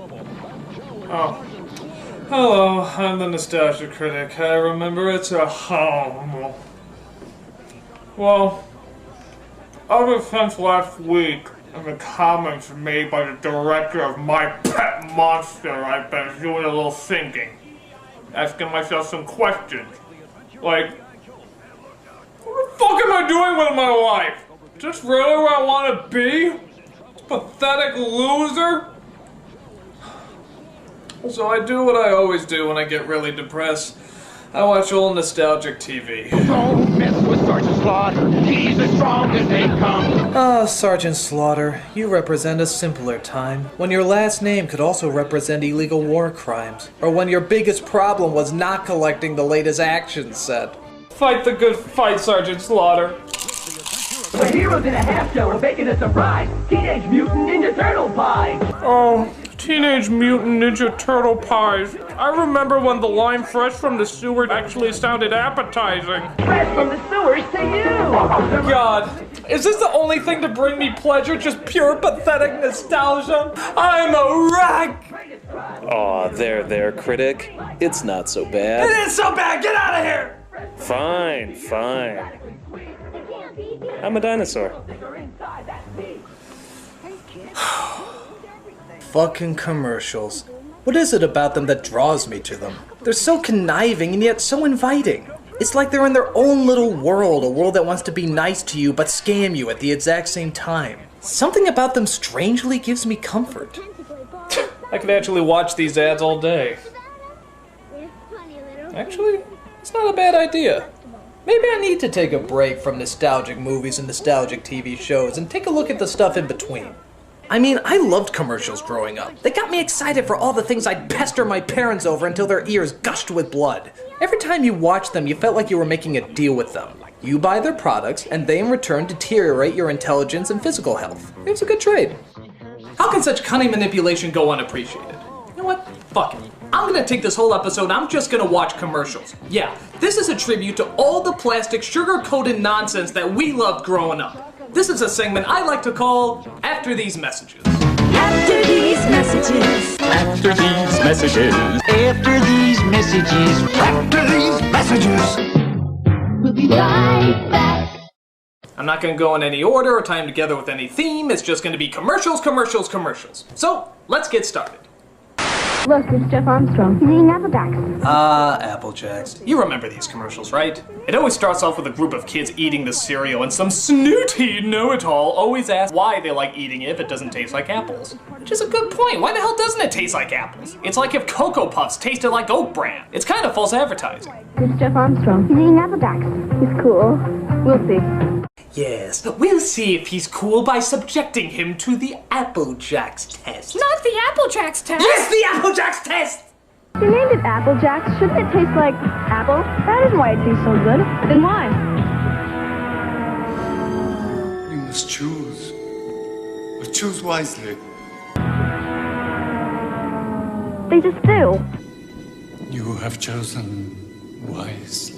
Oh. Hello, I'm the Nostalgia Critic. I remember it's a home. Well, ever since last week, in the comments made by the director of My Pet Monster, I've been doing a little thinking. Asking myself some questions. Like, what the fuck am I doing with my life? Is this really where I want to be? Pathetic loser? So I do what I always do when I get really depressed. I watch old nostalgic TV. Don't mess with Sergeant Slaughter. He's as strong as they come. Ah, Sergeant Slaughter, you represent a simpler time, when your last name could also represent illegal war crimes, or when your biggest problem was not collecting the latest action set. Fight the good fight, Sergeant Slaughter. The heroes in a half show are making a surprise! Teenage Mutant Ninja Turtle pies! Oh, Teenage Mutant Ninja Turtle pies. I remember when the line fresh from the sewer actually sounded appetizing. Fresh from the sewers to you! God, is this the only thing to bring me pleasure? Just pure pathetic nostalgia? I'm a wreck! Aw, there, critic. It's not so bad. It is so bad! Get out of here! Fine. I'm a dinosaur. Fucking commercials. What is it about them that draws me to them? They're so conniving and yet so inviting. It's like they're in their own little world, a world that wants to be nice to you but scam you at the exact same time. Something about them strangely gives me comfort. I could actually watch these ads all day. Actually, it's not a bad idea. Maybe I need to take a break from nostalgic movies and nostalgic TV shows and take a look at the stuff in between. I mean, I loved commercials growing up. They got me excited for all the things I'd pester my parents over until their ears gushed with blood. Every time you watched them, you felt like you were making a deal with them. You buy their products, and they in return deteriorate your intelligence and physical health. It was a good trade. How can such cunning manipulation go unappreciated? You know what? Fuck it. I'm gonna take this whole episode and I'm just gonna watch commercials. Yeah, this is a tribute to all the plastic sugar-coated nonsense that we loved growing up. This is a segment I like to call After These Messages. After these messages. After these messages. After these messages. After these messages. We'll be right back. I'm not gonna go in any order or tie them together with any theme. It's just gonna be commercials. So, let's get started. Look, it's Jeff Armstrong. He's eating Apple Jacks. Apple Jacks. You remember these commercials, right? It always starts off with a group of kids eating the cereal, and some snooty know-it-all always asks why they like eating it if it doesn't taste like apples. Which is a good point. Why the hell doesn't it taste like apples? It's like if Cocoa Puffs tasted like Oat Bran. It's kind of false advertising. It's Jeff Armstrong. He's eating Apple Jacks. He's cool. We'll see. Yes, we'll see if he's cool by subjecting him to the Apple Jacks test. Not the Apple Jacks test! Yes, the Apple Jacks test! You named it Apple Jacks. Shouldn't it taste like apple? That isn't why it tastes so good. Then why? You must choose. But choose wisely. They just do. You have chosen wisely.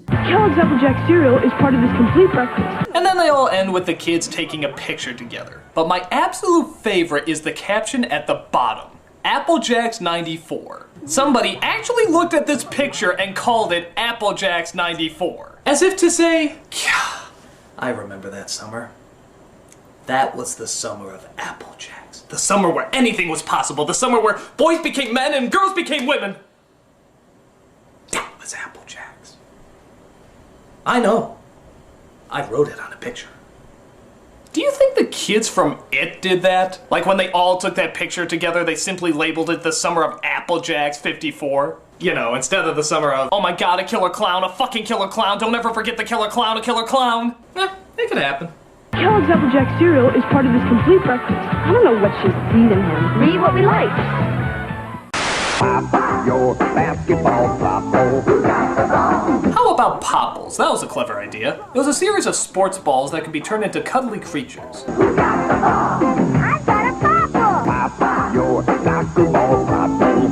Kellogg's Apple Jack cereal is part of this complete breakfast. And then they all end with the kids taking a picture together. But my absolute favorite is the caption at the bottom. Apple Jacks 94. Somebody actually looked at this picture and called it Apple Jacks 94. As if to say, yeah, I remember that summer. That was the summer of Apple Jacks. The summer where anything was possible. The summer where boys became men and girls became women. That was Apple Jacks. I know. I wrote it on a picture. Do you think the kids from It did that? Like when they all took that picture together, they simply labeled it the summer of Apple Jacks 54? You know, instead of the summer of, oh my god, a killer clown, a fucking killer clown, don't ever forget the killer clown, a killer clown. It could happen. Kellogg's Apple Jack cereal is part of this complete breakfast. I don't know what she sees in him. Read what we like. Pop your basketball, Pop-O. How about Popples? That was a clever idea. It was a series of sports balls that could be turned into cuddly creatures. I've got a Pop-O. Pop your basketball, Pop-O.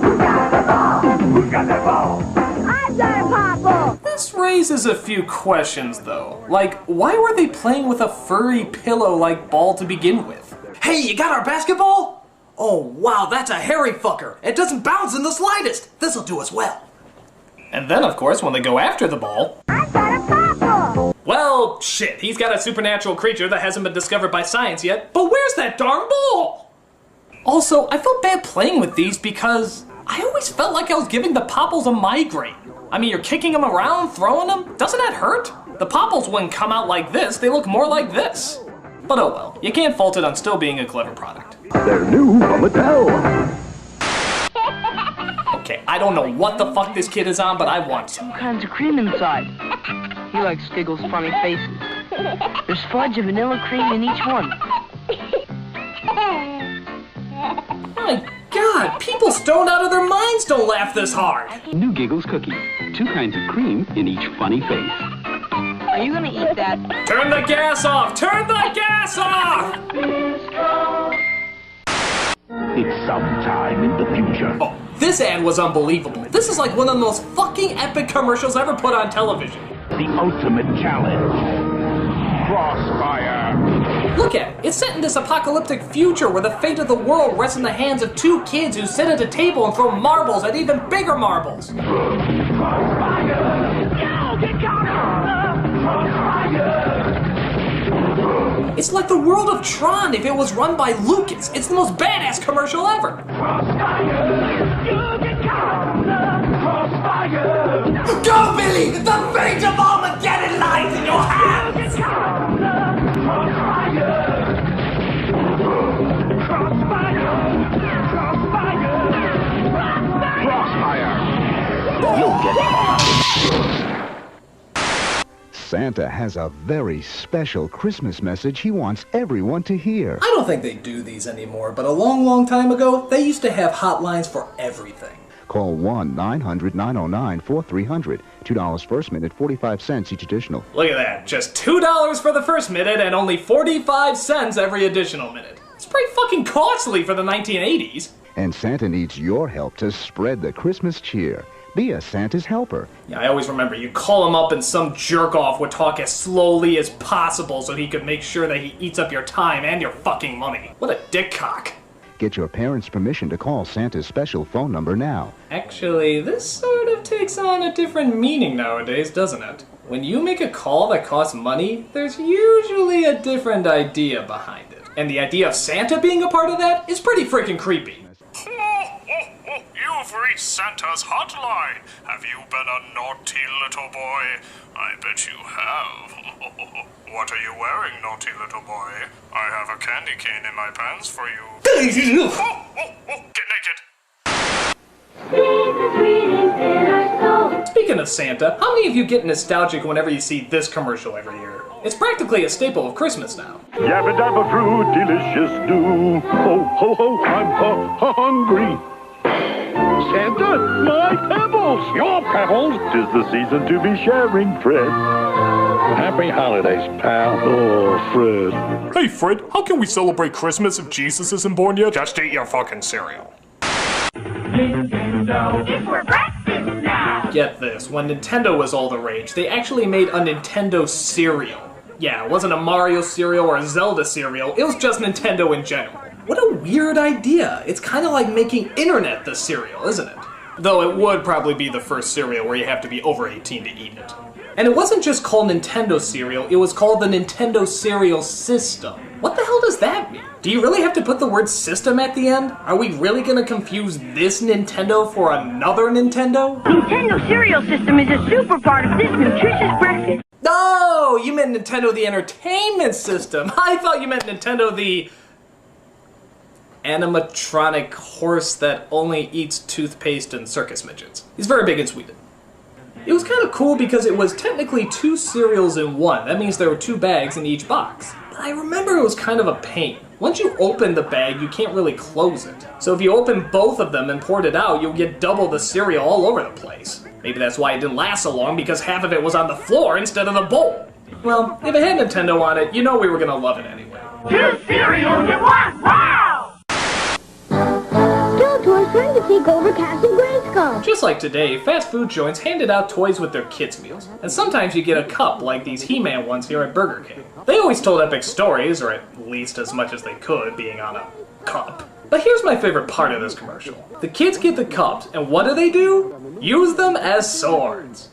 Who's got that ball? I've got a Pop-O. This raises a few questions, though. Like, why were they playing with a furry pillow-like ball to begin with? Hey, you got our basketball? Oh wow, that's a hairy fucker. It doesn't bounce in the slightest. This'll do us well. And then, of course, when they go after the ball... I got a purple. Well, shit, he's got a supernatural creature that hasn't been discovered by science yet, but where's that darn ball? Also, I felt bad playing with these because I always felt like I was giving the Popples a migraine. I mean, you're kicking them around, throwing them, doesn't that hurt? The Popples wouldn't come out like this, they look more like this. But oh well, you can't fault it on still being a clever product. They're new from Mattel. Okay, I don't know what the fuck this kid is on, but I want some. All kinds of cream inside. He likes Stiggle's funny faces. There's fudge and vanilla cream in each one. My God, people stoned out of their minds don't laugh this hard. New Giggles cookie. 2 kinds of cream in each funny face. Are you gonna eat that? Turn the gas off! Turn the gas off! It's sometime in the future. Oh, this ad was unbelievable. This is like one of the most fucking epic commercials ever put on television. The ultimate challenge. Crossfire. Look at it. It's set in this apocalyptic future where the fate of the world rests in the hands of 2 kids who sit at a table and throw marbles at even bigger marbles. Crossfire. Now get counter. Crossfire. It's like the world of Tron if it was run by Lucas. It's the most badass commercial ever. Crossfire. You get counter. Crossfire. Go, Billy! The fate of Armageddon lies in your hands! You'll get caught. Santa has a very special Christmas message he wants everyone to hear. I don't think they do these anymore, but a long, long time ago, they used to have hotlines for everything. Call 1-900-909-4300. $2 first minute, 45 cents each additional. Look at that. Just $2 for the first minute and only 45 cents every additional minute. It's pretty fucking costly for the 1980s. And Santa needs your help to spread the Christmas cheer. Be a Santa's helper. Yeah, I always remember you call him up and some jerk-off would talk as slowly as possible so he could make sure that he eats up your time and your fucking money. What a dick cock. Get your parents' permission to call Santa's special phone number now. Actually, this sort of takes on a different meaning nowadays, doesn't it? When you make a call that costs money, there's usually a different idea behind it. And the idea of Santa being a part of that is pretty freaking creepy. You've reached Santa's hotline. Have you been a naughty little boy? I bet you have. What are you wearing, naughty little boy? I have a candy cane in my pants for you. Get naked. Speaking of Santa, how many of you get nostalgic whenever you see this commercial every year? It's practically a staple of Christmas now. Yabba dabba fruit, delicious do. Ho ho ho, I'm hungry. Santa, my pebbles! Your pebbles! 'Tis the season to be sharing, Fred. Happy holidays, pal. Oh, Fred. Hey, Fred, how can we celebrate Christmas if Jesus isn't born yet? Just eat your fucking cereal. Nintendo. It's for breakfast now. Get this, when Nintendo was all the rage, they actually made a Nintendo cereal. Yeah, it wasn't a Mario cereal or a Zelda cereal, it was just Nintendo in general. What a weird idea. It's kind of like making internet the cereal, isn't it? Though it would probably be the first cereal where you have to be over 18 to eat it. And it wasn't just called Nintendo cereal, it was called the Nintendo Cereal System. What the hell does that mean? Do you really have to put the word system at the end? Are we really gonna confuse this Nintendo for another Nintendo? Nintendo Cereal System is a super part of this nutritious breakfast. No, you meant Nintendo the Entertainment System. I thought you meant Nintendo the animatronic horse that only eats toothpaste and circus midgets. He's very big in Sweden. It was kind of cool because it was technically 2 cereals in one. That means there were 2 bags in each box. But I remember it was kind of a pain. Once you open the bag, you can't really close it. So if you open both of them and poured it out, you'll get double the cereal all over the place. Maybe that's why it didn't last so long, because half of it was on the floor instead of the bowl. Well, if it had Nintendo on it, you know we were gonna love it anyway. 2 cereals in one. Wow! Don't worry, time to take over Castle Grayskull. Just like today, fast food joints handed out toys with their kids' meals. And sometimes you get a cup like these He-Man ones here at Burger King. They always told epic stories, or at least as much as they could, being on a cup. But here's my favorite part of this commercial. The kids get the cups, and what do? Use them as swords.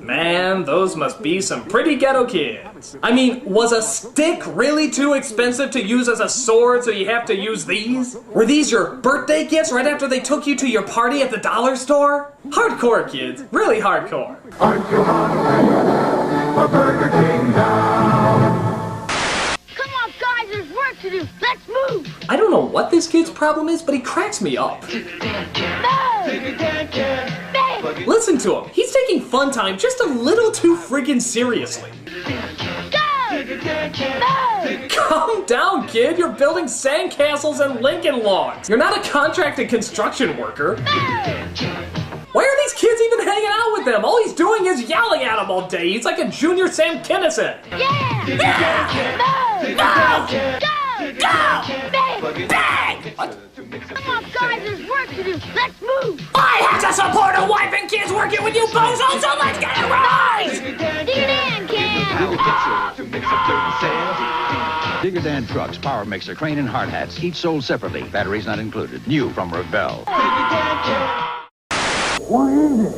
Man, those must be some pretty ghetto kids. I mean, was a stick really too expensive to use as a sword, so you have to use these? Were these your birthday gifts right after they took you to your party at the dollar store? Hardcore, kids. Really hardcore. Aren't you hungry for Burger King now? Come on, guys, there's work to do. Let's move. I don't know what this kid's problem is, but he cracks me up. Listen to him. He's taking fun time just a little too friggin' seriously. Calm down, kid. You're building sandcastles and Lincoln logs. You're not a contracted construction worker. Why are these kids even hanging out with them? All he's doing is yelling at them all day. He's like a junior Sam Kinison. Go! Bang! What? Come on, guys, there's work to do. Let's move. I have to support a wife and kids working with you bozos, so let's get it right! Digger Dan can. Digger Dan trucks, power mixer, crane, and hard hats, each sold separately. Batteries not included. New from Revell. What is it?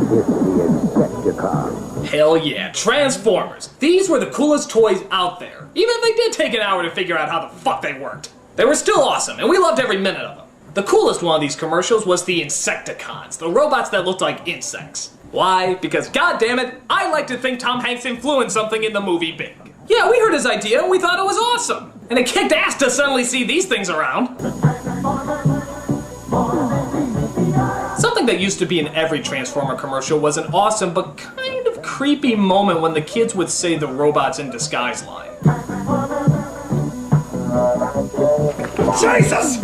It's the Insecticon. Hell yeah, Transformers. These were the coolest toys out there. Even if they did take an hour to figure out how the fuck they worked. They were still awesome, and we loved every minute of them. The coolest one of these commercials was the Insecticons, the robots that looked like insects. Why? Because goddammit, I like to think Tom Hanks influenced something in the movie big. Yeah, we heard his idea and we thought it was awesome. And it kicked ass to suddenly see these things around. Something that used to be in every Transformer commercial was an awesome but kind of creepy moment when the kids would say the robots in disguise line. Jesus!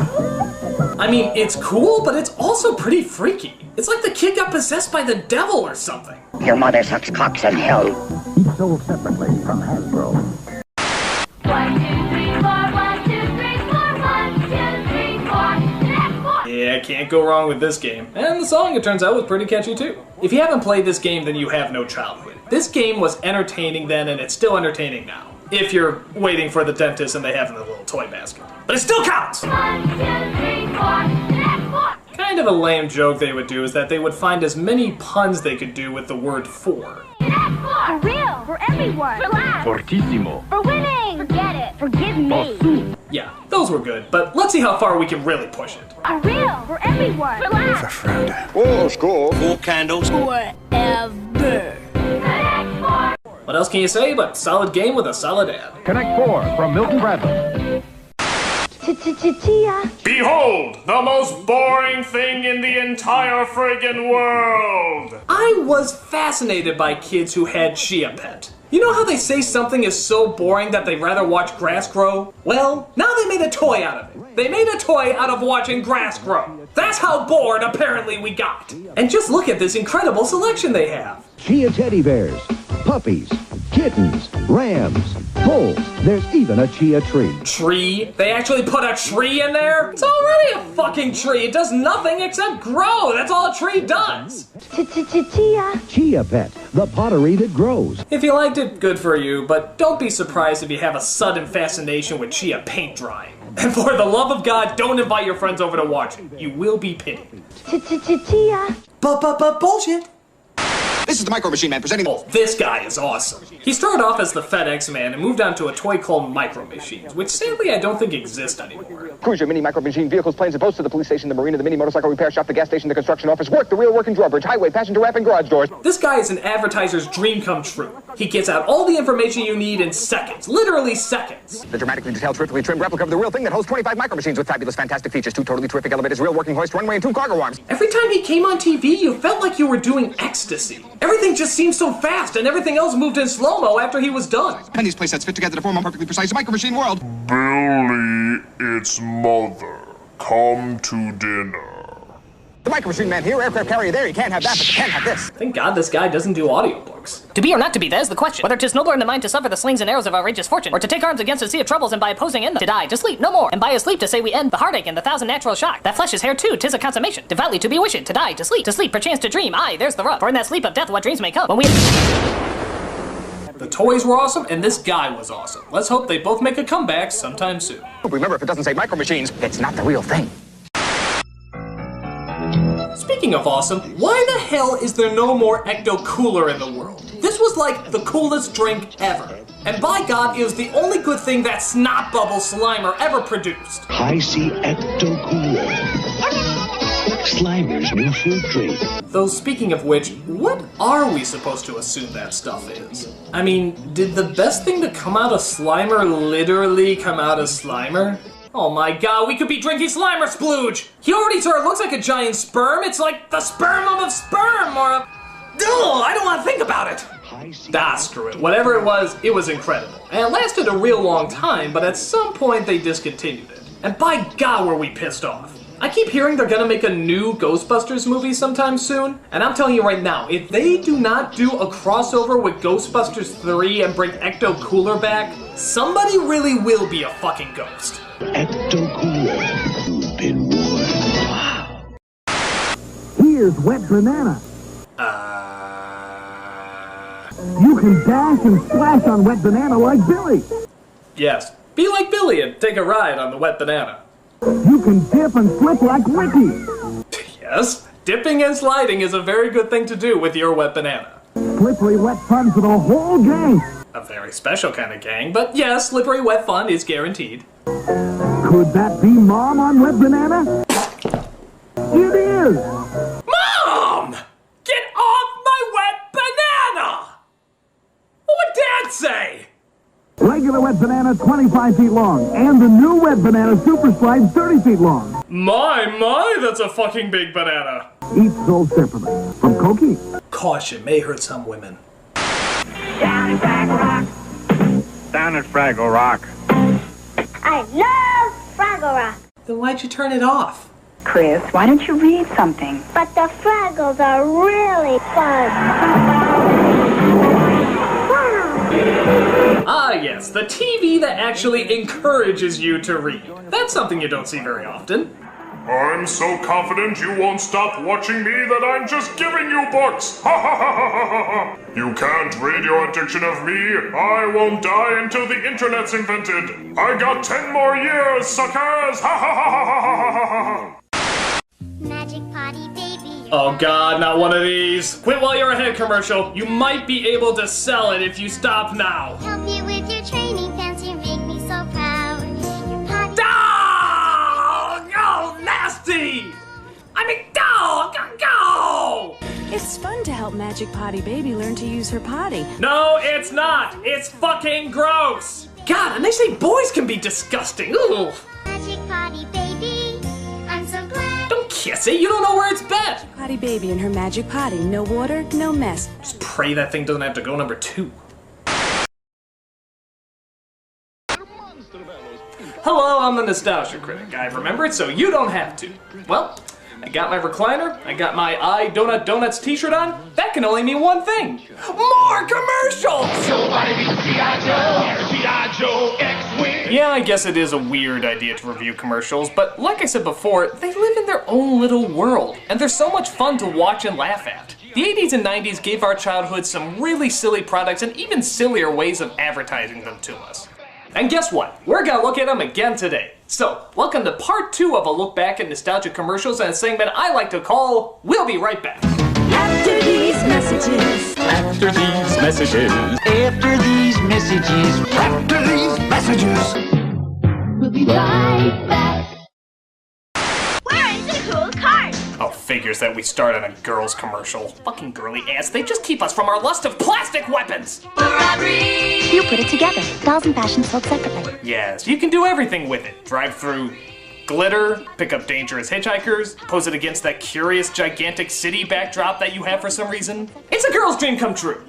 I mean, it's cool, but it's also pretty freaky. It's like the kid got possessed by the devil or something. Your mother sucks cocks in hell. Each sold separately from Hasbro. 1, 2, 3, 4, 1, 2, 3, 4, 1, 2, 3, 4, 4. Yeah, can't go wrong with this game. And the song, it turns out, was pretty catchy too. If you haven't played this game, then you have no childhood. This game was entertaining then, and it's still entertaining now. If you're waiting for the dentist and they have it in the little toy basket. But it still counts! 1, 2, 3, 4, 4. Kind of a lame joke they would do is that they would find as many puns they could do with the word for. For real, for everyone. For laughs. Fortissimo. For winning. Forget it. Forgive me. Yeah, those were good, but let's see how far we can really push it. For real, for everyone. For laughs. Oh, score. Four candles. Forever. What else can you say but solid game with a solid ad? Connect 4 from Milton Bradley. Chia. Behold, the most boring thing in the entire friggin' world! I was fascinated by kids who had Chia Pet. You know how they say something is so boring that they'd rather watch grass grow? Well, now they made a toy out of it. They made a toy out of watching grass grow. That's how bored apparently we got. And just look at this incredible selection they have. Chia teddy bears, puppies, kittens, rams, bulls. There's even a chia tree. Tree? They actually put a tree in there? It's already a fucking tree. It does nothing except grow. That's all a tree does. Chia. Chia Pet, the pottery that grows. If you liked it, good for you, but don't be surprised if you have a sudden fascination with chia paint drying. And for the love of God, don't invite your friends over to watch it. You will be pitied. Chia. Bullshit. This is the Micro Machine Man presenting. Oh, this guy is awesome. He started off as the FedEx Man and moved on to a toy called Micro Machines, which sadly I don't think exist anymore. Cruiser, mini, micro machine, vehicles, planes, and boats to the police station, the marina, the mini motorcycle repair shop, the gas station, the construction office, work, the real working drawbridge, highway, passenger ramp, and garage doors. This guy is an advertiser's dream come true. He gets out all the information you need in seconds, literally seconds. The dramatically detailed, terrifically trimmed replica of the real thing that holds 25 micro machines with fabulous, fantastic features, 2 totally terrific elevators, real working hoist, runway, and 2 cargo arms. Every time he came on TV, you felt like you were doing ecstasy. Everything just seemed so fast, and everything else moved in slow-mo after he was done. And these playsets fit together to form a perfectly precise Micro Machine world. Billy, it's mother. Come to dinner. The Micro Machine Man here, aircraft carrier there. You can't have that, but you can have this. Thank God this guy doesn't do audiobooks. To be or not to be, that is the question. Whether 'tis nobler in the mind to suffer the slings and arrows of outrageous fortune, or to take arms against a sea of troubles and by opposing end them, to die, to sleep, no more, and by his sleep to say we end the heartache and the thousand natural shock. That flesh is hair too, 'tis a consummation. Devoutly to be wished, to die, to sleep, perchance to dream. Aye, there's the rub. For in that sleep of death, what dreams may come when we. The toys were awesome, and this guy was awesome. Let's hope they both make a comeback sometime soon. Remember, if it doesn't say Micro Machines, it's not the real thing. Speaking of awesome, why the hell is there no more Ecto Cooler in the world? This was like the coolest drink ever. And by God, it was the only good thing that Snot Bubble Slimer ever produced. I see Ecto Cooler. Slimer's new fruit drink. Though speaking of which, what are we supposed to assume that stuff is? I mean, did the best thing to come out of Slimer literally come out of Slimer? Oh my God, we could be drinking Slimer splooge! He already sort of looks like a giant sperm. It's like the sperm of a sperm or a... Ugh, I don't want to think about it. Ah, screw it. Whatever it was incredible. And it lasted a real long time, but at some point they discontinued it. And by God, were we pissed off. I keep hearing they're gonna make a new Ghostbusters movie sometime soon, and I'm telling you right now, if they do not do a crossover with Ghostbusters 3 and bring Ecto Cooler back, somebody really will be a fucking ghost. Ecto Cooler, you've been warned. Wow. Here's Wet Banana. You can dash and splash on Wet Banana like Billy. Yes, be like Billy and take a ride on the Wet Banana. You can dip and slip like Ricky. Yes, dipping and sliding is a very good thing to do with your Wet Banana. Slippery wet fun for the whole gang. A very special kind of gang, but yes, slippery wet fun is guaranteed. Could that be Mom on Wet Banana? It is! Mom! Get off my Wet Banana! What would Dad say? Regular Wet Banana, 25 feet long, and the new Wet Banana Super Slide, 30 feet long. My, that's a fucking big banana. Each sold separately. From Cokie. Caution, may hurt some women. Down at Fraggle Rock. Down at Fraggle Rock. I love Fraggle Rock. Then why'd you turn it off? Chris, why don't you read something? But the Fraggles are really fun. Ah yes, the TV that actually encourages you to read. That's something you don't see very often. I'm so confident you won't stop watching me that I'm just giving you books! Ha ha ha ha ha ha! You can't read your addiction of me. I won't die until the internet's invented. I got 10 more years, suckers! Ha ha ha ha ha ha ha! Magic Potty Baby. Oh God, not one of these. Quit while you're ahead, commercial. You might be able to sell it if you stop now. Help you with your training pants, you make me so proud. Your potty. Oh, nasty! I mean, go! It's fun to help Magic Potty Baby learn to use her potty. No, it's not. It's fucking gross. God, and they say boys can be disgusting. Ooh. Magic Potty Baby, I'm so glad. Don't kiss it. You don't know where it's been. Potty Baby and her magic potty. No water, no mess. Just pray that thing doesn't have to go number 2. Hello, I'm the Nostalgia Critic. I remember it so you don't have to. Well, I got my recliner, I got my I Donut Donuts t-shirt on. That can only mean one thing. More commercials! Yeah, I guess it is a weird idea to review commercials, but like I said before, they live in their own little world, and they're so much fun to watch and laugh at. The 80s and 90s gave our childhood some really silly products and even sillier ways of advertising them to us. And guess what? We're gonna look at them again today. So, welcome to part 2 of a look back at nostalgic commercials and a segment I like to call We'll Be Right Back. After these messages. After these messages. After these messages. After these messages. We'll be right back. Where is the cool card? Oh, figures that we start on a girl's commercial. Fucking girly ass, they just keep us from our lust of plastic weapons! You put it together. Dolls and fashion sold separately. Yes, you can do everything with it. Drive through glitter, pick up dangerous hitchhikers, pose it against that curious gigantic city backdrop that you have for some reason. It's a girl's dream come true!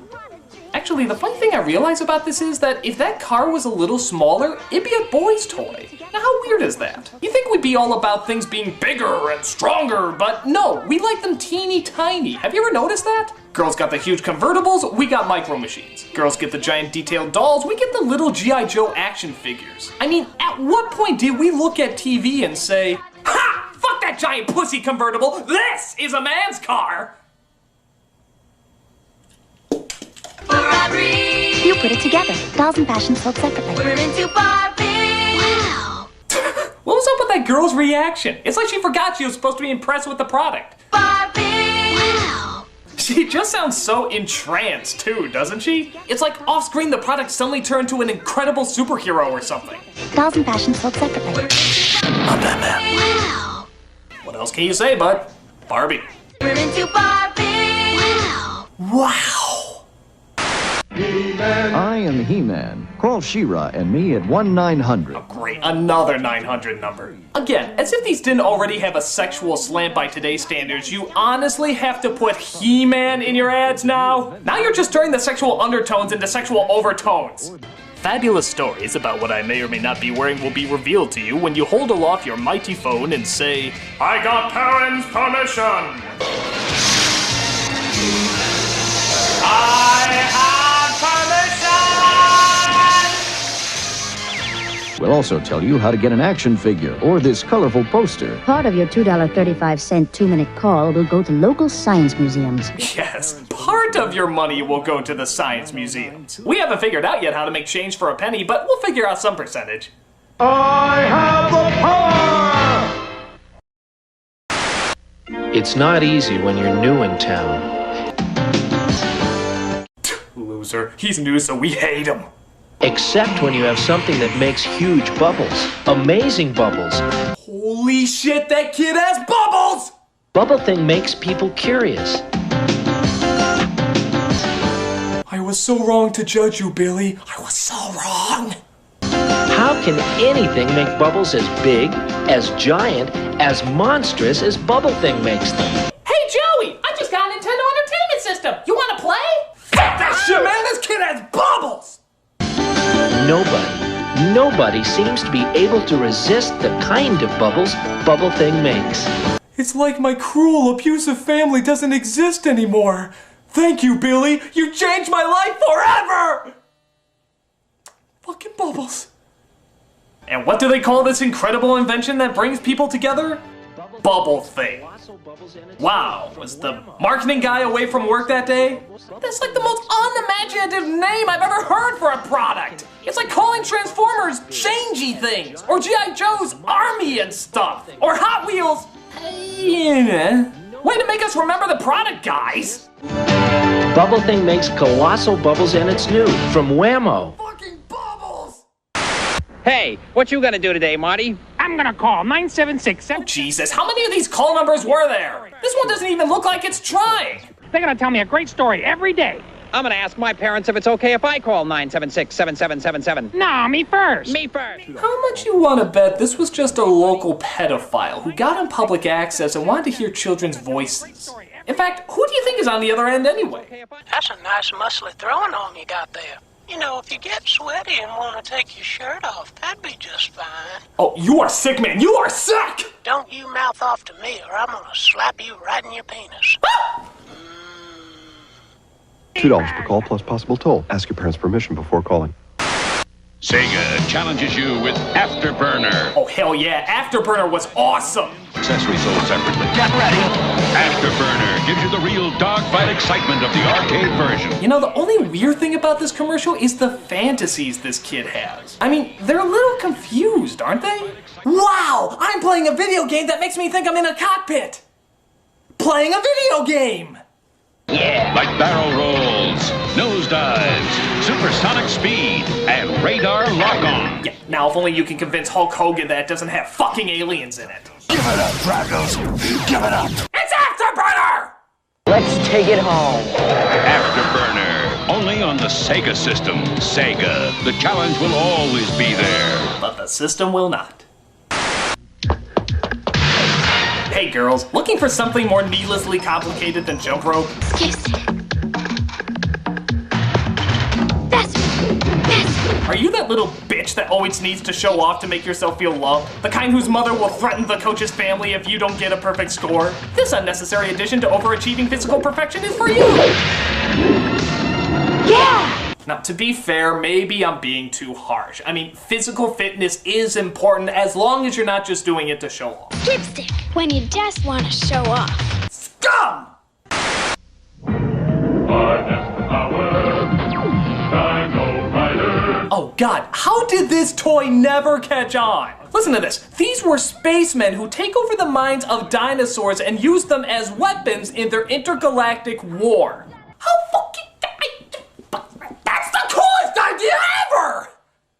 Actually, the funny thing I realize about this is that if that car was a little smaller, it'd be a boy's toy. Now how weird is that? You think we'd be all about things being bigger and stronger, but no, we like them teeny tiny. Have you ever noticed that? Girls got the huge convertibles, we got micro machines. Girls get the giant detailed dolls, we get the little G.I. Joe action figures. I mean, at what point did we look at TV and say, ha! Fuck that giant pussy convertible, this is a man's car! You put it together. Dolls and fashion sold separately. We're into Barbie! Wow. What was up with that girl's reaction? It's like she forgot she was supposed to be impressed with the product. Barbie! Wow. She just sounds so entranced too, doesn't she? It's like off-screen the product suddenly turned to an incredible superhero or something. Dolls and fashion sold separately. I'm Batman. Wow. What else can you say, bud? Barbie. We're into Barbie! Wow. Wow. I am He-Man. Call She-Ra and me at 1-900. Oh, great, another 900 number. Again, as if these didn't already have a sexual slant by today's standards, you honestly have to put He-Man in your ads now? Now you're just turning the sexual undertones into sexual overtones. Fabulous stories about what I may or may not be wearing will be revealed to you when you hold aloft your mighty phone and say, I got parents' permission! I have permission! We'll also tell you how to get an action figure or this colorful poster. Part of your $2.35 2-minute call will go to local science museums. Yes, part of your money will go to the science museums. We haven't figured out yet how to make change for a penny, but we'll figure out some percentage. I have the power! It's not easy when you're new in town. Loser. He's new, so we hate him. Except when you have something that makes huge bubbles. Amazing bubbles. Holy shit, that kid has bubbles! Bubble thing makes people curious. I was so wrong to judge you, Billy. I was so wrong. How can anything make bubbles as big, as giant, as monstrous as Bubble Thing makes them? Hey, Joey! I just got a Nintendo Entertainment System! You wanna play? Fuck that shit, man! This kid has bubbles! Nobody seems to be able to resist the kind of bubbles Bubble Thing makes. It's like my cruel, abusive family doesn't exist anymore. Thank you, Billy. You changed my life forever! Fucking bubbles. And what do they call this incredible invention that brings people together? Bubble Thing. Wow, was the marketing guy away from work that day? That's like the most unimaginative name I've ever heard for a product. It's like calling Transformers changey things, or G.I. Joe's Army and stuff, or Hot Wheels. Way to make us remember the product, guys. Bubble Thing makes colossal bubbles and it's new from Whammo. Fucking bubbles! Hey, what you gonna do today, Marty? I'm gonna call 976. Oh, Jesus, how many of these call numbers were there? This one doesn't even look like it's trying. They're gonna tell me a great story every day. I'm gonna ask my parents if it's okay if I call 976-7777. No, me first. Me first. How much you want to bet this was just a local pedophile who got on public access and wanted to hear children's voices? In fact, who do you think is on the other end anyway? That's a nice muscly throwing arm you got there. You know, if you get sweaty and want to take your shirt off, that'd be just fine. Oh, you are sick, man. You are sick! Don't you mouth off to me or I'm gonna slap you right in your penis. $2 per call plus possible toll. Ask your parents' permission before calling. Sega challenges you with Afterburner. Oh, hell yeah. Afterburner was awesome. Accessories sold separately. Get ready. Afterburner gives you the real dogfight excitement of the arcade version. You know, the only weird thing about this commercial is the fantasies this kid has. I mean, they're a little confused, aren't they? Wow! I'm playing a video game that makes me think I'm in a cockpit. Playing a video game! Yeah. Like barrel rolls, nose dives, supersonic speed, and radar lock-on. Yeah, now if only you can convince Hulk Hogan that it doesn't have fucking aliens in it. Give it up, Dragos. Give it up. It's Afterburner! Let's take it home. Afterburner, only on the Sega system. Sega, the challenge will always be there. But the system will not. Hey girls, looking for something more needlessly complicated than jump rope? Yes. That's. Are Are you that little bitch that always needs to show off to make yourself feel loved? The kind whose mother will threaten the coach's family if you don't get a perfect score? This unnecessary addition to overachieving physical perfection is for you! Yeah! Now, to be fair, maybe I'm being too harsh. I mean, physical fitness is important as long as you're not just doing it to show off. Dipstick, when you just want to show off. Scum! Oh god, how did this toy never catch on? Listen to this. These were spacemen who take over the minds of dinosaurs and use them as weapons in their intergalactic war. How fucking... That's the coolest idea ever!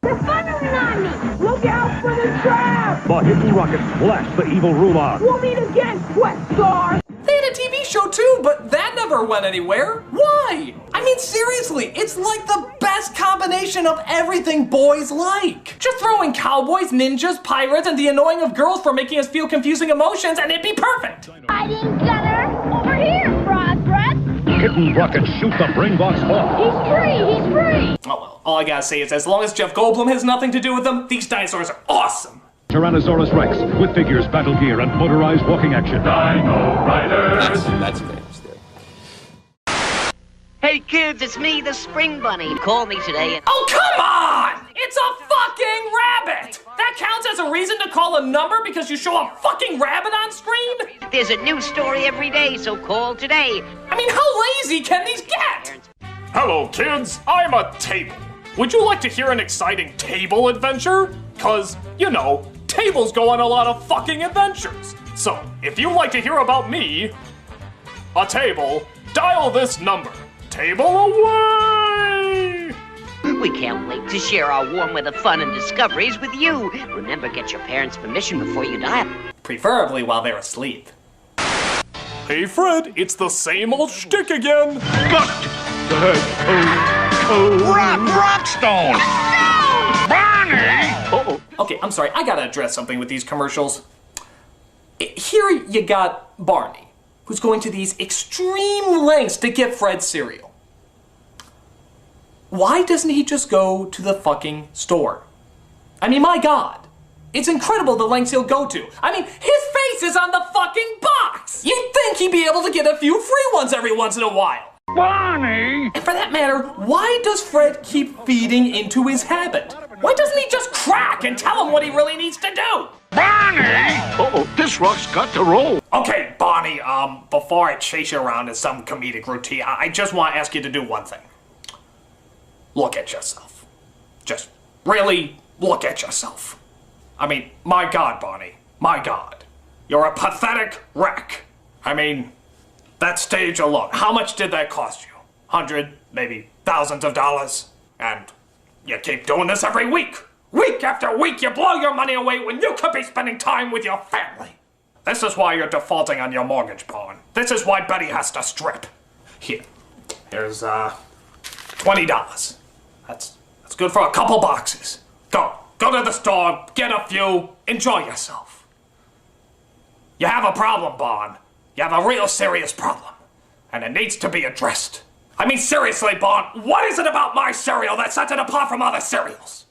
They're firing on me! Look out for the trap! The hidden rocket splashed the evil Rulon. We'll meet again, Sweat Star! They had a TV show too, but that never went anywhere. Why? I mean, seriously, it's like the best combination of everything boys like. Just throw in cowboys, ninjas, pirates, and the annoying of girls for making us feel confusing emotions, and it'd be perfect. Hiding gunner! Over here, Frog Breath! Hidden rocket shoot the brain box off. He's free! He's free! Oh well, all I gotta say is as long as Jeff Goldblum has nothing to do with them, these dinosaurs are awesome. Tyrannosaurus Rex with figures, battle gear, and motorized walking action. Dino Riders! That's famous, dude. Hey kids, it's me, the Spring Bunny. Call me today and... Oh, come on! It's a fucking rabbit! That counts as a reason to call a number because you show a fucking rabbit on screen? There's a new story every day, so call today. I mean, how lazy can these get? Hello, kids. I'm a table. Would you like to hear an exciting table adventure? 'Cause, you know, tables go on a lot of fucking adventures. So, if you'd like to hear about me, a table, dial this number. Table away! We can't wait to share our warm weather fun and discoveries with you. Remember, get your parents' permission before you dial. Preferably while they're asleep. Hey, Fred, it's the same old shtick again. Rockstone! Bonnie! Uh-oh. Okay, I'm sorry, I gotta address something with these commercials. Here you got Barney, who's going to these extreme lengths to get Fred cereal. Why doesn't he just go to the fucking store? I mean, my god. It's incredible the lengths he'll go to. I mean, his face is on the fucking box! You'd think he'd be able to get a few free ones every once in a while. Bonnie! And for that matter, why does Fred keep feeding into his habit? Why doesn't he just crack and tell him what he really needs to do? Bonnie! Uh-oh, this rock's got to roll. Okay, Bonnie, before I chase you around in some comedic routine, I just want to ask you to do one thing. Look at yourself. Just really look at yourself. I mean, my god, Bonnie, my god. You're a pathetic wreck. I mean, that stage alone, how much did that cost you? 100, maybe thousands of dollars? And you keep doing this every week. Week after week, you blow your money away when you could be spending time with your family. This is why you're defaulting on your mortgage, Pawn. This is why Betty has to strip. Here's, $20. That's good for a couple boxes. Go to the store, get a few, enjoy yourself. You have a problem, Bon. You have a real serious problem. And it needs to be addressed. I mean, seriously, Bon, what is it about my cereal that sets it apart from other cereals?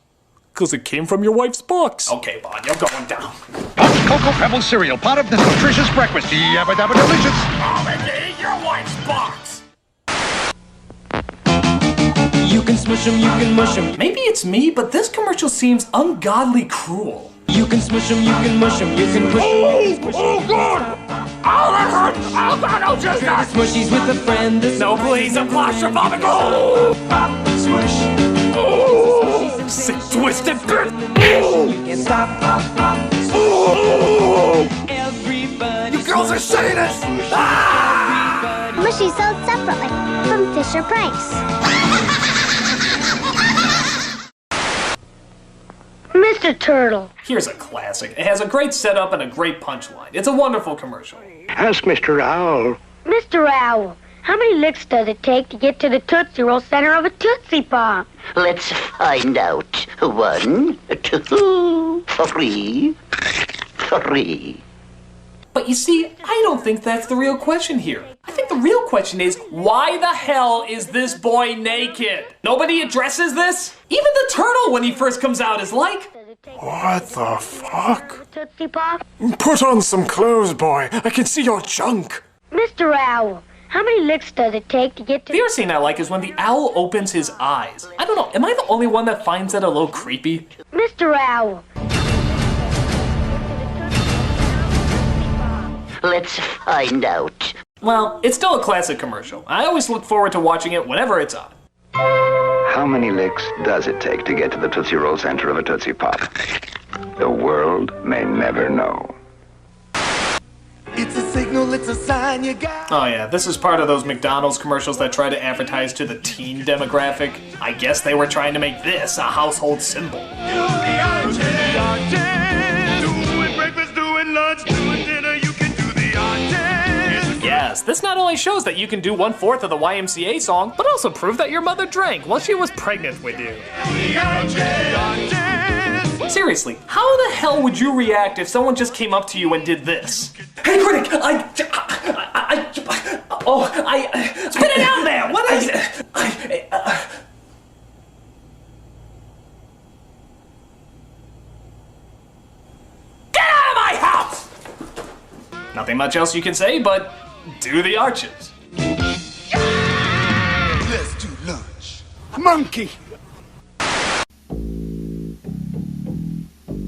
'Cause it came from your wife's box. Okay, Bon, you're going down. Hot Cocoa Pebbles cereal, part of this nutritious breakfast. Yabba dabba delicious. I'll make you eat your wife's box. You can smush 'em, you can mush 'em. Maybe it's me, but this commercial seems ungodly cruel. You can smush 'em, you can mush 'em, you can push 'em, you can smush 'em. Oh, God! Oh, that hurts! Oh, God, don't do that! Smushies with a friend. No, please, I'm claustrophobic. Oh! Smush. Oh! Sick, twisted bitch! You can stop. Oh! Everybody. You girls are Satanists! Ah! Mushies sold separately from Fisher Price. Mr. Turtle. Here's a classic. It has a great setup and a great punchline. It's a wonderful commercial. Ask Mr. Owl. Mr. Owl, how many licks does it take to get to the Tootsie Roll center of a Tootsie Pop? Let's find out. 1, 2, 3. But you see, I don't think that's the real question here. I think the real question is, why the hell is this boy naked? Nobody addresses this? Even the turtle, when he first comes out, is like, What the fuck? Tootsie Pop? Put on some clothes, boy. I can see your junk. Mr. Owl, how many licks does it take to get to... The other scene I like is when the owl opens his eyes. I don't know, am I the only one that finds that a little creepy? Mr. Owl. Let's find out. Well, it's still a classic commercial. I always look forward to watching it whenever it's on. How many licks does it take to get to the Tootsie Roll center of a Tootsie Pop? The world may never know. It's a signal, it's a sign you got. Oh yeah, this is part of those McDonald's commercials that try to advertise to the teen demographic. I guess they were trying to make this a household symbol. Doing breakfast, doing lunch, doing dinner, you can do the artist. Yes, this not only shows that you can do 1/4 of the YMCA song, but also prove that your mother drank while she was pregnant with you. Seriously, how the hell would you react if someone just came up to you and did this? Hey, critic, spit it out there! What is it? Get out of my house! Nothing much else you can say, but do the arches. Let's do lunch. Monkey.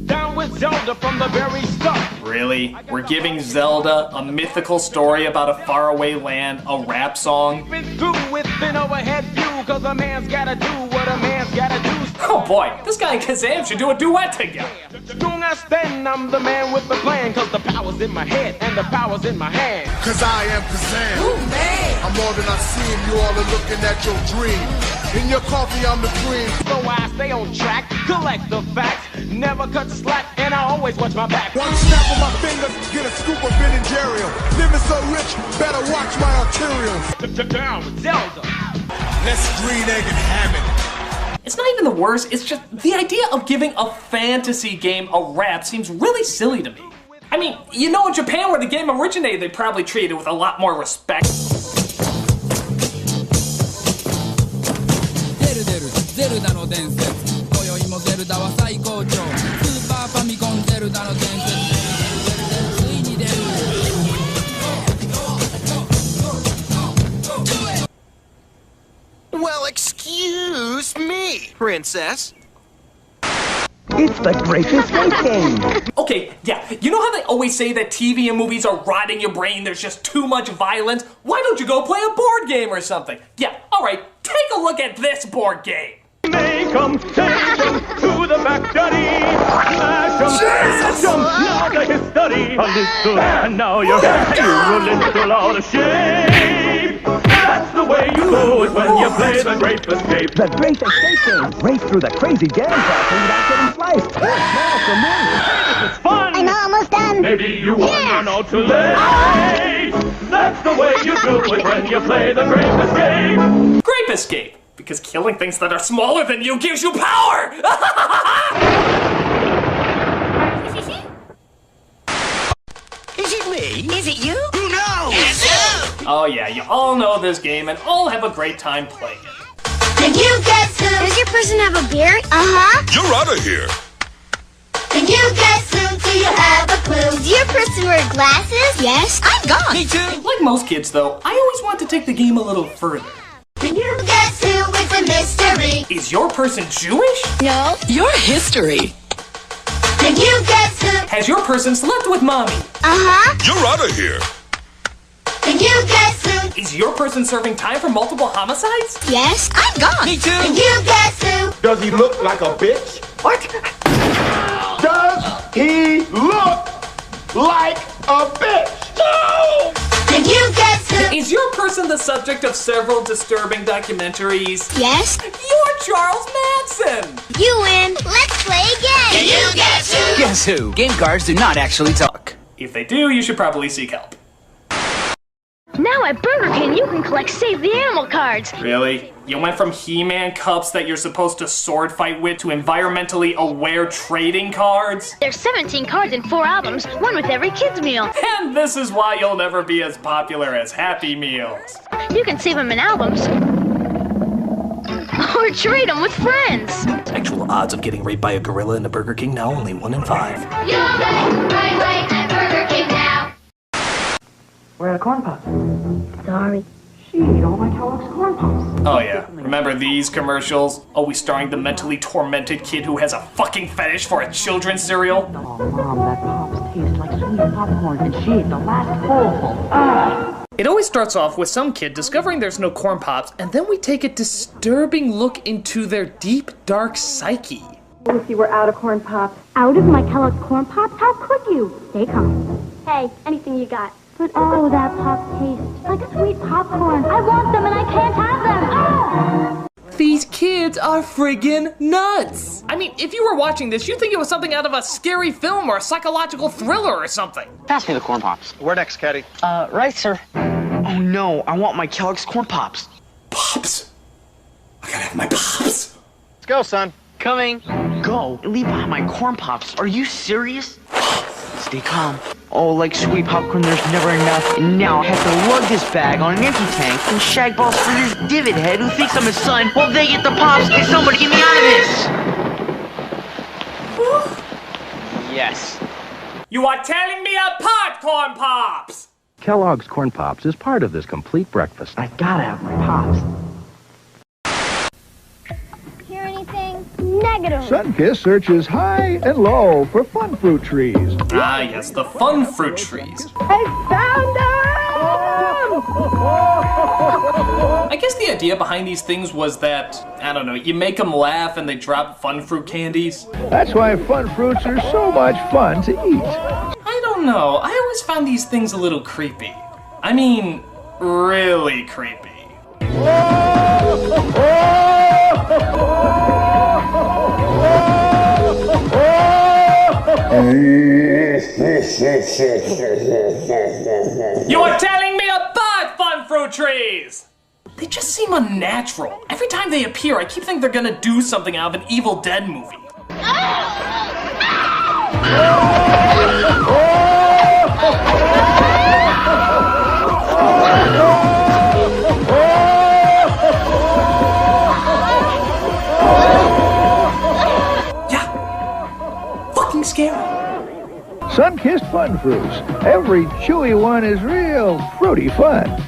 Down with Zelda from the very start. Really? We're giving Zelda a mythical story about a faraway land, a rap song? Been through with an overhead view, cause a man's gotta do what a man's gotta do. Oh boy, this guy and Kazam should do a duet together. Don't I stand, I'm the man with the plan, cause the power's in my head and the power's in my hand. Cause I am Kazam. Ooh, man. I'm more than I seem, you all are looking at your dream. In your coffee, I'm the cream. So I stay on track, collect the facts, never cut slack, and I always watch my back. One snap of my fingers, get a scoop of Ben and Jerry. Living so rich, better watch my arterials. Down with Zelda. Let's green egg and ham it. It's not even the worst, it's just the idea of giving a fantasy game a rap seems really silly to me. I mean, you know, in Japan where the game originated, they probably treated it with a lot more respect. Well, excuse me, princess. It's the Great Escape game. Okay, yeah, you know how they always say that TV and movies are rotting your brain, there's just too much violence? Why don't you go play a board game or something? Yeah, alright, take a look at this board game. Make 'em, take 'em to the back study. Smash 'em, smash 'em, now they can study. A little, and now you're a little out of shape. That's the way you do it when you play the Great Escape. The Great Escape game. Race through the crazy jam castle without getting sliced. Or small for money. This is fun. I'm almost done. Maybe you won't run out too late. That's the way you do it when you play the Great Escape. Grape Escape, because killing things that are smaller than you gives you power! Is it me? Is it you? Who knows? Oh yeah, you all know this game and all have a great time playing it. Can you guess who? Does your person have a beard? Uh-huh. You're out of here. Can you guess who? Do you have a clue? Does your person wear glasses? Yes. I'm gone. Me too. Like most kids though, I always want to take the game a little further. Can you guess who? It's a mystery. Is your person Jewish? No. Your history. Can you guess who? Has your person slept with mommy? Uh-huh. You're out of here. Can you guess who? Is your person serving time for multiple homicides? Yes. I'm gone. Me too. Can you guess who? Does he look like a bitch? What? Does he look like a bitch? No! Can you guess who? Is your person the subject of several disturbing documentaries? Yes. You're Charles Manson! You win. Let's play again. Can you guess who? Guess who? Game cards do not actually talk. If they do, you should probably seek help. Now at Burger King, you can collect Save the Animal cards. Really? You went from He-Man cups that you're supposed to sword fight with to environmentally aware trading cards? There's 17 cards in 4 albums, one with every kid's meal. And this is why you'll never be as popular as Happy Meals. You can save them in albums. Or trade them with friends. Actual odds of getting raped by a gorilla in a Burger King now only 1 in 5. You'll get right away at Burger King now. We're out of corn pops. Sorry. She ate all my Kellogg's corn pops. Oh yeah, remember these commercials? Always starring the mentally tormented kid who has a fucking fetish for a children's cereal? Oh, Mom, that pops taste like sweet popcorn, and she ate the last bowl. Ah! It always starts off with some kid discovering there's no corn pops, and then we take a disturbing look into their deep, dark psyche. If you were out of corn pops. Out of my Kellogg's corn pops? How could you? Stay calm. Hey, anything you got. But oh, that pop tastes like sweet popcorn. I want them and I can't have them. Ah! These kids are friggin' nuts! I mean, if you were watching this, you'd think it was something out of a scary film or a psychological thriller or something. Pass me the corn pops. Where next, Caddy? Right, sir. Oh no, I want my Kellogg's corn pops. Pops? I gotta have my pops. Let's go, son. Coming. Go. Leave behind my corn pops. Are you serious? Stay calm. Oh, like sweet popcorn, there's never enough. And now I have to lug this bag on an empty tank and shag balls for this divot head who thinks I'm his son while they get the pops. And somebody get me out of this! Yes. You are tearing me apart, corn pops! Kellogg's Corn Pops is part of this complete breakfast. I gotta have my pops. Hear anything? Negative. Sunkist searches high and low for fun fruit trees. Ah, yes, the fun fruit trees. I found them! I guess the idea behind these things was that, I don't know, you make them laugh and they drop fun fruit candies. That's why fun fruits are so much fun to eat. I don't know, I always found these things a little creepy. I mean, really creepy. You are telling me about fun fruit trees! They just seem unnatural. Every time they appear, I keep thinking they're gonna do something out of an Evil Dead movie. Fucking scary. Sunkist fun fruits. Every chewy one is real fruity fun.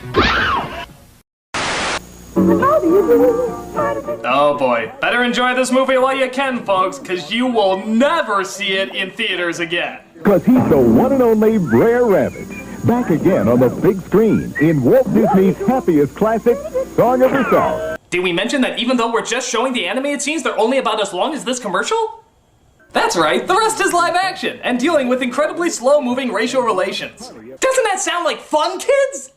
Oh boy, better enjoy this movie while you can, folks, because you will never see it in theaters again. Because he's the one and only Brer Rabbit. Back again on the big screen in Walt Disney's happiest classic, Song of the South. Did we mention that even though we're just showing the animated scenes, they're only about as long as this commercial? That's right, the rest is live action, and dealing with incredibly slow-moving racial relations. Doesn't that sound like fun, kids?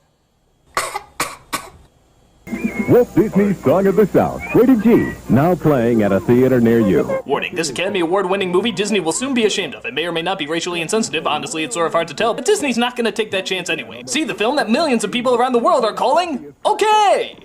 Walt Disney's Song of the South, rated G, now playing at a theater near you. Warning, this Academy Award-winning movie Disney will soon be ashamed of. It may or may not be racially insensitive, honestly it's sort of hard to tell, but Disney's not gonna take that chance anyway. See the film that millions of people around the world are calling okay!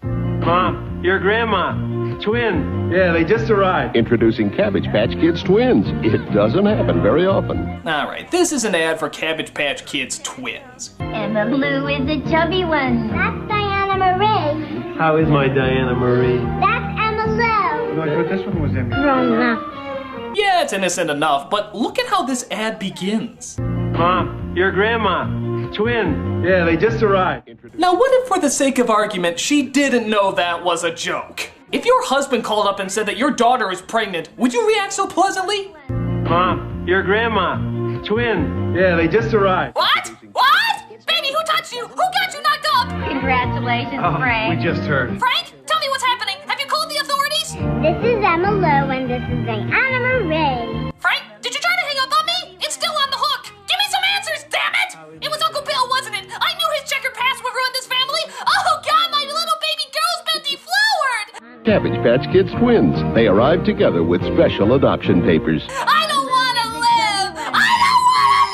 Mom, your grandma. Twin. Yeah, they just arrived. Introducing Cabbage Patch Kids Twins. It doesn't happen very often. Alright, this is an ad for Cabbage Patch Kids Twins. Emma Blue is the chubby one. That's Diana Marie. How is my Diana Marie? That's Emma Lou. No, I thought this one was Emma. Grown up. Yeah, it's innocent enough, but look at how this ad begins. Mom, your grandma. Twin. Yeah, they just arrived. Now what if, for the sake of argument, she didn't know that was a joke? If your husband called up and said that your daughter is pregnant, would you react so pleasantly? Mom, your grandma. Twin. Yeah, they just arrived. What? What? Baby, who touched you? Who got you knocked up? Congratulations, Frank. We just heard. Frank, tell me what's happening. Have you called the authorities? This is Emma Lou and this is Diana Marie. Frank, did you try to hang up on me? It's still on the hook. Give me some answers, damn it! It was Uncle Bill, wasn't it? I knew his checkered past would ruin this family. Oh, God, my little baby girl's been deflowered. Cabbage Patch Kids Twins. They arrive together with special adoption papers. I don't want to live. I don't want to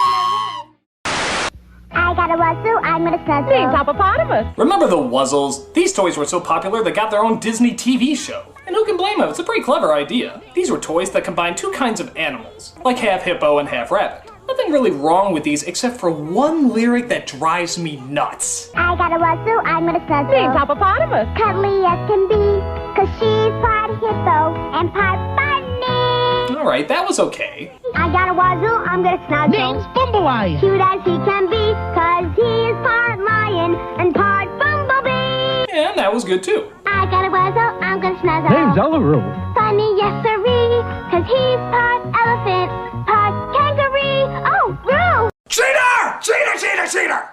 live. I got a wazoo. I'm going to snuggle. Name's Hippopotamus. Remember the Wuzzles? These toys were so popular they got their own Disney TV show. And who can blame them? It's a pretty clever idea. These were toys that combine two kinds of animals, like half hippo and half rabbit. Nothing really wrong with these except for one lyric that drives me nuts. I got a wuzzle, I'm gonna snuggle. Name's Hippopotamus. Cuddly as can be, 'cause she's part hippo and part bunny. Alright, that was okay. I got a wuzzle, I'm gonna snuggle. Name's Bumblebee. Cute as he can be, 'cause he's part lion and part bumblebee. And that was good too. I got a wuzzle, I'm gonna snuggle. Name's Oliver. Funny, yes sirree, 'cause he's part elephant, part kangaroo. Oh, Roo! Cheater! Cheater, cheater, cheater!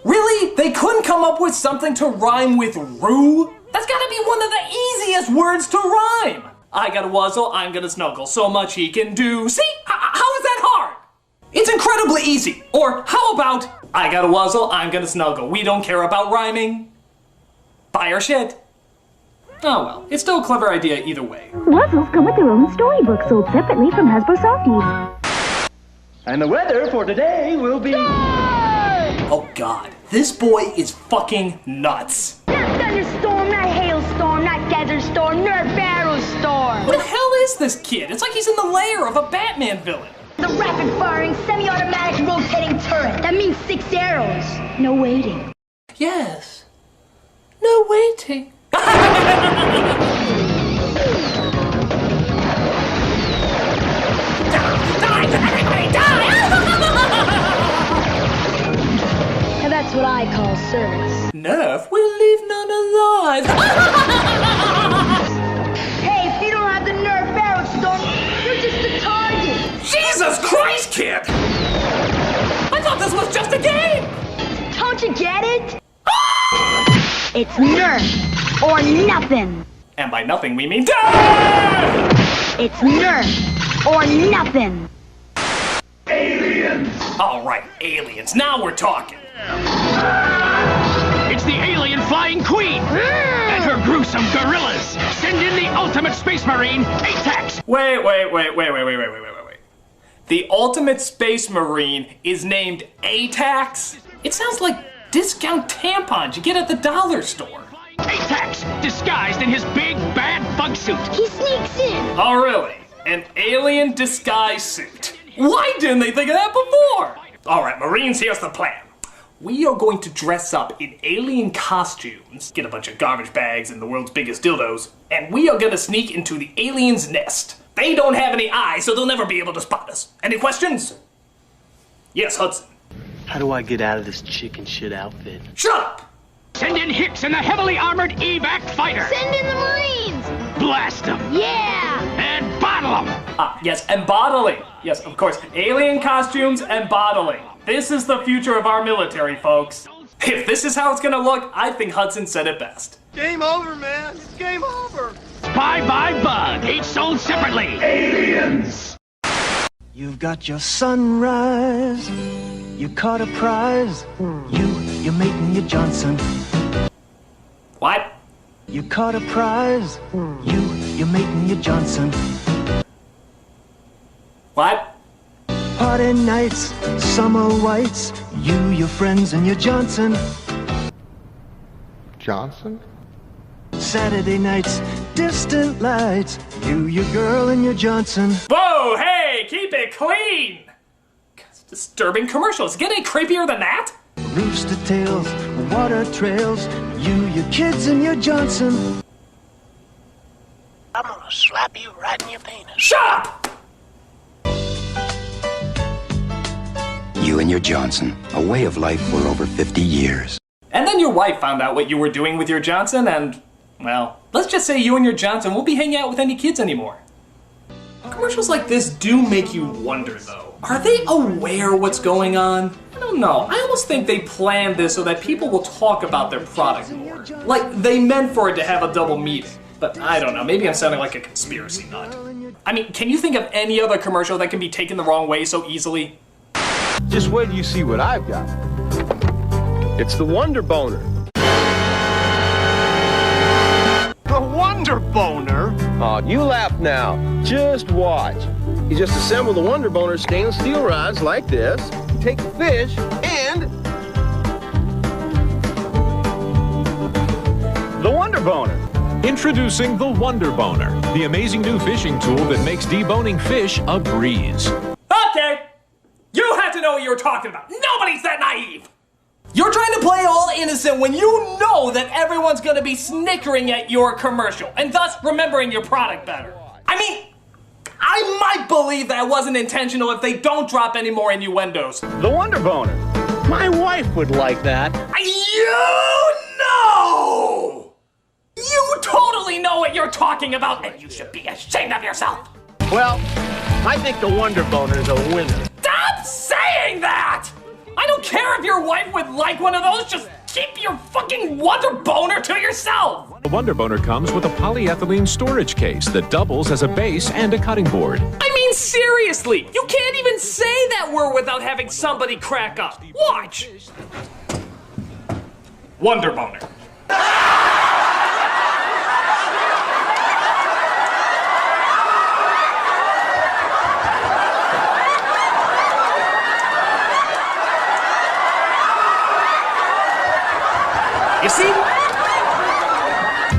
Really? They couldn't come up with something to rhyme with Roo? That's gotta be one of the easiest words to rhyme. I got a wuzzle, I'm gonna snuggle. So much he can do. See? How is that hard? It's incredibly easy. Or how about, I got a wuzzle, I'm gonna snuggle. We don't care about rhyming. Buy our shit. Oh well, it's still a clever idea either way. Wuzzles come with their own storybook sold separately from Hasbro Softies. And the weather for today will be... Oh god, this boy is fucking nuts. Not thunderstorm, not hailstorm, not desert storm, nor barrel storm. What the hell is this kid? It's like he's in the lair of a Batman villain. The rapid-firing, semi-automatic rotating turret. That means 6 arrows. No waiting. Yes. No waiting. And that's what I call service. Nerf will leave none alive. Hey, if you don't have the Nerf arrow storm, you're just a target. Jesus Christ, kid! I thought this was just a game! Don't you get it? It's Nerf or nothing. And by nothing we mean death! It's Nerf or nothing. Aliens! Alright, aliens, now we're talking. It's the alien flying queen and her gruesome gorillas. Send in the ultimate space marine, ATAX. Wait. The ultimate space marine is named ATAX? It sounds like discount tampons you get at the dollar store. ATAX, disguised in his big bad bug suit. He sneaks in. Oh really? An alien disguise suit. Why didn't they think of that before? Alright, Marines, here's the plan. We are going to dress up in alien costumes, get a bunch of garbage bags and the world's biggest dildos, and we are gonna sneak into the alien's nest. They don't have any eyes, so they'll never be able to spot us. Any questions? Yes, Hudson. How do I get out of this chicken shit outfit? Shut up! Send in Hicks and the heavily armored evac fighter. Send in the Marines. Blast them. Yeah. And bottle them. Yes, and bottling. Yes, of course. Alien costumes and bottling. This is the future of our military, folks. If this is how it's gonna look, I think Hudson said it best. Game over, man. It's game over. Spy by Bug, each sold separately. Aliens. You've got your sunrise. You caught a prize. You're making your Johnson. What? You caught a prize. You're making your Johnson. What? Party nights, summer whites, your friends, and your Johnson. Johnson? Saturday nights, distant lights, your girl, and your Johnson. Whoa, hey, keep it clean! It's disturbing commercials. Get any creepier than that? Rooster tails, water trails, your kids, and your Johnson. I'm gonna slap you right in your penis. Shut up! You and your Johnson, a way of life for over 50 years. And then your wife found out what you were doing with your Johnson and, well, let's just say you and your Johnson won't be hanging out with any kids anymore. Commercials like this do make you wonder, though. Are they aware what's going on? I don't know. I almost think they planned this so that people will talk about their product more. Like, they meant for it to have a double meaning. But I don't know, maybe I'm sounding like a conspiracy nut. I mean, can you think of any other commercial that can be taken the wrong way so easily? Just wait till you see what I've got. It's the Wonder Boner. The Wonder Boner? Oh, you laugh now. Just watch. You just assemble the Wonder Boner stainless steel rods like this. You take the fish and The Wonder Boner. Introducing the Wonder Boner, the amazing new fishing tool that makes deboning fish a breeze. Okay! You had to know what you were talking about. Nobody's that naive! You're trying to play all innocent when you know that everyone's gonna be snickering at your commercial, and thus remembering your product better. I mean, I might believe that wasn't intentional if they don't drop any more innuendos. The Wonder Boner. My wife would like that. You know! You totally know what you're talking about, and you should be ashamed of yourself! Well, I think the Wonder Boner's a winner. Stop saying that! I don't care if your wife would like one of those, just keep your fucking Wonder Boner to yourself! The Wonder Boner comes with a polyethylene storage case that doubles as a base and a cutting board. I mean, seriously, you can't even say that word without having somebody crack up. Watch! Wonder Boner. You see?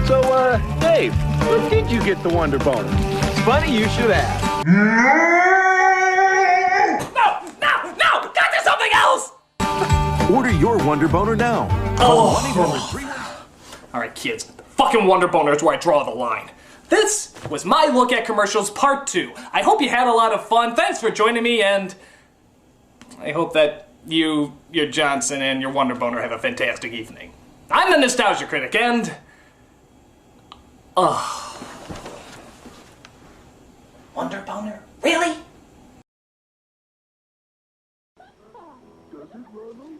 So, Dave, when did you get the Wonder Boner? It's funny you should ask. No! Got to something else! Order your Wonder Boner now. Alright, kids, fucking Wonder Boner is where I draw the line. This was my look at commercials part 2. I hope you had a lot of fun. Thanks for joining me, and I hope that you, your Johnson, and your Wonder Boner have a fantastic evening. I'm the Nostalgia Critic, and... Wonder Boner? Really?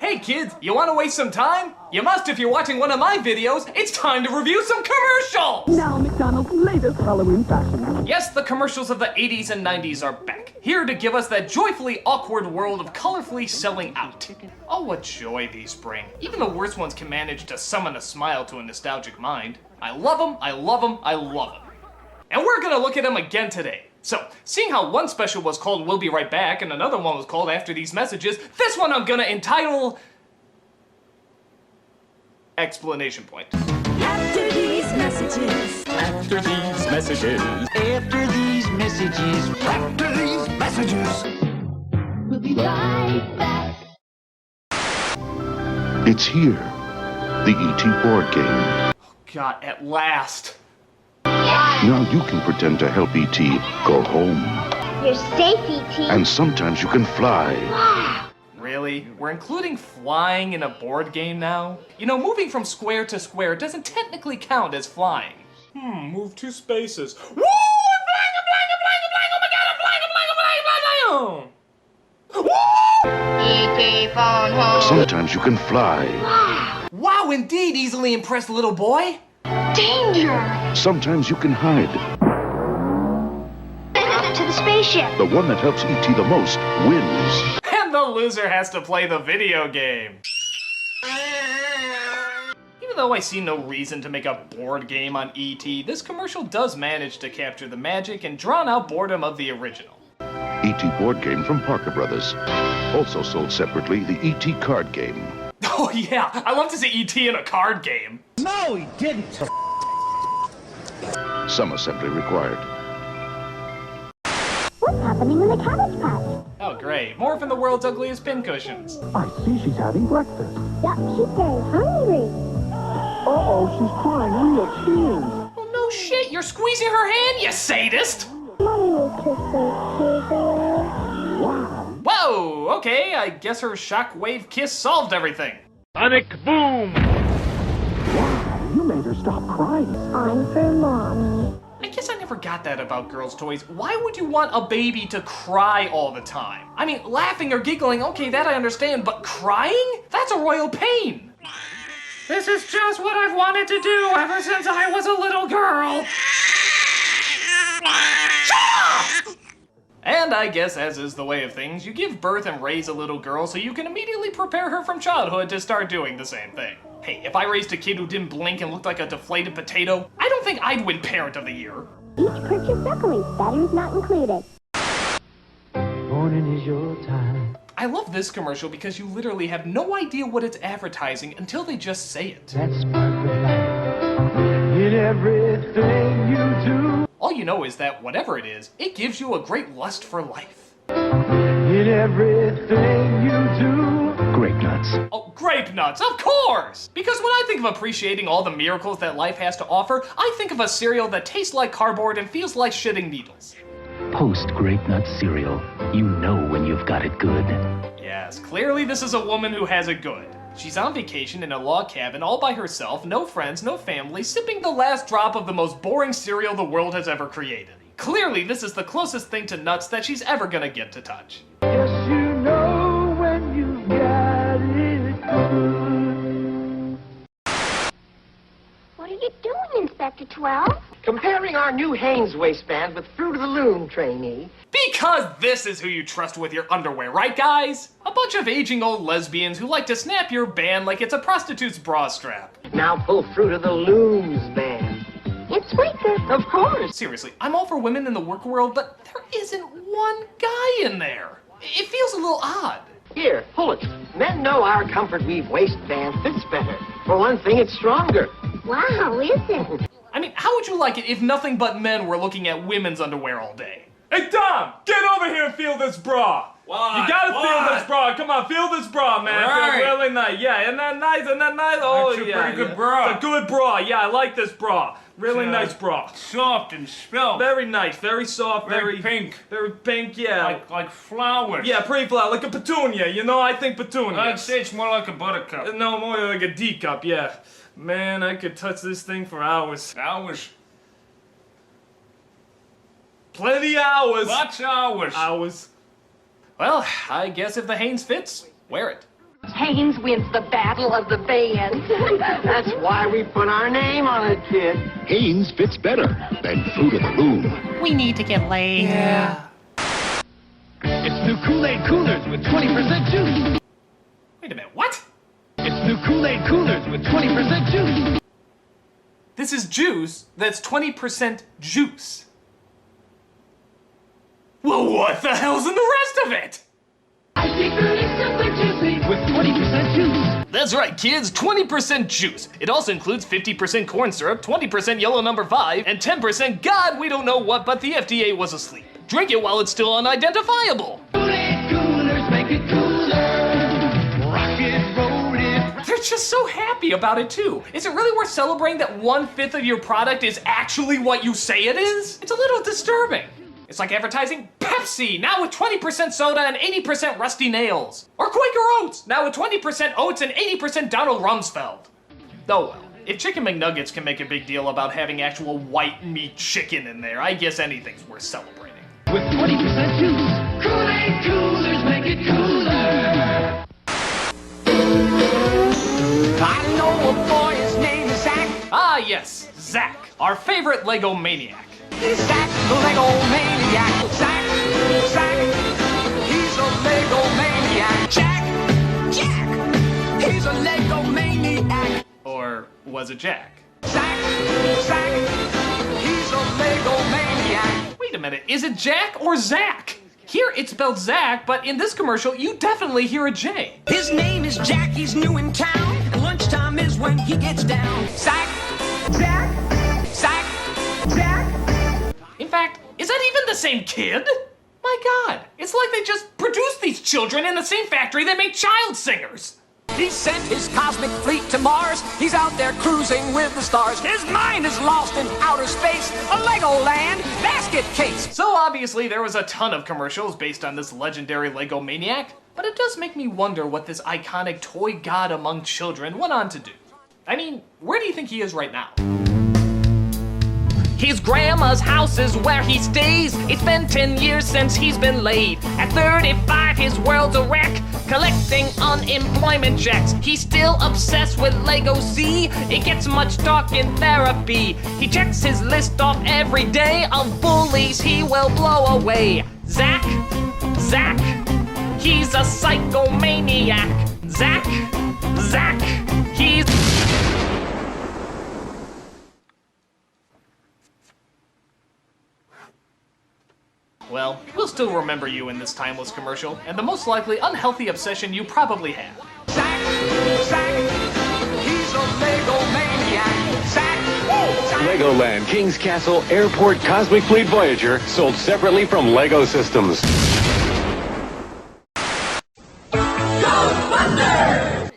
Hey kids, you want to waste some time? You must if you're watching one of my videos. It's time to review some commercials! Now McDonald's latest Halloween fashion. Yes, the commercials of the 80s and 90s are back, here to give us that joyfully awkward world of colorfully selling out. Oh, what joy these bring. Even the worst ones can manage to summon a smile to a nostalgic mind. I love them, I love them, I love them. And we're gonna look at them again today. So, seeing how one special was called We'll Be Right Back and another one was called After These Messages, this one I'm gonna entitle... Explanation point. After these messages. After these messages. After these messages. After these messages. We'll be right back. It's here. The E.T. board game. God, at last. Now you can pretend to help E.T. go home. You're safe, E.T. And sometimes you can fly. Wow. Really? We're including flying in a board game now? You know, moving from square to square doesn't technically count as flying. Move 2 spaces. Woo! I'm flying! Oh my god, I'm flying! E.T. phone home. Sometimes you can fly. Wow, indeed, easily impressed little boy. Danger! Sometimes you can hide. To the spaceship. The one that helps E.T. the most wins. And the loser has to play the video game. Even though I see no reason to make a board game on E.T., this commercial does manage to capture the magic and drawn-out boredom of the original. E.T. board game from Parker Brothers. Also sold separately, the E.T. card game. Oh yeah, I love to see E.T. in a card game. No, he didn't. Some assembly required. What's happening in the Cabbage Patch? Oh great, more from the world's ugliest pincushions. I see she's having breakfast. Yup, she's very hungry. Uh-oh, she's crying real tears. Oh no shit, you're squeezing her hand, you sadist! Mommy will kiss those tears away. Wow. Whoa, okay, I guess her shockwave kiss solved everything. Sonic boom! Wow, you made her stop crying. I'm for Mommy. I guess I never got that about girls' toys. Why would you want a baby to cry all the time? I mean, laughing or giggling, okay, that I understand, but crying? That's a royal pain. This is just what I've wanted to do ever since I was a little girl. Shut up! And I guess, as is the way of things, you give birth and raise a little girl so you can immediately prepare her from childhood to start doing the same thing. Hey, if I raised a kid who didn't blink and looked like a deflated potato, I don't think I'd win Parent of the Year. Each purchase locally. Batteries not included. Morning is your time. I love this commercial because you literally have no idea what it's advertising until they just say it. That spark of light In everything you do. All you know is that whatever it is, it gives you a great lust for life. In everything you do. Grape nuts. Oh, grape nuts, of course! Because when I think of appreciating all the miracles that life has to offer, I think of a cereal that tastes like cardboard and feels like shitting needles. Post Grape Nut cereal. You know when you've got it good. Yes, clearly this is a woman who has it good. She's on vacation in a log cabin all by herself, no friends, no family, sipping the last drop of the most boring cereal the world has ever created. Clearly this is the closest thing to nuts that she's ever gonna get to touch. Yes, you know when you've got it good. What are you doing, Inspector 12? Comparing our new Hanes waistband with Fruit of the Loom, trainee. Because this is who you trust with your underwear, right guys? A bunch of aging old lesbians who like to snap your band like it's a prostitute's bra strap. Now pull Fruit of the Loom's band. It's weaker. Of course. Seriously, I'm all for women in the work world, but there isn't one guy in there. It feels a little odd. Here, pull it. Men know our Comfort Weave waistband fits better. For one thing, it's stronger. Wow, is it? I mean, how would you like it if nothing but men were looking at women's underwear all day? Hey, Tom, get over here and feel this bra. What? You gotta feel this bra. Come on, feel this bra, man. Right. Feels really nice. Yeah, isn't that nice? Isn't that nice? Oh, That's a yeah. pretty good bra. It's a good bra. Yeah, I like this bra. Really nice bra. Soft and spelt. Very nice. Very soft. Very pink. Very pink, yeah. Like flowers. Yeah, pretty flower. Like a petunia, you know? I think petunia. I'd say it's more like a buttercup. No, more like a D cup, yeah. Man, I could touch this thing for hours. Hours. Plenty of hours. Lots of hours. Hours. Well, I guess if the Hanes fits, wear it. Hanes wins the battle of the bands. That's why we put our name on it, kid. Hanes fits better than Fruit of the Loom. We need to get laid. Yeah. It's new Kool-Aid coolers with 20% juice. Wait a minute, what? It's new Kool-Aid coolers with 20% juice. This is juice that's 20% juice. Well, what the hell's in the rest of it? With 20% juice. That's right, kids, 20% juice. It also includes 50% corn syrup, 20% yellow number 5, and 10% God, we don't know what, but the FDA was asleep. Drink it while it's still unidentifiable. Kool-Aid coolers make it cooler. Rock it, roll it. They're just so happy about it, too. Is it really worth celebrating that 1/5 of your product is actually what you say it is? It's a little disturbing. It's like advertising Pepsi, now with 20% soda and 80% rusty nails. Or Quaker Oats, now with 20% oats and 80% Donald Rumsfeld. Oh well, if Chicken McNuggets can make a big deal about having actual white meat chicken in there, I guess anything's worth celebrating. With 20% juice. Kool-Aid coolers make it cooler. I know a boy, his name is Zach. Ah yes, Zach, our favorite Lego maniac. Zach, the Lego maniac. Zach, he's a Lego maniac. Jack, he's a Lego maniac. Or was it Jack? Zach, he's a Lego maniac. Wait a minute, is it Jack or Zach? Here it's spelled Zach, but in this commercial you definitely hear a J. His name is Jack, he's new in town. And lunchtime is when he gets down. Zach. In fact, is that even the same kid? My God, it's like they just produced these children in the same factory that made child singers. He sent his cosmic fleet to Mars. He's out there cruising with the stars. His mind is lost in outer space. A Legoland basket case. So obviously there was a ton of commercials based on this legendary Lego maniac, but it does make me wonder what this iconic toy god among children went on to do. I mean, where do you think he is right now? His grandma's house is where he stays. It's been 10 years since he's been laid. At 35, his world's a wreck, collecting unemployment checks. He's still obsessed with Lego C. It gets much talk in therapy. He checks his list off every day of bullies he will blow away. Zach, he's a psychomaniac. Zach, he's... Well, we'll still remember you in this timeless commercial, and the most likely unhealthy obsession you probably have. Zach, he's a Lego maniac. Zach, Legoland, King's Castle, Airport, Cosmic Fleet Voyager, sold separately from Lego Systems.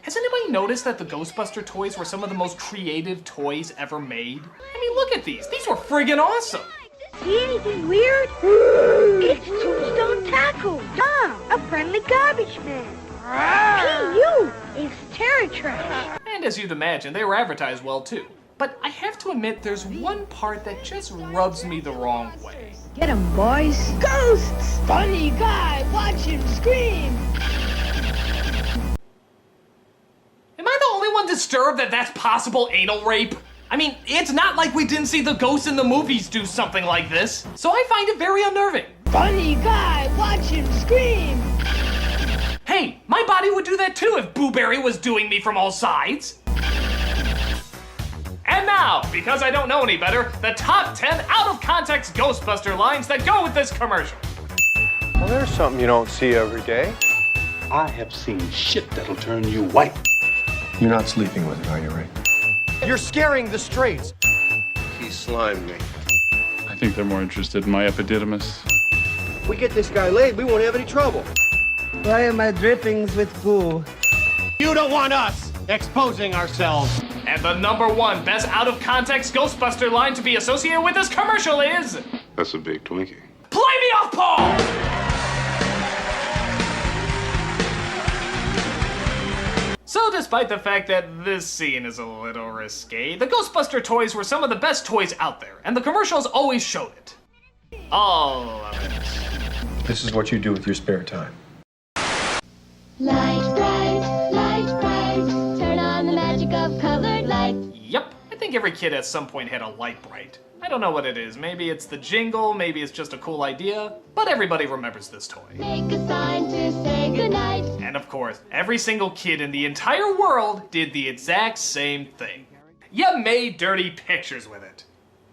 Has anybody noticed that the Ghostbuster toys were some of the most creative toys ever made? I mean, look at these. These were friggin' awesome. See anything weird? It's Tombstone Taco. Tom, a friendly garbage man. P.U. is terror trash. And as you'd imagine, they were advertised well too. But I have to admit, there's one part that just rubs me the wrong way. Get 'em, boys. Ghosts! Funny guy, watch him scream. Am I the only one disturbed that that's possible anal rape? I mean, it's not like we didn't see the ghosts in the movies do something like this, so I find it very unnerving. Funny guy, watch him scream. Hey, my body would do that too if Boo Berry was doing me from all sides. And now, because I don't know any better, the top 10 out-of-context Ghostbuster lines that go with this commercial. Well, there's something you don't see every day. I have seen shit that'll turn you white. You're not sleeping with it, are you, Ray? You're scaring the straights. He slimed me. I think they're more interested in my epididymis. If we get this guy laid, we won't have any trouble. Why am I drippings with goo? You don't want us exposing ourselves. And the #1 best out-of-context Ghostbuster line to be associated with this commercial is... That's a big Twinkie. Play me off, Paul! So despite the fact that this scene is a little risque, the Ghostbuster toys were some of the best toys out there, and the commercials always showed it. All of it. This is what you do with your spare time. Light bright, turn on the magic of colored light. Yep, I think every kid at some point had a light bright. I don't know what it is, maybe it's the jingle, maybe it's just a cool idea, but everybody remembers this toy. Make a sign to say goodnight. And of course, every single kid in the entire world did the exact same thing. You made dirty pictures with it.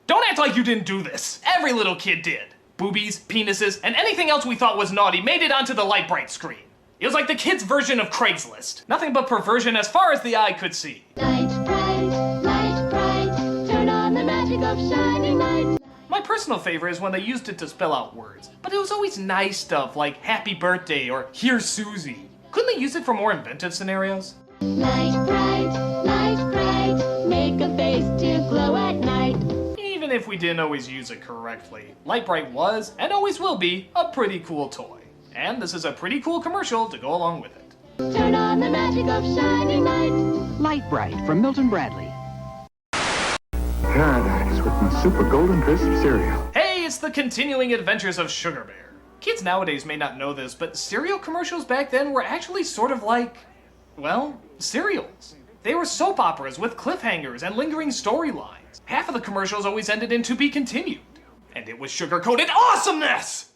Don't act like you didn't do this. Every little kid did. Boobies, penises, and anything else we thought was naughty made it onto the light bright screen. It was like the kids' version of Craigslist. Nothing but perversion as far as the eye could see. Light bright, turn on the magic of shining light. My personal favorite is when they used it to spell out words, but it was always nice stuff like happy birthday or here's Susie. Couldn't they use it for more inventive scenarios? Light bright, make a face to glow at night. Even if we didn't always use it correctly, Light Bright was, and always will be, a pretty cool toy. And this is a pretty cool commercial to go along with it. Turn on the magic of shining light. Light Bright from Milton Bradley. Paradise with my super golden crisp cereal. Hey, it's the continuing adventures of Sugar Bear. Kids nowadays may not know this, but cereal commercials back then were actually sort of like, well, cereals. They were soap operas with cliffhangers and lingering storylines. Half of the commercials always ended in to be continued. And it was sugar-coated awesomeness!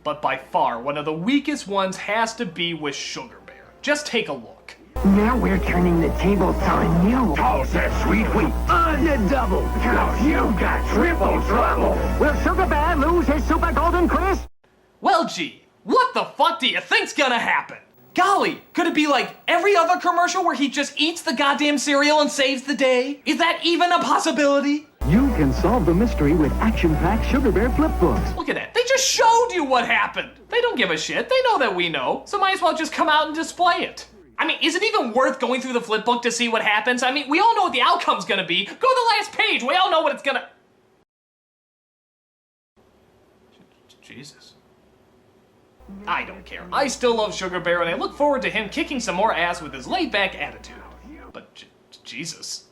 But by far, one of the weakest ones has to be with Sugar Bear. Just take a look. Now we're turning the tables on you. Toss that sweet wheat on the double. Cause you got triple trouble. Will Sugar Bear lose his super golden crisp? Well, gee, what the fuck do you think's gonna happen? Golly, could it be like every other commercial where he just eats the goddamn cereal and saves the day? Is that even a possibility? You can solve the mystery with action-packed Sugar Bear flip books. Look at that, they just showed you what happened. They don't give a shit, they know that we know, so might as well just come out and display it. I mean, is it even worth going through the flip book to see what happens? I mean, we all know what the outcome's gonna be. Go to the last page, we all know what it's gonna... Jesus. I don't care. I still love Sugar Bear, and I look forward to him kicking some more ass with his laid-back attitude. But, Jesus.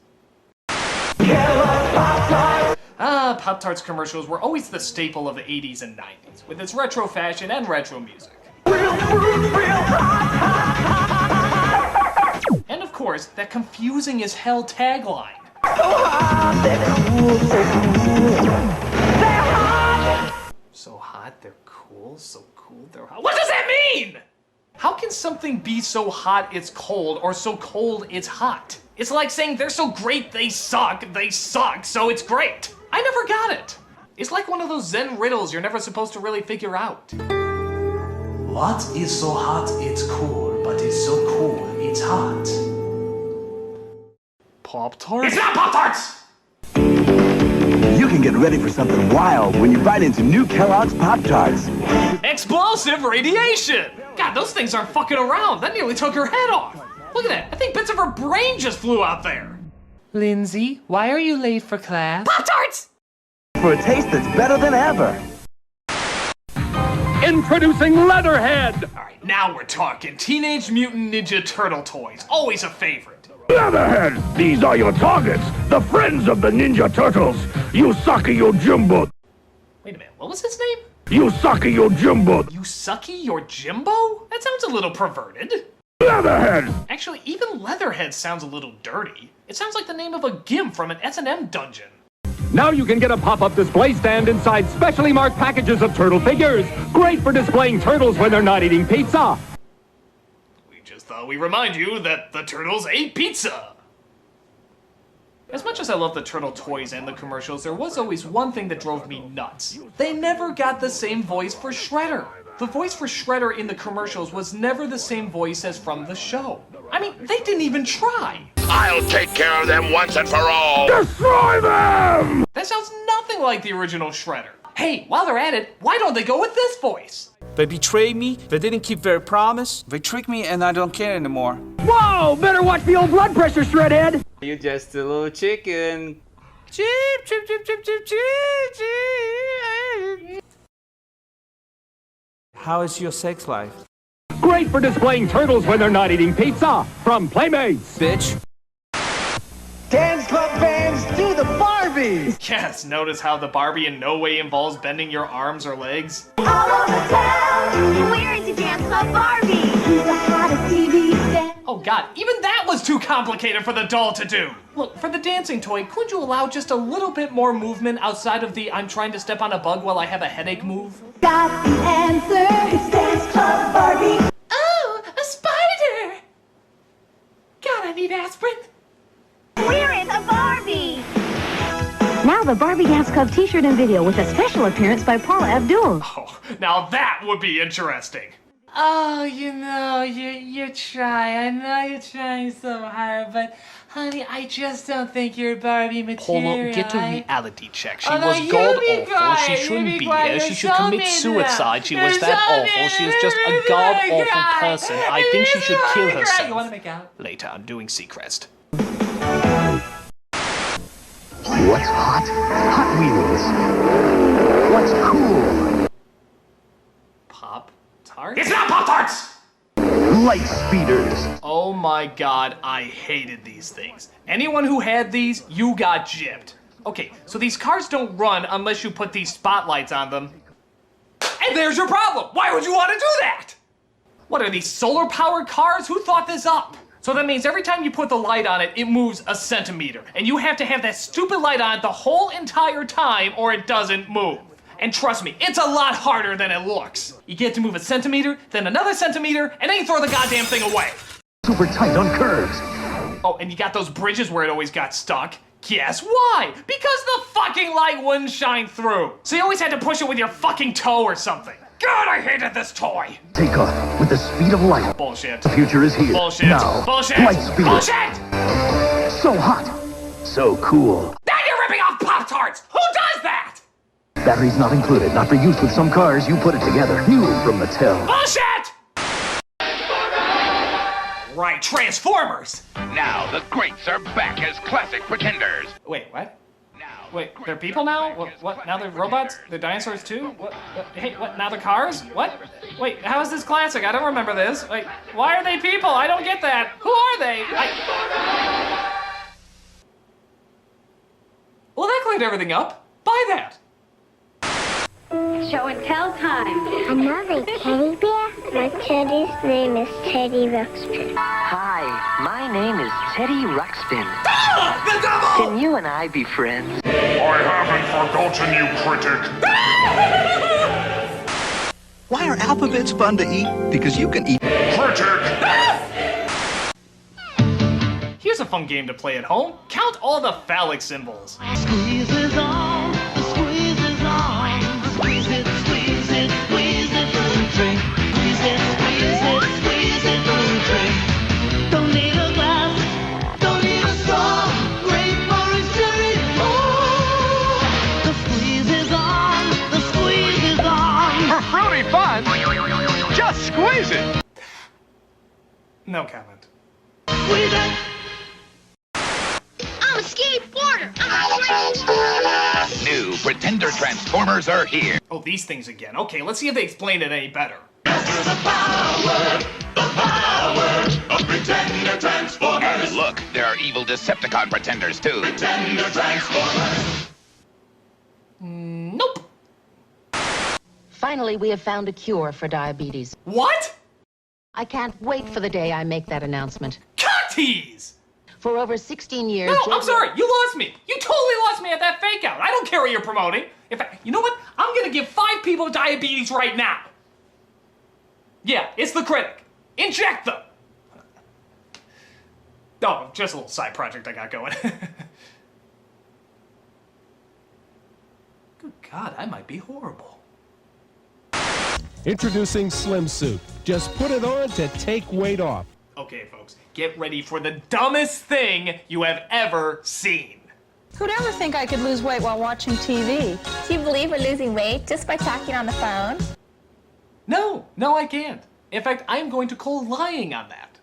Pop-Tarts commercials were always the staple of the 80s and 90s, with its retro fashion and retro music. And of course, that confusing as hell tagline. So hot, they're cool, so cool, they're hot. What does that mean? How can something be so hot it's cold, or so cold it's hot? It's like saying they're so great they suck, so it's great. I never got it. It's like one of those Zen riddles you're never supposed to really figure out. What is so hot it's cool, but it's so cool it's hot? Pop-Tarts? It's not Pop-Tarts! You can get ready for something wild when you bite into new Kellogg's Pop-Tarts. Explosive radiation! God, those things aren't fucking around. That nearly took her head off. Look at that. I think bits of her brain just flew out there. Lindsay, why are you late for class? Pop-Tarts! For a taste that's better than ever. Introducing Leatherhead! Alright, now we're talking. Teenage Mutant Ninja Turtle toys. Always a favorite. Leatherhead, these are your targets, the friends of the Ninja Turtles. Yusaki Yojimbo. Wait a minute, what was his name? Yusaki Yojimbo. Yusaki Yojimbo? That sounds a little perverted. Leatherhead! Actually, even Leatherhead sounds a little dirty. It sounds like the name of a gimp from an S&M dungeon. Now you can get a pop-up display stand inside specially marked packages of turtle figures. Great for displaying turtles when they're not eating pizza. We just thought we'd remind you that the turtles ate pizza. As much as I love the turtle toys and the commercials, there was always one thing that drove me nuts. They never got the same voice for Shredder. The voice for Shredder in the commercials was never the same voice as from the show. I mean, they didn't even try. I'll take care of them once and for all. Destroy them! That sounds nothing like the original Shredder. Hey, while they're at it, why don't they go with this voice? They betrayed me, they didn't keep their promise, they tricked me, and I don't care anymore. Whoa! Better watch the old blood pressure, Shredhead! You're just a little chicken. Chip, chip, chip, chip, chip, chip, chip. How is your sex life? Great for displaying turtles when they're not eating pizza. From Playmates. Bitch. Dance Club fans, do the Barbies! Yes, notice how the Barbie in no way involves bending your arms or legs? All over town, where is the Dance Club Barbie? Who's the hottest TV star? Oh god, even that was too complicated for the doll to do! Look, for the dancing toy, could you allow just a little bit more movement outside of the I'm trying to step on a bug while I have a headache move? Got the answer, it's Dance Club Barbie. Oh, a spider! God, I need aspirin. Where is a Barbie? Now the Barbie Dance Club t-shirt and video with a special appearance by Paula Abdul. Oh, now that would be interesting. Oh, you know, you're trying. I know you're trying so hard, but honey, I just don't think you're Barbie material. Polo, get a reality check. She Oh, no, was you god be awful. quiet, She you shouldn't be be quiet. here. You're She should so commit mean to suicide. She her. was You're that so awful. mean She to is her. just You're a god so awful cry. person. I think she should kill You herself. want to make out? Later, I'm doing Seacrest. What's hot? Hot Wheels. What's cool? Pop-Tarts? It's not Pop-Tarts! Light speeders. Oh my god, I hated these things. Anyone who had these, you got gypped. Okay, so these cars don't run unless you put these spotlights on them. And there's your problem! Why would you want to do that? What are these, solar-powered cars? Who thought this up? So that means every time you put the light on it, it moves a centimeter. And you have to have that stupid light on the whole entire time or it doesn't move. And trust me, it's a lot harder than it looks. You get to move a centimeter, then another centimeter, and then you throw the goddamn thing away. Super tight on curves. Oh, and you got those bridges where it always got stuck. Guess why? Because the fucking light wouldn't shine through. So you always had to push it with your fucking toe or something. God, I hated this toy. Take off with the speed of light. Bullshit. The future is here. Bullshit. Now. Bullshit. Light speed. Bullshit. So hot. So cool. Now you're ripping off Pop-Tarts. Who does that? Batteries not included. Not for use with some cars. You put it together. New from Mattel. Bullshit. Right, Transformers. Now the greats are back as classic pretenders. Wait, what? Wait, they're people now? What? Now they're robots? They're dinosaurs too? What? Hey, what? Now they're cars? What? Wait, how is this classic? I don't remember this. Wait, why are they people? I don't get that. Who are they? Well, that cleared everything up. Buy that. Show and tell time. Another teddy bear? My teddy's name is Teddy Ruxpin. Hi, my name is Teddy Ruxpin. The devil! Can you and I be friends? I haven't forgotten you, critic. Why are alphabets fun to eat? Because you can eat. Critic! Here's a fun game to play at home. Count all the phallic symbols. Squeezes on, squeezes on. Squeeze it, squeeze it, squeeze it through the drink. Squeeze it, squeeze it, squeeze it through the drink. Don't need a glass, don't need a straw. Great orange cherry, oh. Squeeze it. No comment. Squeeze it. I'm a skateboarder. New Pretender Transformers are here. Oh, these things again. Okay, let's see if they explain it any better. The power of Pretender Transformers. And look, there are evil Decepticon Pretenders too. Pretender Transformers. Nope. Finally, we have found a cure for diabetes. What? I can't wait for the day I make that announcement. Cutties! For over 16 years... No, I'm sorry, you lost me. You totally lost me at that fake out. I don't care what you're promoting. In fact, you know what? I'm gonna give 5 people diabetes right now. Yeah, it's the Critic. Inject them! Oh, just a little side project I got going. Good God, I might be horrible. Introducing Slim Suit. Just put it on to take weight off. Okay, folks, get ready for the dumbest thing you have ever seen. Who'd ever think I could lose weight while watching TV? Do you believe we're losing weight just by talking on the phone? No, I can't. In fact, I am going to call lying on that.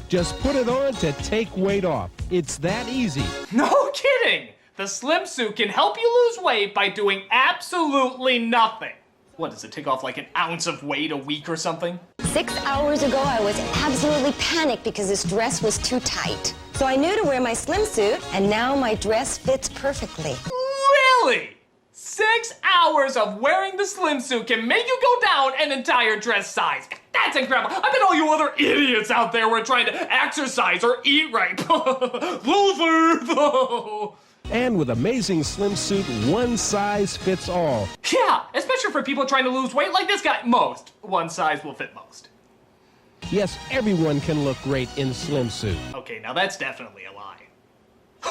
Just put it on to take weight off. It's that easy. No kidding! The Slim Suit can help you lose weight by doing absolutely nothing. What, does it take off like an ounce of weight a week or something? 6 hours ago, I was absolutely panicked because this dress was too tight. So I knew to wear my slim suit, and now my dress fits perfectly. Really? 6 hours of wearing the Slim Suit can make you go down an entire dress size. That's incredible. I bet all you other idiots out there were trying to exercise or eat right. Loser, though. And with amazing Slim Suit, one size fits all. Yeah, especially for people trying to lose weight like this guy. Most. One size will fit most. Yes, everyone can look great in Slim Suit. Okay, now that's definitely a lie.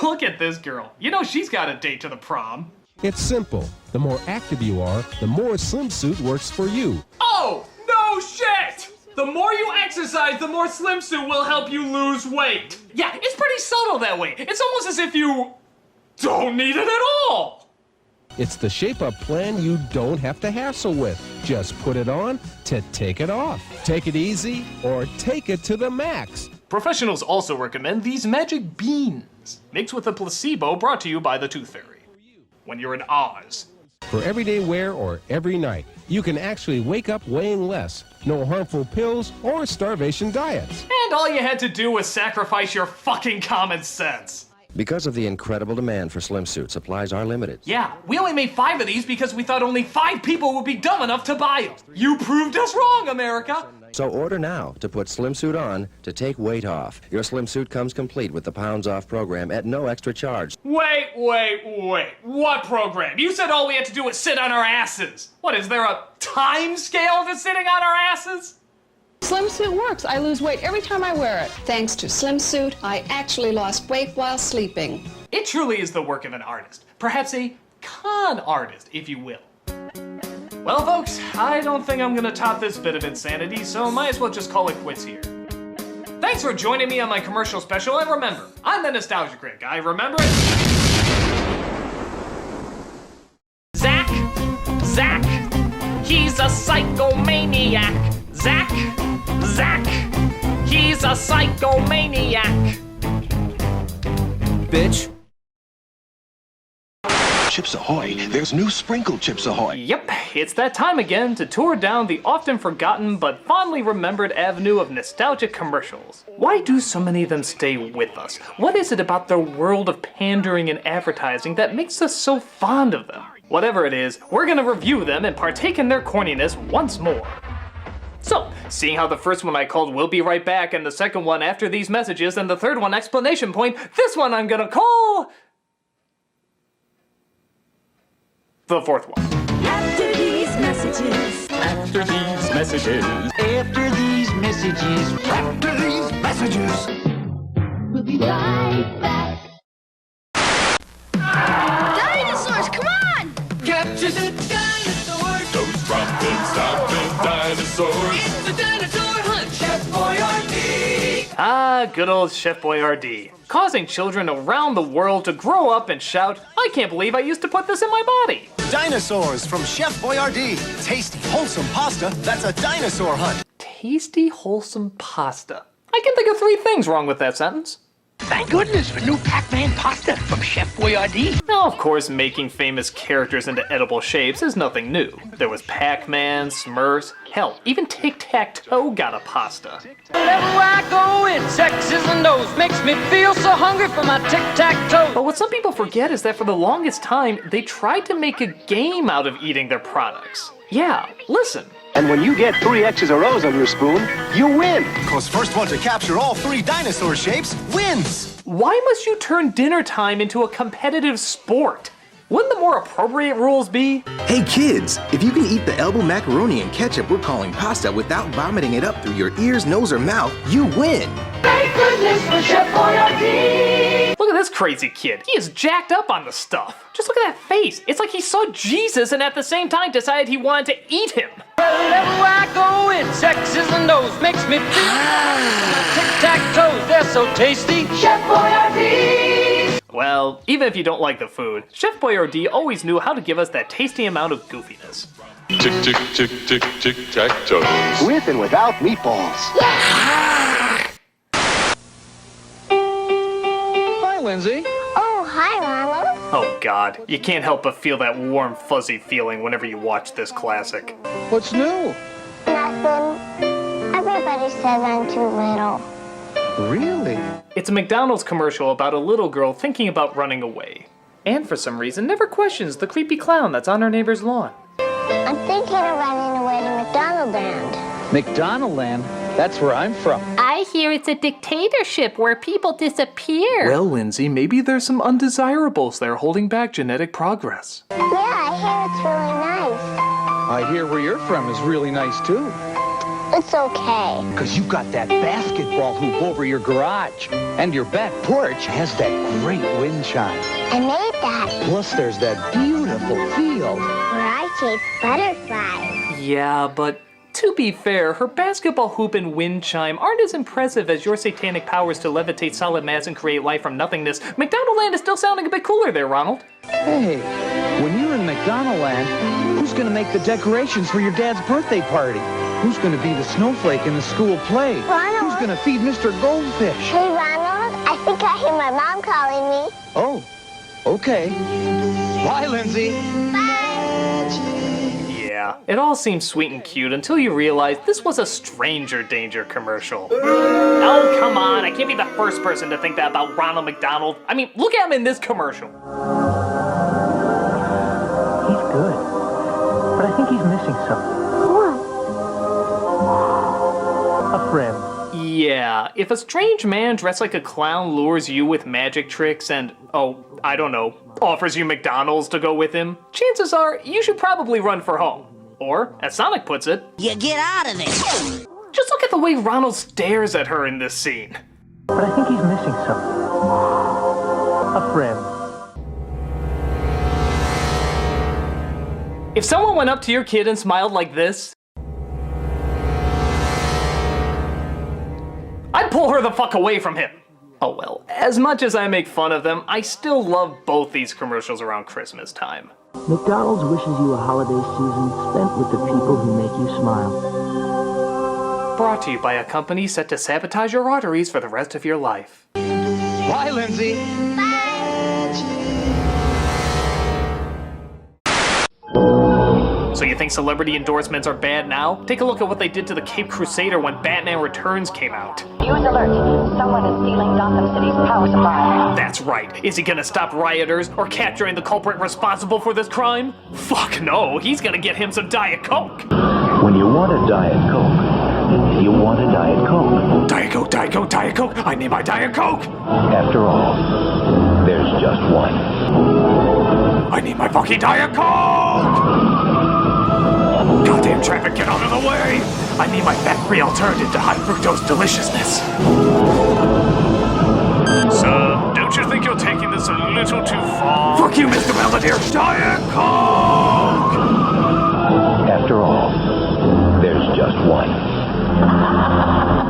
Look at this girl. You know she's got a date to the prom. It's simple. The more active you are, the more Slim Suit works for you. Oh, no shit! The more you exercise, the more Slim Suit will help you lose weight. Yeah, it's pretty subtle that way. It's almost as if you don't need it at all. It's the shape-up plan you don't have to hassle with. Just put it on to take it off. Take it easy or take it to the max. Professionals also recommend these magic beans, mixed with a placebo brought to you by the Tooth Fairy. When you're in Oz. For everyday wear or every night, you can actually wake up weighing less. No harmful pills or starvation diets. And all you had to do was sacrifice your fucking common sense. Because of the incredible demand for Slim Suit, supplies are limited. Yeah, we only made 5 of these because we thought only 5 people would be dumb enough to buy them. You proved us wrong, America. So order now to put Slim Suit on to take weight off. Your Slim Suit comes complete with the Pounds Off program at no extra charge. Wait. What program? You said all we had to do was sit on our asses. What, is there a time scale to sitting on our asses? Slim Suit works. I lose weight every time I wear it. Thanks to Slim Suit, I actually lost weight while sleeping. It truly is the work of an artist. Perhaps a con artist, if you will. Well, folks, I don't think I'm gonna top this bit of insanity, so might as well just call it quits here. Thanks for joining me on my commercial special, and remember, I'm the Nostalgia Critic. I remember it. Zach, he's a psychomaniac. Zach, he's a psychomaniac. Bitch. Chips Ahoy! There's new sprinkled Chips Ahoy! Yep, it's that time again to tour down the often forgotten but fondly remembered avenue of nostalgic commercials. Why do so many of them stay with us? What is it about their world of pandering and advertising that makes us so fond of them? Whatever it is, we're gonna review them and partake in their corniness once more. So, seeing how the first one I called "We'll Be Right Back" and the second one "After These Messages" and the third one "Explanation Point," this one I'm gonna call the fourth one. After these messages. After these messages. After these messages. After these messages. We'll be right back. Dinosaurs, come on! Capture the dinosaurs. Those stomping dinosaurs. It's the dinosaur hunt. Chef Boyardee. Ah, good old Chef Boyardee. Causing children around the world to grow up and shout, "I can't believe I used to put this in my body." Dinosaurs from Chef Boyardee. Tasty, wholesome pasta that's a dinosaur hunt. tasty, wholesome pasta. I can think of 3 things wrong with that sentence. Thank goodness for new Pac-Man pasta from Chef Boyardee. Now, of course, making famous characters into edible shapes is nothing new. There was Pac-Man, Smurfs, hell, even Tic-Tac-Toe got a pasta. Wherever I go, it's X's and O's. Makes me feel so hungry for my tic-tac-toe. But what some people forget is that for the longest time, they tried to make a game out of eating their products. Yeah, listen. And when you get 3 X's or O's on your spoon, you win. Because first one to capture all 3 dinosaur shapes wins. Why must you turn dinner time into a competitive sport? Wouldn't the more appropriate rules be? Hey kids, if you can eat the elbow macaroni and ketchup we're calling pasta without vomiting it up through your ears, nose, or mouth, you win. Thank goodness for Chef Boyardee. Look at this crazy kid. He is jacked up on the stuff. Just look at that face. It's like he saw Jesus and at the same time decided he wanted to eat him. Wherever I go, it's X's and O's. Makes me feel my tic-tac-toes. They're so tasty. Chef Boyardee. Well, even if you don't like the food, Chef Boyardee always knew how to give us that tasty amount of goofiness. Tick, tick, tick, tick, tick, tack toes. With and without meatballs. Hi, Lindsay. Oh, hi, Ronald. Oh God, you can't help but feel that warm, fuzzy feeling whenever you watch this classic. What's new? Nothing. Everybody says I'm too little. Really? It's a McDonald's commercial about a little girl thinking about running away. And for some reason never questions the creepy clown that's on her neighbor's lawn. I'm thinking of running away to McDonald Land. McDonald Land? That's where I'm from. I hear it's a dictatorship where people disappear. Well, Lindsay, maybe there's some undesirables there holding back genetic progress. Yeah, I hear it's really nice. I hear where you're from is really nice, too. It's okay. Because you got that basketball hoop over your garage. And your back porch has that great wind chime. I made that. Plus, there's that beautiful field where I chase butterflies. Yeah, but to be fair, her basketball hoop and wind chime aren't as impressive as your satanic powers to levitate solid mass and create life from nothingness. McDonald Land is still sounding a bit cooler there, Ronald. Hey, when you're in McDonald Land, who's going to make the decorations for your dad's birthday party? Who's going to be the snowflake in the school play? Ronald. Who's going to feed Mr. Goldfish? Hey, Ronald, I think I hear my mom calling me. Oh, okay. Bye, Lindsay. Yeah, it all seems sweet and cute until you realize this was a stranger danger commercial. Oh, come on, I can't be the first person to think that about Ronald McDonald. I mean, look at him in this commercial. He's good, but I think he's missing something. A friend. Yeah, if a strange man dressed like a clown lures you with magic tricks and, oh, I don't know, offers you McDonald's to go with him, chances are you should probably run for home. Or, as Sonic puts it, you get out of there. Just look at the way Ronald stares at her in this scene. But I think he's missing something. A friend. If someone went up to your kid and smiled like this, I'd pull her the fuck away from him. Oh well, as much as I make fun of them, I still love both these commercials around Christmas time. McDonald's wishes you a holiday season spent with the people who make you smile. Brought to you by a company set to sabotage your arteries for the rest of your life. Bye, Lindsay. So you think celebrity endorsements are bad now? Take a look at what they did to the Cape Crusader when Batman Returns came out. News alert. Someone is stealing Gotham City's power supply. That's right. Is he gonna stop rioters or capturing the culprit responsible for this crime? Fuck no, he's gonna get him some Diet Coke. When you want a Diet Coke, you want a Diet Coke. Diet Coke, Diet Coke, Diet Coke. I need my Diet Coke. After all, there's just one. I need my fucking Diet Coke! Goddamn traffic, get out of the way! I need my fat-free alternative to high fructose deliciousness. Sir, don't you think you're taking this a little too far? Fuck you, Mr. Belvedere! Diet Coke! After all, there's just one.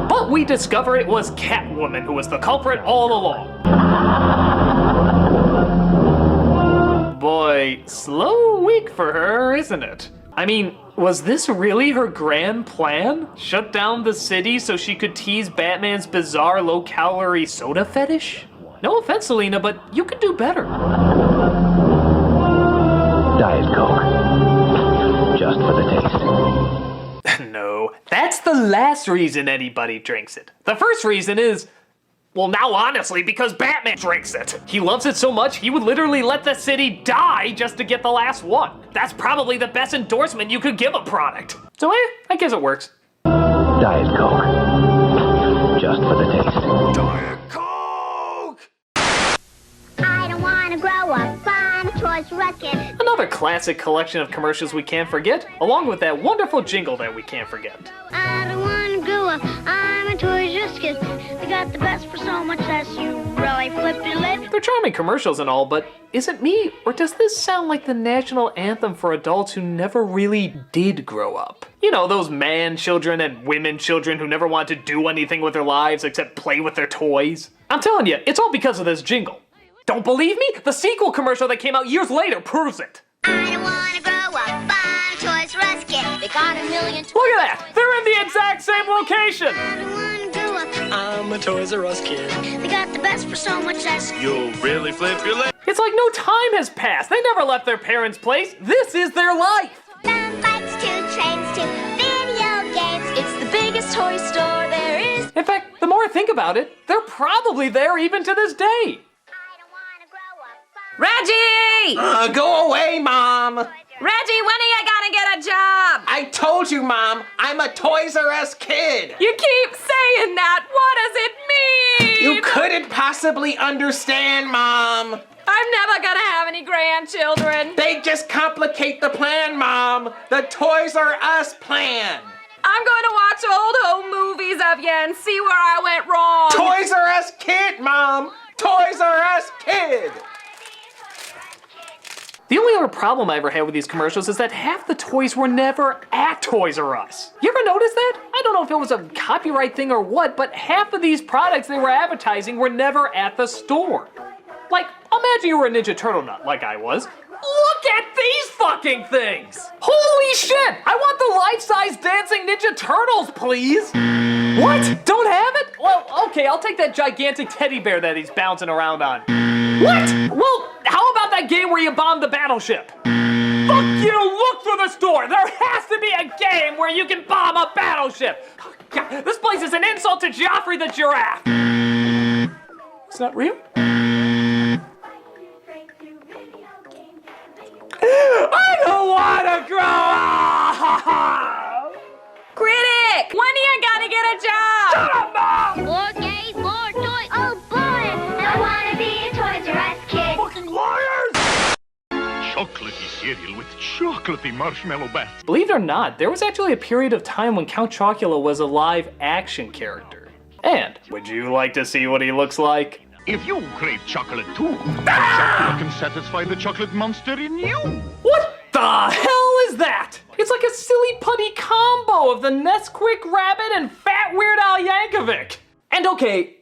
But we discover it was Catwoman who was the culprit all along. Boy, slow week for her, isn't it? I mean, Was this really her grand plan? Shut down the city so she could tease Batman's bizarre low-calorie soda fetish? No offense, Selena, but you could do better. Diet Coke. Just for the taste. No, that's the last reason anybody drinks it. The first reason is, well, now honestly, because Batman drinks it. He loves it so much, he would literally let the city die just to get the last one. That's probably the best endorsement you could give a product. So I guess it works. Diet Coke. Just for the taste. Diet Coke! I don't want to grow up. I'm a Toys R Us kid. Another classic collection of commercials we can't forget, along with that wonderful jingle that we can't forget. I don't want to grow up. I'm a Toys R Us kid. They got the best for so much less. You really flip your lid. They're charming commercials and all, but is it me, or does this sound like the national anthem for adults who never really did grow up? You know, those man children and women children who never want to do anything with their lives except play with their toys. I'm telling you, it's all because of this jingle. Don't believe me? The sequel commercial that came out years later proves it. I don't want to grow up. I'm a Toys R Us kid. They got a million. Look at that! They're in the exact same location! I don't want to grow up. I'm a Toys R Us kid. They got the best for so much less. You'll really flip your leg. It's like no time has passed. They never left their parents' place. This is their life. From bikes to trains to video games. It's the biggest toy store there is. In fact, the more I think about it, they're probably there even to this day. Reggie! Go away, Mom! Reggie, when are you gonna get a job? I told you, Mom, I'm a Toys R Us kid! You keep saying that. What does it mean? You couldn't possibly understand, Mom! I'm never gonna have any grandchildren. They just complicate the plan, Mom! The Toys R Us plan! I'm going to watch old home movies of you and see where I went wrong. Toys R Us kid, Mom! Toys R Us kid! The only other problem I ever had with these commercials is that half the toys were never at Toys R Us. You ever notice that? I don't know if it was a copyright thing or what, but half of these products they were advertising were never at the store. Like, imagine you were a Ninja Turtle nut, like I was. Look at these fucking things! Holy shit! I want the life-size dancing Ninja Turtles, please! What? Don't have it? Well, okay, I'll take that gigantic teddy bear that he's bouncing around on. What? Well, how about that game where you bomb the battleship? Fuck you! Look through the store! There has to be a game where you can bomb a battleship! God, this place is an insult to Joffrey the giraffe! It's not real? I don't want to grow up! Critic! When are you gonna get a job? Shut up, Mom! More gays, more toys. Oh boy! I want to be a Toys R Us kid. Fucking liars! Chocolatey cereal with chocolatey marshmallow bats. Believe it or not, there was actually a period of time when Count Chocula was a live action character. And would you like to see what he looks like? If you crave chocolate too, chocolate can satisfy the chocolate monster in you. What the hell is that? It's like a silly putty combo of the Nesquik Rabbit and Fat Weird Al Yankovic. And okay,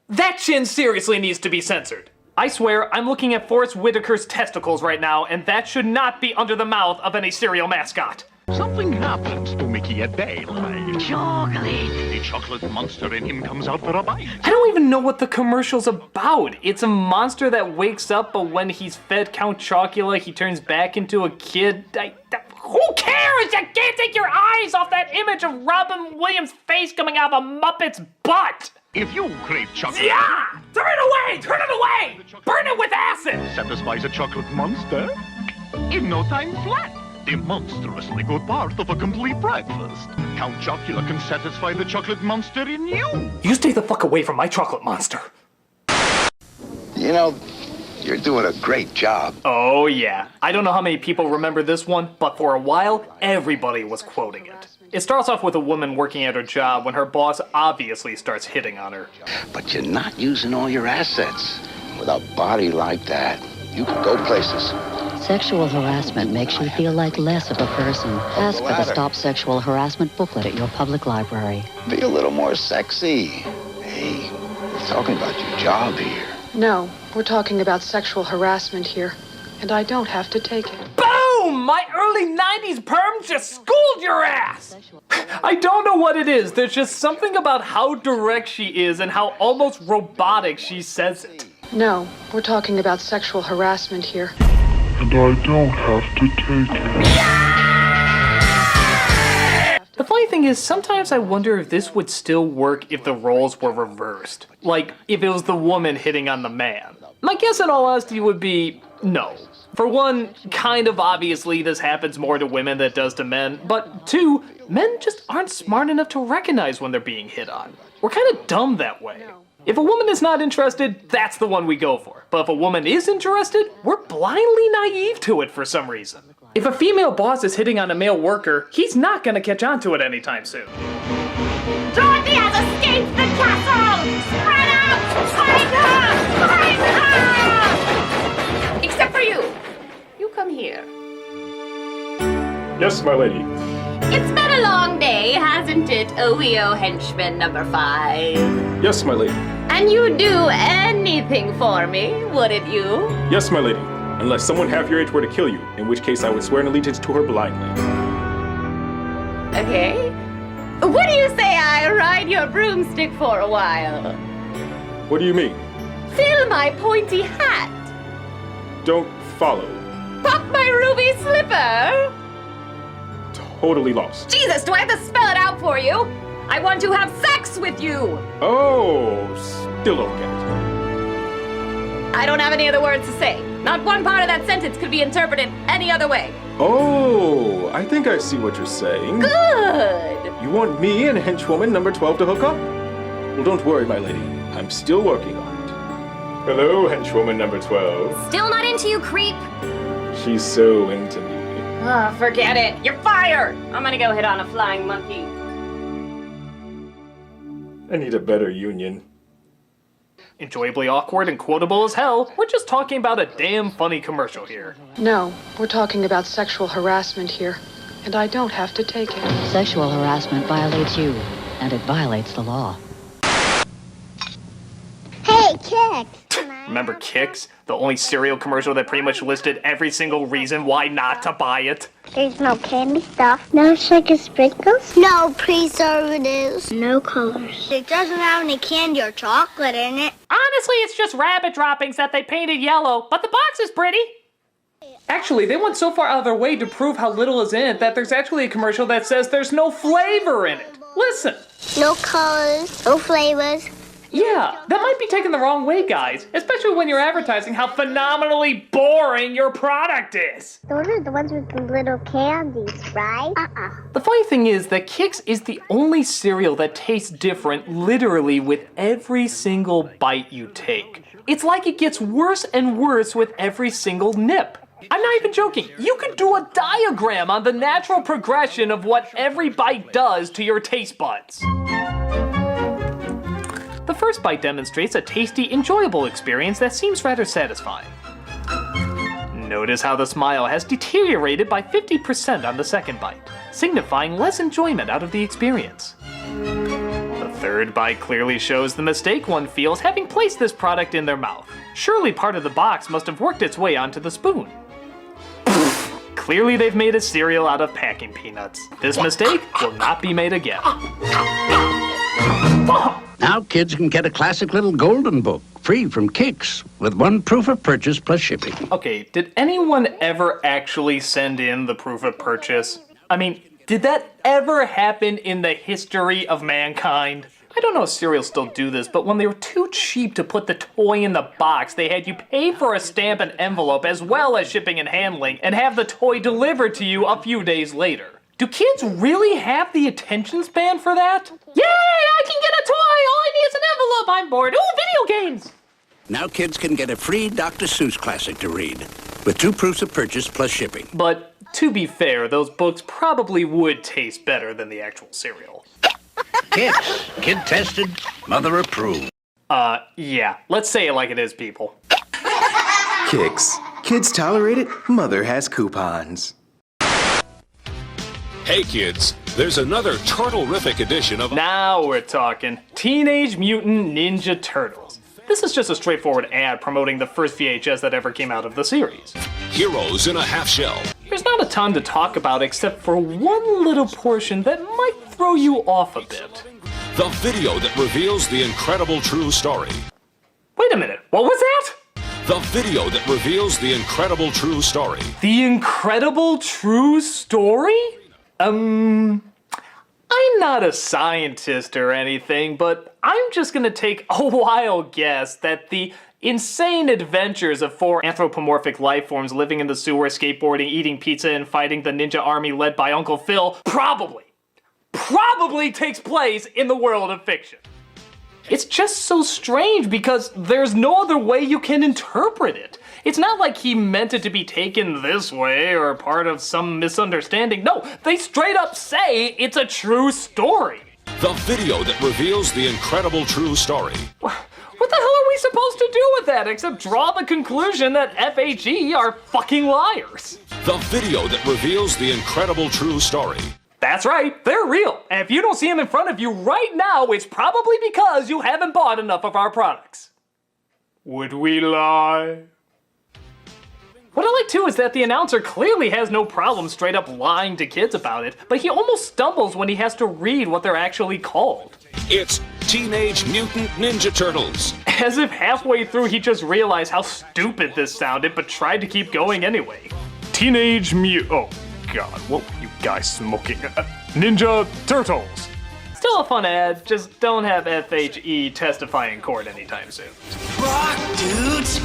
that chin seriously needs to be censored. I swear, I'm looking at Forrest Whitaker's testicles right now, and that should not be under the mouth of any cereal mascot. Something happens to Mickey a day like chocolate. The chocolate monster in him comes out for a bite. I don't even know what the commercial's about. It's a monster that wakes up, but when he's fed Count Chocula, he turns back into a kid. Who cares? You can't take your eyes off that image of Robin Williams' face coming out of a Muppet's butt. If you crave chocolate... Yeah! Turn it away! Turn it away! Burn it with acid! Satisfies a chocolate monster in no time flat. The monstrously good part of a complete breakfast. Count Chocula can satisfy the chocolate monster in you. You stay the fuck away from my chocolate monster. You know, you're doing a great job. Oh yeah. I don't know how many people remember this one, but for a while, everybody was quoting it. It starts off with a woman working at her job when her boss obviously starts hitting on her. But you're not using all your assets. With a body like that, you can go places. Sexual harassment makes you feel like less of a person. Ask for the Stop Sexual Harassment booklet at your public library. Be a little more sexy. Hey, we're talking about your job here. No, we're talking about sexual harassment here, and I don't have to take it. Boom! My early 90s perms just schooled your ass! I don't know what it is, there's just something about how direct she is and how almost robotic she says it. No, we're talking about sexual harassment here. And I don't have to take it. The funny thing is, sometimes I wonder if this would still work if the roles were reversed. Like, if it was the woman hitting on the man. My guess in all honesty would be no. For one, kind of obviously this happens more to women than it does to men, but two, men just aren't smart enough to recognize when they're being hit on. We're kind of dumb that way. If a woman is not interested, that's the one we go for. But if a woman is interested, we're blindly naive to it for some reason. If a female boss is hitting on a male worker, he's not gonna catch on to it anytime soon. Dorothy has escaped the castle! Spread out! Find her! Find her! Except for you. You come here. Yes, my lady. It's been a long day, hasn't it, OEO henchman number 5? Yes, my lady. And you'd do anything for me, wouldn't you? Yes, my lady. Unless someone half your age were to kill you, in which case I would swear an allegiance to her blindly. Okay. What do you say I ride your broomstick for a while? What do you mean? Fill my pointy hat. Don't follow. Pop my ruby slipper. Totally lost. Jesus, do I have to spell it out for you? I want to have sex with you. Oh, still don't get it. I don't have any other words to say. Not one part of that sentence could be interpreted any other way. Oh, I think I see what you're saying. Good. You want me and henchwoman number 12 to hook up? Well, don't worry, my lady. I'm still working on it. Hello, henchwoman number 12. Still not into you, creep? She's so into me. Ah, forget it. You're fired. I'm gonna go hit on a flying monkey. I need a better union. Enjoyably awkward and quotable as hell, we're just talking about a damn funny commercial here. No, we're talking about sexual harassment here. And I don't have to take it. Sexual harassment violates you, and it violates the law. Hey, Kix! Remember Kix? The only cereal commercial that pretty much listed every single reason why not to buy it. There's no candy stuff. No sugar sprinkles. No preservatives. No colors. It doesn't have any candy or chocolate in it. Honestly, it's just rabbit droppings that they painted yellow, but the box is pretty. Actually, they went so far out of their way to prove how little is in it that there's actually a commercial that says there's no flavor in it. Listen. No colors. No flavors. Yeah, that might be taken the wrong way, guys. Especially when you're advertising how phenomenally boring your product is. Those are the ones with the little candies, right? The funny thing is that Kix is the only cereal that tastes different literally with every single bite you take. It's like it gets worse and worse with every single nip. I'm not even joking. You could do a diagram on the natural progression of what every bite does to your taste buds. The first bite demonstrates a tasty, enjoyable experience that seems rather satisfying. Notice how the smile has deteriorated by 50% on the second bite, signifying less enjoyment out of the experience. The third bite clearly shows the mistake one feels having placed this product in their mouth. Surely part of the box must have worked its way onto the spoon. Clearly they've made a cereal out of packing peanuts. This mistake will not be made again. Now kids can get a classic little golden book, free from Kix, with one proof of purchase plus shipping. Okay, did anyone ever actually send in the proof of purchase? I mean, did that ever happen in the history of mankind? I don't know if cereals still do this, but when they were too cheap to put the toy in the box, they had you pay for a stamp and envelope as well as shipping and handling, and have the toy delivered to you a few days later. Do kids really have the attention span for that? Yay, I can get a toy! All I need is an envelope! I'm bored. Ooh, video games! Now kids can get a free Dr. Seuss classic to read, with 2 proofs of purchase plus shipping. But to be fair, those books probably would taste better than the actual cereal. Kix, kid tested, mother approved. Yeah, let's say it like it is, people. Kix. Kids tolerate it, mother has coupons. Hey kids, there's another turtle-rific edition of... Now we're talking Teenage Mutant Ninja Turtles. This is just a straightforward ad promoting the first VHS that ever came out of the series. Heroes in a Half Shell. there's not a ton to talk about except for one little portion that might throw you off a bit. The video that reveals the incredible true story. Wait a minute, what was that? The video that reveals the incredible true story. The incredible true story? I'm not a scientist or anything, but I'm just gonna take a wild guess that the insane adventures of 4 anthropomorphic life forms living in the sewer, skateboarding, eating pizza, and fighting the ninja army led by Uncle Phil probably takes place in the world of fiction. It's just so strange because there's no other way you can interpret it. It's not like he meant it to be taken this way or part of some misunderstanding. No, they straight up say it's a true story. The video that reveals the incredible true story. What the hell are we supposed to do with that except draw the conclusion that FHE are fucking liars? The video that reveals the incredible true story. That's right, they're real. And if you don't see them in front of you right now, it's probably because you haven't bought enough of our products. Would we lie? What I like too is that the announcer clearly has no problem straight up lying to kids about it, but he almost stumbles when he has to read what they're actually called. It's Teenage Mutant Ninja Turtles. As if halfway through he just realized how stupid this sounded, but tried to keep going anyway. Teenage Mutant... Oh god, what were you guys smoking? Ninja Turtles. Still a fun ad, just don't have FHE testify in court anytime soon. Rock, dudes!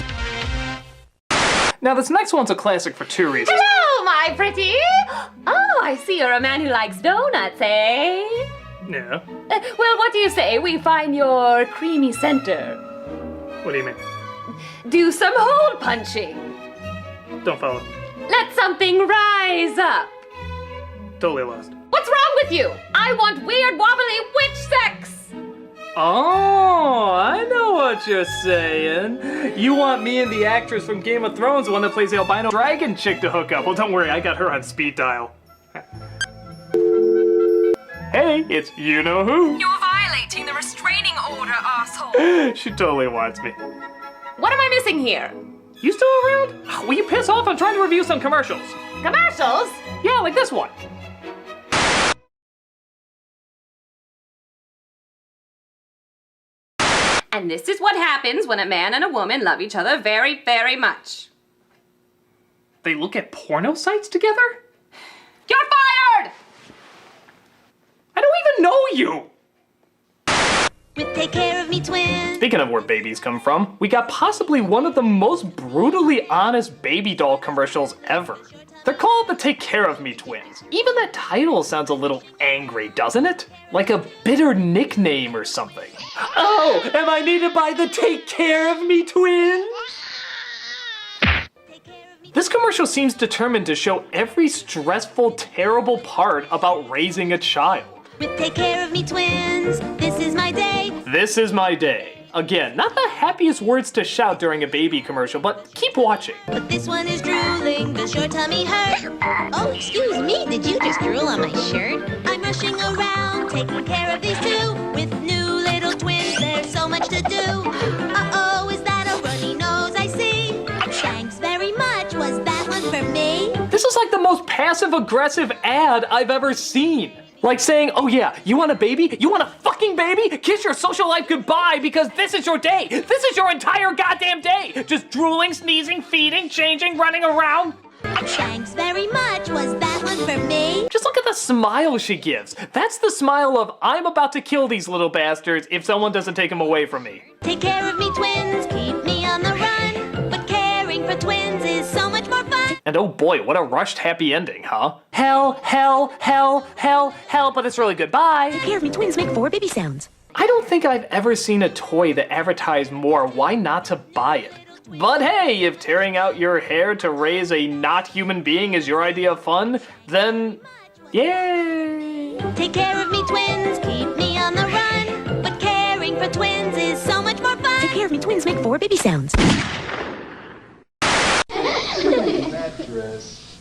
Now this next one's a classic for 2 reasons. Hello, my pretty! Oh, I see you're a man who likes donuts, eh? No. Well, what do you say we find your creamy center? What do you mean? Do some hole punching. Don't follow. Let something rise up. Totally lost. What's wrong with you? I want weird, wobbly witch sex. Oh, I know what you're saying. You want me and the actress from Game of Thrones, the one that plays the albino dragon chick, to hook up. Well, don't worry, I got her on speed dial. Hey, it's you-know-who. You're violating the restraining order, asshole. She totally wants me. What am I missing here? You still around? Will you piss off? I'm trying to review some commercials. Commercials? Yeah, like this one. And this is what happens when a man and a woman love each other very, very much. They look at porno sites together? You're fired! I don't even know you! With Take Care of Me Twins. Speaking of where babies come from, we got possibly one of the most brutally honest baby doll commercials ever. They're called the Take Care of Me Twins. Even that title sounds a little angry, doesn't it? Like a bitter nickname or something. Oh, am I needed by the Take Care of Me Twins? This commercial seems determined to show every stressful, terrible part about raising a child. With Take Care of Me Twins, this is my day. This is my day. Again, not the happiest words to shout during a baby commercial, but keep watching. But this one is drooling, does your tummy hurt? Oh, excuse me, did you just drool on my shirt? I'm rushing around, taking care of these two. With new little twins, there's so much to do. Uh-oh, is that a runny nose I see? Thanks very much, was that one for me? This is like the most passive-aggressive ad I've ever seen. Like saying, oh yeah, you want a baby? You want a fucking baby? Kiss your social life goodbye because this is your day. This is your entire goddamn day. Just drooling, sneezing, feeding, changing, running around. Thanks very much, was that one for me? Just look at the smile she gives. That's the smile of, I'm about to kill these little bastards if someone doesn't take them away from me. Take care of me twins, keep me on the run. But caring for twins is so much more fun. And oh boy, what a rushed happy ending, huh? Hell, hell, hell, hell, hell, but it's really good. Bye. Take Care of Me Twins make 4 baby sounds. I don't think I've ever seen a toy that advertised more why not to buy it. But hey, if tearing out your hair to raise a not human being is your idea of fun, then yay! Take care of me twins, keep me on the run. But caring for twins is so much more fun. Take Care of Me Twins make 4 baby sounds.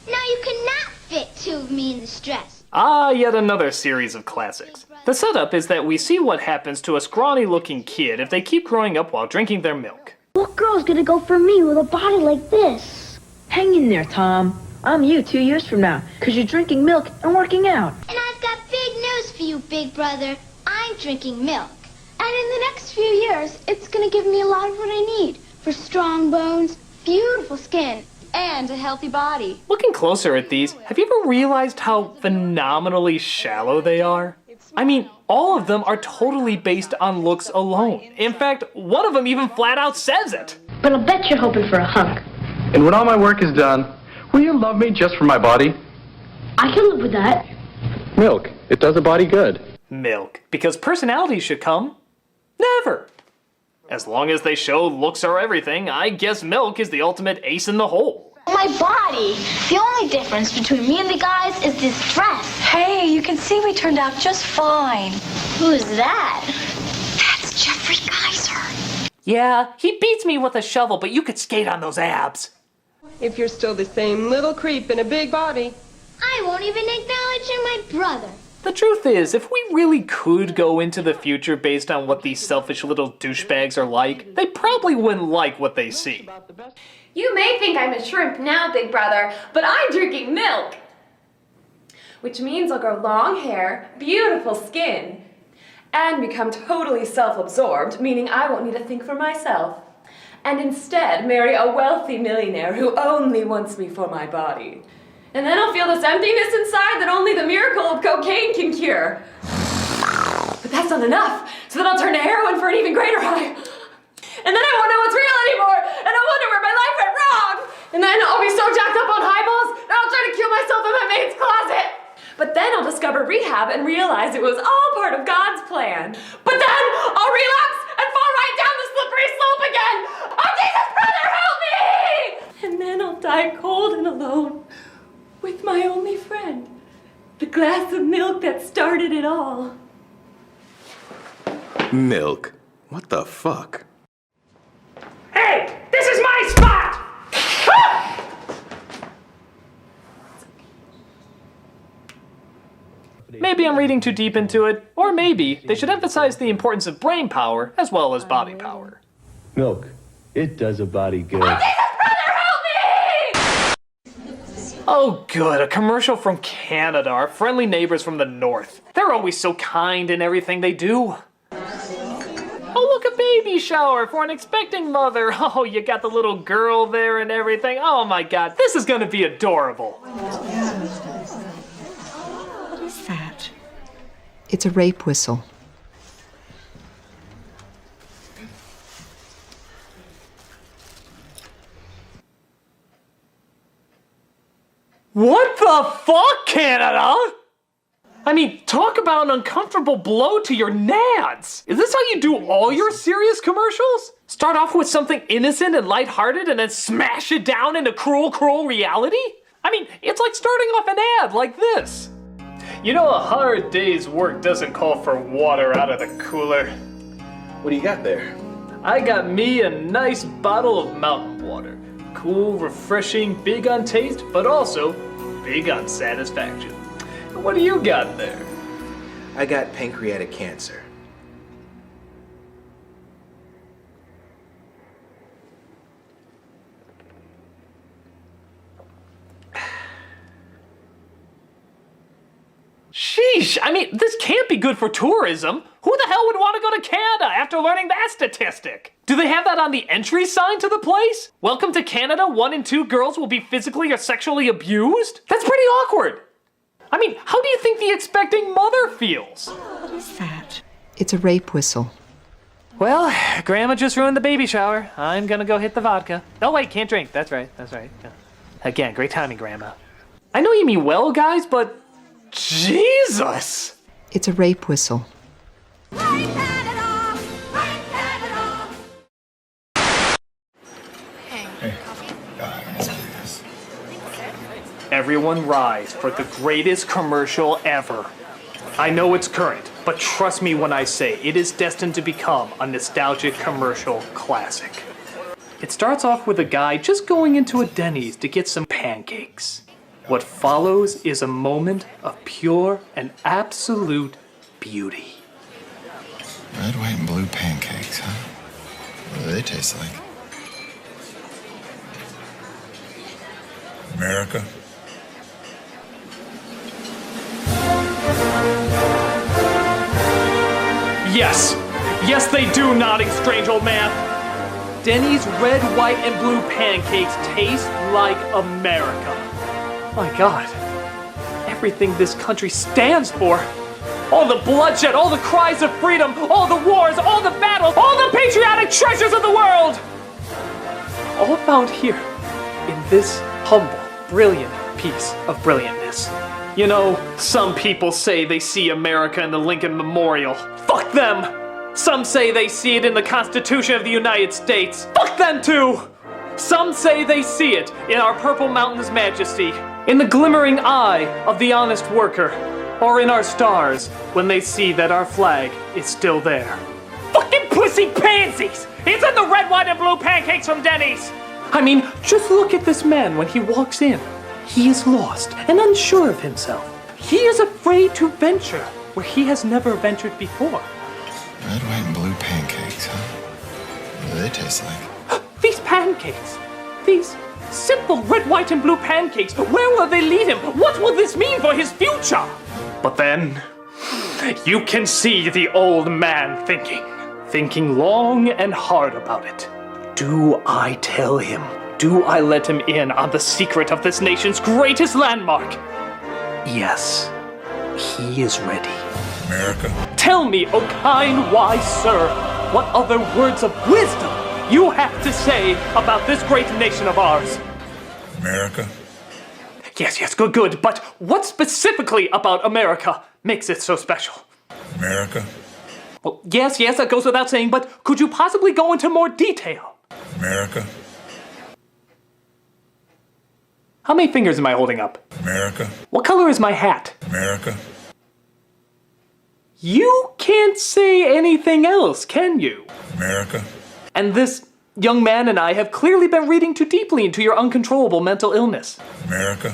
Now you cannot fit 2 of me in this dress. Ah, yet another series of classics. The setup is that we see what happens to a scrawny-looking kid if they keep growing up while drinking their milk. What girl's gonna go for me with a body like this? Hang in there, Tom. I'm you 2 years from now, because you're drinking milk and working out. And I've got big news for you, big brother. I'm drinking milk. And in the next few years, it's going to give me a lot of what I need for strong bones, beautiful skin, and a healthy body. Looking closer at these, have you ever realized how phenomenally shallow they are? I mean, all of them are totally based on looks alone. In fact, one of them even flat out says it. But I'll bet you're hoping for a hunk. And when all my work is done, will you love me just for my body? I can live with that. Milk. It does a body good. Milk. Because personality should come. Never. As long as they show looks are everything, I guess milk is the ultimate ace in the hole. My body. The only difference between me and the guys is this dress. Hey, you can see we turned out just fine. Who's that? That's Jeffrey Geyser. Yeah, he beats me with a shovel, but you could skate on those abs. If you're still the same little creep in a big body. I won't even acknowledge you're my brother. The truth is, if we really could go into the future based on what these selfish little douchebags are like, they probably wouldn't like what they see. You may think I'm a shrimp now, big brother, but I'm drinking milk. Which means I'll grow long hair, beautiful skin, and become totally self-absorbed, meaning I won't need to think for myself. And instead marry a wealthy millionaire who only wants me for my body. And then I'll feel this emptiness inside that only the miracle of cocaine can cure. But that's not enough, so then I'll turn to heroin for an even greater high. And then I won't know what's real anymore, and I'll wonder where my life went wrong. And then I'll be so jacked up on highballs that I'll try to kill myself in my maid's closet. But then I'll discover rehab and realize it was all part of God's plan. But then I'll relapse and fall right down the slippery slope again. Oh, Jesus, brother, help me! And then I'll die cold and alone with my only friend, the glass of milk that started it all. Milk? What the fuck? Hey, this is my spot! Ah! Maybe I'm reading too deep into it, or maybe they should emphasize the importance of brain power as well as body power. Milk. It does a body good. Oh good, a commercial from Canada, our friendly neighbors from the north. They're always so kind in everything they do. Oh look, a baby shower for an expecting mother. Oh, you got the little girl there and everything. Oh my god, this is gonna be adorable. What is that? It's a rape whistle. What the fuck, Canada? I mean, talk about an uncomfortable blow to your nads. Is this how you do all your serious commercials? Start off with something innocent and lighthearted and then smash it down into cruel, cruel reality? I mean, it's like starting off an ad like this. You know, a hard day's work doesn't call for water out of the cooler. What do you got there? I got me a nice bottle of mountain water. Cool, refreshing, big on taste, but also big on satisfaction. What do you got there? I got pancreatic cancer. Sheesh, I mean, this can't be good for tourism. Who the hell would want to go to Canada after learning that statistic? Do they have that on the entry sign to the place? Welcome to Canada, 1 in 2 girls will be physically or sexually abused? That's pretty awkward. I mean, how do you think the expecting mother feels? What is that? It's a rape whistle. Well, Grandma just ruined the baby shower. I'm gonna go hit the vodka. Oh wait, can't drink. That's right, that's right. Again, great timing, Grandma. I know you mean well, guys, but Jesus! It's a rape whistle. Everyone rise for the greatest commercial ever. I know it's current, but trust me when I say it is destined to become a nostalgic commercial classic. It starts off with a guy just going into a Denny's to get some pancakes. What follows is a moment of pure and absolute beauty. Red, white, and blue pancakes, huh? What do they taste like? America, Yes. Yes, they do, nodding strange old man. Denny's red, white, and blue pancakes taste like America. My God. Everything this country stands for. All the bloodshed, all the cries of freedom, all the wars, all the battles, all the patriotic treasures of the world. All found here in this humble, brilliant piece of brilliantness. You know, some people say they see America in the Lincoln Memorial. Fuck them! Some say they see it in the Constitution of the United States. Fuck them too! Some say they see it in our Purple Mountain's majesty, in the glimmering eye of the honest worker, or in our stars when they see that our flag is still there. Fucking pussy pansies! It's in the red, white, and blue pancakes from Denny's! I mean, just look at this man when he walks in. He is lost and unsure of himself. He is afraid to venture where he has never ventured before. Red, white, and blue pancakes, huh? What do they taste like? These pancakes! These simple red, white, and blue pancakes! Where will they lead him? What will this mean for his future? But then, you can see the old man thinking long and hard about it. Do I tell him? Do I let him in on the secret of this nation's greatest landmark? Yes, he is ready. America. Tell me, O kind, wise sir, what other words of wisdom you have to say about this great nation of ours? America. Yes, good, but what specifically about America makes it so special? America. Well, yes, that goes without saying, but could you possibly go into more detail? America. How many fingers am I holding up? America. What color is my hat? America. You can't say anything else, can you? America. And this young man and I have clearly been reading too deeply into your uncontrollable mental illness. America.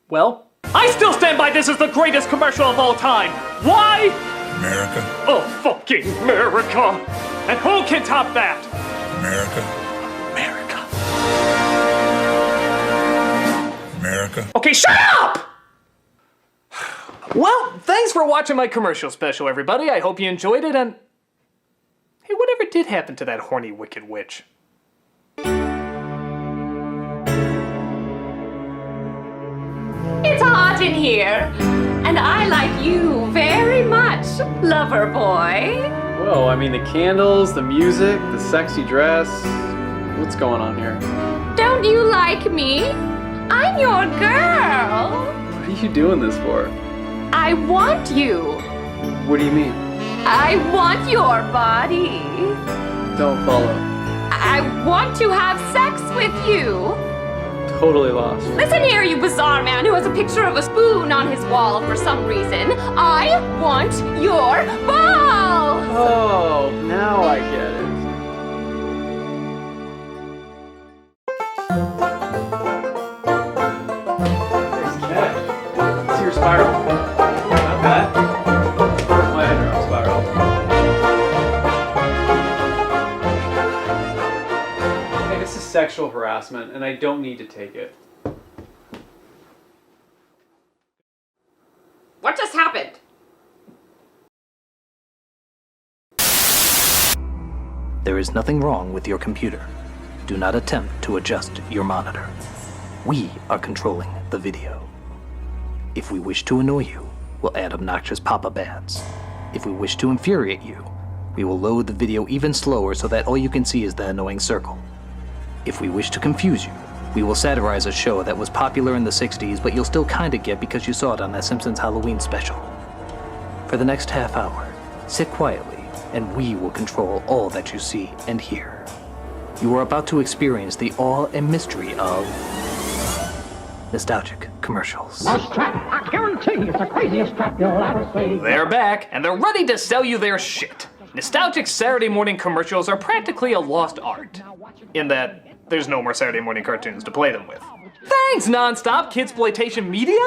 Well, I still stand by this as the greatest commercial of all time. Why? America. Oh, fucking America. And who can top that? America. America. Okay, shut up! Well, thanks for watching my commercial special, everybody. I hope you enjoyed it, and... Hey, whatever did happen to that horny, wicked witch? It's hot in here, and I like you very much, lover boy. Whoa, I mean the candles, the music, the sexy dress. What's going on here? Don't you like me? I'm your girl. What are you doing this for? I want you. What do you mean? I want your body. Don't follow. I want to have sex with you. Totally lost. Listen here, you bizarre man who has a picture of a spoon on his wall for some reason. I want your balls! Oh, now I get it. Nice catch. See your spiral. Not bad. My eyebrow spiral. Hey, this is sexual harassment, and I don't need to take it. What just happened? There is nothing wrong with your computer. Do not attempt to adjust your monitor. We are controlling the video. If we wish to annoy you, we'll add obnoxious pop-up ads. If we wish to infuriate you, we will load the video even slower so that all you can see is the annoying circle. If we wish to confuse you, we will satirize a show that was popular in the 60s, but you'll still kinda get because you saw it on that Simpsons Halloween special. For the next half hour, sit quietly, and we will control all that you see and hear. You are about to experience the awe and mystery of nostalgic commercials. Mousetrap, I guarantee it's the craziest trap you'll ever see. They're back, and they're ready to sell you their shit. Nostalgic Saturday morning commercials are practically a lost art, in that there's no more Saturday morning cartoons to play them with. Thanks, non-stop kidsploitation media!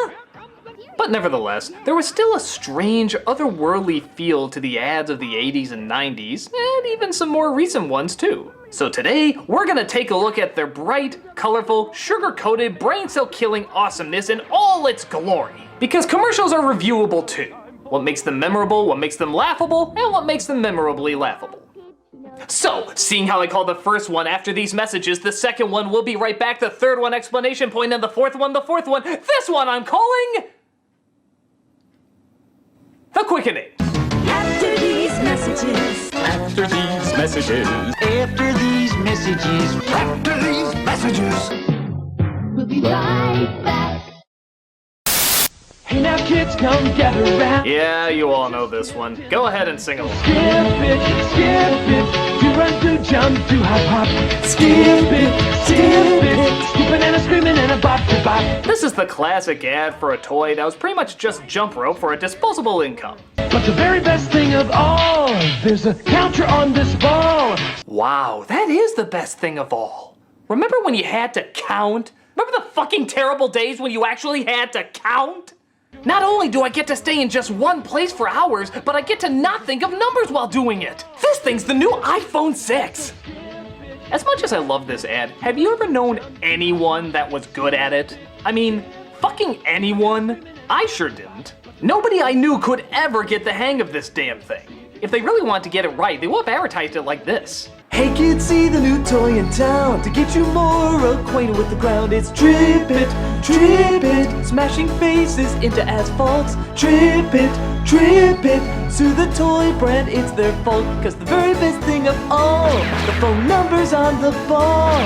But nevertheless, there was still a strange, otherworldly feel to the ads of the 80s and 90s, and even some more recent ones too. So today, we're gonna take a look at their bright, colorful, sugar-coated, brain cell-killing awesomeness in all its glory. Because commercials are reviewable too. What makes them memorable, what makes them laughable, and what makes them memorably laughable. So, seeing how I call the first one after these messages, the second one will be right back, the third one explanation point, and the fourth one, this one I'm calling... The Quickening. After these messages. After these messages. After these messages. After these messages. We'll be right back. Hey now kids, come gather round. Yeah, you all know this one. Go ahead and sing along. Skip it, to run, to jump, to hop, hop. Skip it, skipping and a screaming and a bop to bop. This is the classic ad for a toy that was pretty much just jump rope for a disposable income. But the very best thing of all, there's a counter on this ball. Wow, that is the best thing of all. Remember when you had to count? Remember the fucking terrible days when you actually had to count? Not only do I get to stay in just one place for hours, but I get to not think of numbers while doing it. This thing's the new iPhone 6. As much as I love this ad, have you ever known anyone that was good at it? I mean, fucking anyone? I sure didn't. Nobody I knew could ever get the hang of this damn thing. If they really wanted to get it right, they would have advertised it like this. Hey kids, see the new toy in town. To get you more acquainted with the ground, it's Trip It, smashing faces into asphalts. Trip It, sue the toy brand, it's their fault. Cause the very best thing of all, the phone number's on the ball.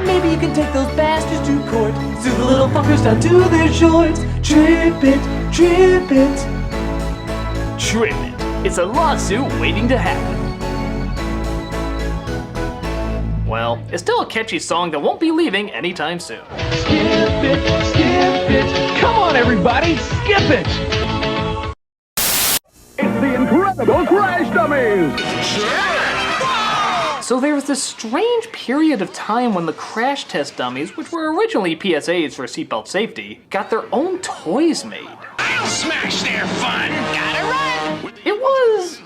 Maybe you can take those bastards to court, sue the little fuckers down to their shorts. Trip It. It's a lawsuit waiting to happen. Well, it's still a catchy song that won't be leaving anytime soon. Skip it. Come on, everybody, skip it. It's the incredible Crash Dummies! So there was this strange period of time when the crash test dummies, which were originally PSAs for seatbelt safety, got their own toys made. I'll smash their fun! Gotta run! It was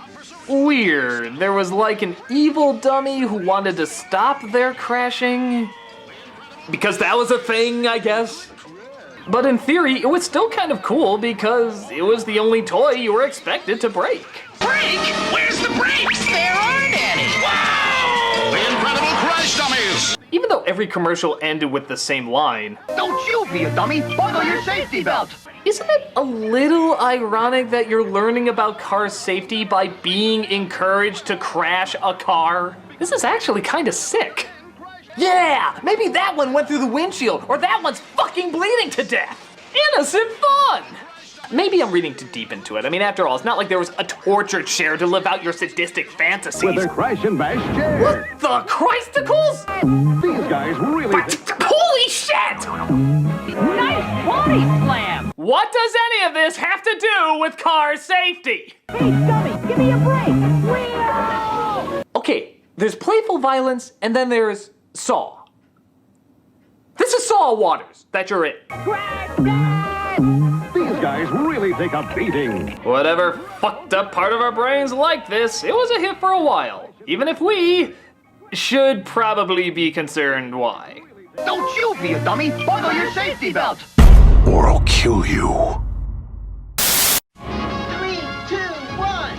weird. There was like an evil dummy who wanted to stop their crashing. Because that was a thing, I guess. But in theory, it was still kind of cool because it was the only toy you were expected to break. Break? Where's the brakes? There aren't any! Wow! The incredible Crash Dummies! Even though every commercial ended with the same line, Don't you be a dummy! Buckle your safety belt! isn't it a little ironic that you're learning about car safety by being encouraged to crash a car? This is actually kind of sick. Yeah, maybe that one went through the windshield, or that one's fucking bleeding to death. Innocent fun! Maybe I'm reading too deep into it. I mean, after all, it's not like there was a torture chair to live out your sadistic fantasies. With their crash and bash chair! What the Christicles? These guys really... Holy shit! Nice body slam! What does any of this have to do with car safety? Hey, dummy, give me a break! Wheel! Okay, there's playful violence, and then there's Saw. This is Saw Waters that you're in. These guys really take a beating. Whatever fucked up part of our brains like this, it was a hit for a while. Even if we should probably be concerned why. Don't you be a dummy! Buckle your safety belt! Or I'll kill you. 3, 2, 1.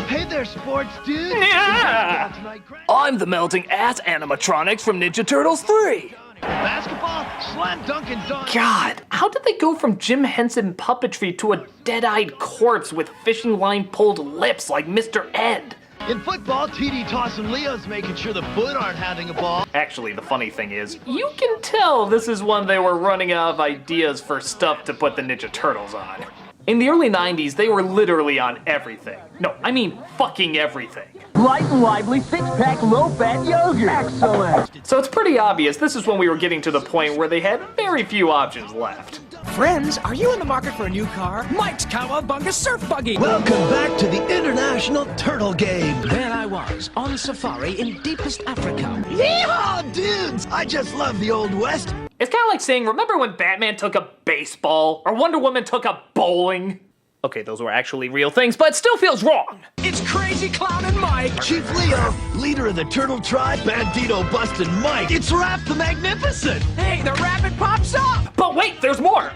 Hey there, sports dude. Yeah! I'm the melting ass animatronics from Ninja Turtles 3. Basketball, slam dunk and dunk. God, how did they go from Jim Henson puppetry to a dead-eyed corpse with fishing line pulled lips like Mr. Ed? In football, TD Toss and Leo's making sure the foot aren't having a ball. Actually, the funny thing is, you can tell this is when they were running out of ideas for stuff to put the Ninja Turtles on. In the early 90s, they were literally on everything. No, I mean fucking everything. Light and lively, six-pack, low-fat yogurt. Excellent. So it's pretty obvious this is when we were getting to the point where they had very few options left. Friends, are you in the market for a new car? Mike's Cowabunga Surf Buggy! Welcome back to the International Turtle Game. There I was, on safari in deepest Africa. Yeehaw, dudes! I just love the Old West. It's kind of like saying, remember when Batman took a baseball? Or Wonder Woman took a bowling? Okay, those were actually real things, but it still feels wrong. It's crazy crazy clown and Mike. Chief Leo, leader of the Turtle Tribe, Bandito busted Mike. It's Raph the Magnificent. Hey, the rabbit pops up. But wait, there's more.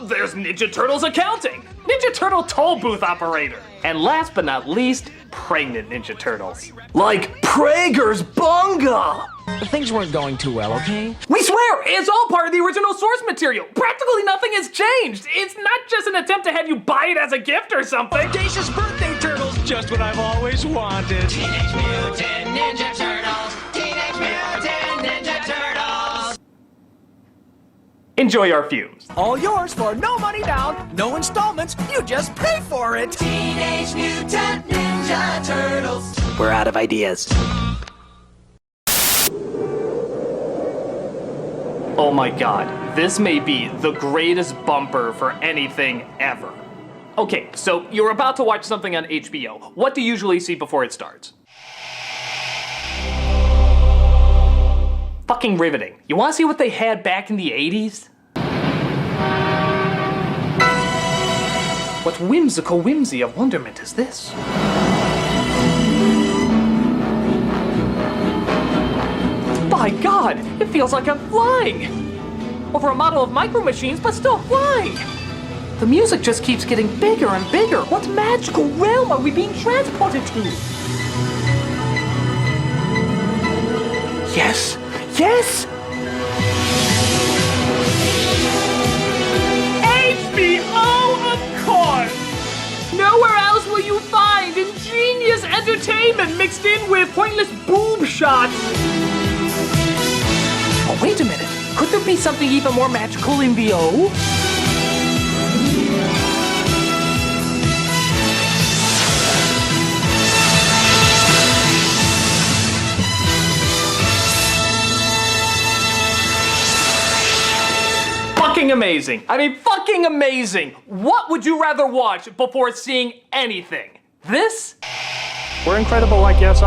There's Ninja Turtles accounting, Ninja Turtle toll booth operator, and last but not least, pregnant Ninja Turtles. Like Prager's Bunga! Things weren't going too well, okay? We swear, it's all part of the original source material. Practically nothing has changed. It's not just an attempt to have you buy it as a gift or something. Audacious birthday turtles, just what I've always wanted. Teenage Mutant Ninja Turtles. Teenage Mutant Ninja Turtles. Enjoy our fumes. All yours for no money down, no installments, you just pay for it. Teenage Mutant Ninja Turtles. We're out of ideas. Oh my god, this may be the greatest bumper for anything ever. Okay, so you're about to watch something on HBO. What do you usually see before it starts? Fucking riveting. You wanna see what they had back in the 80s? What whimsical whimsy of wonderment is this? My god, it feels like I'm flying! Over a model of Micro Machines, but still flying! The music just keeps getting bigger and bigger. What magical realm are we being transported to? Yes! Yes! HBO, of course! Nowhere else will you find ingenious entertainment mixed in with pointless boob shots. Oh, wait a minute. Could there be something even more magical in VO? Fucking amazing. I mean, fucking amazing. What would you rather watch before seeing anything? This? We're incredible like yes,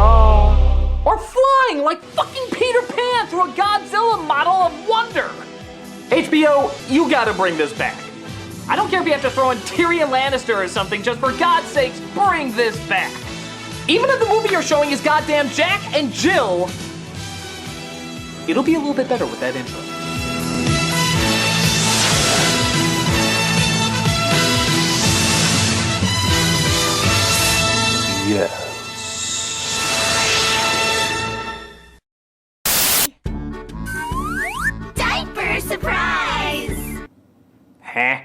or flying like fucking Peter Pan through a Godzilla model of wonder. HBO, you gotta bring this back. I don't care if you have to throw in Tyrion Lannister or something, just for God's sakes, bring this back. Even if the movie you're showing is goddamn Jack and Jill, it'll be a little bit better with that intro. Yes. Diaper surprise! Huh?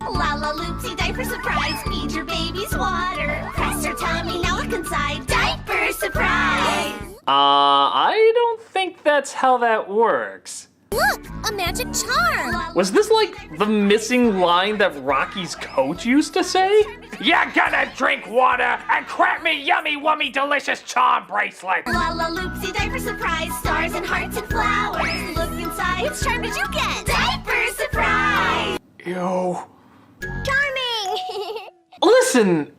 La la loopsy diaper surprise. Feed your babies water. Press her tummy, now look inside. Diaper surprise! I don't think that's how that works. Look, a magic charm! Was this like the missing line that Rocky's coach used to say? You're gonna drink water and crap me yummy wummy delicious charm bracelet! La la loopsy diaper surprise. Stars and hearts and flowers. Look inside. Which charm did you get? Diaper surprise! Ew. Charming! Listen,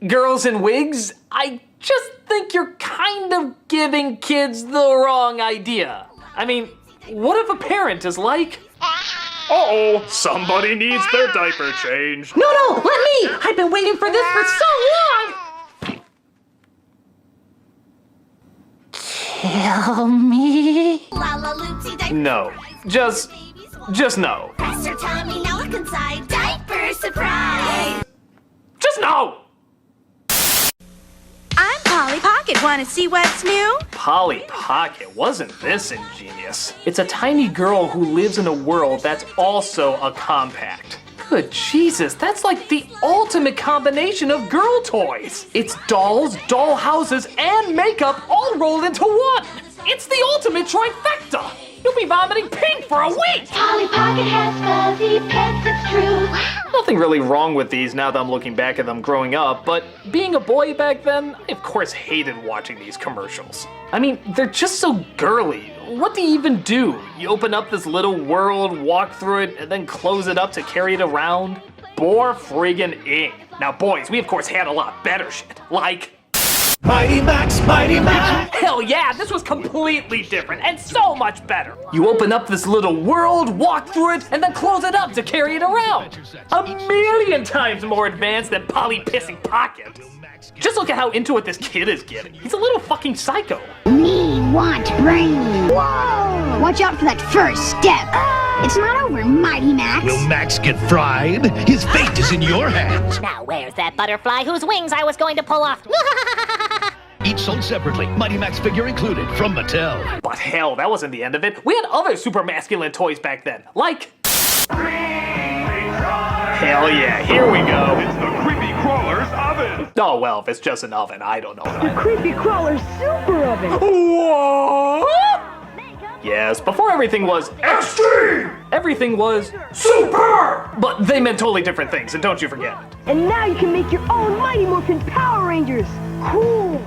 girls in wigs, I just think you're kind of giving kids the wrong idea. I mean, what if a parent is like, uh-oh, somebody needs their diaper changed. No, let me! I've been waiting for this for so long! Kill me? La la loopsy diaper. No, just no. Press her tummy, now look inside. Diaper surprise! Just no! I'm Polly Pocket. Want to see what's new? Polly Pocket, wasn't this ingenious? It's a tiny girl who lives in a world that's also a compact. Good Jesus, that's like the ultimate combination of girl toys. It's dolls, doll houses, and makeup all rolled into one. It's the ultimate trifecta. You'll be vomiting pink for a week. Polly Pocket has fuzzy pets, it's true. Nothing really wrong with these now that I'm looking back at them growing up, but being a boy back then, I of course hated watching these commercials. I mean, they're just so girly. What do you even do? You open up this little world, walk through it, and then close it up to carry it around? Bore friggin' ing. Now boys, we of course had a lot better shit, like Mighty Max, Mighty Max! Hell yeah, this was completely different and so much better. You open up this little world, walk through it, and then close it up to carry it around. A million times more advanced than Polly Pissing Pocket. Just look at how into it this kid is getting. He's a little fucking psycho. Me want brain. Whoa! Watch out for that first step. It's not over, Mighty Max. Will Max get fried? His fate is in your hands. Now where's that butterfly whose wings I was going to pull off? Each sold separately, Mighty Max figure included, from Mattel. But hell, that wasn't the end of it. We had other super masculine toys back then, like... Hell yeah, here we go. It's the Creepy Crawler's oven. Oh well, if it's just an oven, I don't know. The Creepy Crawler's super oven. What? Yes, before everything was extreme, everything was super. But they meant totally different things, and don't you forget it. And now you can make your own Mighty Morphin Power Rangers. Cool.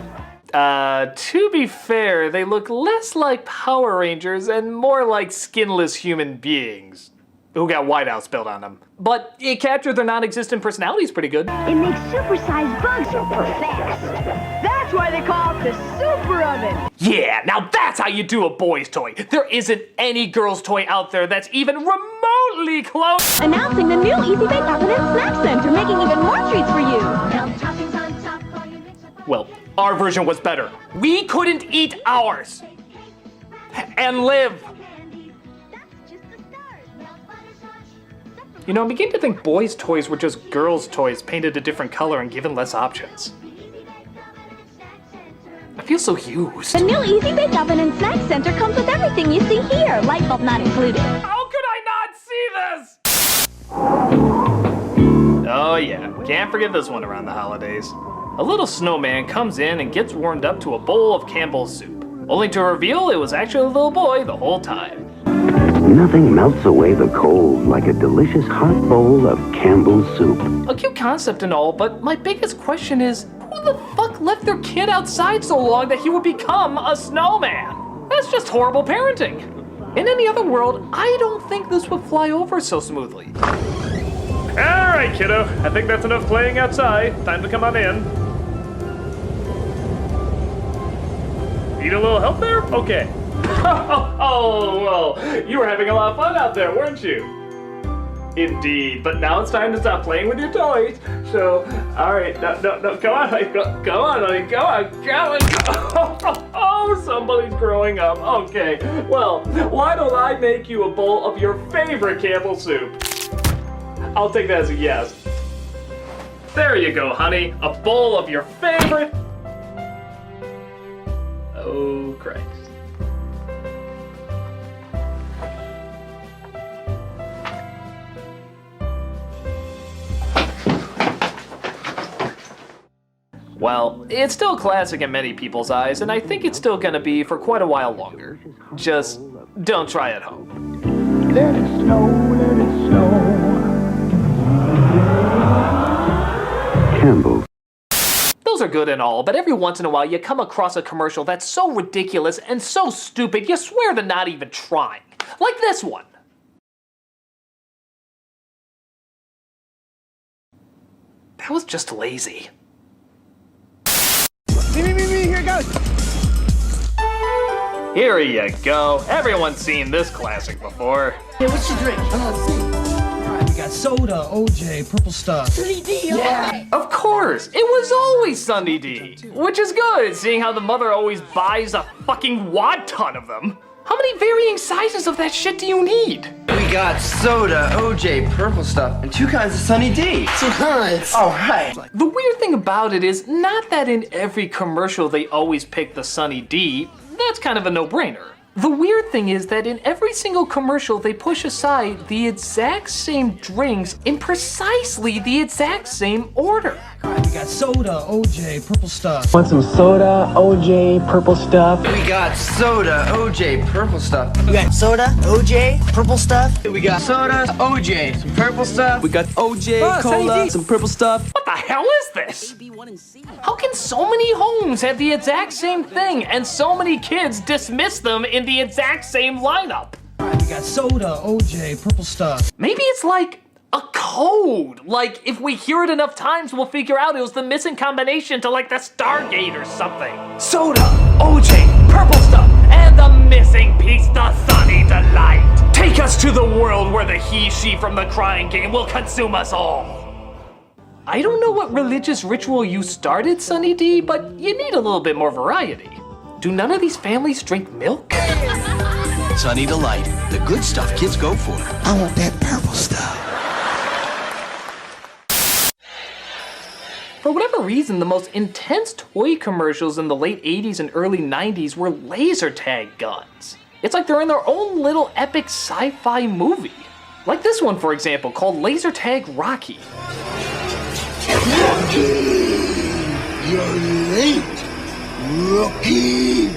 To be fair, they look less like Power Rangers and more like skinless human beings who got whiteout spilled on them. But it captured their non-existent personalities pretty good. It makes super-sized bugs super fast. That's why they call it the Super Oven. Yeah, now that's how you do a boy's toy. There isn't any girl's toy out there that's even remotely close. Announcing the new Easy Bake Oven and Snack Center, making even more treats for you. Well, our version was better. We couldn't eat ours and live. You know, I'm beginning to think boys' toys were just girls' toys painted a different color and given less options. I feel so used. The new Easy Bake Oven and Snack Center comes with everything you see here, light bulb not included. How could I not see this? Oh yeah, can't forget this one around the holidays. A little snowman comes in and gets warmed up to a bowl of Campbell's soup, only to reveal it was actually a little boy the whole time. Nothing melts away the cold like a delicious hot bowl of Campbell's soup. A cute concept and all, but my biggest question is, who the fuck left their kid outside so long that he would become a snowman? That's just horrible parenting. In any other world, I don't think this would fly over so smoothly. Alright, kiddo. I think that's enough playing outside. Time to come on in. Need a little help there? Okay. Oh, well, you were having a lot of fun out there, weren't you? Indeed, but now it's time to stop playing with your toys. So, all right, no, come on, honey, come on, honey, come on. Oh, somebody's growing up. Okay, well, why don't I make you a bowl of your favorite Campbell soup? I'll take that as a yes. There you go, honey, a bowl of your favorite. Oh, Christ. Well, it's still classic in many people's eyes, and I think it's still gonna be for quite a while longer. Just don't try at home. Let it snow, let it snow. Campbell. Those are good and all, but every once in a while you come across a commercial that's so ridiculous and so stupid you swear to not even trying. Like this one. That was just lazy. Me, here it goes. Here you go. Everyone's seen this classic before. Hey, what's your drink? Let's see. Alright, we got soda, OJ, purple stuff. Sunny D, yeah. Of course, it was always Sunny D. Which is good, seeing how the mother always buys a fucking wad ton of them. How many varying sizes of that shit do you need? We got soda, OJ, purple stuff, and 2 kinds of Sunny D. 2 kinds? Oh, right. The weird thing about it is not that in every commercial they always pick the Sunny D. That's kind of a no-brainer. The weird thing is that in every single commercial they push aside the exact same drinks in precisely the exact same order. Alright, we got soda, OJ, purple stuff. Want some soda, OJ, purple stuff? We got soda, OJ, purple stuff. We got soda, OJ, purple stuff. We got soda, OJ, some purple stuff. We got OJ, cola, some purple stuff. What the hell is this? How can so many homes have the exact same thing and so many kids dismiss them in the exact same lineup? Alright, we got soda, OJ, purple stuff. Maybe it's like a code. Like, if we hear it enough times, we'll figure out it was the missing combination to, like, the Stargate or something. Soda, OJ, purple stuff, and the missing piece, the Sunny Delight. Take us to the world where the he-she from the crying game will consume us all. I don't know what religious ritual you started, Sunny D, but you need a little bit more variety. Do none of these families drink milk? Sunny Delight, the good stuff kids go for. I want that purple stuff. For whatever reason, the most intense toy commercials in the late 80s and early 90s were laser tag guns. It's like they're in their own little epic sci-fi movie. Like this one, for example, called Laser Tag Rocky. You're late, rookie.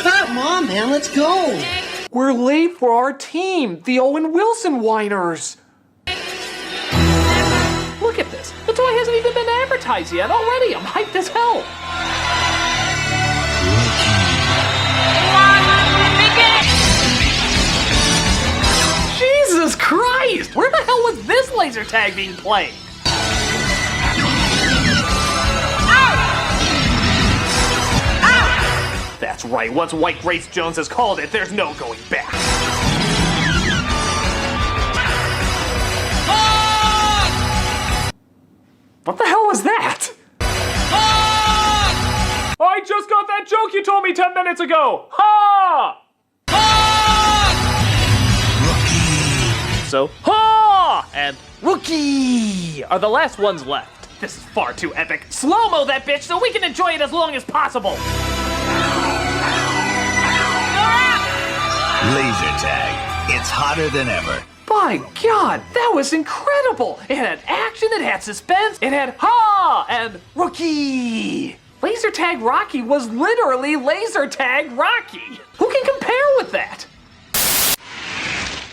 Come on, man, let's go. We're late for our team, the Owen Wilson whiners. Look at this. The toy hasn't even been advertised yet. Already, I'm hyped as hell. Jesus Christ! Where the hell was this laser tag being played? That's right, once White Grace Jones has called it, there's no going back. What the hell was that? I just got that joke you told me 10 minutes ago! Ha! Rookie! So, ha! And rookie are the last ones left. This is far too epic. Slow-mo that bitch so we can enjoy it as long as possible! Laser tag. It's hotter than ever. By God, that was incredible! It had action, it had suspense, it had ha! And rookie! Laser Tag Rocky was literally Laser Tag Rocky! Who can compare with that?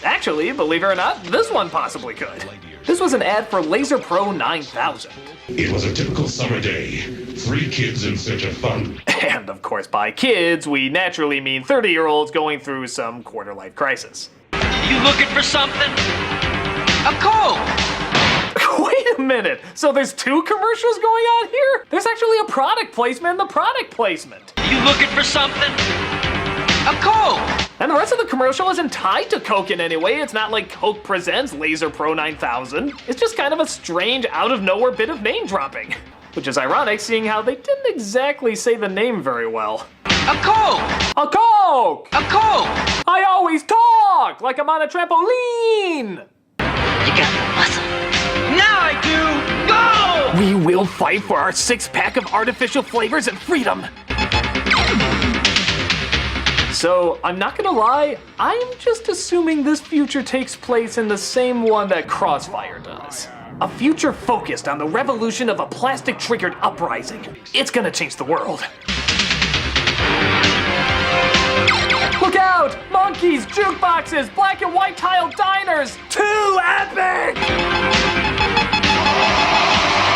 Actually, believe it or not, this one possibly could. This was an ad for Laser Pro 9000. It was a typical summer day. 3 kids in search of fun. And of course, by kids, we naturally mean 30-year-olds going through some quarter-life crisis. You looking for something? A Coke! Wait a minute, so there's 2 commercials going on here? There's actually a product placement in the product placement. You looking for something? A Coke! And the rest of the commercial isn't tied to Coke in any way. It's not like Coke presents Laser Pro 9000. It's just kind of a strange, out-of-nowhere bit of name dropping. Which is ironic, seeing how they didn't exactly say the name very well. A Coke! A Coke! A Coke! I always talk like I'm on a trampoline! You got the muscle. Now I do! Go! We will fight for our 6-pack of artificial flavors and freedom! So, I'm not gonna lie, I'm just assuming this future takes place in the same one that Crossfire does. A future focused on the revolution of a plastic-triggered uprising. It's gonna change the world. Look out! Monkeys, jukeboxes, black and white tile diners! Too epic!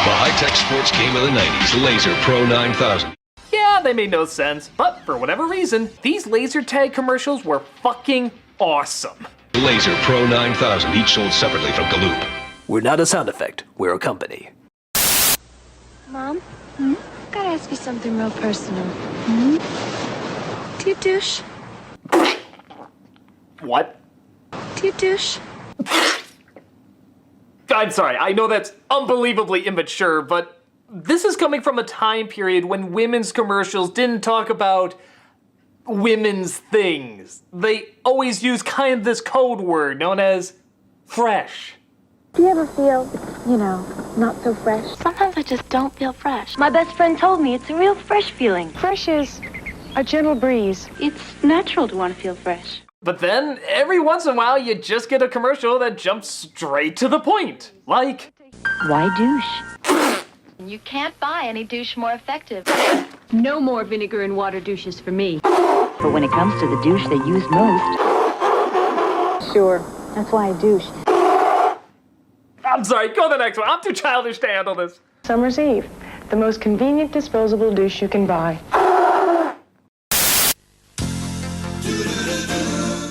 The high-tech sports game of the 90s, Laser Pro 9000. Yeah, they made no sense, but for whatever reason, these laser tag commercials were fucking awesome. Laser Pro 9000, each sold separately from Galoob. We're not a sound effect, we're a company. Mom? Gotta ask you something real personal. Do you douche? What? Do you douche? I'm sorry, I know that's unbelievably immature, but this is coming from a time period when women's commercials didn't talk about women's things. They always use kind of this code word known as fresh. Do you ever feel, not so fresh? Sometimes I just don't feel fresh. My best friend told me it's a real fresh feeling. Fresh is a gentle breeze. It's natural to want to feel fresh. But then, every once in a while, you just get a commercial that jumps straight to the point. Like, why douche? You can't buy any douche more effective. No more vinegar and water douches for me. But when it comes to the douche they use most... Sure, that's why I douche. I'm sorry, go to the next one. I'm too childish to handle this. Summer's Eve, the most convenient disposable douche you can buy.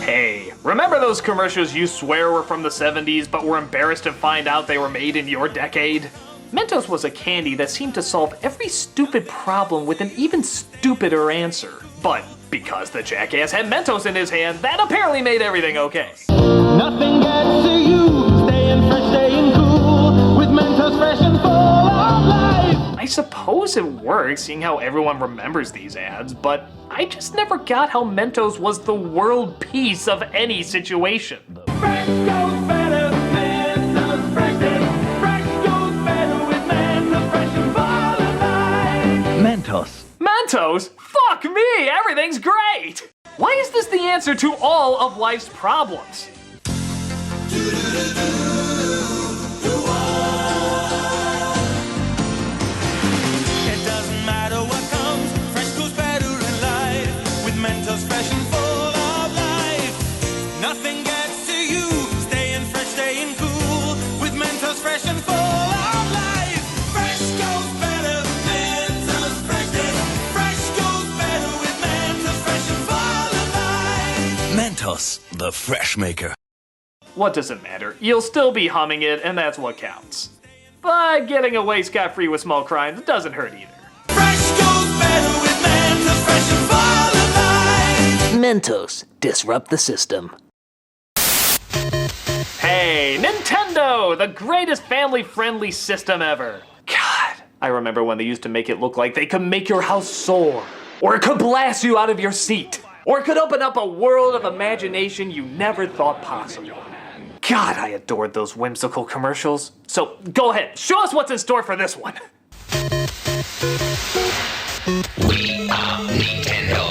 Hey, Remember those commercials you swear were from the 70s but were embarrassed to find out they were made in your decade? Mentos was a candy that seemed to solve every stupid problem with an even stupider answer. But because the jackass had Mentos in his hand, that apparently made everything okay. Nothing gets to you, staying fresh, staying cool, with Mentos fresh and full of life. I suppose it works, seeing how everyone remembers these ads, but I just never got how Mentos was the world peace of any situation. Fresh goes better, Mentos fresh is. Fresh goes better with Mentos fresh and full of life. Mentos. Mentos? Fuck me, everything's great! Why is this the answer to all of life's problems? It doesn't matter what comes, fresh goes better in life, with Mentos fresh and full of life. Nothing gets to you, staying fresh, staying cool, with Mentos fresh and full of life. Fresh goes better, Mentos fresh is. Fresh goes better with Mentos fresh and full of life. Mentos, the fresh maker. What does it matter? You'll still be humming it, and that's what counts. But getting away scot-free with small crimes doesn't hurt either. Fresh goes better with Mentos fresh and full of life. Mentos, disrupt the system. Hey, Nintendo! The greatest family-friendly system ever. God, I remember when they used to make it look like they could make your house soar. Or it could blast you out of your seat. Or it could open up a world of imagination you never thought possible. God, I adored those whimsical commercials. So, go ahead, show us what's in store for this one. We are Nintendo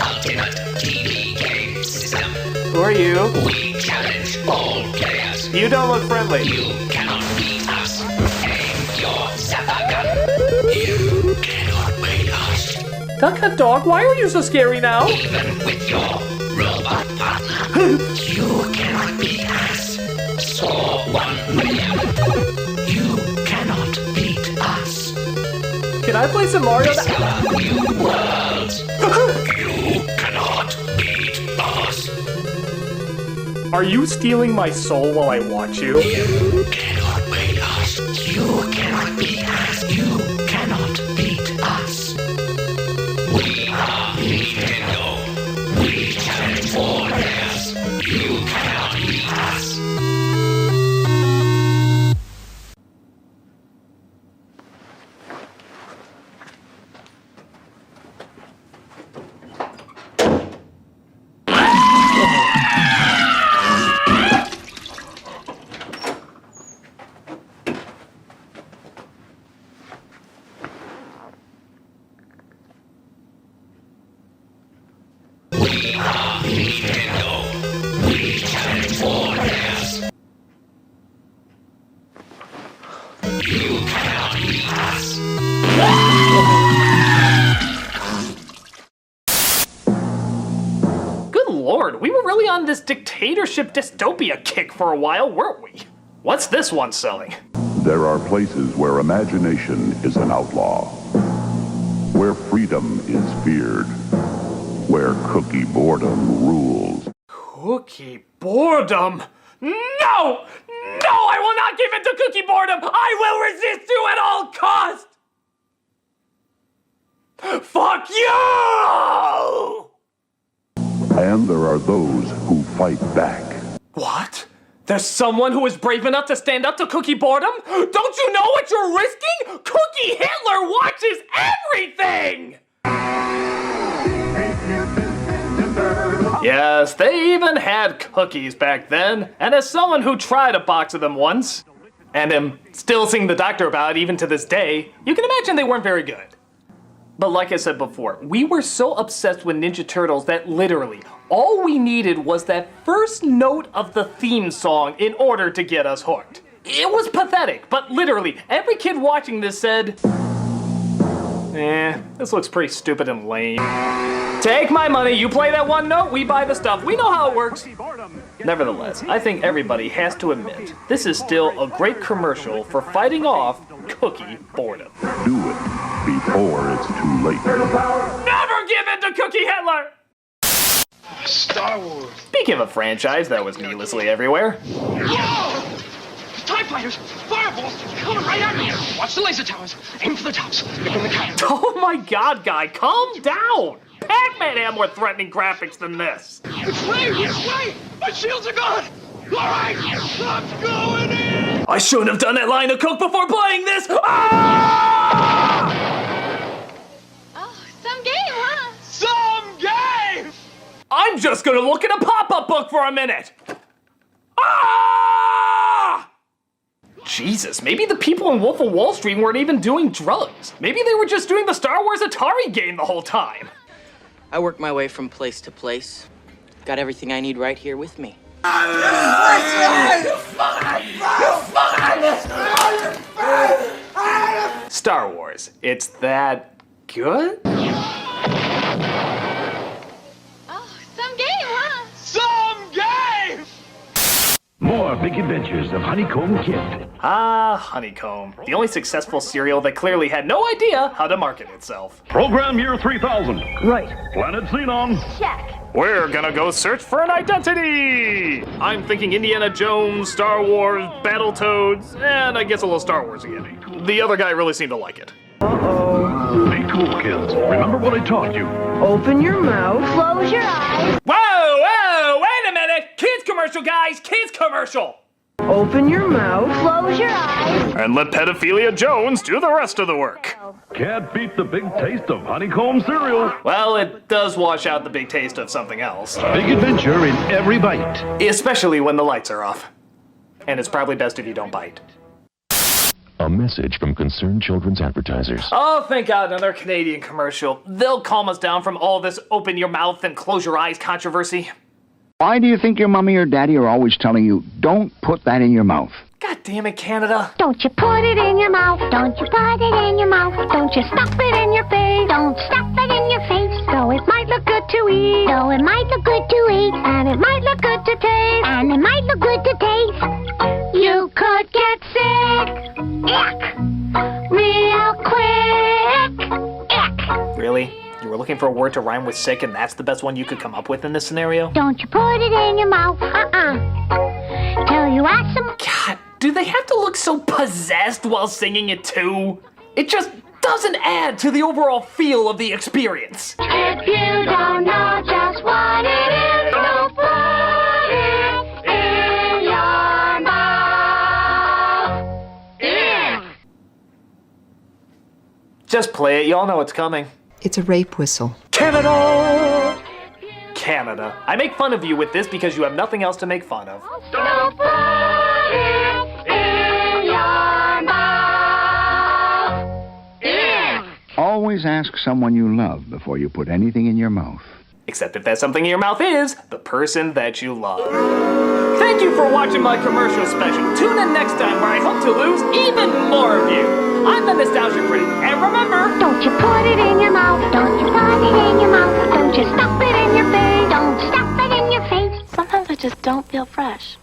Ultimate TV Game System. Who are you? We challenge all players. You don't look friendly. You cannot beat us. Aim your zapper gun. You cannot beat us. Duck Dog, why are you so scary now? Even with your robot partner, you cannot beat us. Score 1 million. You cannot beat us. Can I play some Mario? Discover new worlds. You cannot beat us. Are you stealing my soul while I watch you? You cannot beat us. You cannot beat us. You cannot beat us. We are Nintendo. We challenge all players. You cannot beat us. We are Nintendo. We challenge all players. You cannot beat us. Good lord, we were really on this dictatorship dystopia kick for a while, weren't we? What's this one selling? There are places where imagination is an outlaw, where freedom is feared, where cookie boredom rules. Cookie boredom? No! No, I will not give in to cookie boredom! I will resist you at all costs! Fuck you! And there are those who fight back. What? There's someone who is brave enough to stand up to cookie boredom? Don't you know what you're risking? Cookie Hitler watches everything! Yes, they even had cookies back then, and as someone who tried a box of them once, and am still seeing the doctor about it even to this day, you can imagine they weren't very good. But like I said before, we were so obsessed with Ninja Turtles that literally, all we needed was that first note of the theme song in order to get us hooked. It was pathetic, but literally, every kid watching this said, this looks pretty stupid and lame. Take my money, you play that one note, we buy the stuff, we know how it works. Nevertheless, I think everybody has to admit, this is still a great commercial for fighting off cookie boredom. Do it before it's too late. Never give in to Cookie Hitler! Star Wars. Speaking of a franchise that was needlessly everywhere. Whoa! TIE fighters! Fireballs! Coming right at me! Watch the laser towers! Aim for the tops! Look in the cannon! Oh my god, guy, calm down! Pac-Man had more threatening graphics than this. It's Ray! It's Ray! My shields are gone! Alright! I'm going in! I shouldn't have done that line of coke before playing this! Ah! Oh, some game, huh? Some game! I'm just gonna look at a pop-up book for a minute! Ah! Jesus, maybe the people in Wolf of Wall Street weren't even doing drugs. Maybe they were just doing the Star Wars Atari game the whole time. I work my way from place to place. Got everything I need right here with me. Star Wars, it's that good? Oh, some game, huh? Some game! More big adventures of Honeycomb Kid. Ah, Honeycomb. The only successful serial that clearly had no idea how to market itself. Program year 3000. Right. Planet Xenon. Check. We're gonna go search for an identity! I'm thinking Indiana Jones, Star Wars, Battletoads, and I guess a little Star Wars again. The other guy really seemed to like it. Uh-oh. Be cool, kids. Remember what I taught you. Open your mouth. Close your eyes. Whoa, wait a minute! Kids commercial, guys, kids commercial! Open your mouth. Close your eyes. And let Pedophilia Jones do the rest of the work. Can't beat the big taste of honeycomb cereal. Well, it does wash out the big taste of something else. Big adventure in every bite. Especially when the lights are off. And it's probably best if you don't bite. A message from Concerned Children's Advertisers. Oh, thank God, another Canadian commercial. They'll calm us down from all this open your mouth and close your eyes controversy. Why do you think your mommy or daddy are always telling you, don't put that in your mouth? God damn it, Canada. Don't you put it in your mouth. Don't you put it in your mouth. Don't you stuff it in your face. Don't stuff it in your face. Though it might look good to eat. Though it might look good to eat. And it might look good to taste. And it might look good to taste. You could get sick. Ick. Real quick. Ick. Really? You were looking for a word to rhyme with sick and that's the best one you could come up with in this scenario? Don't you put it in your mouth. Till you ask some. God, do they have to look so possessed while singing it too? It just doesn't add to the overall feel of the experience. If you don't know just what it is, don't put it in your mouth. Yeah. Just play it, y'all know it's coming. It's a rape whistle. Canada! Canada. I make fun of you with this because you have nothing else to make fun of. Don't put it in your mouth. Yeah. Always ask someone you love before you put anything in your mouth. Except if that something in your mouth is the person that you love. Thank you for watching my commercial special. Tune in next time where I hope to lose even more of you. I'm the Nostalgia Critic, and remember... Don't you put it in your mouth. Don't you put it in your mouth. Don't you stuff it in your face. Don't stuff it in your face. Sometimes I just don't feel fresh.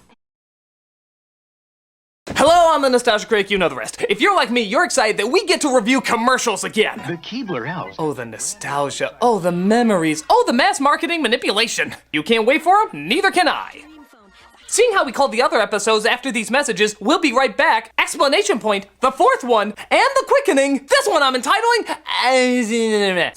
Hello, I'm the Nostalgia Critic, you know the rest. If you're like me, you're excited that we get to review commercials again. The Keebler Elves. Oh, the nostalgia. Oh, the memories. Oh, the mass marketing manipulation. You can't wait for them? Neither can I. Seeing how we called the other episodes after these messages, we'll be right back. Explanation point, the fourth one, and the quickening. This one I'm entitling...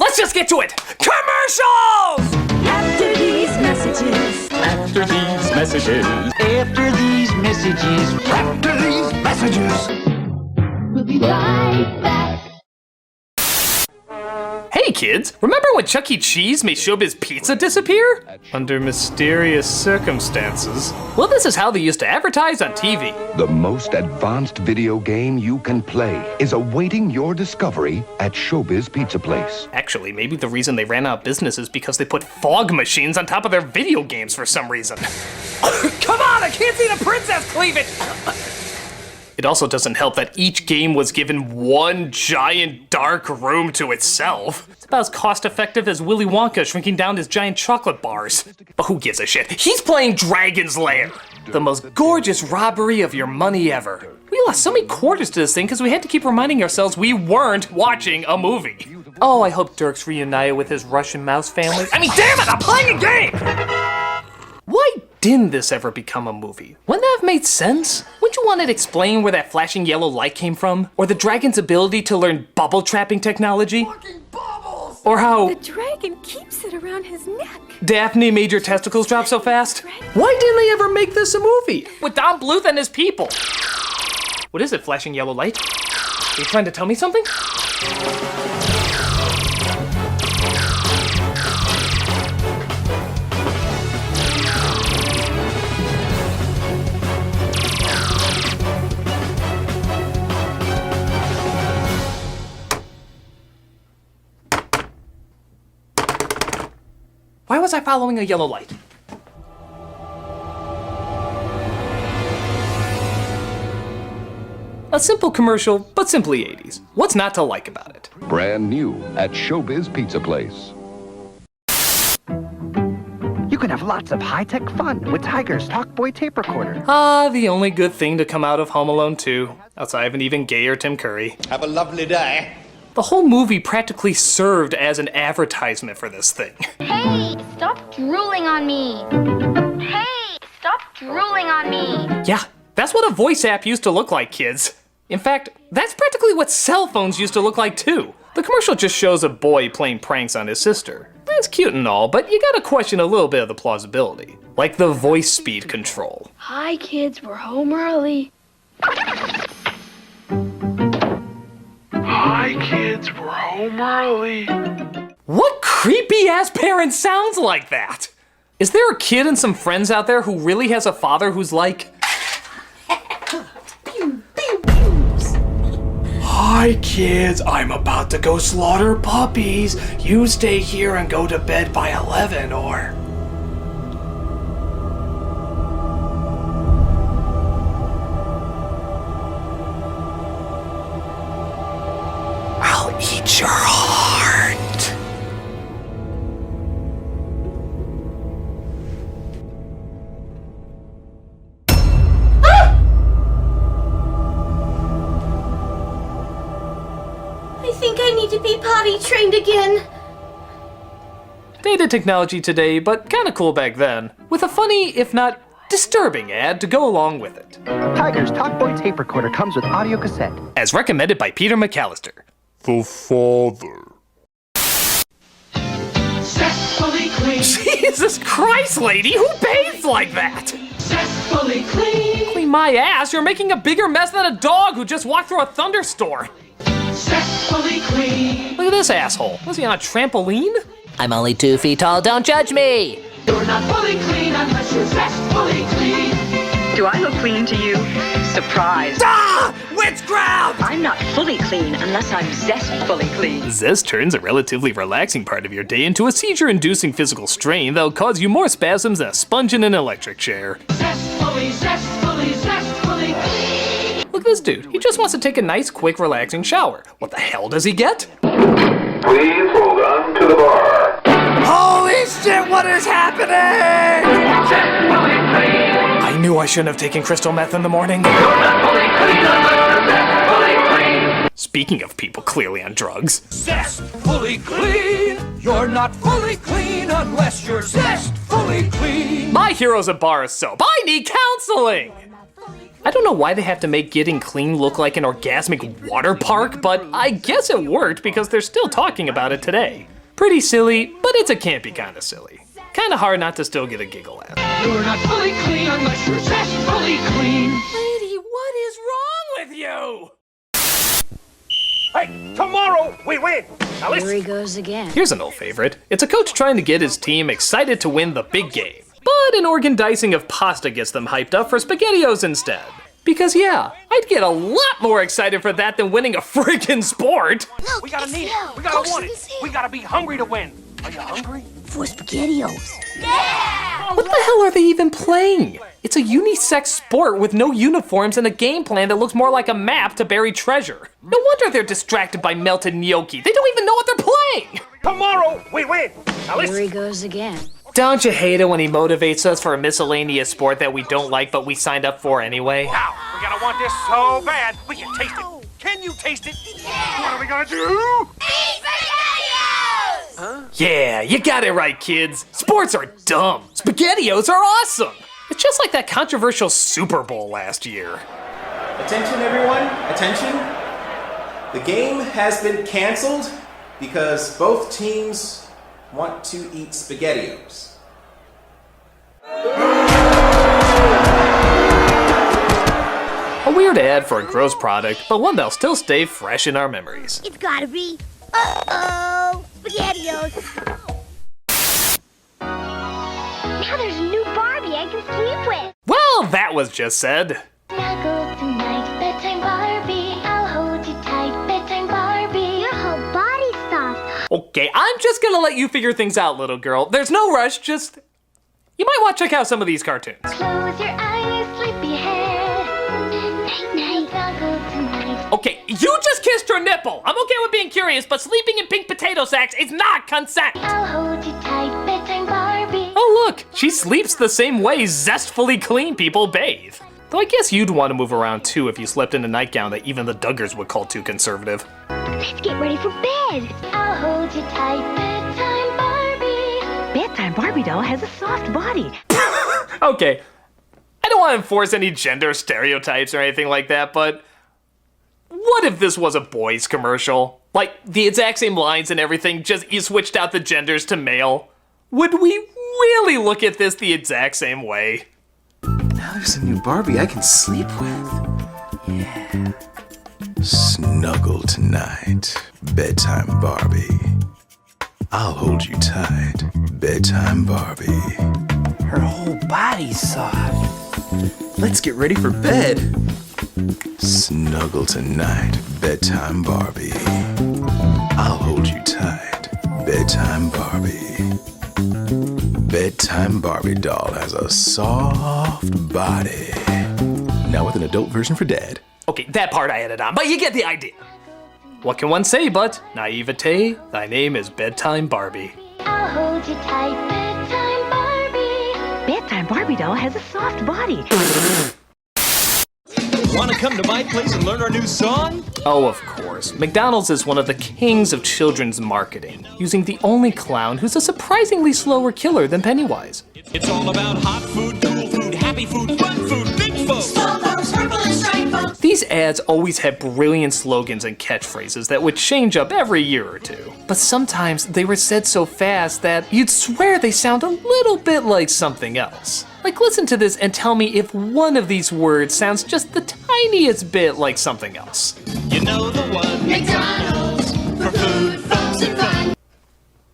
Let's just get to it. Commercials! After these messages. After these messages. After these messages. After these messages. We'll be right back. Hey kids, remember when Chuck E. Cheese made Showbiz Pizza disappear? Under mysterious circumstances. Well, this is how they used to advertise on TV. The most advanced video game you can play is awaiting your discovery at Showbiz Pizza Place. Actually, maybe the reason they ran out of business is because they put fog machines on top of their video games for some reason. Come on, I can't see the princess cleavage! It also doesn't help that each game was given one giant dark room to itself. It's about as cost-effective as Willy Wonka shrinking down his giant chocolate bars. But who gives a shit? He's playing Dragon's Lair, the most gorgeous robbery of your money ever. We lost so many quarters to this thing because we had to keep reminding ourselves we weren't watching a movie. Oh, I hope Dirk's reunited with his Russian mouse family. I mean, damn it, I'm playing a game! didn't this ever become a movie? Wouldn't that have made sense? Wouldn't you want it explained where that flashing yellow light came from? Or the dragon's ability to learn bubble trapping technology? Fucking bubbles! Or how The dragon keeps it around his neck. Daphne made your testicles drop so fast? Why didn't they ever make this a movie? With Don Bluth and his people. What is it, flashing yellow light? Are you trying to tell me something? Why was I following a yellow light? A simple commercial, but simply 80s. What's not to like about it? Brand new at Showbiz Pizza Place. You can have lots of high-tech fun with Tiger's Talkboy tape recorder. Ah, the only good thing to come out of Home Alone 2, outside of an even gayer Tim Curry. Have a lovely day. The whole movie practically served as an advertisement for this thing. Hey, stop drooling on me. Hey, stop drooling on me. Yeah, that's what a voice app used to look like, kids. In fact, that's practically what cell phones used to look like too. The commercial just shows a boy playing pranks on his sister. That's cute and all, but you gotta question a little bit of the plausibility. Like the voice speed control. Hi, kids. We're home early. Hi, kids, we're home early. What creepy ass parent sounds like that? Is there a kid and some friends out there who really has a father who's like, hi kids, I'm about to go slaughter puppies. You stay here and go to bed by 11 or... I'll eat your heart. I think I need to be potty trained again. Dated technology today, but kinda cool back then, with a funny, if not disturbing ad to go along with it. Tiger's Talkboy tape recorder comes with audio cassette. As recommended by Peter McAllister. The father. Zestfully clean. Jesus Christ, lady, who bathes like that? Zestfully clean. Clean my ass, you're making a bigger mess than a dog who just walked through a thunderstorm. Zestfully clean. Look at this asshole. Was he on a trampoline? I'm only 2 feet tall, don't judge me! You're not fully clean unless you're zestfully clean. Do I look clean to you? Surprise. Ah! Witchcraft! I'm not fully clean unless I'm zestfully clean. Zest turns a relatively relaxing part of your day into a seizure-inducing physical strain that'll cause you more spasms than a sponge in an electric chair. Zestfully, zestfully, zestfully clean. Look at this dude. He just wants to take a nice, quick, relaxing shower. What the hell does he get? Please hold on to the bar. Holy shit, what is happening? I knew I shouldn't have taken crystal meth in the morning. Speaking of people clearly on drugs. Zest fully clean. You're not fully clean unless you're zest fully clean. My hero's a bar of soap. I need counseling! I don't know why they have to make getting clean look like an orgasmic water park, but I guess it worked because they're still talking about it today. Pretty silly, but it's a campy kind of silly. Kind of hard not to still get a giggle at. You're not fully clean unless you're zest fully clean. Lady, what is wrong with you? Hey, tomorrow we win. Now listen. Here he goes again. Here's an old favorite. It's a coach trying to get his team excited to win the big game. But an organ dicing of pasta gets them hyped up for SpaghettiOs instead. Because yeah, I'd get a lot more excited for that than winning a friggin' sport. Look, we gotta need it. We gotta want it. We gotta be hungry to win. Are you hungry? For SpaghettiOs. Yeah! What the hell are they even playing? It's a unisex sport with no uniforms and a game plan that looks more like a map to bury treasure. No wonder they're distracted by melted gnocchi. They don't even know what they're playing. Tomorrow we win. Now listen. Here he goes again. Don't you hate it when he motivates us for a miscellaneous sport that we don't like but we signed up for anyway? Now, we're gonna want this so bad, we can taste it. Can you taste it? Yeah. What are we gonna do? Eat SpaghettiOs! Huh? Yeah, you got it right, kids. Sports are dumb. SpaghettiOs are awesome. It's just like that controversial Super Bowl last year. Attention everyone, attention. The game has been canceled because both teams want to eat SpaghettiOs. A weird ad for a gross product, but one that'll still stay fresh in our memories. It's gotta be. Uh-oh, SpaghettiOs. Now there's a new Barbie I can sleep with. Well, that was just said. Snuggle tonight, bedtime Barbie. I'll hold you tight, bedtime Barbie. Your whole body's soft. Okay, I'm just gonna let you figure things out, little girl. There's no rush, just... You might want to check out some of these cartoons. Close your eyes, sleepyhead. Night, night, snuggle tonight. Okay, you just kissed her nipple. I'm okay with being curious, but sleeping in pink potato sacks is not consent. I'll hold you tight, bedtime Barbie. Oh look, she sleeps the same way zestfully clean people bathe. Though I guess you'd want to move around too if you slept in a nightgown that even the Duggars would call too conservative. Let's get ready for bed. I'll hold you tight, bedtime Barbie. Bedtime Barbie doll has a soft body. Okay, I don't want to enforce any gender stereotypes or anything like that, but what if this was a boys commercial? Like, the exact same lines and everything, just you switched out the genders to male. Would we really look at this the exact same way? Now there's a new Barbie I can sleep with. Yeah. Snuggle tonight, bedtime Barbie. I'll hold you tight, bedtime Barbie. Her whole body's soft. Let's get ready for bed. Snuggle tonight, bedtime Barbie. I'll hold you tight, bedtime Barbie. Bedtime Barbie doll has a soft body. Now with an adult version for dad. Okay, that part I added on, but you get the idea. What can one say but, naivete, thy name is Bedtime Barbie. I'll hold you tight, bedtime Barbie. Bedtime Barbie doll has a soft body. Want to come to my place and learn our new song? Oh, of course. McDonald's is one of the kings of children's marketing, using the only clown who's a surprisingly slower killer than Pennywise. It's all about hot food, cool food, happy food, fun food, big folks. These ads always had brilliant slogans and catchphrases that would change up every year or two. But sometimes they were said so fast that you'd swear they sound a little bit like something else. Like, listen to this and tell me if one of these words sounds just the tiniest bit like something else. You know the one. McDonald's, for food, folks, and fun.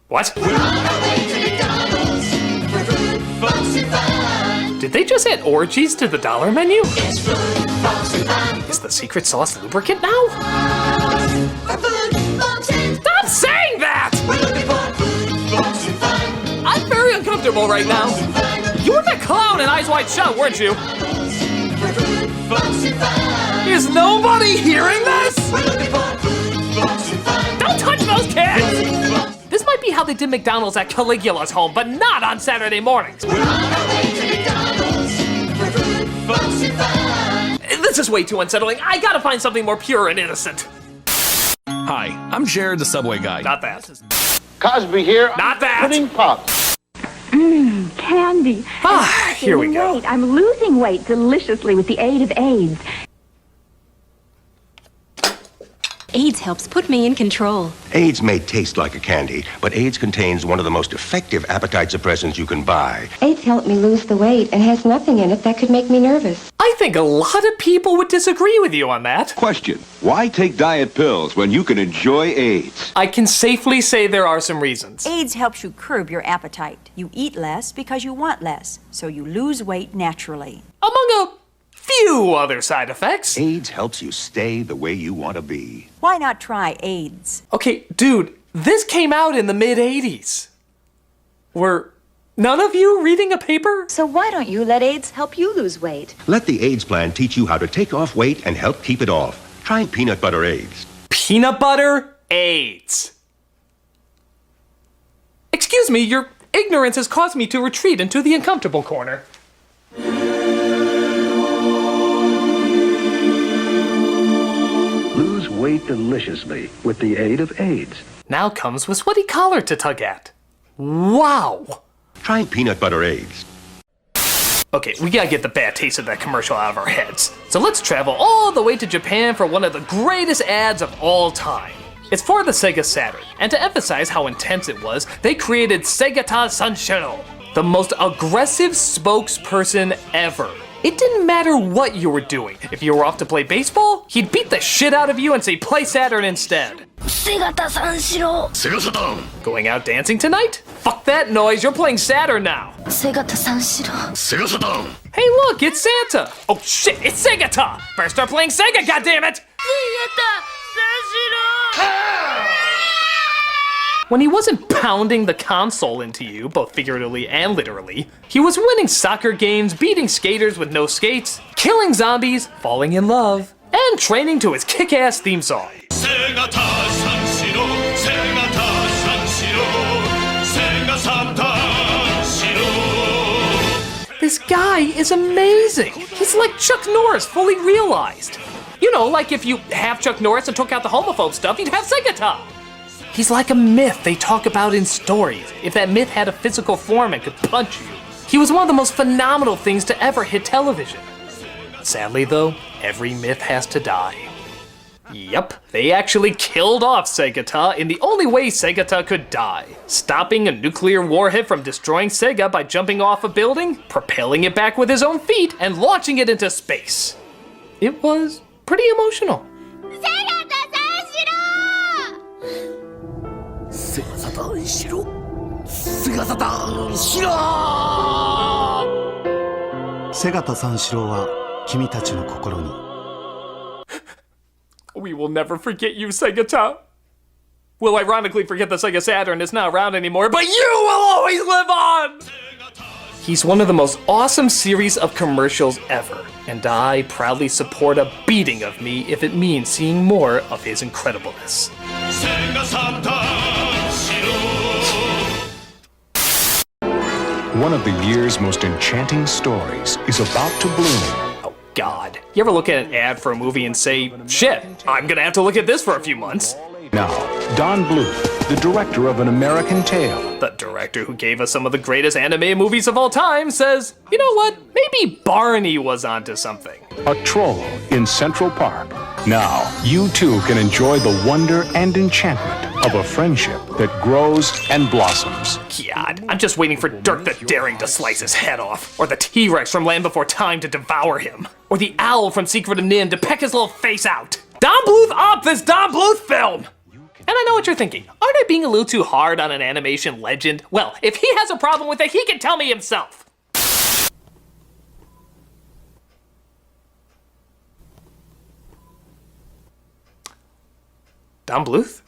What? We're on our way to McDonald's, for food, folks, and fun. Did they just add orgies to the dollar menu? It's food, folks, and fun. Is the secret sauce lubricant now? For food, folks, and Stop saying that! we're looking for food, folks, and fun. I'm very uncomfortable right now. You were that clown in Eyes Wide Shut, weren't you? For food, folks, and fun. Is nobody hearing this? We're looking for food, folks, and fun. Don't touch those kids! This might be how they did McDonald's at Caligula's home, but not on Saturday mornings. We're on our way to McDonald's, for food, folks, and fun. This is way too unsettling. I gotta find something more pure and innocent. Hi, I'm Jared, the Subway guy. Not that. Cosby here. Not that. Pudding Pops. Candy. Ah, here we go. Weight. I'm losing weight deliciously with the aid of AIDS. AIDS helps put me in control. AIDS may taste like a candy, but AIDS contains one of the most effective appetite suppressants you can buy. AIDS helped me lose the weight and has nothing in it that could make me nervous. I think a lot of people would disagree with you on that. Question: why take diet pills when you can enjoy AIDS? I can safely say there are some reasons. AIDS helps you curb your appetite. You eat less because you want less, so you lose weight naturally. Among a few other side effects. AIDS helps you stay the way you want to be. Why not try AIDS? Okay, dude, this came out in the mid-'80s. Were none of you reading a paper? So why don't you let AIDS help you lose weight? Let the AIDS plan teach you how to take off weight and help keep it off. Try peanut butter AIDS. Peanut butter AIDS. Excuse me, your ignorance has caused me to retreat into the uncomfortable corner. Lose weight deliciously with the aid of AIDS. Now comes with sweaty collar to tug at. Wow. Try peanut butter AIDS. Okay, we gotta get the bad taste of that commercial out of our heads. So let's travel all the way to Japan for one of the greatest ads of all time. It's for the Sega Saturn, and to emphasize how intense it was, they created Segata Sanshiro, the most aggressive spokesperson ever. It didn't matter what you were doing. If you were off to play baseball, he'd beat the shit out of you and say play Saturn instead. Segata Sanshiro. Sega Saturn. Going out dancing tonight? Fuck that noise, you're playing Saturn now. Segata Sanshiro. Sega Saturn. Hey look, it's Santa. Oh shit, it's Segata. Better start playing Sega, goddammit. Segata Sanshiro. When he wasn't pounding the console into you, both figuratively and literally, he was winning soccer games, beating skaters with no skates, killing zombies, falling in love, and training to his kick-ass theme song. This guy is amazing. He's like Chuck Norris, fully realized. You know, like if you have Chuck Norris and took out the homophobe stuff, you'd have Segata. He's like a myth they talk about in stories. If that myth had a physical form and could punch you. He was one of the most phenomenal things to ever hit television. Sadly though, every myth has to die. Yep, they actually killed off Segata in the only way Segata could die. Stopping a nuclear warhead from destroying Sega by jumping off a building, propelling it back with his own feet, and launching it into space. It was pretty emotional. We will never forget you, Segata. We'll ironically forget the Sega Saturn is not around anymore, but you will always live on! He's one of the most awesome series of commercials ever, and I proudly support a beating of me if it means seeing more of his incredibleness. One of the year's most enchanting stories is about to bloom. Oh God. You ever look at an ad for a movie and say, shit, I'm gonna have to look at this for a few months? Now, Don Bluth, the director of An American Tail. The director who gave us some of the greatest anime movies of all time says, you know what, maybe Barney was onto something. A troll in Central Park. Now, you too can enjoy the wonder and enchantment of a friendship that grows and blossoms. God, I'm just waiting for Dirk the Daring to slice his head off, or the T-Rex from Land Before Time to devour him, or the owl from Secret of Nim to peck his little face out. Don Bluth up this Don Bluth film! And I know what you're thinking. Aren't I being a little too hard on an animation legend? Well, if he has a problem with it, he can tell me himself. Don Bluth?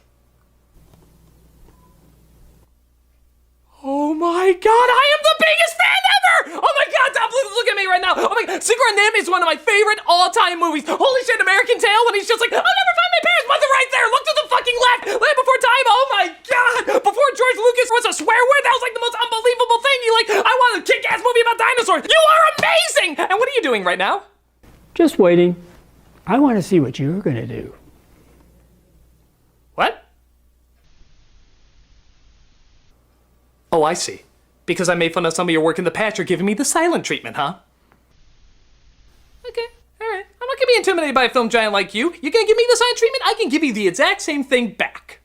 Oh my God, I am the biggest fan ever! Oh my God, Don Bluth, look at me right now! Oh my God, Secret of Nim is one of my favorite all-time movies. Holy shit, American Tail, when he's just like, I'll never find my parents' mother right there! Look to the fucking left! Land Before Time, oh my God! Before George Lucas was a swear word, that was like the most unbelievable thing. You like, I want a kick-ass movie about dinosaurs! You are amazing! And what are you doing right now? Just waiting. I want to see what you're gonna do. What? Oh, I see. Because I made fun of some of your work in the past, you're giving me the silent treatment, huh? Okay, alright. I'm not gonna be intimidated by a film giant like you. You're gonna give me the silent treatment? I can give you the exact same thing back.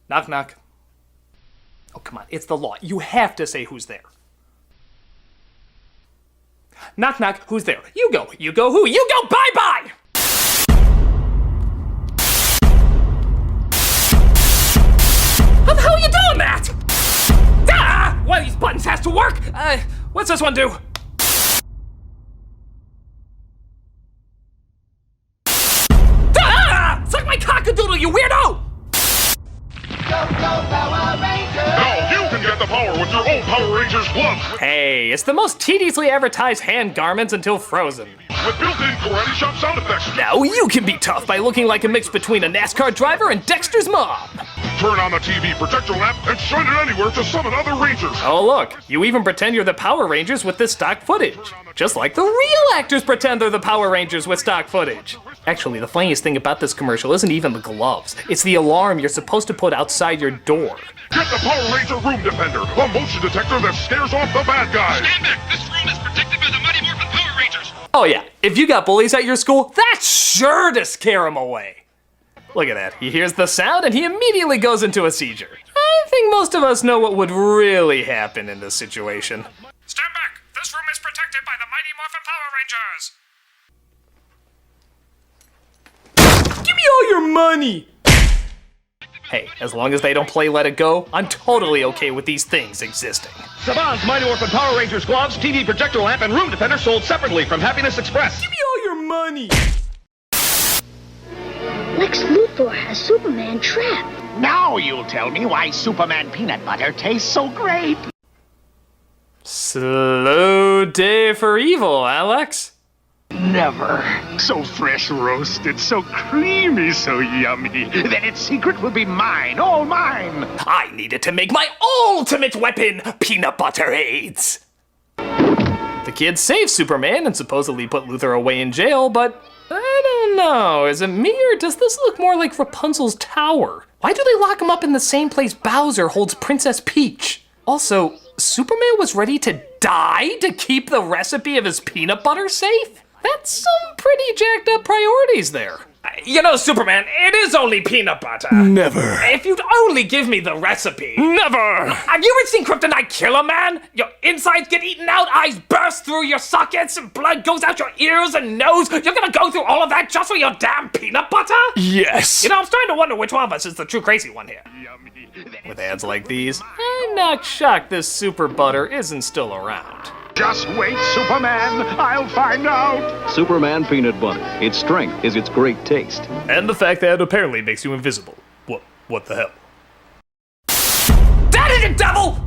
Knock, knock. Oh, come on, it's the law. You have to say who's there. Knock, knock, who's there? You go who? You go, bye-bye! How the hell are you doing that? Ah! One of these buttons has to work! What's this one do? Ah! Suck my cockadoodle, you weirdo! Now you can get the power with your own Power Rangers gloves. Hey, it's the most tediously advertised hand garments until Frozen. With built-in karate chop sound effects. Now you can be tough by looking like a mix between a NASCAR driver and Dexter's mom. Turn on the TV projector lamp and shine it anywhere to summon other Rangers. Oh look, you even pretend you're the Power Rangers with this stock footage. Just like the real actors pretend they're the Power Rangers with stock footage. Actually, the funniest thing about this commercial isn't even the gloves. It's the alarm you're supposed to put outside your door. Get the Power Ranger Room Defender, a motion detector that scares off the bad guys. Stand back! This room is protected by the Mighty Morphin Power Rangers! Oh yeah, if you got bullies at your school, that's sure to scare them away. Look at that, he hears the sound and he immediately goes into a seizure. I think most of us know what would really happen in this situation. Stand back! This room is protected by the Mighty Morphin Power Rangers! Give me all your money! Hey, as long as they don't play Let It Go, I'm totally okay with these things existing. Saban's Mighty Morphin Power Rangers gloves, TV projector lamp, and room defender sold separately from Happiness Express. Give me all your money! Lex Luthor has Superman trapped. Now you'll tell me why Superman peanut butter tastes so great! Slow day for evil, Alex. Never. So fresh roasted, so creamy, so yummy, that its secret will be mine, all mine! I needed to make my ultimate weapon, peanut butter AIDS! The kids save Superman and supposedly put Luthor away in jail, but I don't know, is it me or does this look more like Rapunzel's tower? Why do they lock him up in the same place Bowser holds Princess Peach? Also, Superman was ready to die to keep the recipe of his peanut butter safe? That's some pretty jacked up priorities there. You know, Superman, it is only peanut butter. Never. If you'd only give me the recipe. Never. Have you ever seen Kryptonite kill a man? Your insides get eaten out, eyes burst through your sockets, and blood goes out your ears and nose. You're gonna go through all of that just for your damn peanut butter? Yes. You know, I'm starting to wonder which one of us is the true crazy one here. With ads like these, I'm not shocked this super butter isn't still around. Just wait, Superman! I'll find out! Superman peanut butter. Its strength is its great taste. And the fact that it apparently makes you invisible. What the hell? That is it, devil!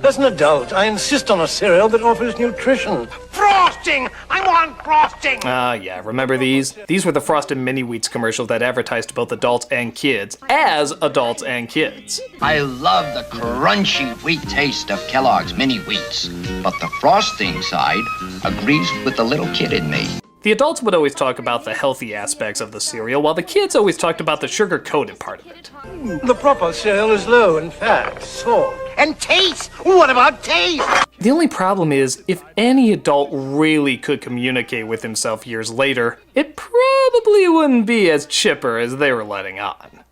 As an adult, I insist on a cereal that offers nutrition. Frosting! I want frosting! Yeah, remember these? These were the Frosted Mini Wheats commercials that advertised to both adults and kids, as adults and kids. I love the crunchy wheat taste of Kellogg's Mini Wheats, but the frosting side agrees with the little kid in me. The adults would always talk about the healthy aspects of the cereal, while the kids always talked about the sugar-coated part of it. The proper cereal is low in fat, salt. And taste! What about taste? The only problem is, if any adult really could communicate with himself years later, it probably wouldn't be as chipper as they were letting on.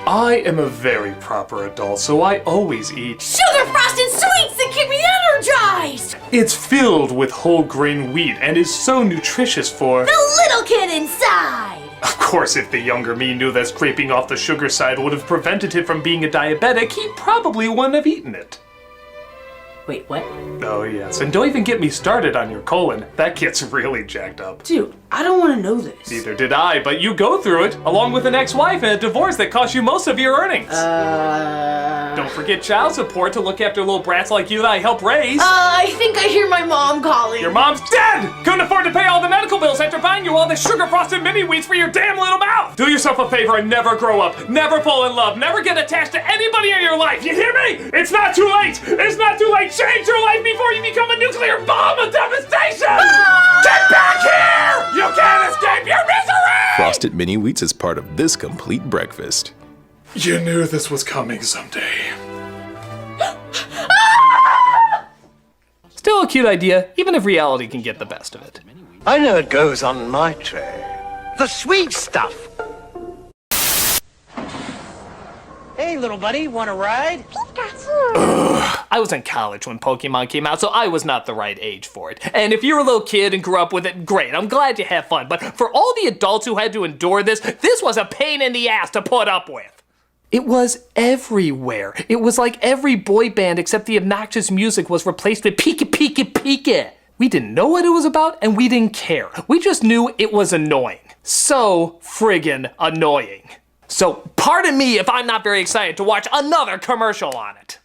I am a very proper adult, so I always eat sugar frosted sweets that keep me energized! It's filled with whole grain wheat and is so nutritious for the little kid inside! Of course, if the younger me knew that scraping off the sugar side would have prevented him from being a diabetic, he probably wouldn't have eaten it. Wait, what? Oh yes, and don't even get me started on your colon. That gets really jacked up. Dude, I don't want to know this. Neither did I, but you go through it, along with an ex-wife and a divorce that cost you most of your earnings. Don't forget child support to look after little brats like you that I help raise. I think I hear my mom calling. Your mom's dead! Couldn't afford to pay all the medical bills after buying you all the sugar-frosted mini wheats for your damn little mouth! Do yourself a favor and never grow up, never fall in love, never get attached to anybody in your life, you hear me? It's not too late! It's not too late! Change your life before you become a nuclear bomb of devastation! Get back here! You can't escape your misery! Frosted Mini Wheats is part of this complete breakfast. You knew this was coming someday. Still a cute idea, even if reality can get the best of it. I know it goes on my tray. The sweet stuff! Hey, little buddy, want a ride? I was in college when Pokemon came out, so I was not the right age for it. And if you're a little kid and grew up with it, great, I'm glad you have fun. But for all the adults who had to endure this was a pain in the ass to put up with. It was everywhere. It was like every boy band except the obnoxious music was replaced with Pika Pika Pika. We didn't know what it was about and we didn't care. We just knew it was annoying. So friggin' annoying. So pardon me if I'm not very excited to watch another commercial on it.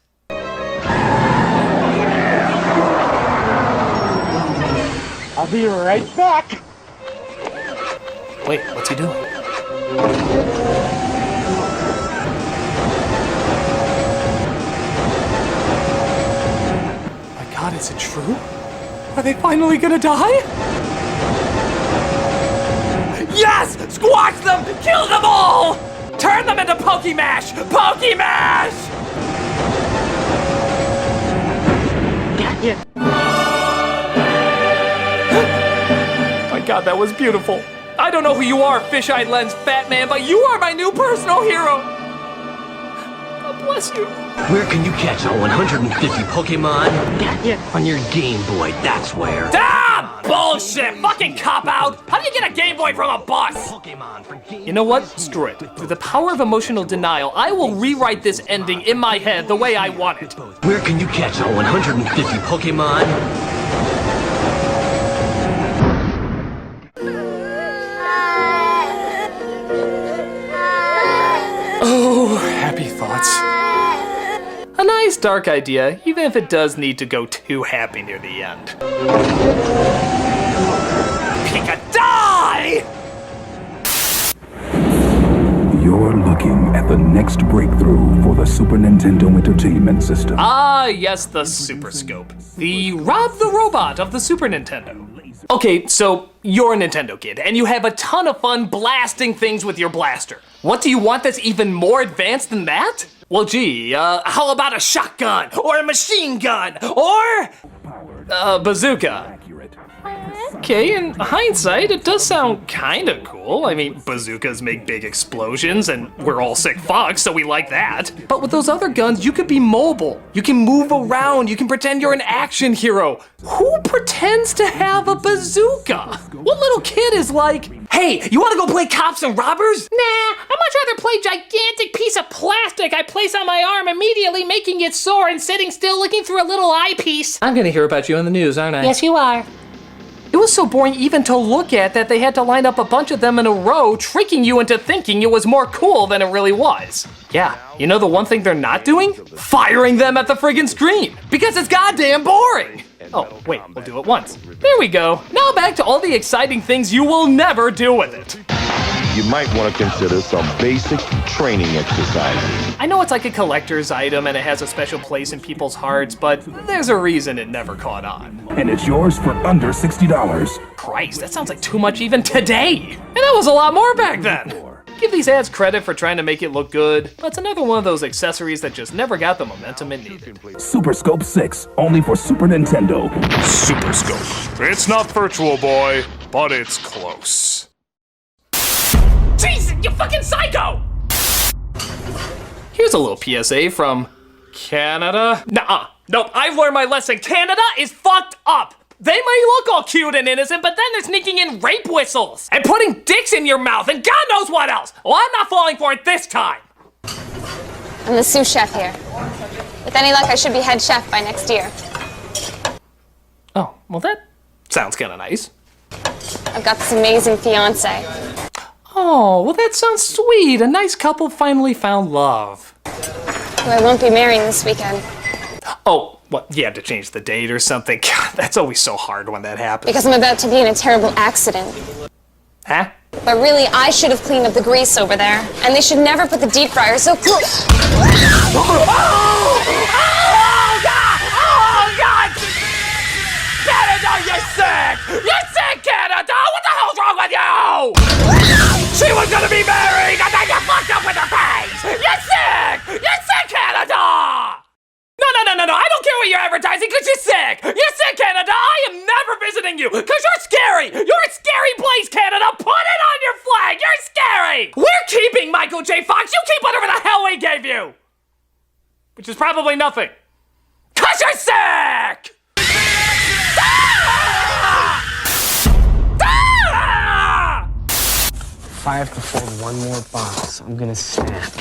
I'll be right back. Wait, what's he doing? Is it true? Are they finally gonna die? Yes! Squash them! Kill them all! Turn them into Pokemash! Pokemash! Gotcha. My God, that was beautiful. I don't know who you are, fish-eyed lens fat man, but you are my new personal hero. God bless you. Where can you catch all 150 Pokemon? Gotcha. On your Game Boy, that's where. Ah! Bullshit! Fucking cop-out! How do you get a Game Boy from a bus? You know what? Screw it. Through the power of emotional denial, I will rewrite this ending in my head the way I want it. Where can you catch all 150 Pokemon? Oh, happy thoughts. A nice dark idea, even if it does need to go too happy near the end. Pika, die! You're looking at the next breakthrough for the Super Nintendo Entertainment System. Ah, yes, the Super Scope. The Rob the Robot of the Super Nintendo. Okay, so you're a Nintendo kid, and you have a ton of fun blasting things with your blaster. What do you want that's even more advanced than that? Well, gee, how about a shotgun, or a machine gun, or a bazooka? Okay, in hindsight, it does sound kinda cool. I mean, bazookas make big explosions, and we're all sick fucks, so we like that. But with those other guns, you could be mobile. You can move around, you can pretend you're an action hero. Who pretends to have a bazooka? What little kid is like, hey, you wanna go play cops and robbers? Nah, I'd much rather play gigantic piece of plastic I place on my arm, immediately making it sore and sitting still looking through a little eyepiece. I'm gonna hear about you on the news, aren't I? Yes, you are. It was so boring even to look at that they had to line up a bunch of them in a row, tricking you into thinking it was more cool than it really was. Yeah, you know the one thing they're not doing? Firing them at the friggin' screen, because it's goddamn boring. Oh, wait, we'll do it once. There we go. Now back to all the exciting things you will never do with it. You might want to consider some basic training exercises. I know it's like a collector's item and it has a special place in people's hearts, but there's a reason it never caught on. And it's yours for under $60. Christ, that sounds like too much even today. And that was a lot more back then. Give these ads credit for trying to make it look good, but it's another one of those accessories that just never got the momentum it needed. Super Scope 6, only for Super Nintendo. Super Scope. It's not Virtual Boy, but it's close. Jesus, you fucking psycho! Here's a little PSA from Canada. Nuh-uh. Nope, I've learned my lesson. Canada is fucked up. They may look all cute and innocent, but then they're sneaking in rape whistles and putting dicks in your mouth and God knows what else. Well, I'm not falling for it this time. I'm the sous chef here. With any luck, I should be head chef by next year. Oh, well that sounds kind of nice. I've got this amazing fiance. Oh, well that sounds sweet. A nice couple finally found love. Who I won't be marrying this weekend. Oh, what, you had to change the date or something? God, that's always so hard when that happens. Because I'm about to be in a terrible accident. Huh? But really, I should have cleaned up the grease over there. And they should never put the deep fryer so close. Oh, God! Oh, God! Canada, you're sick! You're sick, Canada! What the hell's wrong with you? She was gonna be married, and then you fucked up with her face! You're sick! You're sick, Canada! No, I don't care what you're advertising, because you're sick! You're sick, Canada! I am never visiting you, because you're scary! You're a scary place, Canada! Put it on your flag! You're scary! We're keeping Michael J. Fox! You keep whatever the hell we gave you! Which is probably nothing. Because you're sick! If I have to fold one more box, I'm gonna snap.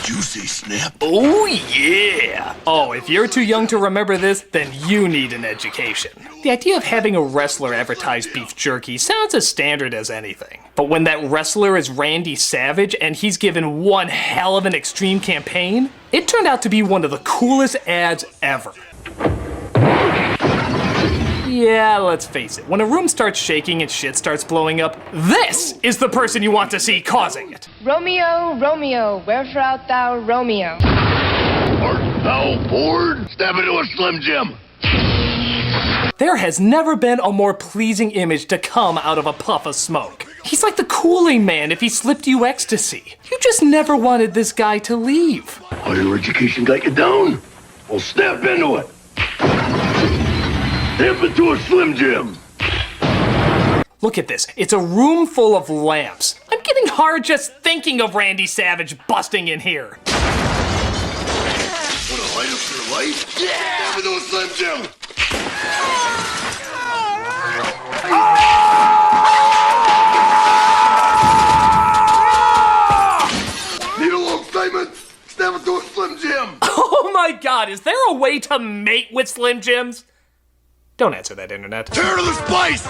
Did you say snap? Oh, yeah! Oh, if you're too young to remember this, then you need an education. The idea of having a wrestler advertise beef jerky sounds as standard as anything. But when that wrestler is Randy Savage and he's given one hell of an extreme campaign, it turned out to be one of the coolest ads ever. Yeah, let's face it, when a room starts shaking and shit starts blowing up, this is the person you want to see causing it. Romeo, Romeo, wherefore art thou, Romeo? Art thou bored? Step into a Slim Jim. There has never been a more pleasing image to come out of a puff of smoke. He's like the Kool-Aid Man if he slipped you ecstasy. You just never wanted this guy to leave. Higher education got you down? Well, step into it. Step into a Slim Jim. Look at this. It's a room full of lamps. I'm getting hard just thinking of Randy Savage busting in here. Want to light up your life? Yeah! Step into a Slim Jim. Need a little excitement? Step into a Slim Jim. Oh my God, is there a way to mate with Slim Jims? Don't answer that, internet. Turn to the spice!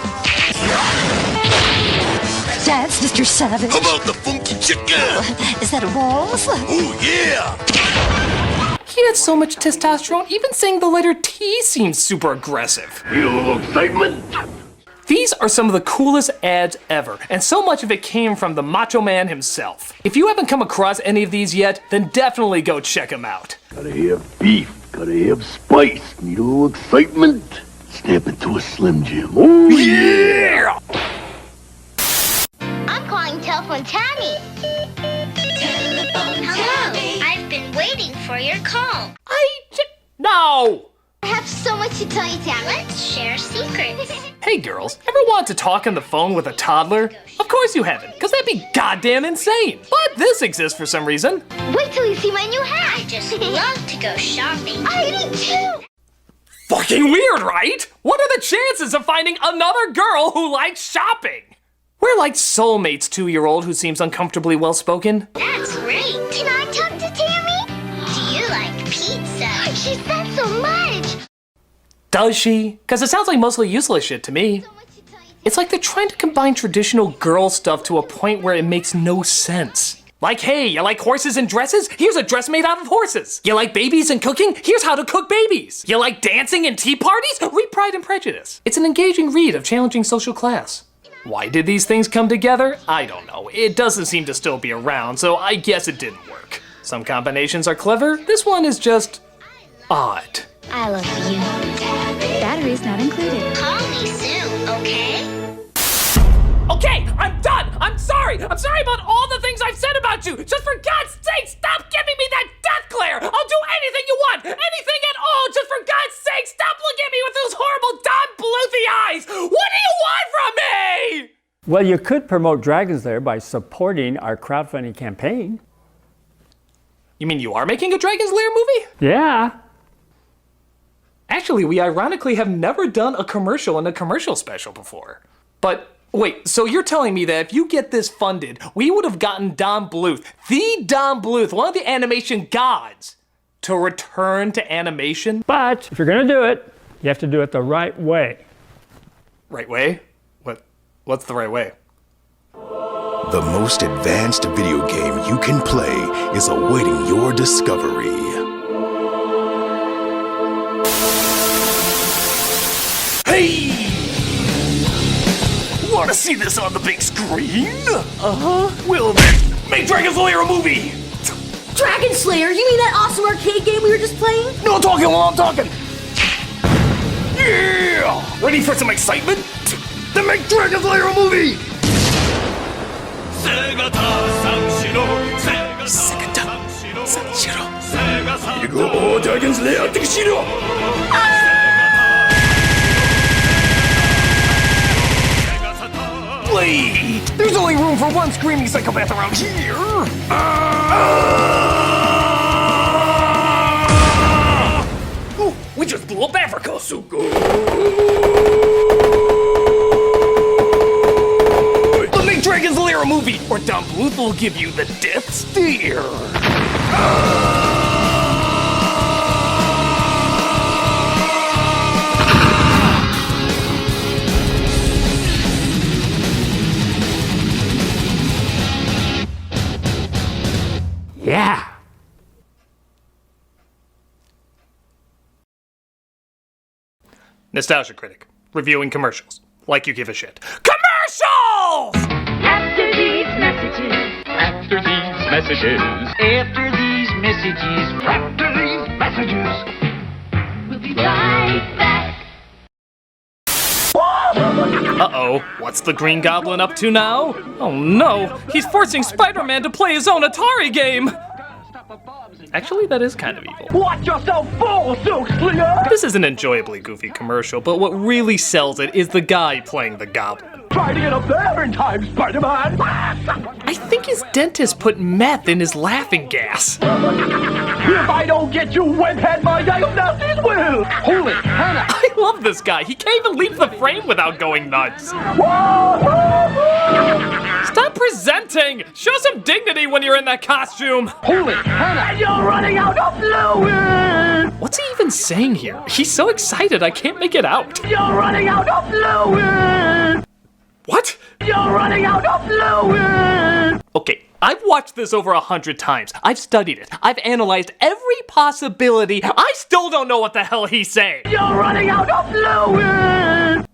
That's Mr. Savage. How about the funky chicken? Is that a waltz? Oh, yeah! He had so much testosterone, even saying the letter T seems super aggressive. Need a little excitement? These are some of the coolest ads ever, and so much of it came from the Macho Man himself. If you haven't come across any of these yet, then definitely go check them out. Gotta have beef, gotta have spice. Need a little excitement? Step into a Slim Jim. Oh, yeah! I'm calling Telephone Tammy. Hello. I've been waiting for your call. No! I have so much to tell you, Tammy. Let's share secrets. Hey girls, ever want to talk on the phone with a toddler? Of course you haven't, because that'd be goddamn insane. But this exists for some reason. Wait till you see my new hat. I just love to go shopping. I do too. Fucking weird, right? What are the chances of finding another girl who likes shopping? We're like soulmates, 2-year-old who seems uncomfortably well-spoken. That's great. Can I talk to Tammy? Do you like pizza? She said so much. Does she? Because it sounds like mostly useless shit to me. It's like they're trying to combine traditional girl stuff to a point where it makes no sense. Like, hey, you like horses and dresses? Here's a dress made out of horses. You like babies and cooking? Here's how to cook babies. You like dancing and tea parties? Read Pride and Prejudice. It's an engaging read of challenging social class. Why did these things come together? I don't know. It doesn't seem to still be around, so I guess it didn't work. Some combinations are clever. This one is just odd. I love you. Batteries not included. Call me soon, okay? Okay, I'm done. I'm sorry. I'm sorry about all the things I've said about you. Just for God's sake, stop giving me that death glare. I'll do anything you want. Anything at all. Just for God's sake, stop looking at me with those horrible Don Bluethy eyes. What do you want from me? Well, you could promote Dragon's Lair by supporting our crowdfunding campaign. You mean you are making a Dragon's Lair movie? Yeah. Actually, we ironically have never done a commercial in a commercial special before. But wait, so you're telling me that if you get this funded, we would have gotten Don Bluth, the Don Bluth, one of the animation gods, to return to animation? But if you're gonna do it, you have to do it the right way. Right way? What's the right way? The most advanced video game you can play is awaiting your discovery. Hey! Want to see this on the big screen? Uh-huh. Well then, make Dragon's Lair a movie! Dragon Slayer? You mean that awesome arcade game we were just playing? No talking while I'm talking! Yeah! Ready for some excitement? Then make Dragon's Lair a movie! You go, Dragon's Lair, Tekishiro! Blade! There's only room for one screaming psychopath around here! Oh, we just blew up Africa, Suko! But make Dragon's Lair a movie, or Don Bluth will give you the death stare! Yeah. Nostalgia Critic, reviewing commercials, like you give a shit. Commercials! After these messages. After these messages. After these messages. After these messages. We'll be right back. Uh-oh, what's the Green Goblin up to now? Oh no, he's forcing Spider-Man to play his own Atari game! Actually, that is kind of evil. Watch yourself fall, Silk Slinger! This is an enjoyably goofy commercial, but what really sells it is the guy playing the Goblin. Try to get up there in time, Spider-Man! I think his dentist put meth in his laughing gas. If I don't get you, webhead, my diagnosis will! Holy Hannah! I love this guy. He can't even leave the frame without going nuts. Stop presenting! Show some dignity when you're in that costume! Holy Hannah! You're running out of fluid! What's he even saying here? He's so excited I can't make it out. You're running out of fluid! What? You're running out of fluid! Okay, I've watched this over 100 times. I've studied it. I've analyzed every possibility. I still don't know what the hell he's saying. You're running out of fluid!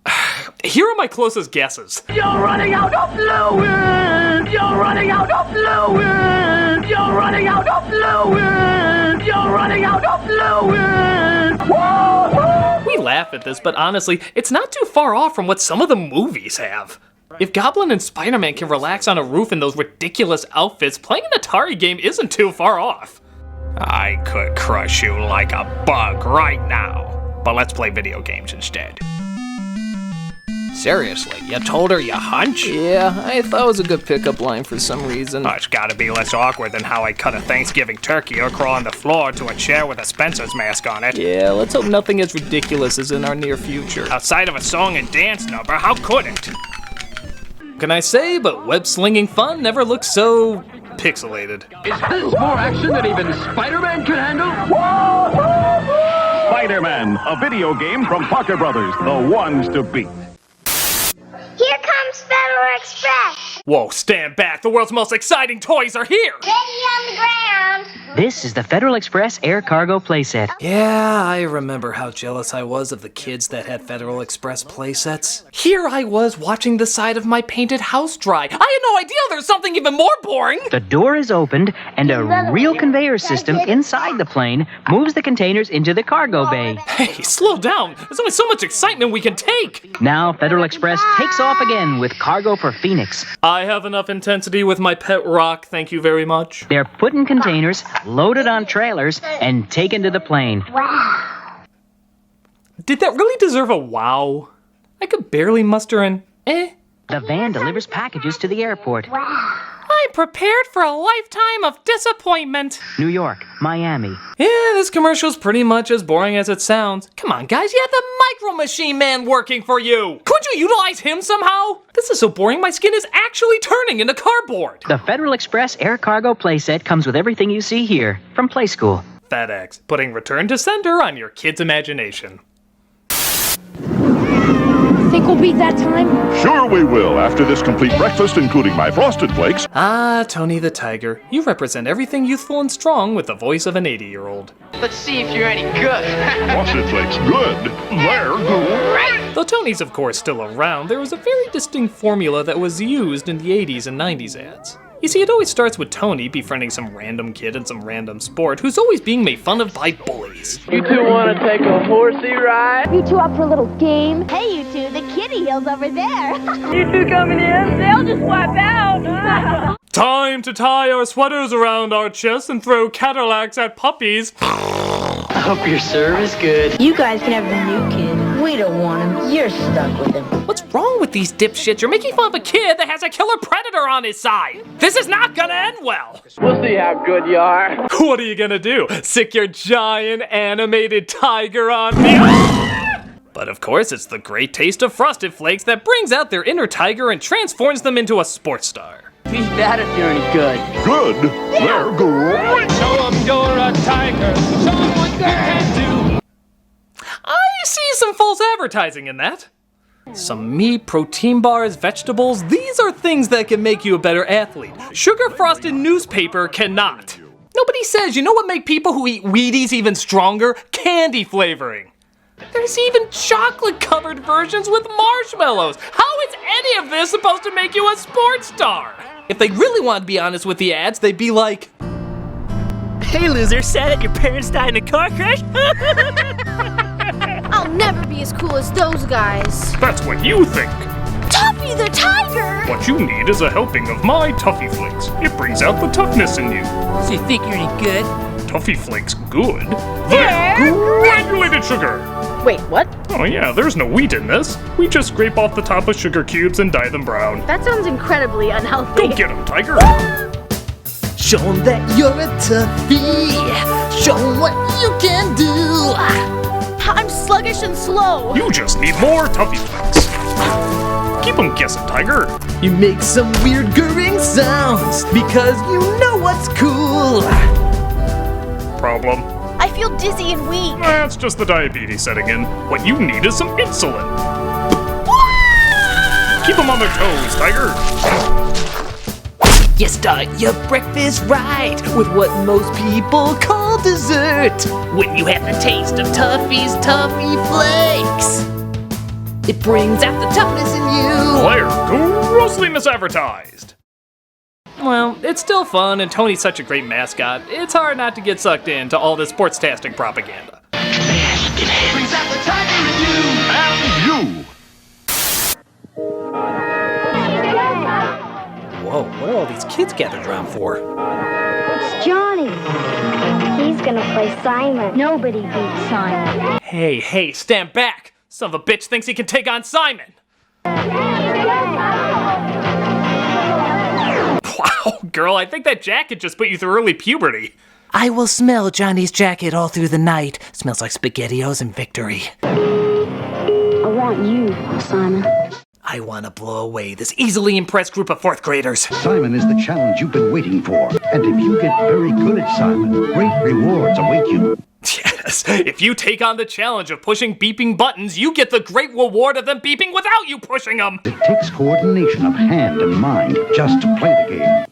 Here are my closest guesses. You're running out of fluid! You're running out of fluid! You're running out of fluid! You're running out of fluid! We laugh at this, but honestly, it's not too far off from what some of the movies have. If Goblin and Spider-Man can relax on a roof in those ridiculous outfits, playing an Atari game isn't too far off. I could crush you like a bug right now, but let's play video games instead. Seriously, you told her you hunch? Yeah, I thought it was a good pickup line for some reason. Oh, it's gotta be less awkward than how I cut a Thanksgiving turkey or crawl on the floor to a chair with a Spencer's mask on it. Yeah, let's hope nothing as ridiculous is in our near future. Outside of a song and dance number, how could it? Can I say, but web-slinging fun never looks so pixelated. Is this more action than even Spider-Man could handle? Spider-Man, a video game from Parker Brothers, the ones to beat. Here comes Federal Express. Whoa, stand back. The world's most exciting toys are here. Ready on the ground. This is the Federal Express Air Cargo playset. Yeah, I remember how jealous I was of the kids that had Federal Express playsets. Here I was watching the side of my painted house dry. I had no idea there's something even more boring. The door is opened, and a real conveyor system inside the plane moves the containers into the cargo bay. Hey, slow down. There's only so much excitement we can take. Now Federal Express takes off again with cargo for Phoenix. I have enough intensity with my pet rock, thank you very much. They're put in containers, loaded on trailers, and taken to the plane. Wow. Did that really deserve a wow? I could barely muster an eh. The van delivers packages to the airport. Wow. I'm prepared for a lifetime of disappointment. New York, Miami. Yeah, this commercial's pretty much as boring as it sounds. Come on, guys, you have the Micro Machine Man working for you. Couldn't you utilize him somehow? This is so boring, my skin is actually turning into cardboard. The Federal Express Air Cargo playset comes with everything you see here from Play School. FedEx, putting return to sender on your kid's imagination. Think we'll beat that time? Sure we will, after this complete breakfast, including my Frosted Flakes. Ah, Tony the Tiger, you represent everything youthful and strong with the voice of an 80-year-old. Let's see if you're any good. Frosted Flakes, good. They're great. Though Tony's of course still around, there was a very distinct formula that was used in the 80s and 90s ads. You see, it always starts with Tony befriending some random kid in some random sport who's always being made fun of by bullies. You two want to take a horsey ride? You two up for a little game? Hey, you two, the kitty hill's over there. You two coming in? They'll just wipe out. Time to tie our sweaters around our chests and throw Cadillacs at puppies. I hope your serve is good. You guys can have the new kid. We don't want him. You're stuck with him. What's wrong with these dipshits? You're making fun of a kid that has a killer predator on his side. This is not gonna end well. We'll see how good you are. What are you gonna do? Sick your giant animated tiger on me? But of course, it's the great taste of Frosted Flakes that brings out their inner tiger and transforms them into a sports star. Beat that if you're any good. Good. They're great. Show them you're a tiger. Show them what you can do. I see some false advertising in that. Some meat, protein bars, vegetables, these are things that can make you a better athlete. Sugar-frosted newspaper cannot. Nobody says, you know what make people who eat Wheaties even stronger? Candy flavoring. There's even chocolate-covered versions with marshmallows. How is any of this supposed to make you a sports star? If they really wanted to be honest with the ads, they'd be like, Hey, loser, sad that your parents died in a car crash? I'll never be as cool as those guys. that's what you think. Tuffy the tiger! What you need is a helping of my Toffee Flakes. It brings out the toughness in you. So you think you're any good? Toffee Flakes good? They're granulated sugar! Wait, what? Oh yeah, there's no wheat in this. We just scrape off the top of sugar cubes and dye them brown. That sounds incredibly unhealthy. Go get him, Tiger! Show 'em that you're a toughie. Show 'em what you can do. I'm sluggish and slow. You just need more Toffee Flakes. Keep them guessing, Tiger. You make some weird gurring sounds because you know what's cool. Problem? I feel dizzy and weak. That's just the diabetes setting in. What you need is some insulin. Keep them on their toes, Tiger. You start your breakfast right with what most people call dessert. When you have the taste of Tuffy's Toffee Flakes, it brings out the toughness in you. Player grossly misadvertised. Well, it's still fun, and Tony's such a great mascot. It's hard not to get sucked into all this sports-tastic propaganda. Brings out the tiger in you. And you. Whoa, what are all these kids gathered around for? It's Johnny. He's gonna play Simon. Nobody beats Simon. Hey, stand back! Son of a bitch thinks he can take on Simon! Wow, girl, I think that jacket just put you through early puberty. I will smell Johnny's jacket all through the night. Smells like SpaghettiOs and victory. I want you, Simon. I want to blow away this easily impressed group of 4th graders. Simon is the challenge you've been waiting for. And if you get very good at Simon, great rewards await you. Yes, if you take on the challenge of pushing beeping buttons, you get the great reward of them beeping without you pushing them. It takes coordination of hand and mind just to play the game.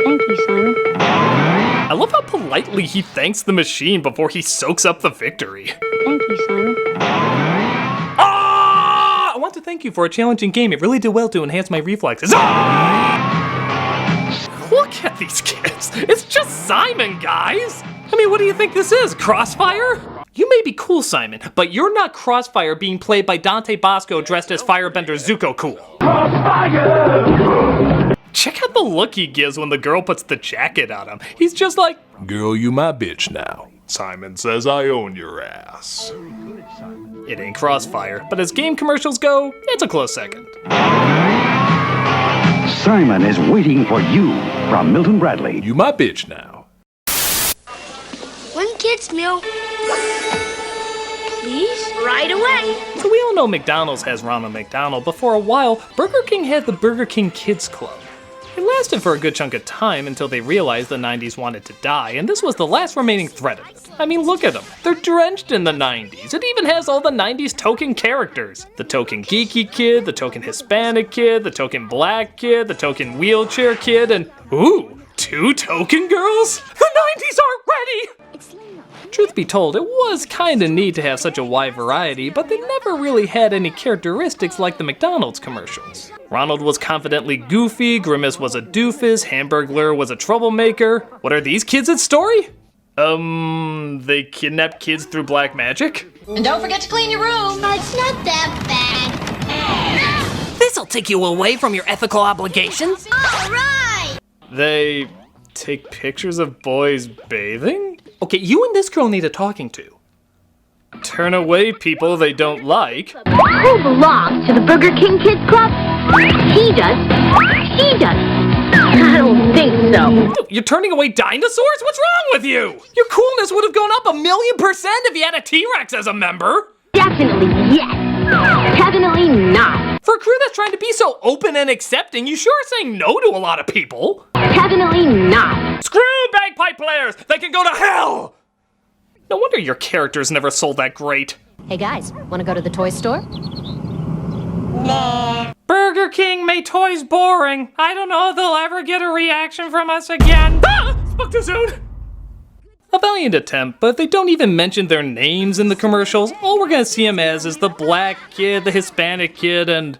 Thank you, Simon. I love how politely he thanks the machine before he soaks up the victory. Thank you, Simon. I want to thank you for a challenging game. It really did well to enhance my reflexes. Look at these kids. It's just Simon, guys. I mean, what do you think this is, Crossfire? You may be cool, Simon, but you're not Crossfire being played by Dante Bosco dressed as Firebender Zuko Cool. Crossfire! Check out the look he gives when the girl puts the jacket on him. He's just like, girl, you my bitch now. Simon says I own your ass. It ain't Crossfire, but as game commercials go, it's a close second. Simon is waiting for you from Milton Bradley. You my bitch now. 1 kid's meal. Please? Right away. So we all know McDonald's has Ronald McDonald, but for a while, Burger King had the Burger King Kids Club. It lasted for a good chunk of time until they realized the 90s wanted to die, and this was the last remaining thread of it. I mean, look at them. They're drenched in the 90s. It even has all the 90s token characters. The token geeky kid, the token Hispanic kid, the token black kid, the token wheelchair kid, and ooh, 2 token girls? The 90s aren't ready! Truth be told, it was kinda neat to have such a wide variety, but they never really had any characteristics like the McDonald's commercials. Ronald was confidently goofy, Grimace was a doofus, Hamburglar was a troublemaker. What are these kids' story? They kidnap kids through black magic? And don't forget to clean your room. It's not that bad. This'll take you away from your ethical obligations. All right. They take pictures of boys bathing? Okay, you and this girl need a talking to. Turn away people they don't like. Who belongs to the Burger King Kids Club? He does. She does. I don't think so. You're turning away dinosaurs? What's wrong with you? Your coolness would have gone up 1,000,000% if you had a T-Rex as a member. Definitely yes. Definitely not. For a crew that's trying to be so open and accepting, you sure are saying no to a lot of people. Definitely not. Screw bagpipe players! They can go to hell! No wonder your characters never sold that great. Hey guys, wanna go to the toy store? Nah. Burger King made toys boring. I don't know if they'll ever get a reaction from us again. Ah! Spoke too soon! A valiant attempt, but if they don't even mention their names in the commercials, all we're gonna see them as is the black kid, the Hispanic kid, and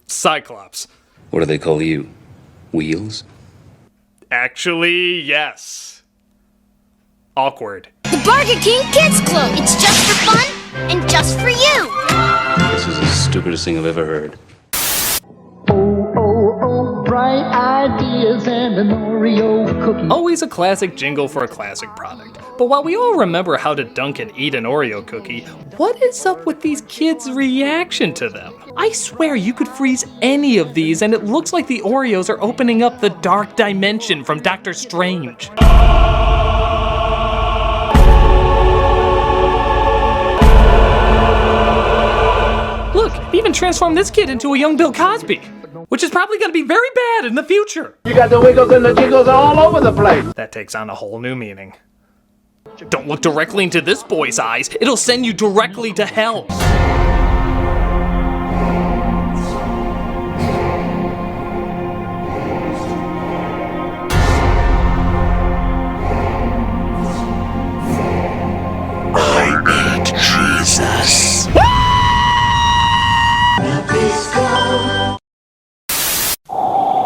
Cyclops. What do they call you? Wheels? Actually, yes. Awkward. The Burger King Kids Club. It's just for fun and just for you. This is the stupidest thing I've ever heard. ideas and an Oreo cookie. Always a classic jingle for a classic product. But while we all remember how to dunk and eat an Oreo cookie, what is up with these kids' reaction to them? I swear you could freeze any of these and it looks like the Oreos are opening up the dark dimension from Doctor Strange. Look, he even transformed this kid into a young Bill Cosby, which is probably going to be very bad in the future. You got the wiggles and the jiggles all over the place. That takes on a whole new meaning. Don't look directly into this boy's eyes. It'll send you directly to hell. I need Jesus.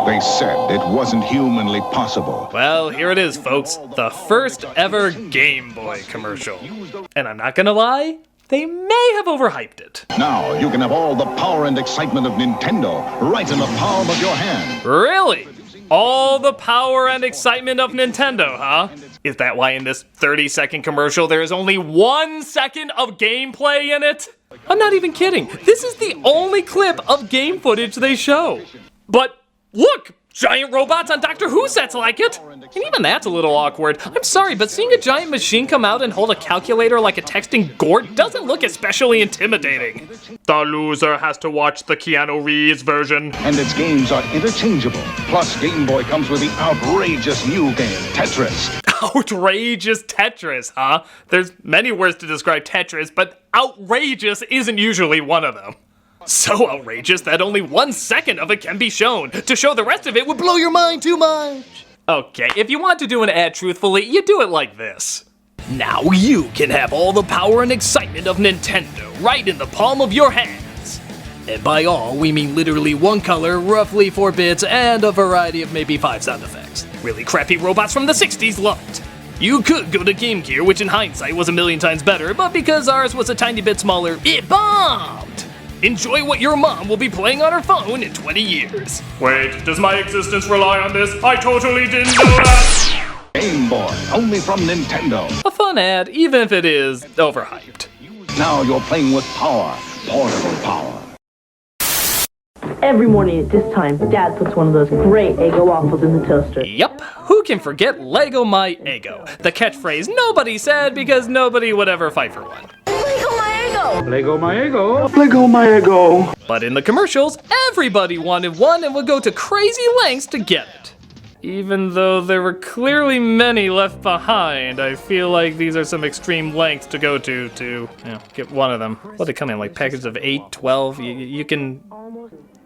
They said it wasn't humanly possible. Well, here it is, folks. The first ever Game Boy commercial. And I'm not gonna lie, they may have overhyped it. Now you can have all the power and excitement of Nintendo right in the palm of your hand. Really? All the power and excitement of Nintendo, huh? Is that why in this 30-second commercial there is only 1 second of gameplay in it? I'm not even kidding. This is the only clip of game footage they show. But look! Giant robots on Doctor Who sets like it! And even that's a little awkward. I'm sorry, but seeing a giant machine come out and hold a calculator like a texting Gort doesn't look especially intimidating. The loser has to watch the Keanu Reeves version. And its games are interchangeable. Plus, Game Boy comes with the outrageous new game, Tetris. Outrageous Tetris, huh? There's many words to describe Tetris, but outrageous isn't usually one of them. So outrageous that only 1 second of it can be shown. To show the rest of it would blow your mind too much. Okay, if you want to do an ad truthfully, you do it like this. Now you can have all the power and excitement of Nintendo right in the palm of your hands. And by all, we mean literally one color, roughly 4 bits, and a variety of maybe 5 sound effects. Really crappy robots from the 60s loved. You could go to Game Gear, which in hindsight was a million times better, but because ours was a tiny bit smaller, it bombed! Enjoy what your mom will be playing on her phone in 20 years. Wait, does my existence rely on this? I totally didn't know that! Game Boy, only from Nintendo. A fun ad, even if it is overhyped. Now you're playing with power, portable power. Every morning at this time, Dad puts one of those great Eggo waffles in the toaster. Yup, who can forget Lego My Eggo? The catchphrase nobody said because nobody would ever fight for one. Lego my Eggo! Lego my ego. Lego my ego. But in the commercials, everybody wanted one and would go to crazy lengths to get it. Even though there were clearly many left behind, I feel like these are some extreme lengths to go to get one of them. What, they come in like packages of 8, 12? You can...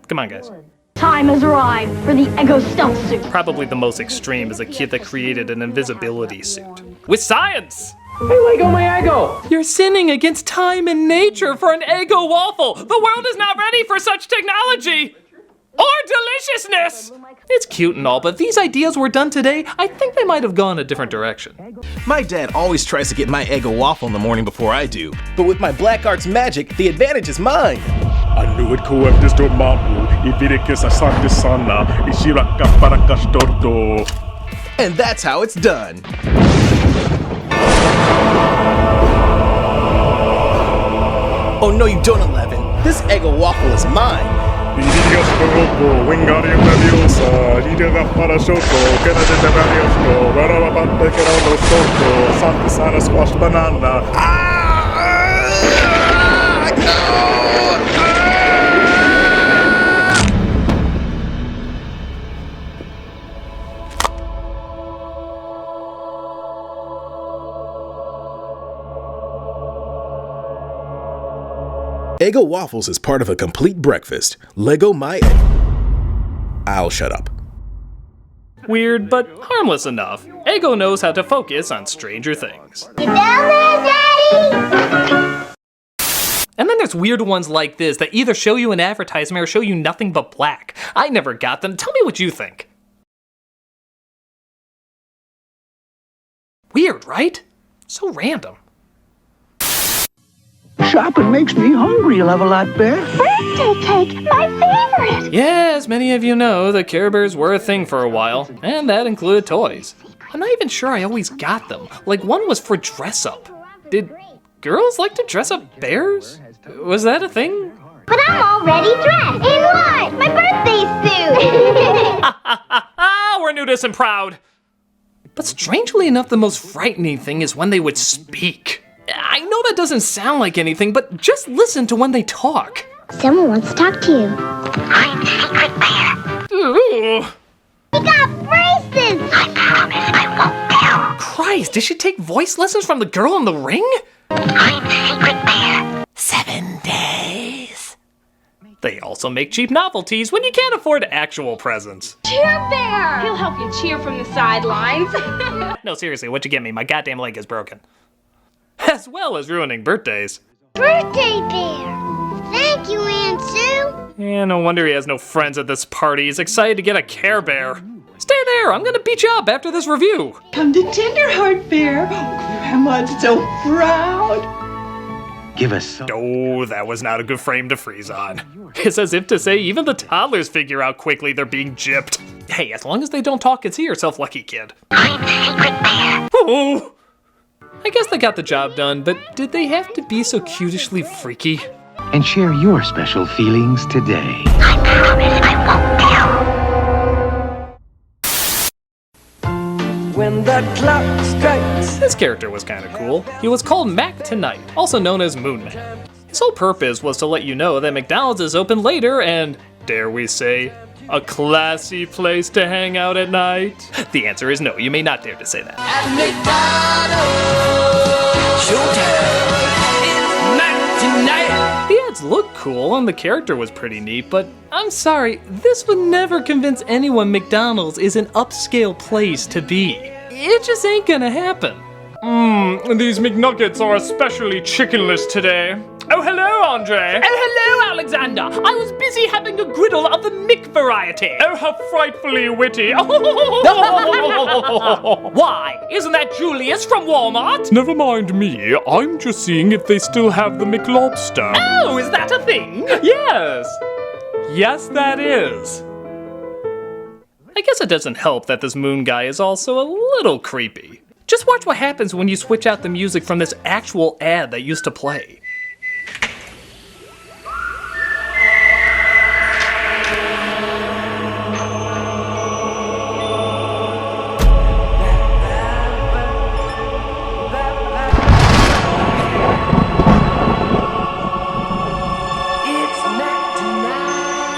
Come on, guys. Time has arrived for the Eggo stealth suit. Probably the most extreme is a kid that created an invisibility suit. With science! Hey, Lego my Eggo! You're sinning against time and nature for an Eggo waffle! The world is not ready for such technology! Or deliciousness! It's cute and all, but if these ideas were done today, I think they might have gone a different direction. My dad always tries to get my Eggo waffle in the morning before I do. But with my black arts magic, the advantage is mine. And that's how it's done. Oh no you don't, 11. This Eggo waffle is mine. Eggo waffles is part of a complete breakfast. Lego My Eggo. I'll shut up. Weird, but harmless enough. Eggo knows how to focus on Stranger Things. You down there, Daddy? And then there's weird ones like this that either show you an advertisement or show you nothing but black. I never got them. Tell me what you think. Weird, right? So random. Shopping makes me hungry, Love-A-Lot Bear. Birthday cake, my favorite. Yeah, as many of you know, the Care Bears were a thing for a while, and that included toys. I'm not even sure I always got them. Like, one was for dress-up. Did girls like to dress up bears? Was that a thing? But I'm already dressed. In what? My birthday suit. We're nudist and proud. But strangely enough, the most frightening thing is when they would speak. I know that doesn't sound like anything, but just listen to when they talk. Someone wants to talk to you. I'm Secret Bear. Ooh. We got braces. I promise I won't tell. Christ, did she take voice lessons from the girl in the ring? I'm Secret Bear. 7 days. They also make cheap novelties when you can't afford actual presents. Cheer Bear! He'll help you cheer from the sidelines. No, seriously, what'd you get me? My goddamn leg is broken. As well as ruining birthdays. Birthday Bear. Thank you, Aunt Sue. Yeah, no wonder he has no friends at this party. He's excited to get a Care Bear. Stay there, I'm gonna beat you up after this review. Come to Tenderheart Bear. Grandma's so proud. Give us some. Oh, that was not a good frame to freeze on. It's as if to say even the toddlers figure out quickly they're being gypped. Hey, as long as they don't talk, consider yourself lucky, kid. I'm Secret Bear. Oh! I guess they got the job done, but did they have to be so cutishly freaky? And share your special feelings today. I promise I won't tell. When the clock strikes. This character was kind of cool. He was called Mac Tonight, also known as Moon Man. His whole purpose was to let you know that McDonald's is open later and, dare we say, a classy place to hang out at night? The answer is no, you may not dare to say that. At McDonald's, showtime, it's Mac Tonight. The ads looked cool and the character was pretty neat, but I'm sorry, this would never convince anyone McDonald's is an upscale place to be. It just ain't gonna happen. These McNuggets are especially chickenless today. Oh, hello, Andre. Oh, hello, Alexander. I was busy having a griddle of the Mick variety. Oh, how frightfully witty. Why? Isn't that Julius from Walmart? Never mind me, I'm just seeing if they still have the McLobster. Oh, is that a thing? Yes. Yes, that is. I guess it doesn't help that this Moon guy is also a little creepy. Just watch what happens when you switch out the music from this actual ad that used to play.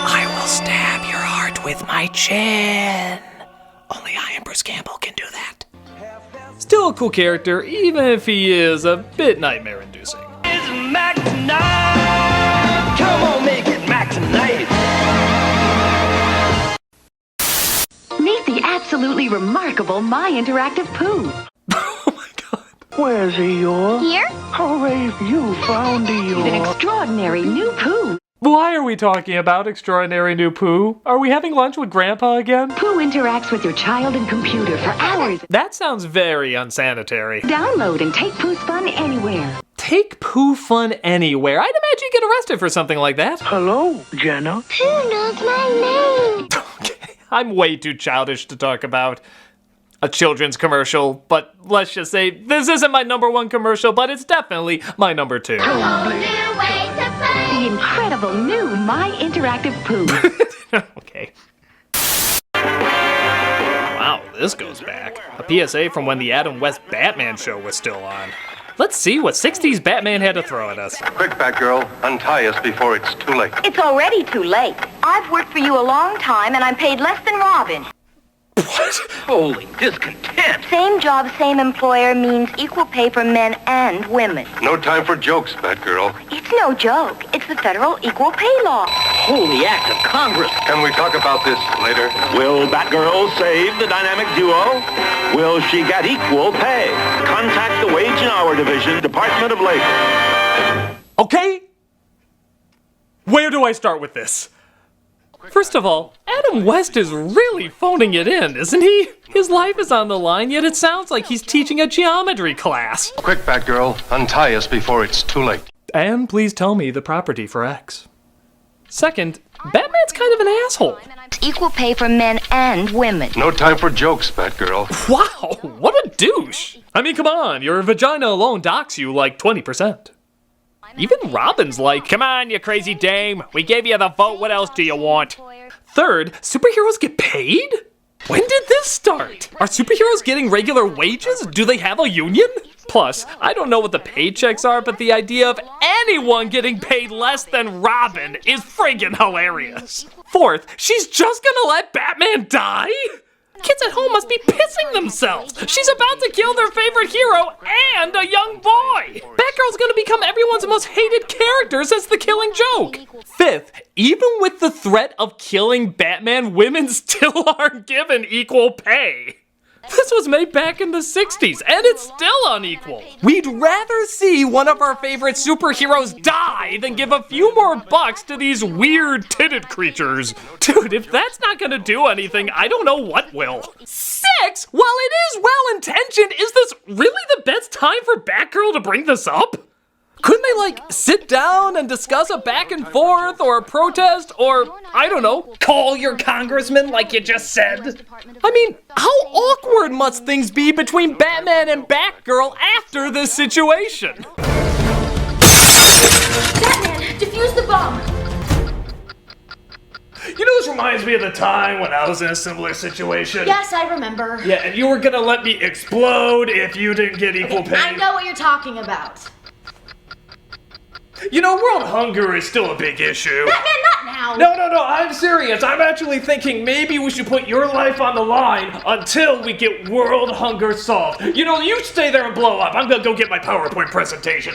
I will stab your heart with my chin. Only I and Bruce Campbell can do that. Still a cool character, even if he is a bit nightmare-inducing. It's Mac Tonight. Come on, make it Mac Tonight. Meet the absolutely remarkable My Interactive Pooh. Where's Eeyore? Here? Hooray, you found He's an Eeyore. extraordinary new Pooh. Why are we talking about Extraordinary New Pooh? Are we having lunch with Grandpa again? Pooh interacts with your child and computer for hours. That sounds very unsanitary. Download and take Pooh's fun anywhere. Take Pooh fun anywhere. I'd imagine you get arrested for something like that. Hello, Jenna. Pooh knows my name. Okay, I'm way too childish to talk about a children's commercial, but let's just say this isn't my #1 commercial, but it's definitely my #2. The incredible new My Interactive Pooh. Okay. Wow, this goes back. A PSA from when the Adam West Batman show was still on. Let's see what 60s Batman had to throw at us. Quick, Batgirl, untie us before it's too late. It's already too late. I've worked for you a long time and I'm paid less than Robin. What? Holy discontent! Same job, same employer means equal pay for men and women. No time for jokes, Batgirl. It's no joke. It's the federal equal pay law. Holy act of Congress! Can we talk about this later? Will Batgirl save the dynamic duo? Will she get equal pay? Contact the Wage and Hour Division, Department of Labor. Okay? Where do I start with this? First of all, Adam West is really phoning it in, isn't he? His life is on the line, yet it sounds like he's teaching a geometry class. Quick, Batgirl, untie us before it's too late. And please tell me the property for X. Second, Batman's kind of an asshole. Equal pay for men and women. No time for jokes, Batgirl. Wow, what a douche. I mean, come on, your vagina alone docks you like 20%. Even Robin's like, come on, you crazy dame. We gave you the vote, what else do you want? Third, superheroes get paid? When did this start? Are superheroes getting regular wages? Do they have a union? Plus, I don't know what the paychecks are, but the idea of anyone getting paid less than Robin is friggin' hilarious. Fourth, she's just gonna let Batman die? Kids at home must be pissing themselves. She's about to kill their favorite hero and a young boy. Batgirl's gonna become everyone's most hated character since The Killing Joke. Fifth, even with the threat of killing Batman, women still aren't given equal pay. This was made back in the 60s, and it's still unequal. We'd rather see one of our favorite superheroes die than give a few more bucks to these weird titted creatures. Dude, if that's not gonna do anything, I don't know what will. 6? While it is well-intentioned, is this really the best time for Batgirl to bring this up? Couldn't they, like, sit down and discuss a back and forth or a protest or, I don't know, call your congressman like you just said? I mean, how awkward must things be between Batman and Batgirl after this situation? Batman, defuse the bomb! You know, this reminds me of the time when I was in a similar situation. Yes, I remember. Yeah, and you were gonna let me explode if you didn't get equal pay. I know what you're talking about. You know, world hunger is still a big issue. Batman, not now! No, I'm serious. I'm actually thinking maybe we should put your life on the line until we get world hunger solved. You know, you stay there and blow up. I'm gonna go get my PowerPoint presentation.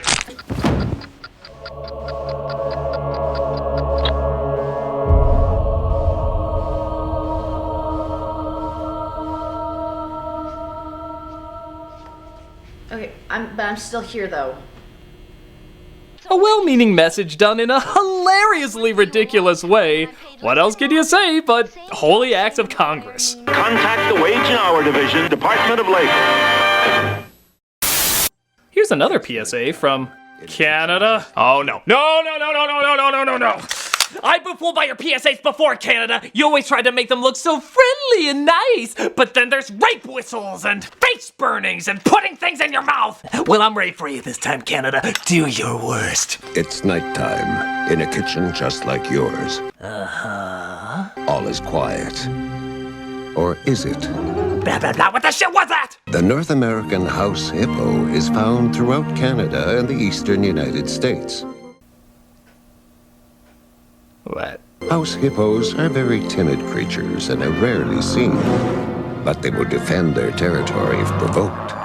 Okay, I'm still here though. A well-meaning message done in a hilariously ridiculous way. What else can you say but holy acts of Congress? Contact the Wage and Hour Division, Department of Labor. Here's another PSA from Canada. Oh no. No. I've been fooled by your PSAs before, Canada. You always try to make them look so friendly and nice, but then there's rape whistles and face burnings and putting things in your mouth. Well, I'm ready for you this time, Canada. Do your worst. It's nighttime in a kitchen just like yours. Uh-huh. All is quiet. Or is it? Blah, blah, blah. What the shit was that? The North American house hippo is found throughout Canada and the eastern United States. What? House hippos are very timid creatures and are rarely seen, but they will defend their territory if provoked.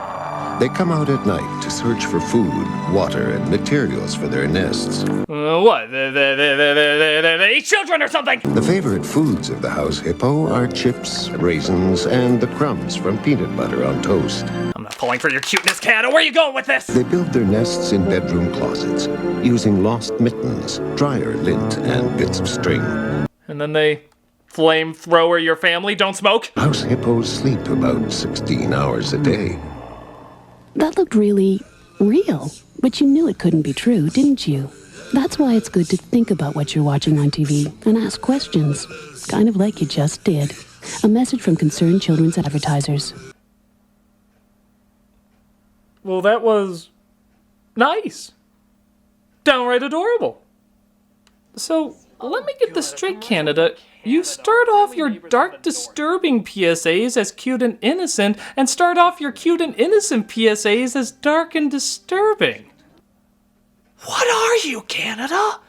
They come out at night to search for food, water, and materials for their nests. What? They eat children or something? The favorite foods of the house hippo are chips, raisins, and the crumbs from peanut butter on toast. I'm not falling for your cuteness, Canada. Where are you going with this? They build their nests in bedroom closets, using lost mittens, dryer lint, and bits of string. And then they flamethrower your family, don't smoke? House hippos sleep about 16 hours a day. That looked really real, but you knew it couldn't be true, didn't you? That's why it's good to think about what you're watching on TV and ask questions, kind of like you just did. A message from Concerned Children's Advertisers. Well, that was nice. Downright adorable. So, let me get this straight, Canada. You start off your dark, disturbing PSAs as cute and innocent, and start off your cute and innocent PSAs as dark and disturbing. What are you, Canada?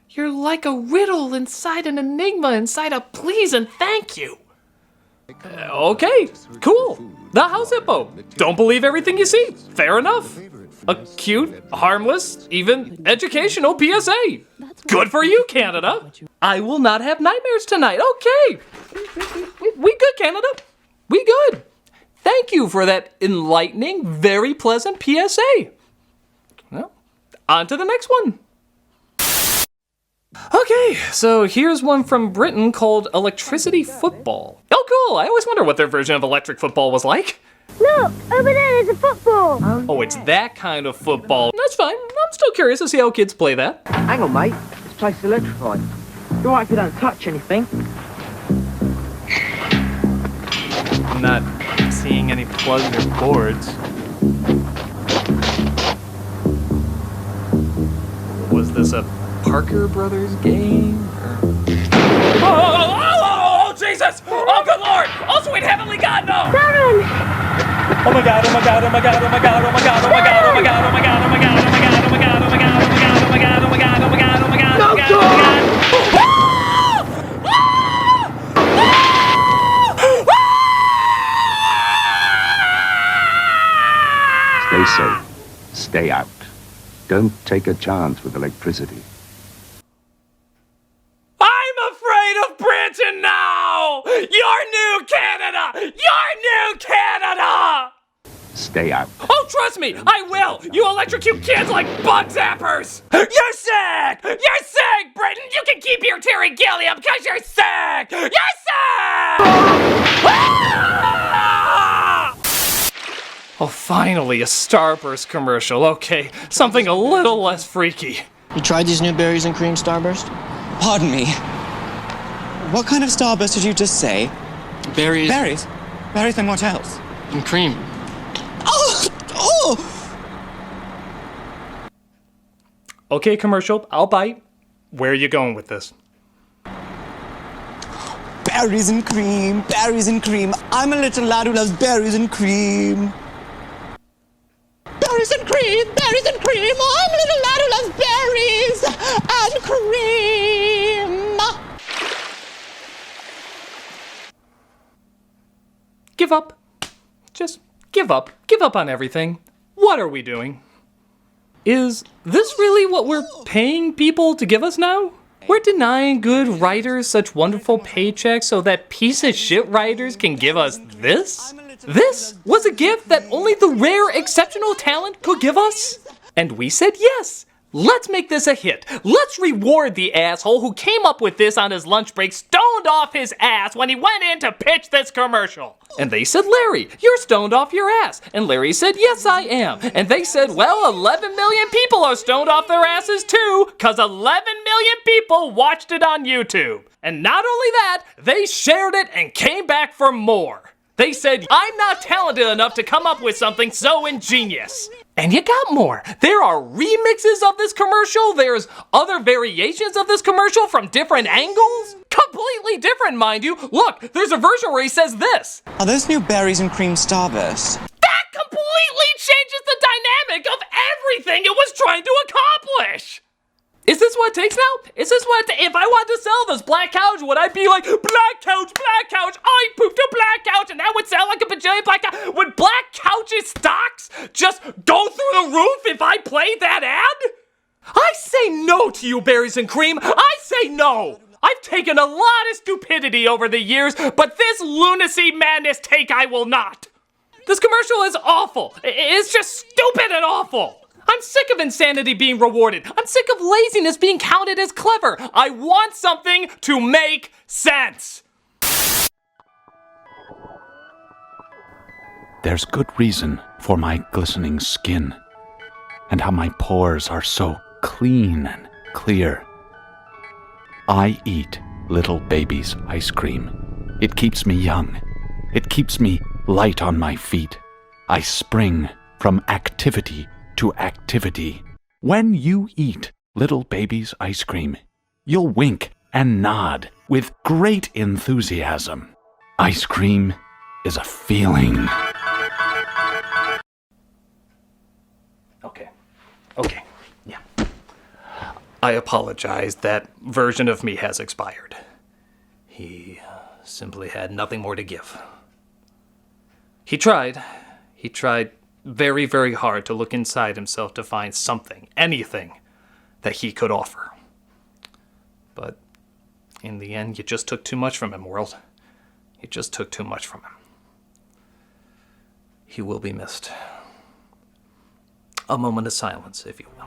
You're like a riddle inside an enigma inside a please and thank you. Okay, cool. The house hippo. Don't believe everything you see. Fair enough. A cute, harmless, even educational PSA. Good for you, Canada. I will not have nightmares tonight. Okay. We good, Canada. We good. Thank you for that enlightening, very pleasant PSA. Well, on to the next one. Okay, so here's one from Britain called Electricity Football. Oh, cool. I always wonder what their version of electric football was like. Look, over there is a football. Oh, it's that kind of football. That's fine. I'm I'm still curious to see how kids play that. Hang on, mate. This place is electrified. You're right if you don't touch anything. I'm not seeing any plugs or boards. Was this a Parker Brothers game? Oh, Jesus! Oh, good Lord! Oh, sweet heavenly God, no! Darren! Oh my God, oh my God, oh my God, oh my God, oh my God, oh my God, oh my God, oh my God, oh my God, oh my God, oh my God, oh my God, oh my God, oh my God, oh my God, oh my God, oh my God, oh my God, oh my God, oh my God. Stay safe. Stay out. Don't take a chance with electricity. I'm afraid of Britain now! Your new Canada! Your new Canada! Stay out. Oh, trust me, I will! You electrocute kids like bug zappers! You're sick! You're sick, Britain! You can keep your Terry Gilliam because you're sick! You're sick! Oh, finally, a Starburst commercial. Okay, something a little less freaky. You tried these new berries and cream Starburst? Pardon me. What kind of Starburst did you just say? Berries. Berries? Berries and what else? And cream. Oh! Oh! Okay, commercial, I'll bite. Where are you going with this? Berries and cream, berries and cream. I'm a little lad who loves berries and cream. Berries and cream, berries and cream. I'm a little lad who loves berries and cream. Give up. Just give up. Give up on everything. What are we doing? Is this really what we're paying people to give us now? We're denying good writers such wonderful paychecks so that piece of shit writers can give us this? This was a gift that only the rare exceptional talent could give us? And we said yes. Let's make this a hit. Let's reward the asshole who came up with this on his lunch break, stoned off his ass when he went in to pitch this commercial. And they said, Larry, you're stoned off your ass. And Larry said, yes, I am. And they said, well, 11 million people are stoned off their asses too, because 11 million people watched it on YouTube. And not only that, they shared it and came back for more. They said, I'm not talented enough to come up with something so ingenious. And you got more. There are remixes of this commercial. There's other variations of this commercial from different angles. Completely different, mind you. Look, there's a version where he says this. Are those new berries and cream Starburst? That completely changes the dynamic of everything it was trying to accomplish. Is this what it takes now? Is this what if I wanted to sell this black couch, would I be like, black couch, I pooped a black couch, and that would sound like a bajillion black couch? Would black couches stocks just go through the roof if I played that ad? I say no to you, berries and cream. I say no. I've taken a lot of stupidity over the years, but this lunacy madness take I will not. This commercial is awful. It's just stupid and awful. I'm sick of insanity being rewarded. I'm sick of laziness being counted as clever. I want something to make sense. There's good reason for my glistening skin, and how my pores are so clean and clear. I eat little baby's ice cream. It keeps me young. It keeps me light on my feet. I spring from activity to activity. When you eat little baby's ice cream, you'll wink and nod with great enthusiasm. Ice cream is a feeling. Okay, yeah. I apologize, that version of me has expired. He simply had nothing more to give. He tried very, very hard to look inside himself to find something, anything, that he could offer. But in the end, you just took too much from him, world. You just took too much from him. He will be missed. A moment of silence, if you will.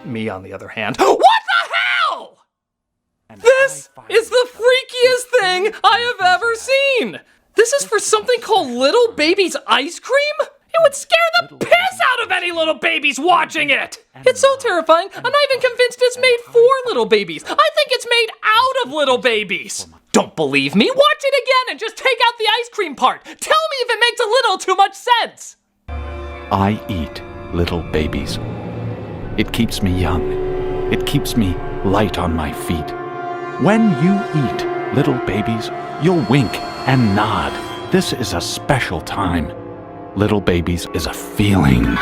Me, on the other hand. What the hell?! This is the freakiest thing I have ever seen! This is for something called Little Baby's Ice Cream? It would scare the piss out of any little babies watching it! It's so terrifying, I'm not even convinced it's made for little babies. I think it's made out of little babies. Don't believe me? Watch it again and just take out the ice cream part. Tell me if it makes a little too much sense. I eat little babies. It keeps me young. It keeps me light on my feet. When you eat little babies, you'll wink and nod. This is a special time. Little babies is a feeling.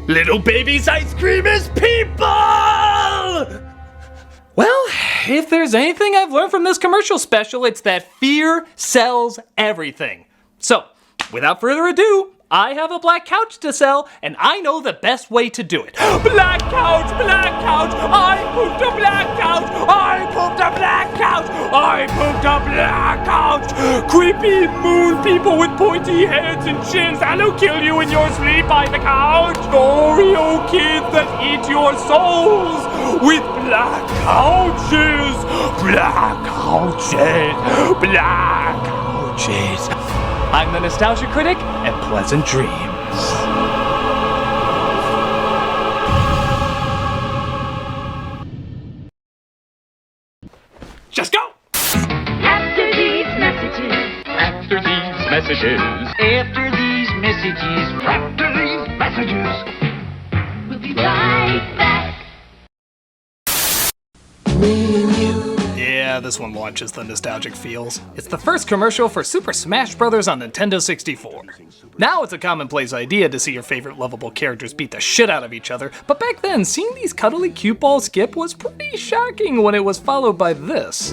Little babies ice cream is people! Well, if there's anything I've learned from this commercial special, it's that fear sells everything. So, without further ado, I have a black couch to sell, and I know the best way to do it. Black couch, I pooped a black couch, I pooped a black couch, I pooped a black couch. Creepy moon people with pointy heads and chins that'll kill you in your sleep by the couch. Oreo kids that eat your souls with black couches, black couches, black couches. I'm the Nostalgia Critic, and pleasant dreams. Just go! After these messages. After these messages. After these messages. After these messages. We'll be right back. Yeah, this one launches the nostalgic feels. It's the first commercial for Super Smash Bros. On Nintendo 64. Now it's a commonplace idea to see your favorite lovable characters beat the shit out of each other, but back then, seeing these cuddly cute balls skip was pretty shocking when it was followed by this.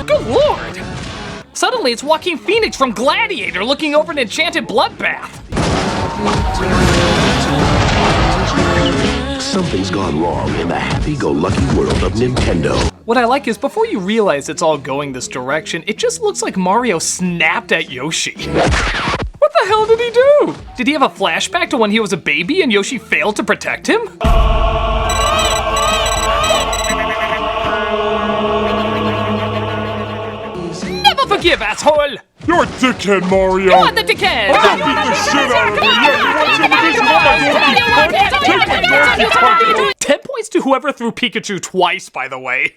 Good lord! Suddenly it's Joaquin Phoenix from Gladiator looking over an enchanted bloodbath. Something's gone wrong in the happy-go-lucky world of Nintendo. What I like is before you realize it's all going this direction, it just looks like Mario snapped at Yoshi. What the hell did he do? Did he have a flashback to when he was a baby and Yoshi failed to protect him? Never forgive, asshole! You're a dickhead, Mario! You're the dickhead! I'll beat the shit out of you! Yeah, you want some of this? 10 points to whoever threw Pikachu twice, by the way.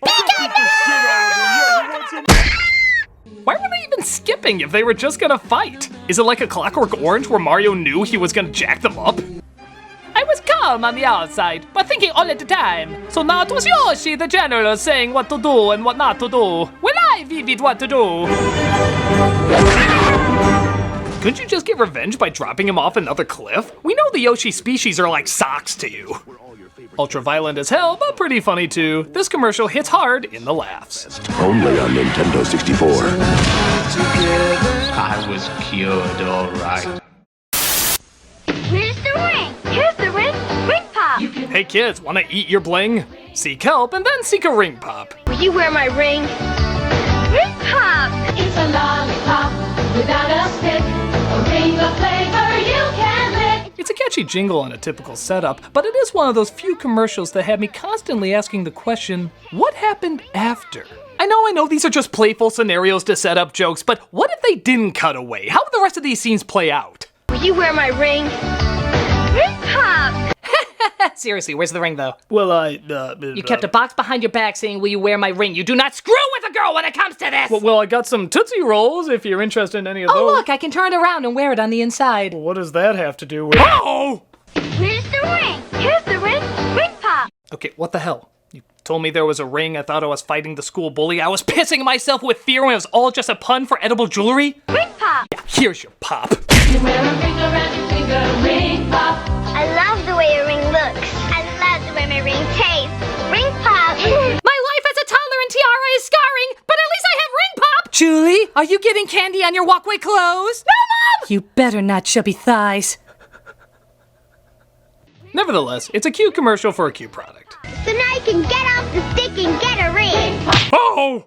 Why were they even skipping if they were just gonna fight? Is it like a Clockwork Orange where Mario knew he was gonna jack them up? I was calm on the outside, but thinking all at the time. So now it was Yoshi, the general, saying what to do and what not to do. Well, I vivid what to do. Couldn't you just get revenge by dropping him off another cliff? We know the Yoshi species are like socks to you. Ultra violent as hell, but pretty funny too. This commercial hits hard in the laughs. Only on Nintendo 64. I was cured, all right. Where's the ring? Here's the ring. Ring pop. Hey kids, wanna eat your bling? Seek help and then seek a ring pop. Will you wear my ring? Ring pop. It's a lollipop without a stick. A ring of flavor you can lick. It's a catchy jingle on a typical setup, but it is one of those few commercials that had me constantly asking the question, what happened after? I know these are just playful scenarios to set up jokes, but what if they didn't cut away? How would the rest of these scenes play out? Will you wear my ring? Ring pop. Seriously, where's the ring though? Well, You kept a box behind your back saying, will you wear my ring? You do not screw with a girl when it comes to this! Well, I got some Tootsie Rolls if you're interested in any of those. Oh look, I can turn it around and wear it on the inside. Well, what does that have to do with... Oh! Where's the ring? Here's the ring. Ring pop. Okay, what the hell? You told me there was a ring, I thought I was fighting the school bully. I was pissing myself with fear when it was all just a pun for edible jewelry. Ring pop. Yeah, here's your pop. You wear a ring around your finger, ring pop. I love the way a ring looks. I love the way my ring tastes. Ring pop. My life as a toddler and tiara is scarring, but at least I have ring pop! Julie, are you getting candy on your walkway clothes? No, Mom! You better not chubby thighs. Nevertheless, it's a cute commercial for a cute product. So now you can get off the stick and get a ring. Oh!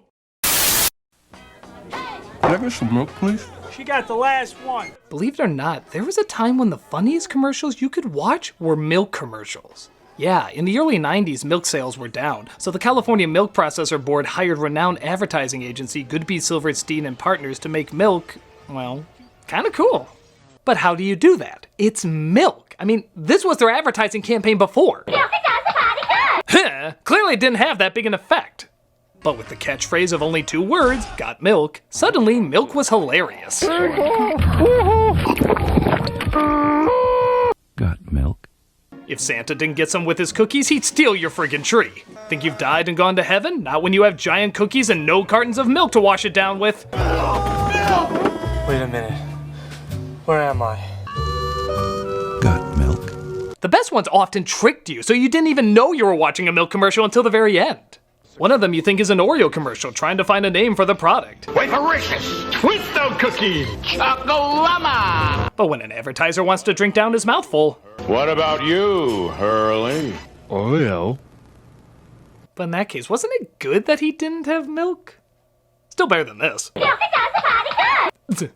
Can I get some milk, please? She got the last one. Believe it or not, there was a time when the funniest commercials you could watch were milk commercials. Yeah, in the early 90s, milk sales were down, so the California Milk Processor Board hired renowned advertising agency Goodby Silverstein and Partners to make milk, well, Kinda cool. But how do you do that? It's milk. I mean, this was their advertising campaign before. Milk does the body good. Clearly didn't have that big an effect. But with the catchphrase of only 2 words, got milk, suddenly milk was hilarious. Got milk? If Santa didn't get some with his cookies, he'd steal your friggin' tree. Think you've died and gone to heaven? Not when you have giant cookies and no cartons of milk to wash it down with. Wait a minute. Where am I? Got milk? The best ones often tricked you, so you didn't even know you were watching a milk commercial until the very end. One of them you think is an Oreo commercial, trying to find a name for the product. Wafericious Twisto Cookie Chocolama. But when an advertiser wants to drink down his mouthful. What about you, Hurley? Oreo. But in that case, wasn't it good that he didn't have milk? Still better than this. Milk does the body good.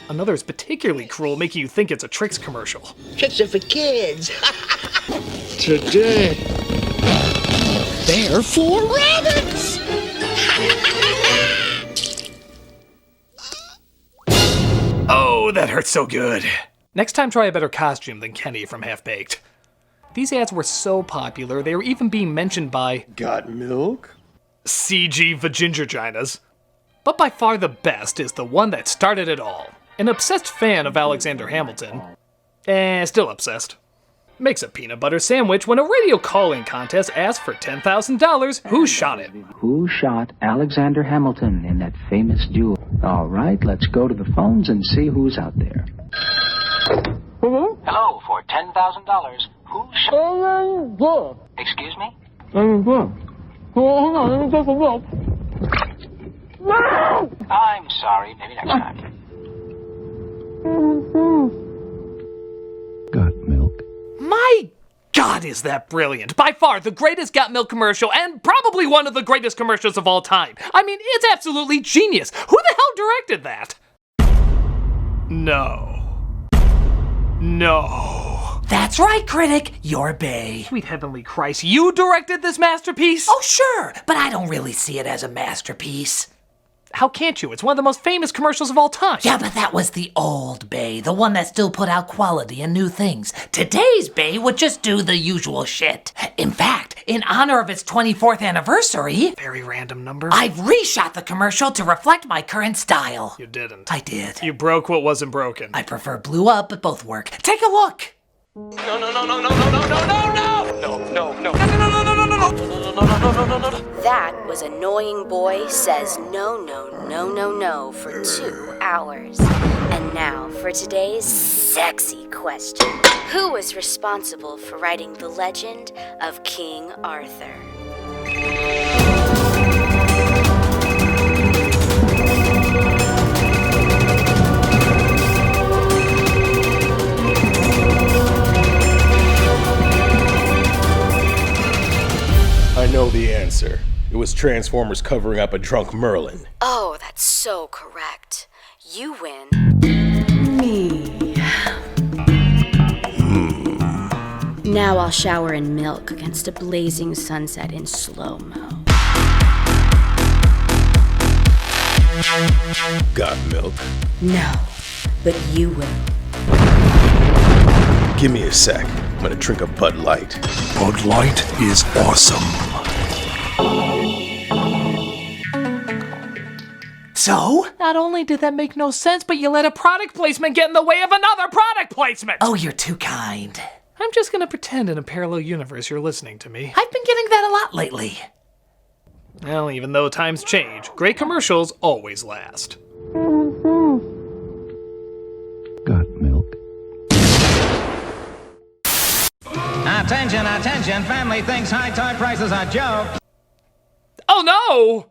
Another is particularly cruel, making you think it's a Trix commercial. Tricks are for kids. Today. They're for rabbits. Oh, that hurts so good. Next time, try a better costume than Kenny from Half-Baked. These ads were so popular, they were even being mentioned by Got milk? CG Vagingerginas. But by far the best is the one that started it all. An obsessed fan of Alexander Hamilton. Still obsessed. Makes a peanut butter sandwich when a radio call-in contest asks for $10,000 who shot it. Who shot Alexander Hamilton in that famous duel? All right, let's go to the phones and see who's out there. Hello, for $10,000. Who shot... Excuse me? I'm sorry, maybe next time. Got milk? My God, is that brilliant. By far the greatest Got Milk commercial and probably one of the greatest commercials of all time. I mean, it's absolutely genius. Who the hell directed that? No. That's right, Critic. You're bae. Sweet heavenly Christ, you directed this masterpiece? Oh, sure, but I don't really see it as a masterpiece. How can't you? It's one of the most famous commercials of all time. Yeah, but that was the old bae, the one that still put out quality and new things. Today's bae would just do the usual shit. In fact, in honor of its 24th anniversary... Very random number. I've reshot the commercial to reflect my current style. You didn't. I did. You broke what wasn't broken. I prefer blew up, but both work. Take a look. That was Annoying Boy Says No for 2 hours. And now for today's sexy question. Who was responsible for writing the legend of King Arthur? I know the answer. It was Transformers covering up a drunk Merlin. Oh, that's so correct. You win. Me. Now I'll shower in milk against a blazing sunset in slow-mo. Got milk? No, but you will. Give me a sec. I'm gonna drink a Bud Light. Bud Light is awesome. So? Not only did that make no sense, but you let a product placement get in the way of another product placement! Oh, you're too kind. I'm just gonna pretend in a parallel universe you're listening to me. I've been getting that a lot lately. Well, even though times change, great commercials always last. Got milk? Attention, attention, family thinks high toy prices are joke. Oh no!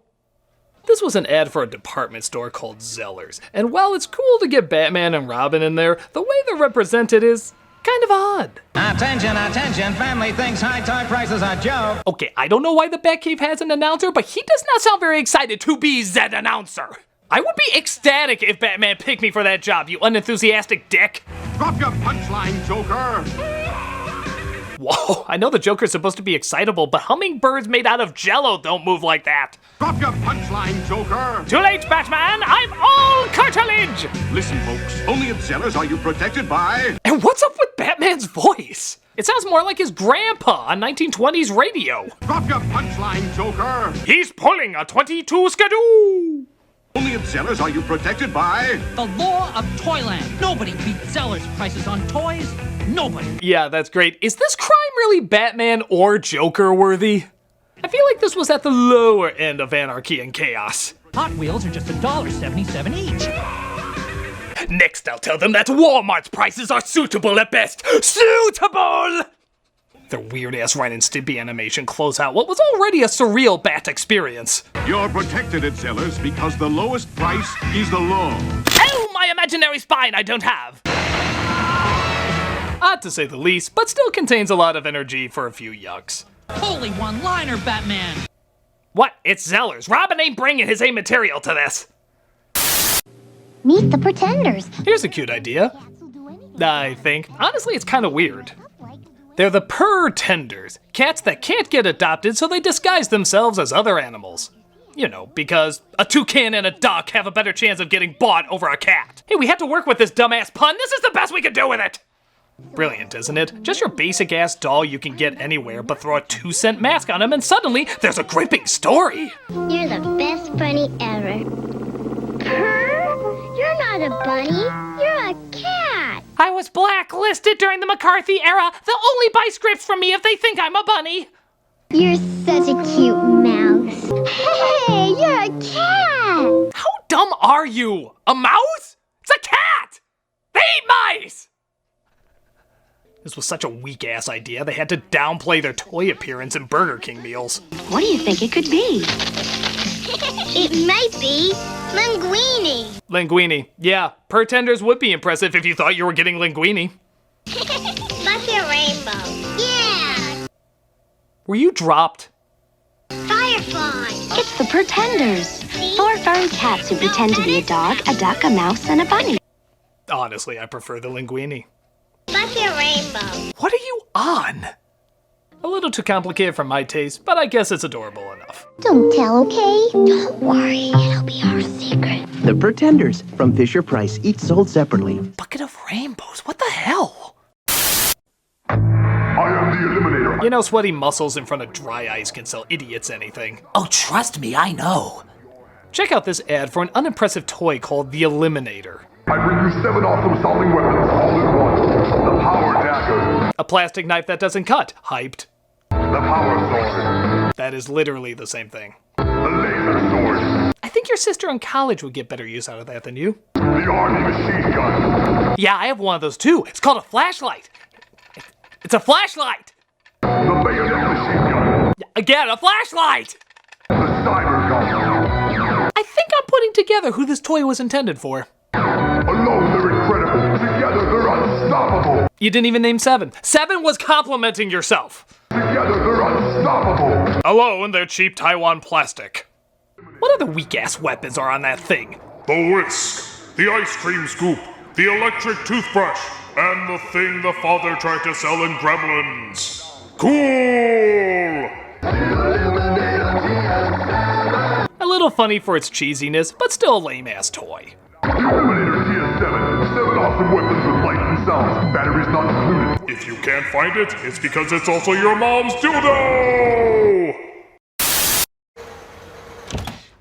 This was an ad for a department store called Zellers, and while it's cool to get Batman and Robin in there, the way they're represented is kind of odd. Attention, attention, family thinks high toy prices are joke. Okay, I don't know why the Batcave has an announcer, but he does not sound very excited to be that announcer. I would be ecstatic if Batman picked me for that job, you unenthusiastic dick. Drop your punchline, Joker. Whoa, I know the Joker's supposed to be excitable, but hummingbirds made out of jello don't move like that. Drop your punchline, Joker! Too late, Batman! I'm all cartilage! Listen, folks, only at Zellers are you protected by... And what's up with Batman's voice? It sounds more like his grandpa on 1920s radio. Drop your punchline, Joker! He's pulling a 22 skidoo! Only at Zellers are you protected by... The law of Toyland. Nobody beats Zellers prices on toys. Nobody. Yeah, that's great. Is this crime really Batman or Joker worthy? I feel like this was at the lower end of anarchy and chaos. Hot Wheels are just $1.77 each. Next, I'll tell them that Walmart's prices are suitable at best. Suitable! Their weird-ass Ren and Stimpy animation close out what was already a surreal bat experience. You're protected at Zellers because the lowest price is the law. Oh, my imaginary spine I don't have! Odd to say the least, but still contains a lot of energy for a few yucks. Holy one-liner, Batman! What? It's Zellers. Robin ain't bringing his A material to this. Meet the Pretenders. Here's a cute idea. I think. Honestly, it's kind of weird. They're the Pretenders, cats that can't get adopted, so they disguise themselves as other animals. You know, because a toucan and a duck have a better chance of getting bought over a cat. Hey, we had to work with this dumbass pun. This is the best we could do with it. Brilliant, isn't it? Just your basic-ass doll you can get anywhere, but throw a 2-cent mask on him, and suddenly there's a gripping story. You're the best bunny ever. Purr? You're not a bunny. You're a cat. I was blacklisted during the McCarthy era. They'll only buy scripts from me if they think I'm a bunny. You're such a cute mouse. Hey, you're a cat. How dumb are you? A mouse? It's a cat! They eat mice! This was such a weak-ass idea, they had to downplay their toy appearance in Burger King meals. What do you think it could be? It might be linguine. Linguini. Yeah, Pretenders would be impressive if you thought you were getting linguini. Bucky Rainbow. Yeah. Were you dropped? Firefly. It's the Pretenders. 4 furry cats who pretend to be a dog, a duck, a mouse, and a bunny. Honestly, I prefer the linguini. Bucky Rainbow. What are you on? A little too complicated for my taste, but I guess it's adorable enough. Don't tell, okay? Don't worry, it'll be our secret. The Pretenders from Fisher-Price, each sold separately. Bucket of rainbows, what the hell? I am the Eliminator. You know, sweaty muscles in front of dry ice can sell idiots anything. Oh, trust me, I know. Check out this ad for an unimpressive toy called the Eliminator. I bring you 7 awesome solving weapons all in one. The Power Dagger. A plastic knife that doesn't cut. Hyped. The Power Sword. That is literally the same thing. The Laser Sword. I think your sister in college would get better use out of that than you. The Army Machine Gun. Yeah, I have one of those too. It's called a flashlight. It's a flashlight. The Bayonet Machine Gun. Again, a flashlight. The Cyber Gun. I think I'm putting together who this toy was intended for. Alone they're incredible. Together they're unstoppable. You didn't even name 7. 7 was complimenting yourself. Together they're unstoppable. Alone they're cheap Taiwan plastic. What other weak-ass weapons are on that thing? The whisk, the ice cream scoop, the electric toothbrush, and the thing the father tried to sell in Gremlins. Cool! A little funny for its cheesiness, but still a lame-ass toy. The Eliminator TS7. 7 awesome weapons with light and sound. Batteries not included. If you can't find it, it's because it's also your mom's dildo!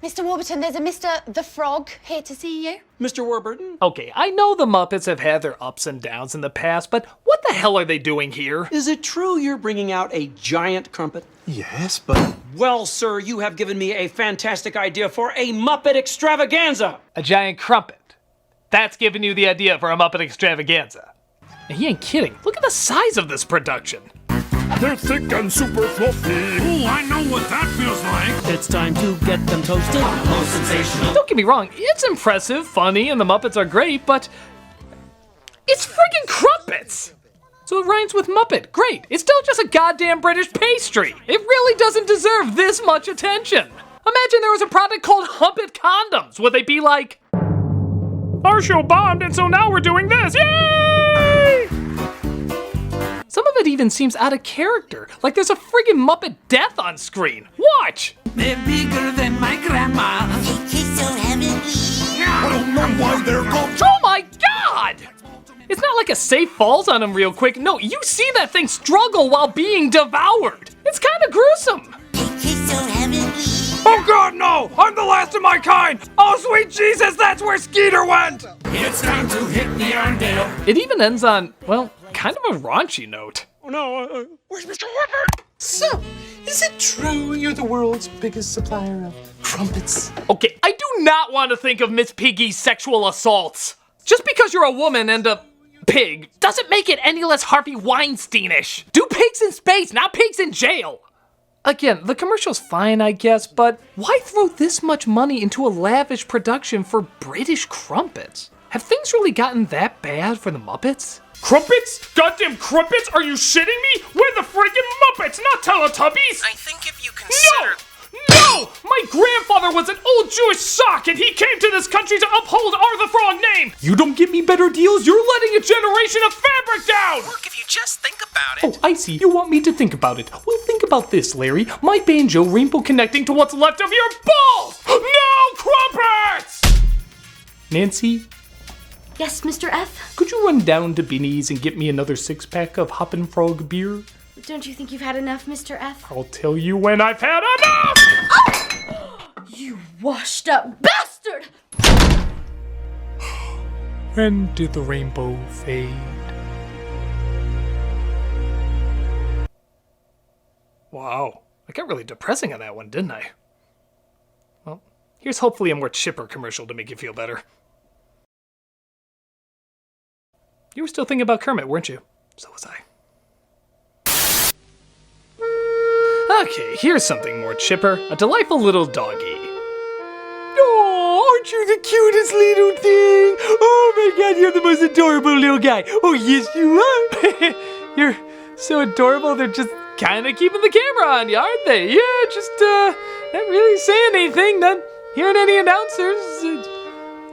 Mr. Warburton, there's a Mr. the Frog here to see you. Mr. Warburton? Okay, I know the Muppets have had their ups and downs in the past, but what the hell are they doing here? Is it true you're bringing out a giant crumpet? Yes, but... Well, sir, you have given me a fantastic idea for a Muppet extravaganza. A giant crumpet. That's giving you the idea for a Muppet extravaganza. And he ain't kidding. Look at the size of this production. They're thick and super fluffy. Ooh, I know what that feels like. It's time to get them toasted. Most sensational. Don't get me wrong, it's impressive, funny, and the Muppets are great, but it's friggin' crumpets! So it rhymes with Muppet. Great. It's still just a goddamn British pastry. It really doesn't deserve this much attention. Imagine there was a product called Humpet Condoms. Would they be like, our show bombed and so now we're doing this, yay! Some of it even even seems out of character. Like there's a friggin' Muppet death on screen. Watch! They're bigger than my grandma. They taste so heavenly. I don't know why they're called. Oh my god! It's not like a safe falls on him real quick. No, you see that thing struggle while being devoured. It's kind of gruesome. They taste so heavenly. Oh god, no! I'm the last of my kind! Oh sweet Jesus, that's where Skeeter went! It's time to hit the Arndale. It even ends on, well, kind of a raunchy note. Oh no, where's Mr. Whipper? So, is it true you're the world's biggest supplier of crumpets? Okay, I do not want to think of Miss Piggy's sexual assaults. Just because you're a woman and a pig doesn't make it any less Harvey Weinsteinish. Do pigs in space, not pigs in jail. Again, the commercial's fine, I guess, but why throw this much money into a lavish production for British crumpets? Have things really gotten that bad for the Muppets? Crumpets? Goddamn crumpets? Are you shitting me? We're the friggin' Muppets, not Teletubbies! I think if you consider... No! My grandfather was an old Jewish sock, and he came to this country to uphold our the Frog name! You don't give me better deals, you're letting a generation of fabric down! Look, if you just think about it... Oh, I see. You want me to think about it. Well, think about this, Larry. My banjo rainbow connecting to what's left of your balls! No crumpets! Nancy? Yes, Mr. F? Could you run down to Binny's and get me another 6-pack of Hoppin' Frog beer? Don't you think you've had enough, Mr. F? I'll tell you when I've had enough! Oh! You washed up bastard! When did the rainbow fade? Wow, I got really depressing on that one, didn't I? Well, here's hopefully a more chipper commercial to make you feel better. You were still thinking about Kermit, weren't you? So was I. Okay, here's something more chipper. A delightful little doggy. Oh, aren't you the cutest little thing? Oh my god, you're the most adorable little guy. Oh, yes, you are. You're so adorable, they're just kind of keeping the camera on you, aren't they? Yeah, just, not really saying anything, not hearing any announcers.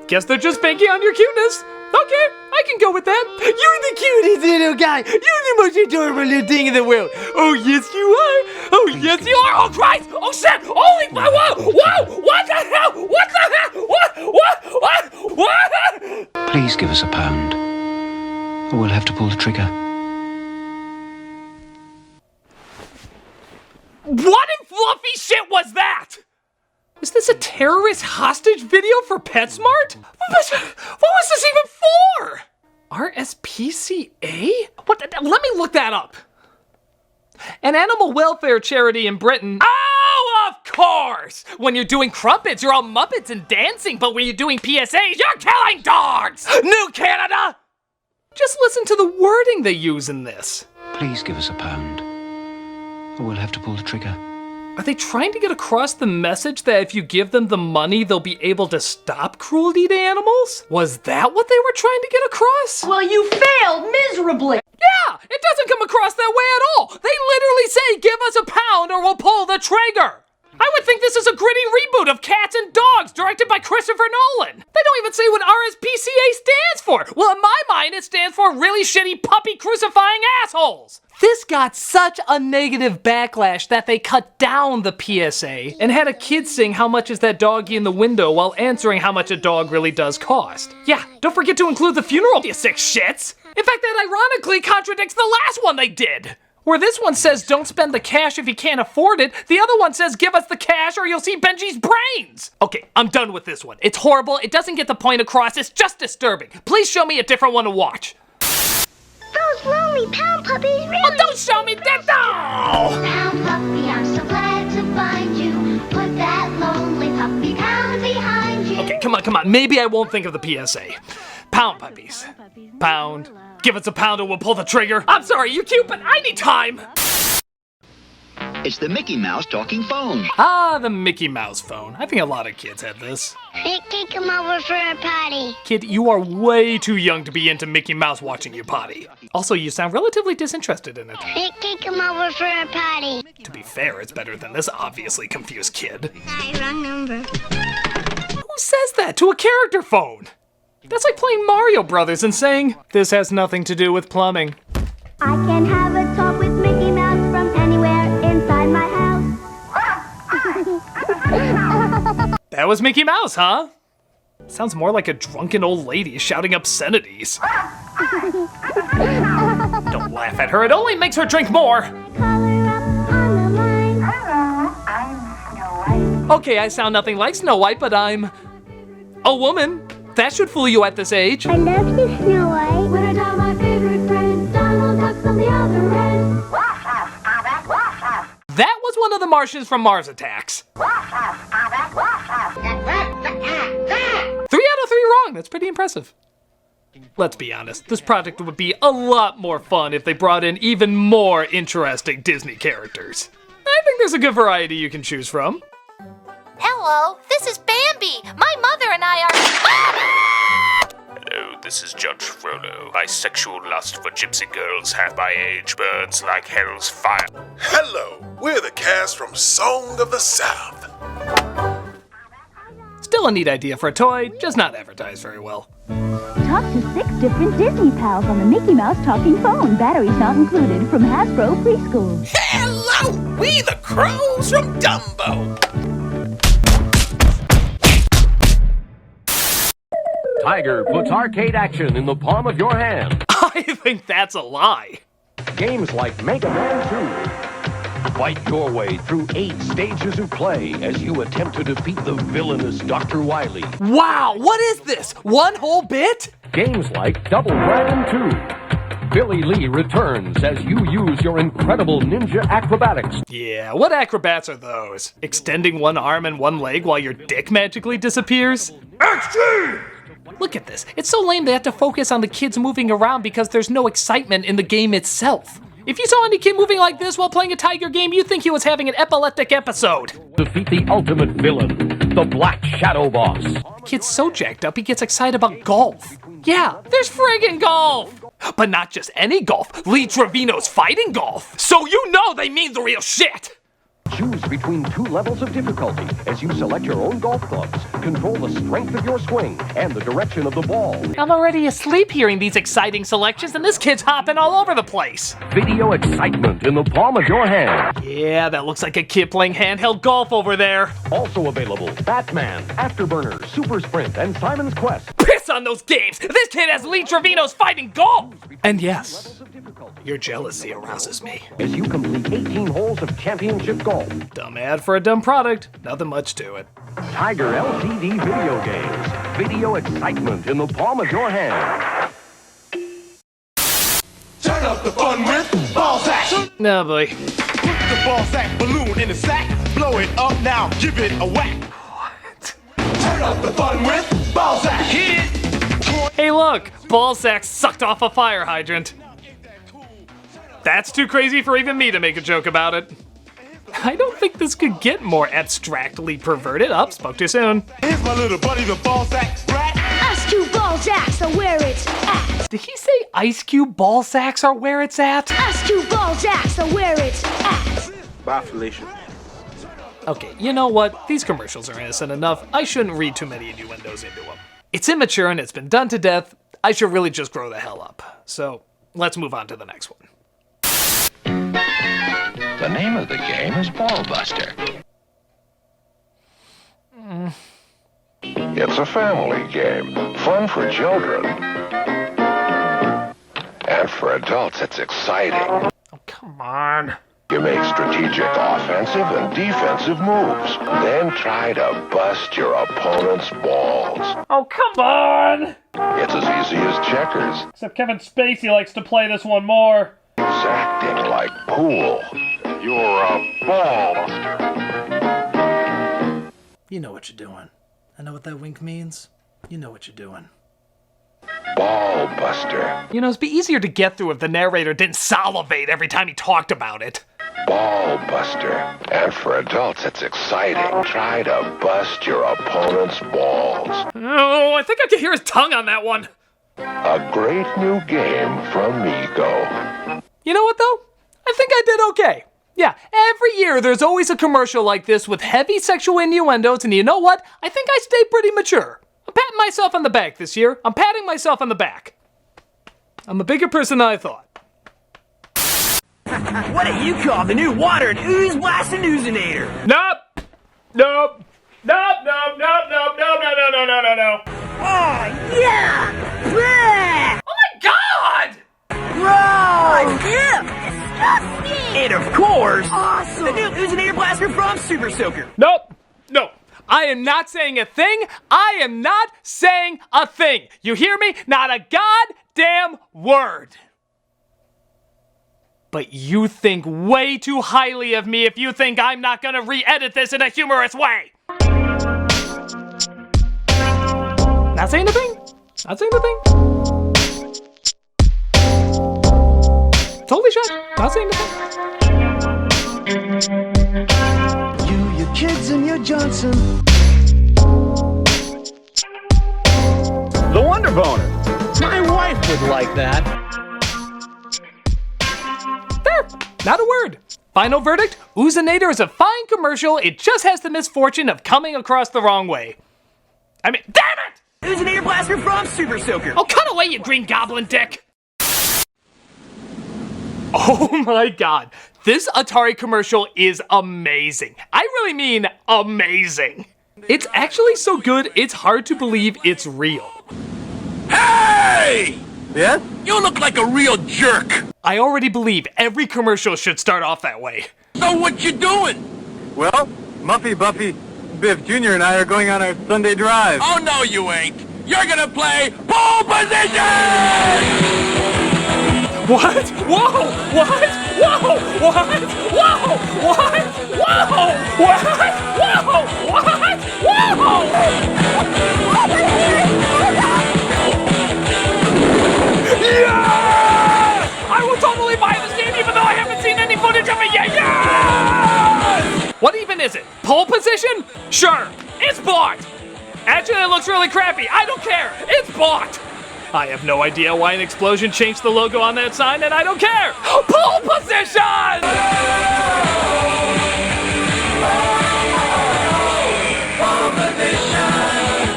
Guess they're just banking on your cuteness. Okay, I can go with that. You're the cutest little guy. You're the most adorable little thing in the world. Oh, yes, you are. Oh, yes, you are. Oh, Christ. Oh, shit. Holy, whoa, whoa. What the hell? What the hell? What? Please give us a pound, or we'll have to pull the trigger. What in fluffy shit was that? Is this a terrorist hostage video for PetSmart? What was this even for? RSPCA? What? Let me look that up. An animal welfare charity in Britain. Oh, of course! When you're doing crumpets, you're all Muppets and dancing, but when you're doing PSAs, you're killing dogs! New Canada! Just listen to the wording they use in this. Please give us a pound, or we'll have to pull the trigger. Are they trying to get across the message that if you give them the money, they'll be able to stop cruelty to animals? Was that what they were trying to get across? Well, you failed miserably. Yeah, it doesn't come across that way at all. They literally say, give us a pound or we'll pull the trigger. I would think this is a gritty reboot of Cats and Dogs directed by Christopher Nolan. They don't even say what RSPCA stands for. Well, in my mind, it stands for really shitty puppy crucifying assholes. This got such a negative backlash that they cut down the PSA and had a kid sing how much is that doggy in the window while answering how much a dog really does cost. Yeah, don't forget to include the funeral, you sick shits. In fact, that ironically contradicts the last one they did. Where this one says don't spend the cash if you can't afford it, the other one says give us the cash or you'll see Benji's brains. Okay, I'm done with this one. It's horrible, it doesn't get the point across, it's just disturbing. Please show me a different one to watch. Those lonely pound puppies really... Oh, don't show me that! No! Pound puppy, I'm so glad to find you. Put that lonely puppy pound behind you. Okay, come on. Maybe I won't think of the PSA. Pound puppies. Pound. Give us a pound or we'll pull the trigger. I'm sorry, you're cute, but I need time. It's the Mickey Mouse talking phone. Ah, the Mickey Mouse phone. I think a lot of kids had this. Mickey, come over for a potty. Kid, you are way too young to be into Mickey Mouse watching you potty. Also, you sound relatively disinterested in it. Mickey, come over for a potty. To be fair, it's better than this obviously confused kid. Hi, wrong number. Who says that to a character phone? That's like playing Mario Brothers and saying, this has nothing to do with plumbing. I can have a talk with was Mickey Mouse, huh? Sounds more like a drunken old lady shouting obscenities. Don't laugh at her, it only makes her drink more. Okay, I sound nothing like Snow White, but I'm a woman. That should fool you at this age. I love you, Snow White. When I tell my favorite friend, Donald Duck's on the other end. That was one of the Martians from Mars Attacks. 3 out of 3 wrong, that's pretty impressive. Let's be honest, this project would be a lot more fun if they brought in even more interesting Disney characters. I think there's a good variety you can choose from. Hello, this is Bambi. My mother and I are... Hello, this is Judge Frollo. My sexual lust for gypsy girls half my age burns like hell's fire. Hello, we're the cast from Song of the South. Still a neat idea for a toy, just not advertised very well. Talk to 6 different Disney pals on the Mickey Mouse talking phone. Batteries not included from Hasbro Preschool. Hello, we the crows from Dumbo. Tiger puts arcade action in the palm of your hand. I think that's a lie. Games like Mega Man 2. Fight your way through 8 stages of play as you attempt to defeat the villainous Dr. Wily. Wow, what is this? One whole bit? Games like Double Dragon 2. Billy Lee returns as you use your incredible ninja acrobatics. Yeah, what acrobats are those? Extending one arm and one leg while your dick magically disappears? Action! Look at this. It's so lame they have to focus on the kids moving around because there's no excitement in the game itself. If you saw any kid moving like this while playing a Tiger game, you'd think he was having an epileptic episode. Defeat the ultimate villain, the Black Shadow Boss. The kid's so jacked up he gets excited about golf. Yeah, there's friggin' golf! But not just any golf, Lee Trevino's fighting golf. So you know they mean the real shit! Choose between 2 levels of difficulty as you select your own golf clubs, control the strength of your swing, and the direction of the ball. I'm already asleep hearing these exciting selections, and this kid's hopping all over the place. Video excitement in the palm of your hand. Yeah, that looks like a kid playing handheld golf over there. Also available, Batman, Afterburner, Super Sprint, and Simon's Quest. Piss on those games! This kid has Lee Trevino's fighting golf! And yes, your jealousy arouses me. As you complete 18 holes of championship golf. Dumb ad for a dumb product. Nothing much to it. Tiger LCD video games. Video excitement in the palm of your hand. Turn up the fun with ball sack. No, boy. Put the ball sack balloon in a sack. Blow it up now. Give it a whack. What? Turn up the fun with ball sack. Hit it. Hey, look. Ball sack sucked off a fire hydrant. That's too crazy for even me to make a joke about it. I don't think this could get more abstractly perverted. Up, spoke too soon. Here's my little buddy, the ball sack rat. Ice Cube ball sacks are where it's at. Did he say Ice Cube ball sacks are where it's at? Ice Cube ball sacks are where it's at. Bye, Felicia. Okay, you know what? These commercials are innocent enough. I shouldn't read too many innuendos into them. It's immature and it's been done to death. I should really just grow the hell up. So, let's move on to the next one. The name of the game is Ball Buster. It's a family game, fun for children. And for adults, it's exciting. Oh, come on. You make strategic offensive and defensive moves, then try to bust your opponent's balls. Oh, come on! It's as easy as checkers. Except Kevin Spacey likes to play this one more. It's acting like pool. You're a ball buster. You know what you're doing. I know what that wink means. You know what you're doing. Ball buster. You know, it'd be easier to get through if the narrator didn't salivate every time he talked about it. Ball buster. And for adults, it's exciting. Try to bust your opponent's balls. Oh, I think I can hear his tongue on that one. A great new game from Mego. You know what, though? I think I did okay. Yeah, every year there's always a commercial like this with heavy sexual innuendos, and you know what? I think I stayed pretty mature. I'm patting myself on the back this year. I'm patting myself on the back. I'm a bigger person than I thought. What do you call the new water and ooze blasting oozinator? Nope. Nope, nope, nope, nope, no, no, no, no, no, no, no. Oh, yeah! Bleh! Oh my god! Gross! Ew! Disgusting! And of course, Awesome! the new Oozinator Blaster from Super Soaker. Nope, no. I am not saying a thing. I am not saying a thing. You hear me? Not a goddamn word. But you think way too highly of me if you think I'm not gonna re-edit this in a humorous way. Not saying a thing. Not saying a thing. Totally shut. Not saying a thing. You, your kids, and your Johnson. The Wonder Boner. My wife would like that. There, not a word. Final verdict, Oozinator is a fine commercial, it just has the misfortune of coming across the wrong way. I mean, damn it! Oozinator Blaster from Super Soaker. Oh, cut away, you green goblin dick! Oh my god, this Atari commercial is amazing. I really mean amazing. It's actually so good, it's hard to believe it's real. Hey! Yeah? You look like a real jerk. I already believe every commercial should start off that way. So what you doing? Well, Muffy, Buffy, Biff Jr. and I are going on our Sunday drive. Oh, no, you ain't. You're gonna play pole position! What? Whoa! What? Whoa! What? Whoa! What? Whoa! What? Whoa! What? Whoa! Yes! I will totally buy this game even though I haven't seen any footage of it yet. Yes! What even is it? Pole position? Sure. It's bought. Actually, it looks really crappy. I don't care. It's bought. I have no idea why an explosion changed the logo on that sign, and I don't care. Pole position!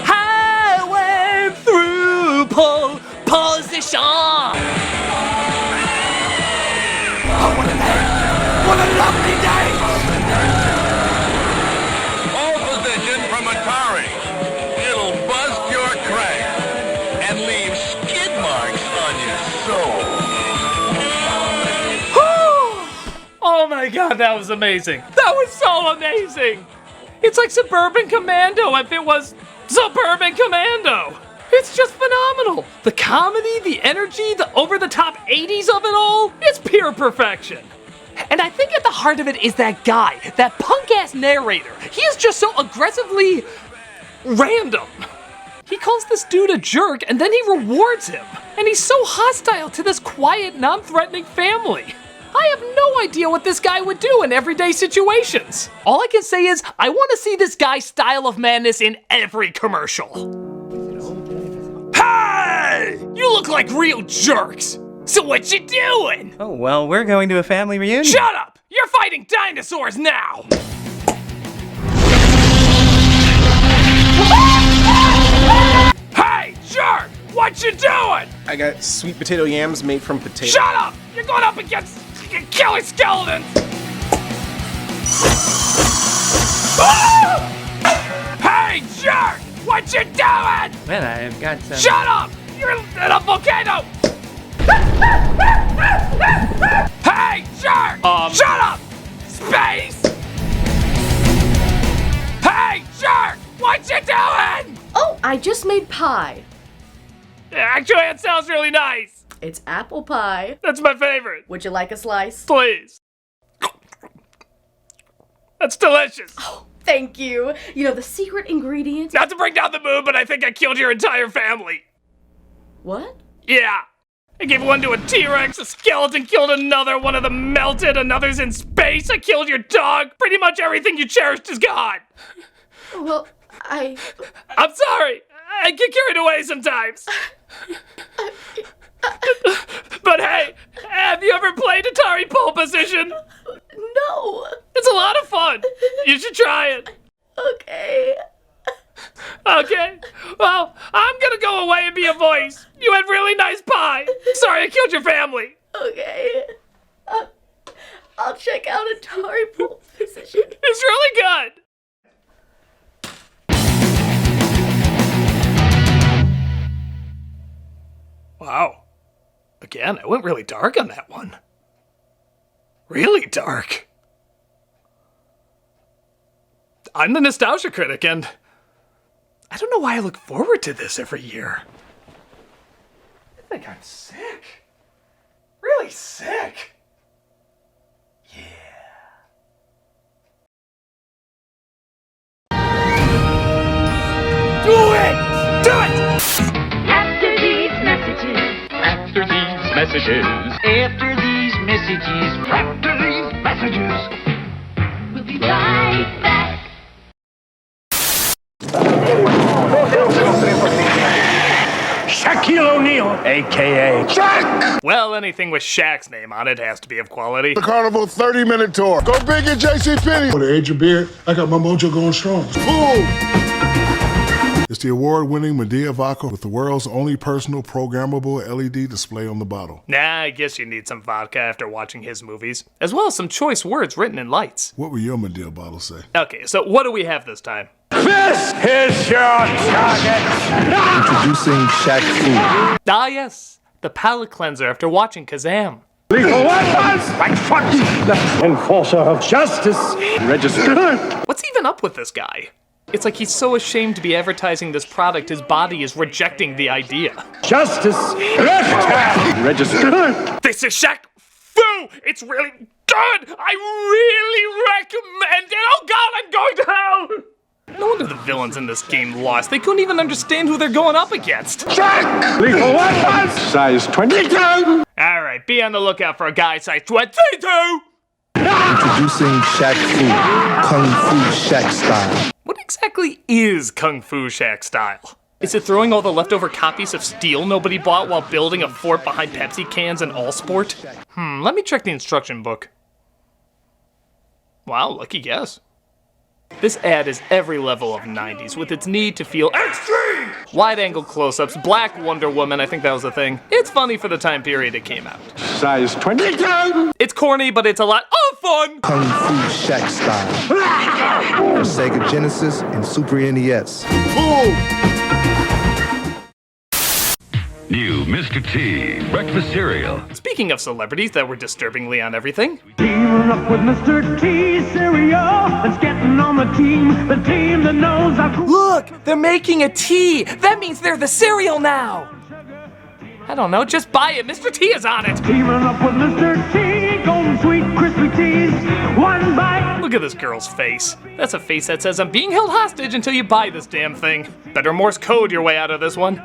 I went through pole position. Oh, what a day! What a lovely day! Pole position from Atari. It'll bust your crank and leave skid marks on your soul. Oh my god, that was amazing. That was so amazing. It's like Suburban Commando if it was Suburban Commando. It's just phenomenal. The comedy, the energy, the over-the-top 80s of it all, it's pure perfection. And I think at the heart of it is that guy, that punk-ass narrator. He is just so aggressively random. He calls this dude a jerk and then he rewards him. And he's so hostile to this quiet, non-threatening family. I have no idea what this guy would do in everyday situations. All I can say is, I want to see this guy's style of madness in every commercial. Hey! You look like real jerks! So what you doing? Oh, well, we're going to a family reunion. Shut up! You're fighting dinosaurs now! Hey, jerk! What you doing? I got sweet potato yams made from potatoes. Shut up! You're going up against killer skeletons! Hey, jerk! What you doing? Well, I've got some... Shut up! You're in a volcano! Hey, jerk! Shut up! Space! Hey, jerk! What you doing? Oh, I just made pie. Actually, it sounds really nice. It's apple pie. That's my favorite. Would you like a slice? Please. That's delicious. Oh, thank you. You know, the secret ingredient... Not to bring down the mood, but I think I killed your entire family. What? Yeah. I gave one to a T-Rex, a skeleton killed another, one of them melted, another's in space, I killed your dog. Pretty much everything you cherished is gone. Well, I'm sorry. I get carried away sometimes. But hey, have you ever played Atari Pole Position? No. It's a lot of fun. You should try it. Okay. Okay. Well, I'm gonna go away and be a voice. You had really nice pie. Sorry I killed your family. Okay. I'll check out Atari Pole Position. It's really good. Wow. Again, I went really dark on that one. Really dark. I'm the Nostalgia Critic, and I don't know why I look forward to this every year. I think I'm sick. Really sick. Do it! Do it! After these messages. After these messages. After these messages. After these messages. We'll be right back. Shaquille O'Neal, a.k.a. Shaq! Well, anything with Shaq's name on it has to be of quality. The Carnival 30-minute tour. Go big at JCPenney. For the age of beer, I got my mojo going strong. Boom! It's the award-winning Medea vodka with the world's only personal programmable LED display on the bottle. Nah, I guess you need some vodka after watching his movies, as well as some choice words written in lights. What will your Medea bottle say? Okay, so what do we have this time? This is your target! Introducing Shaq Fu. Ah, yes, the palate cleanser after watching Kazam. Lethal weapons! Right foot! Enforcer of justice! Register! What's even up with this guy? It's like he's so ashamed to be advertising this product, his body is rejecting the idea. Justice! Left hand! Register! This is Shaq Fu! It's really good! I really recommend it! Oh god, I'm going to hell! No wonder the villains in this game lost. They couldn't even understand who they're going up against. Shaq! Lethal weapons! Size 22! Alright, be on the lookout for a guy size 22! Introducing Shaq Fu. Kung Fu Shaq style. What exactly is Kung Fu Shaq style? Is it throwing all the leftover copies of steel nobody bought while building a fort behind Pepsi cans and Allsport? Let me check the instruction book. Wow, lucky guess. This ad is every level of 90s with its need to feel extreme! Wide-angle close-ups, Black Wonder Woman, I think that was the thing. It's funny for the time period it came out. Size 22! It's corny, but it's a lot of fun! Kung Fu Shaq style. For Sega Genesis and Super NES. New Mr. T breakfast cereal. Speaking of celebrities that were disturbingly on everything. Teaming up with Mr. T cereal. It's getting on the team that knows how cool. Look, they're making a tea. That means they're the cereal now. I don't know, just buy it. Mr. T is on it. Teaming up with Mr. T, golden sweet crispy teas. One bite. Look at this girl's face. That's a face that says I'm being held hostage until you buy this damn thing. Better Morse code your way out of this one.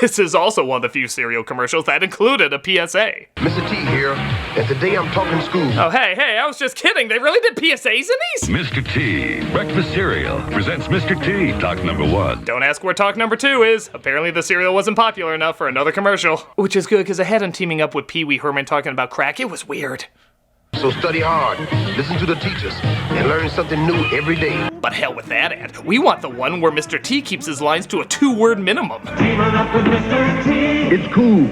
This is also one of the few cereal commercials that included a PSA. Mr. T here, and today I'm talking school. Oh, hey, I was just kidding. They really did PSAs in these? Mr. T breakfast cereal presents Mr. T talk number 1. Don't ask where talk number 2 is. Apparently the cereal wasn't popular enough for another commercial. Which is good, because I had him teaming up with Pee Wee Herman talking about crack. It was weird. So study hard, listen to the teachers, and learn something new every day. But hell with that ad. We want the one where Mr. T keeps his lines to a 2-word minimum. Teaming up with Mr. T. It's cool.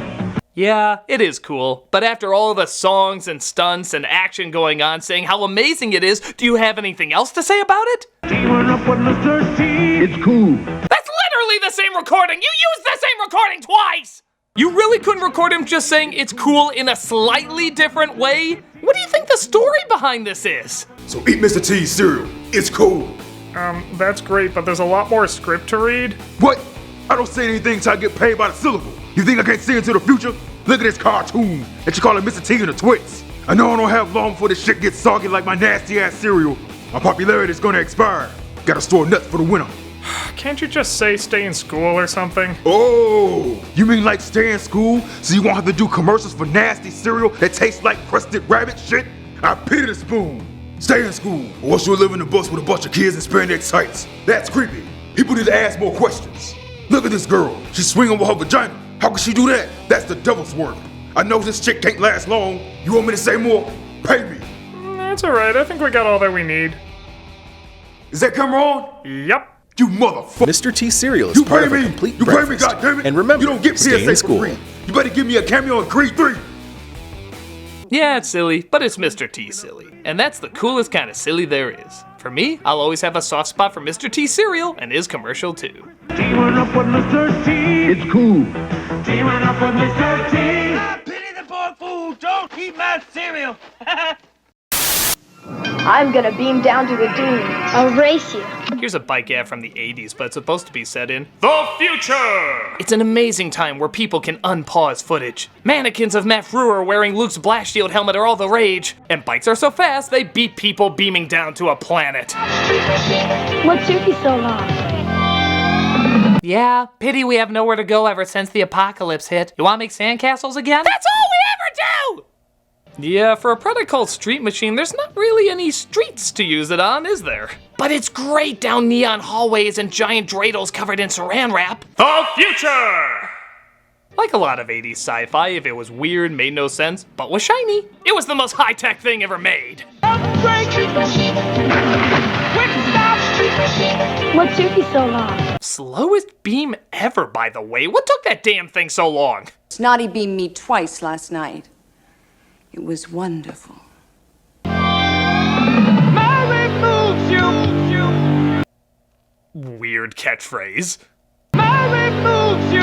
Yeah, it is cool. But after all the songs and stunts and action going on saying how amazing it is, do you have anything else to say about it? Teaming up with Mr. T. It's cool. That's literally the same recording! You used the same recording twice! You really couldn't record him just saying it's cool in a slightly different way? What do you think the story behind this is? So eat Mr. T's cereal. It's cool. That's great, but there's a lot more script to read. What? I don't say anything till I get paid by the syllable. You think I can't see into the future? Look at this cartoon that you calling Mr. T and the Twits. I know I don't have long before this shit gets soggy like my nasty ass cereal. My popularity is gonna expire. Gotta store nuts for the winter. Can't you just say stay in school or something? Oh, you mean like stay in school so you won't have to do commercials for nasty cereal that tastes like crusted rabbit shit? I pity the spoon. Stay in school, or else you'll live in the bus with a bunch of kids and spend their sights. That's creepy. People need to ask more questions. Look at this girl. She's swinging with her vagina. How can she do that? That's the devil's work. I know this chick can't last long. You want me to say more? Pay me. That's alright, I think we got all that we need. Is that camera on? Yep. You motherfucker. Mr. T cereal is part of a complete You pay me, breakfast. goddammit. And remember, you don't get stay in PSA school. for free. You better give me a cameo in Creed 3. Yeah, it's silly, but it's Mr. T silly. And that's the coolest kind of silly there is. For me, I'll always have a soft spot for Mr. T cereal and his commercial too. Teaming up with Mr. T. It's cool. Teaming up with Mr. T. Pity the poor fool. Don't eat my cereal. I'm gonna beam down to the dunes. I'll race you. Here's a bike ad from the 80s, but it's supposed to be set in the future! It's an amazing time where people can unpause footage. Mannequins of Matt Frewer wearing Luke's blast shield helmet are all the rage, and bikes are so fast they beat people beaming down to a planet. What took you so long? Yeah, pity we have nowhere to go ever since the apocalypse hit. You wanna make sandcastles again? That's all we ever do! Yeah, for a product called Street Machine, there's not really any streets to use it on, is there? But it's great down neon hallways and giant dreidels covered in saran wrap. The future! Like a lot of 80s sci-fi, if it was weird, made no sense, but was shiny, it was the most high-tech thing ever made. What took you so long? Slowest beam ever, by the way. What took that damn thing so long? Snotty beamed me twice last night. It was wonderful. Mary moves you. Weird catchphrase. Mary moves you.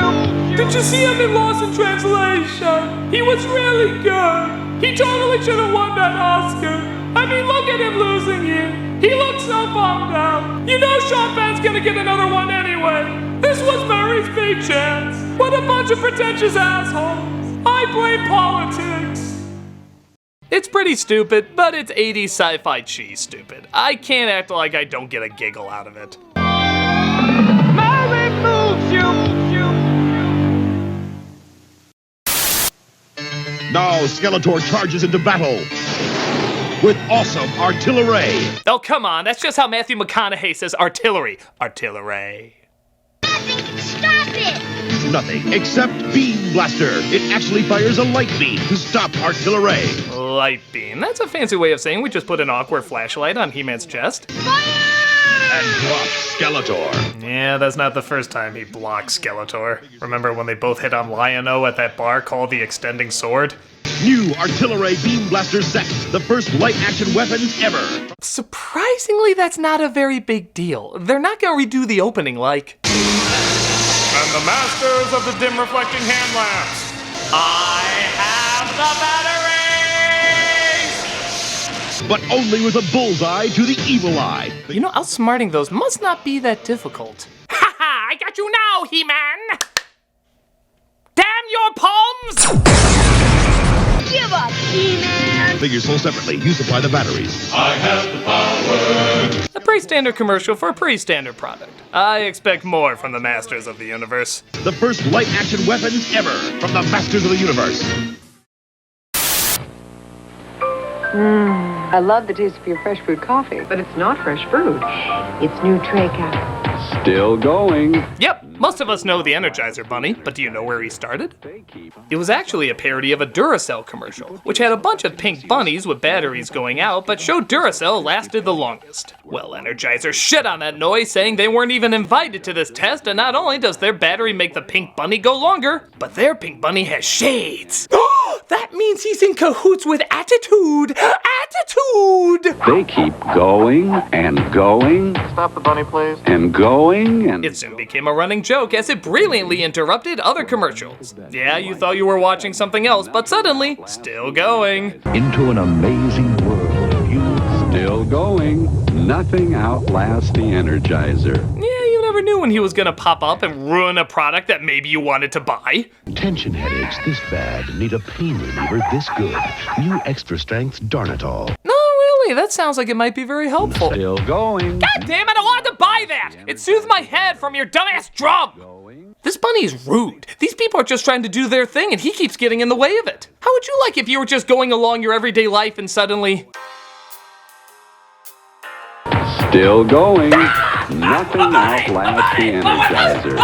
Did you see him in Lost in Translation? He was really good. He totally should have won that Oscar. I mean, look at him losing here. He looks so bummed out. You know Sean Penn's gonna get another one anyway. This was Murray's big chance. What a bunch of pretentious assholes. I blame politics. It's pretty stupid, but it's 80s sci-fi cheese stupid. I can't act like I don't get a giggle out of it. Mary moves you. Now Skeletor charges into battle with awesome artillery. Oh, come on, that's just how Matthew McConaughey says artillery. Artillery. Stop it! Nothing except Beam Blaster. It actually fires a light beam to stop artillery. Light beam. That's a fancy way of saying we just put an awkward flashlight on He-Man's chest. And drops Skeletor. Yeah, that's not the first time he blocked Skeletor. Remember when they both hit on Lion-O at that bar called the Extending Sword? New artillery Beam Blaster set. The first light-action weapon ever. Surprisingly, that's not a very big deal. They're not gonna redo the opening like... And the masters of the dim reflecting hand lamps. I have the batteries! But only with a bullseye to the evil eye. You know, outsmarting those must not be that difficult. Ha ha! I got you now, He-Man! Damn your palms! Give up, He-Man! Figures sold separately. You supply the batteries. I have the power. A pretty standard commercial for a pretty standard product. I expect more from the Masters of the Universe. The first light-action weapons ever from the Masters of the Universe. I love the taste of your fresh fruit coffee, but it's not fresh fruit. It's new Treka. Still going. Yep, most of us know the Energizer Bunny, but do you know where he started? It was actually a parody of a Duracell commercial, which had a bunch of pink bunnies with batteries going out, but showed Duracell lasted the longest. Well, Energizer shit on that noise, saying they weren't even invited to this test, and not only does their battery make the pink bunny go longer, but their pink bunny has shades. That means he's in cahoots with Attitude! Attitude! They keep going and going. Stop the bunny, please. And going and... It soon became a running joke as it brilliantly interrupted other commercials. Yeah, you thought you were watching something else, but suddenly, still going. Into an amazing world. You still going. Nothing outlasts the Energizer. Yeah, you never knew when he was gonna pop up and ruin a product that maybe you wanted to buy. Tension headaches this bad need a pain reliever this good. New extra strength Darnitol. No, really, that sounds like it might be very helpful. Still going. God damn it, I wanted to buy that! It soothed my head from your dumbass drum! This bunny is rude. These people are just trying to do their thing and he keeps getting in the way of it. How would you like if you were just going along your everyday life and suddenly... Still going. Nothing outlasts the Energizer.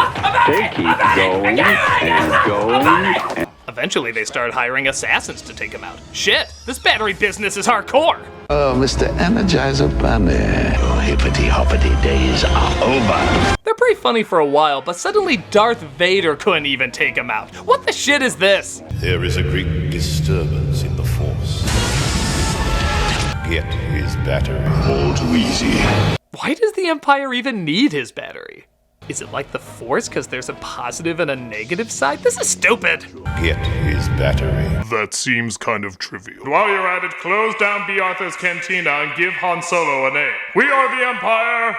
They keep going and going and... Eventually they start hiring assassins to take him out. Shit, this battery business is hardcore. Oh, Mr. Energizer Bunny. Your hippity-hoppity days are over. They're pretty funny for a while, but suddenly Darth Vader couldn't even take him out. What the shit is this? There is a great disturbance in the Force. Get his battery. All too easy. Why does the Empire even need his battery? Is it like the Force, because there's a positive and a negative side? This is stupid! Get his battery. That seems kind of trivial. While you're at it, close down B. Arthur's Cantina and give Han Solo a name. We are the Empire!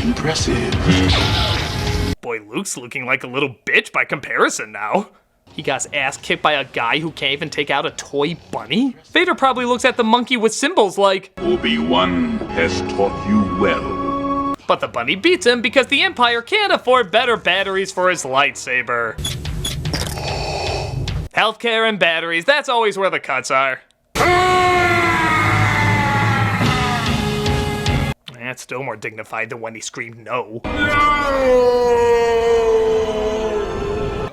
Impressive. Boy, Luke's looking like a little bitch by comparison now. He got his ass kicked by a guy who can't even take out a toy bunny? Vader probably looks at the monkey with symbols like, Obi-Wan has taught you well. But the bunny beats him because the Empire can't afford better batteries for his lightsaber. Healthcare and batteries, that's always where the cuts are. That's still more dignified than when he screamed no.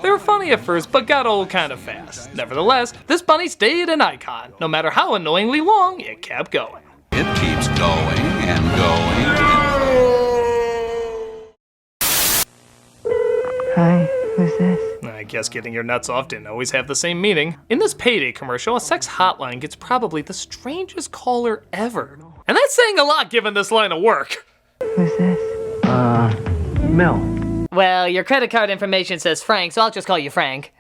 They were funny at first, but got old kind of fast. Nevertheless, this bunny stayed an icon. No matter how annoyingly long, it kept going. It keeps going and going. Hi, who's this? I guess getting your nuts off didn't always have the same meaning. In this Payday commercial, a sex hotline gets probably the strangest caller ever. And that's saying a lot given this line of work. Who's this? Mel. Well, your credit card information says Frank, so I'll just call you Frank.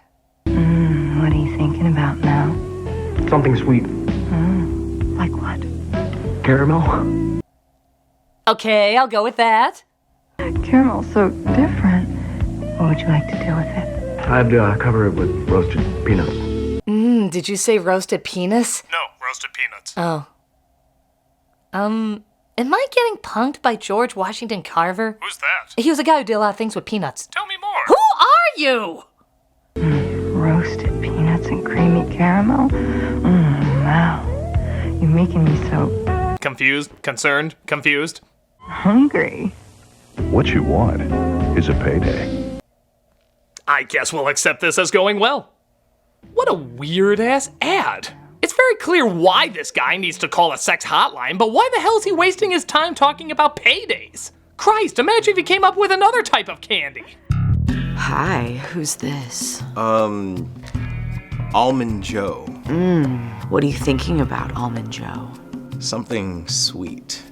What are you thinking about now? Something sweet. Like what? Caramel? Okay, I'll go with that. Caramel's so different. What would you like to do with it? I'd cover it with roasted peanuts. Did you say roasted penis? No, roasted peanuts. Oh. Am I getting punked by George Washington Carver? Who's that? He was a guy who did a lot of things with peanuts. Tell me more. Who are you? Roasted peanuts and creamy caramel? Wow. You're making me so... Confused, concerned, confused. hungry. What you want is a payday. I guess we'll accept this as going well. What a weird-ass ad. It's very clear why this guy needs to call a sex hotline, but why the hell is he wasting his time talking about paydays? Christ, imagine if he came up with another type of candy. Hi, who's this? Almond Joe. What are you thinking about, Almond Joe? Something sweet.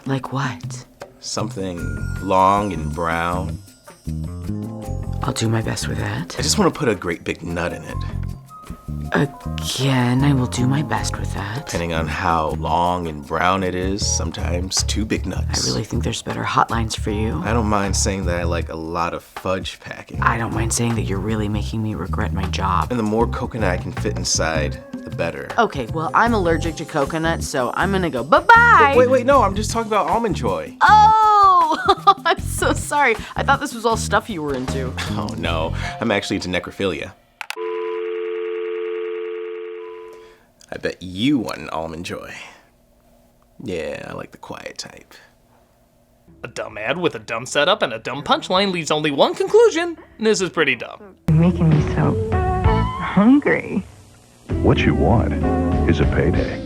Like what? Something long and brown. I'll do my best with that. I just want to put a great big nut in it. Again, I will do my best with that. Depending on how long and brown it is, sometimes 2 big nuts. I really think there's better hotlines for you. I don't mind saying that I like a lot of fudge packing. I don't mind saying that you're really making me regret my job. And the more coconut I can fit inside, the better. Okay, well, I'm allergic to coconut, so I'm gonna go bye-bye! Wait, no, I'm just talking about Almond Joy. Oh! I'm so sorry. I thought this was all stuff you were into. Oh no, I'm actually into necrophilia. I bet you want an Almond Joy. Yeah, I like the quiet type. A dumb ad with a dumb setup and a dumb punchline leaves only one conclusion. This is pretty dumb. You're making me so hungry. What you want is a payday.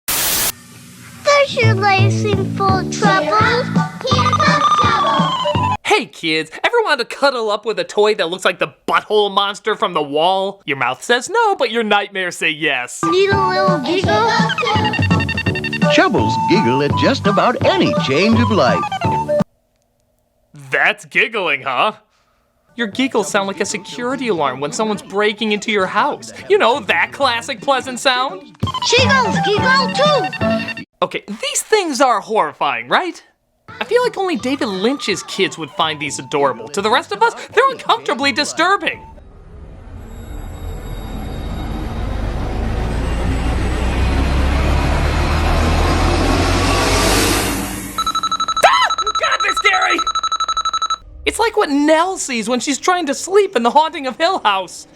Does your life seem full of trouble? Here comes trouble. Hey kids, ever wanted to cuddle up with a toy that looks like the butthole monster from The Wall? Your mouth says no, but your nightmares say yes. Need a little giggle? Chubbles giggle at just about any change of life. That's giggling, huh? Your giggles sound like a security alarm when someone's breaking into your house. You know, that classic pleasant sound? Chiggles giggle too. Okay, these things are horrifying, right? I feel like only David Lynch's kids would find these adorable. To the rest of us, they're uncomfortably disturbing. God, they're scary! It's like what Nell sees when she's trying to sleep in The Haunting of Hill House.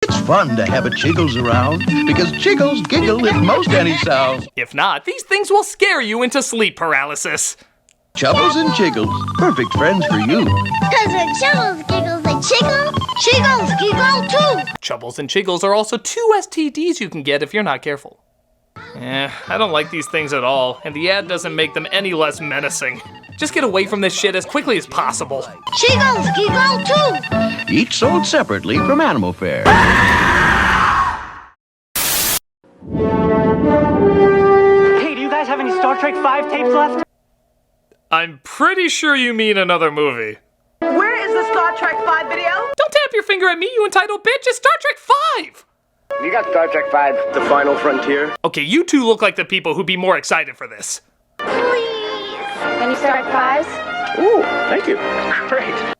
It's fun to have a Chiggles around, because Chiggles giggle at most any sound. If not, these things will scare you into sleep paralysis. Chubbles and Chiggles, perfect friends for you. Cause when Chubbles giggles and chiggle, Chiggles giggle too. Chubbles and Chiggles are also 2 STDs you can get if you're not careful. I don't like these things at all, and the ad doesn't make them any less menacing. Just get away from this shit as quickly as possible. Chiggles giggle too. Each sold separately from Animal Fair. Hey, do you guys have any Star Trek 5 tapes left? I'm pretty sure you mean another movie. Where is the Star Trek 5 video? Don't tap your finger at me, you entitled bitch! It's Star Trek 5! You got Star Trek 5, The Final Frontier? Okay, you two look like the people who'd be more excited for this. Any Star Trek 5s? Ooh, thank you. Great.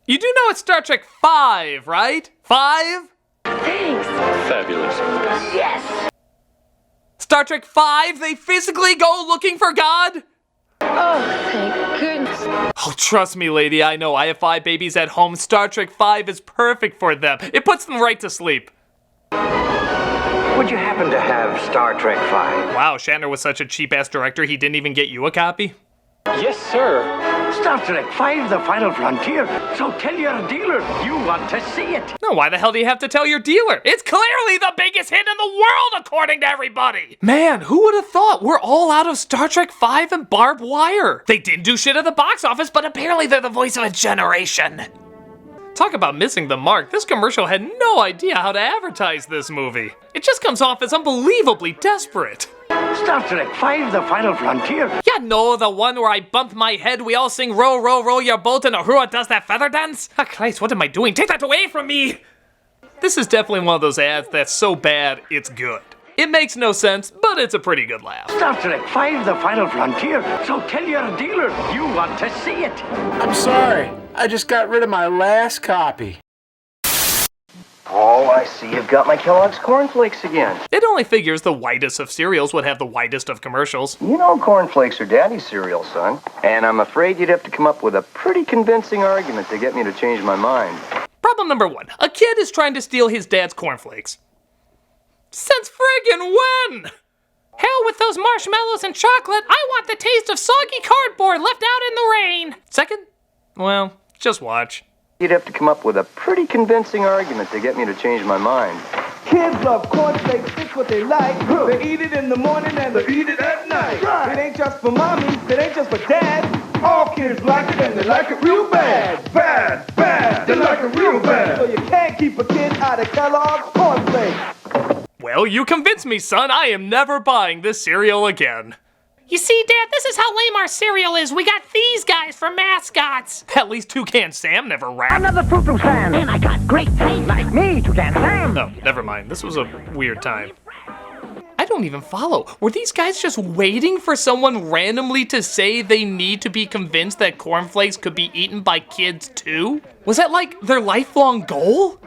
You do know it's Star Trek 5, right? 5? Thanks. Fabulous. Yes. Star Trek 5, they physically go looking for God? Oh, thank goodness. Oh, trust me, lady, I know. I have 5 babies at home. Star Trek 5 is perfect for them. It puts them right to sleep. Would you happen to have Star Trek 5? Wow, Shatner was such a cheap-ass director, he didn't even get you a copy? Yes, sir. Star Trek 5, The Final Frontier. So tell your dealer you want to see it. No, why the hell do you have to tell your dealer? It's clearly the biggest hit in the world, according to everybody! Man, who would have thought we're all out of Star Trek 5 and Barbed Wire? They didn't do shit at the box office, but apparently they're the voice of a generation. Talk about missing the mark. This commercial had no idea how to advertise this movie. It just comes off as unbelievably desperate. Star Trek 5, The Final Frontier. Yeah, no, the one where I bump my head, we all sing row, row, row your boat, and Uhura does that feather dance? Ah, Christ, what am I doing? Take that away from me! This is definitely one of those ads that's so bad, it's good. It makes no sense, but it's a pretty good laugh. Star Trek 5, The Final Frontier. So tell your dealer you want to see it. I'm sorry. I just got rid of my last copy. Oh, I see you've got my Kellogg's cornflakes again. It only figures the whitest of cereals would have the whitest of commercials. You know cornflakes are daddy's cereal, son. And I'm afraid you'd have to come up with a pretty convincing argument to get me to change my mind. Problem number 1. A kid is trying to steal his dad's cornflakes. Since friggin' when? Hell with those marshmallows and chocolate. I want the taste of soggy cardboard left out in the rain. Second? Well, just watch. You'd have to come up with a pretty convincing argument to get me to change my mind. Kids love cornflakes, it's what they like. They eat it in the morning and they eat it at night. It ain't just for mommies, it ain't just for dads. All kids like it and they like it real bad. Bad, bad, they like it real bad. So you can't keep a kid out of Kellogg's cornflakes. Well, you convinced me, son. I am never buying this cereal again. You see, Dad, this is how lame our cereal is. We got these guys for mascots. At least Toucan Sam never rapped. Another Frou-Frou Sam. And I got great taste. Like me, Toucan Sam. No, never mind. This was a weird time. I don't even follow. Were these guys just waiting for someone randomly to say they need to be convinced that cornflakes could be eaten by kids too? Was that like their lifelong goal?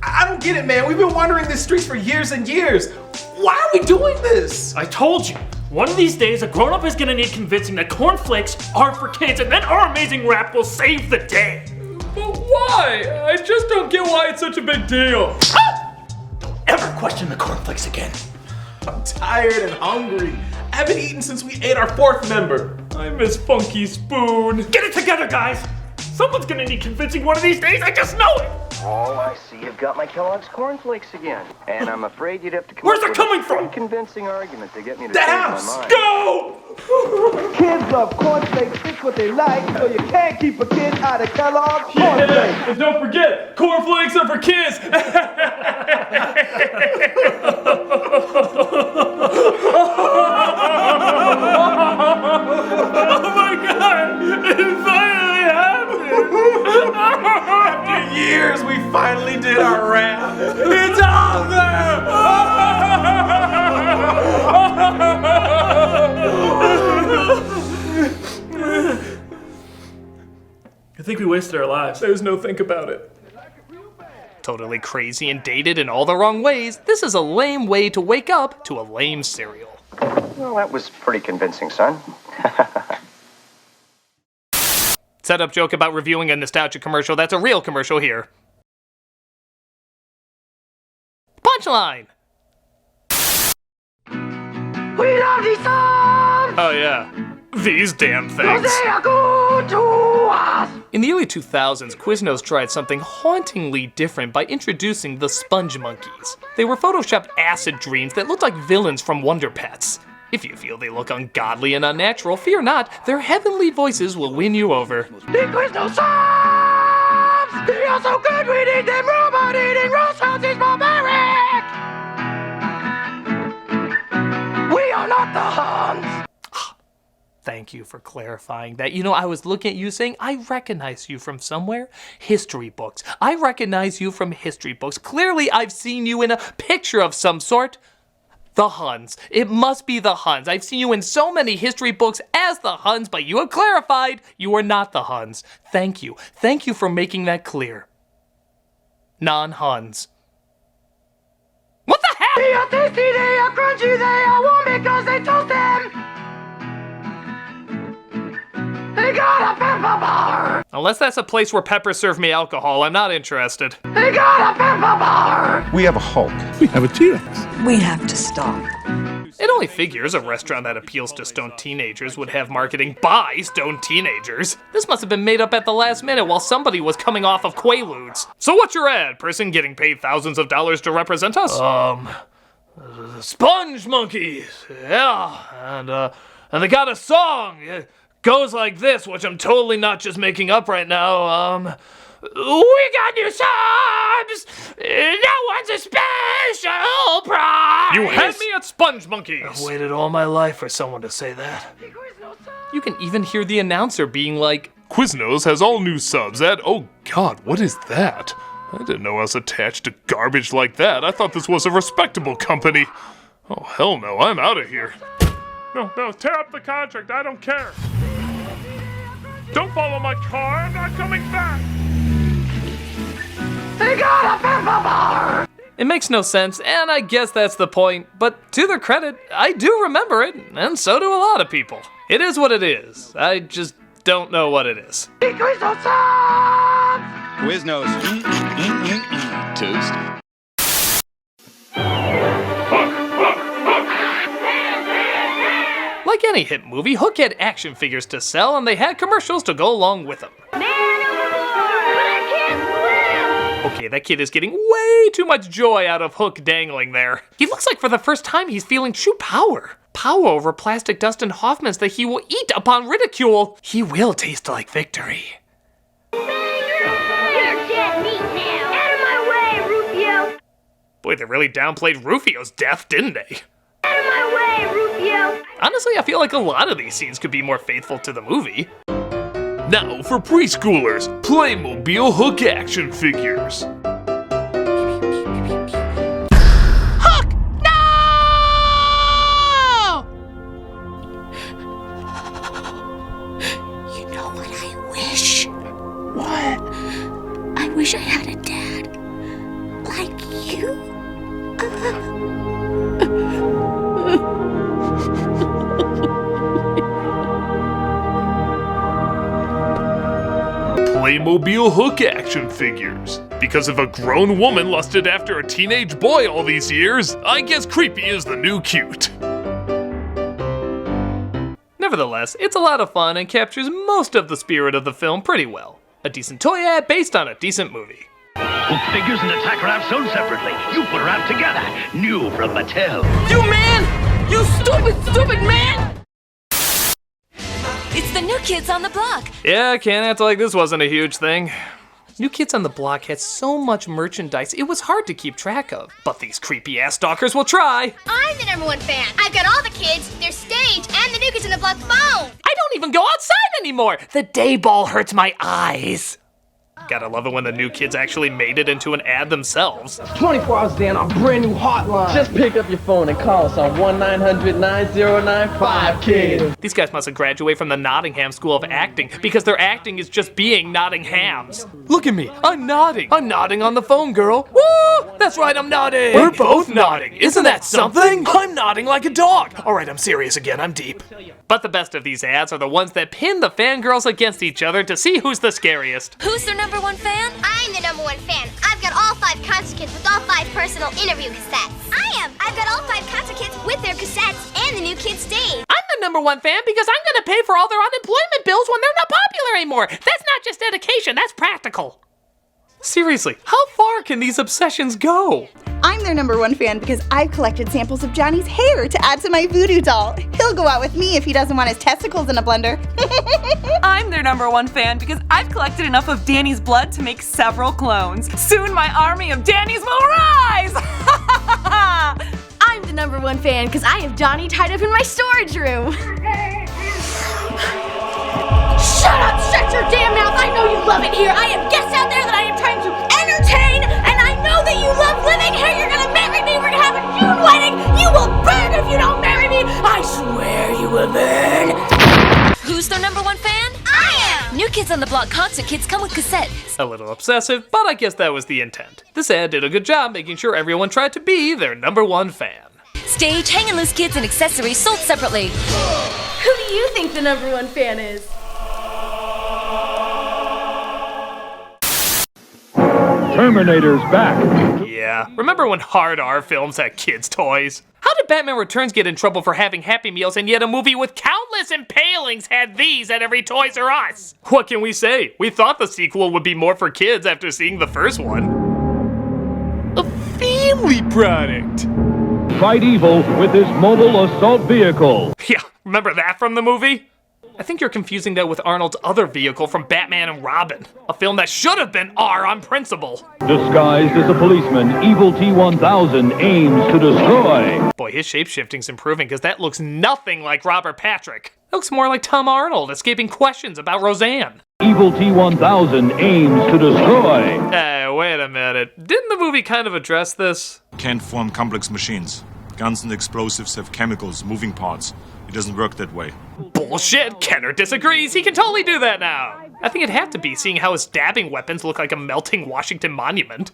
I don't get it, man. We've been wandering the streets for years and years. Why are we doing this? I told you. One of these days, a grown-up is gonna need convincing that cornflakes are for kids, and then our amazing rap will save the day. But why? I just don't get why it's such a big deal. Don't ever question the cornflakes again. I'm tired and hungry. I haven't eaten since we ate our 4th member. I miss Funky Spoon. Get it together, guys. Someone's gonna need convincing one of these days. I just know it. Oh, I see you've got my Kellogg's cornflakes again. And I'm afraid you'd have to come Where's up it with coming a from? pretty convincing argument to get me to The change house. my mind. Go! Kids love cornflakes, it's what they like. So you can't keep a kid out of Kellogg's cornflakes. Yeah, and don't forget, cornflakes are for kids. Oh my God! It finally happened! After years, we finally did our rap. It's out there! I think we wasted our lives. There's no think about it. Totally crazy and dated in all the wrong ways. This is a lame way to wake up to a lame cereal. Well, that was pretty convincing, son. Setup joke about reviewing a nostalgia commercial. That's a real commercial here. Punchline! We love you, son! Oh yeah. These damn things. In the early 2000s, Quiznos tried something hauntingly different by introducing the Sponge Monkeys. They were photoshopped acid dreams that looked like villains from Wonder Pets. If you feel they look ungodly and unnatural, fear not, their heavenly voices will win you over. The Quiznos subs! They are so good we need them robot-eating roast houses barbaric! We are not the Huns! Thank you for clarifying that. You know, I was looking at you saying, I recognize you from somewhere. History books. I recognize you from history books. Clearly, I've seen you in a picture of some sort. The Huns. It must be the Huns. I've seen you in so many history books as the Huns, but you have clarified you are not the Huns. Thank you. Thank you for making that clear. Non-Huns. What the hell? They are tasty, they are crunchy, they are warm because they toast them! They got a pepper bar! Unless that's a place where peppers serve me alcohol, I'm not interested. They got a pepper bar! We have a Hulk. We have a T-Rex. We have to stop. It only figures a restaurant that appeals to stoned teenagers would have marketing by stoned teenagers. This must have been made up at the last minute while somebody was coming off of Quaaludes. So what's your ad, person getting paid thousands of dollars to represent us? Sponge Monkeys, yeah, and they got a song. It goes like this, which I'm totally not just making up right now. We got new subs! No one's a special prize! You had me at Sponge Monkeys! I've waited all my life for someone to say that. You can even hear the announcer being like, Quiznos has all new subs at, oh god, what is that? I didn't know I was attached to garbage like that. I thought this was a respectable company. Oh, hell no, I'm out of here. No, tear up the contract, I don't care. Don't follow my car, I'm not coming back! They got a pepper bar! It makes no sense, and I guess that's the point, but to their credit, I do remember it, and so do a lot of people. It is what it is. I just don't know what it is. Quiznos subs! Quiznos. Toast. Like any hit movie, Hook had action figures to sell, and they had commercials to go along with them. Okay, that kid is getting way too much joy out of Hook dangling there. He looks like for the first time he's feeling true power. Power over plastic dust and Hoffmans that he will eat upon ridicule. He will taste like victory. You're dead meat now. Out of my way, Rufio. Boy, they really downplayed Rufio's death, didn't they? Out of my way, Rufio. Honestly, I feel like a lot of these scenes could be more faithful to the movie. Now for preschoolers, Playmobil Hook action figures. Hook! No! You know what I wish? What? I wish I had a dad like you. Playmobil Hook action figures. Because if a grown woman lusted after a teenage boy all these years, I guess creepy is the new cute. Nevertheless, it's a lot of fun and captures most of the spirit of the film pretty well. A decent toy ad based on a decent movie. Hook figures and attack wrap sold separately. You put wrap together. New from Mattel. You man! You stupid man! It's the New Kids on the Block. Yeah, can't act like this wasn't a huge thing. New Kids on the Block had so much merchandise, it was hard to keep track of. But these creepy-ass stalkers will try. I'm the #1 fan. I've got all the kids, their stage, and the New Kids on the Block phone. I don't even go outside anymore. The day ball hurts my eyes. Gotta love it when the New Kids actually made it into an ad themselves. 24 hours a day on our brand new hotline. Just pick up your phone and call us on 1-900-9095-KID. These guys must have graduated from the Nottingham School of Acting because their acting is just being Nottingham's. Look at me, I'm nodding. I'm nodding on the phone, girl. Woo! That's right, I'm nodding. We're both nodding. Isn't that something? I'm nodding like a dog. All right, I'm serious again, I'm deep. But the best of these ads are the ones that pin the fangirls against each other to see who's the scariest. Who's their #1 fan? I'm the #1 fan. I've got all 5 concert kits with all 5 personal interview cassettes. I've got all 5 concert kits with their cassettes and the New Kids stage. I'm the number one fan because I'm gonna pay for all their unemployment bills when they're not popular anymore. That's not just dedication, that's practical. Seriously, how far can these obsessions go? I'm their number one fan because I've collected samples of Johnny's hair to add to my voodoo doll. He'll go out with me if he doesn't want his testicles in a blender. I'm their number one fan because I've collected enough of Danny's blood to make several clones. Soon my army of Danny's will rise! I'm the number one fan because I have Johnny tied up in my storage room. Shut up! Shut your damn mouth! I know you love it here! I have guests out there that I am trying to entertain, and I know that you love living here! You're gonna marry me! We're gonna have a June wedding! You will burn if you don't marry me! I swear you will burn! Who's their number one fan? I am! New Kids on the Block concert kits come with cassettes. A little obsessive, but I guess that was the intent. This ad did a good job making sure everyone tried to be their number one fan. Stage, hang and loose kits, and accessories sold separately. Who do you think the number one fan is? Terminator's back. Yeah, remember when hard R films had kids' toys? How did Batman Returns get in trouble for having Happy Meals and yet a movie with countless impalings had these at every Toys R Us? What can we say? We thought the sequel would be more for kids after seeing the first one. A family product. Fight evil with this mobile assault vehicle. Yeah, remember that from the movie? I think you're confusing that with Arnold's other vehicle from Batman and Robin, a film that should have been R on principle. Disguised as a policeman, Evil T-1000 aims to destroy. Boy, his shapeshifting's improving because that looks nothing like Robert Patrick. It looks more like Tom Arnold escaping questions about Roseanne. Evil T-1000 aims to destroy. Hey, wait a minute. Didn't the movie kind of address this? Can't form complex machines. Guns and explosives have chemicals, moving parts. It doesn't work that way. Bullshit! Kenner disagrees! He can totally do that now! I think it'd have to be, seeing how his stabbing weapons look like a melting Washington Monument.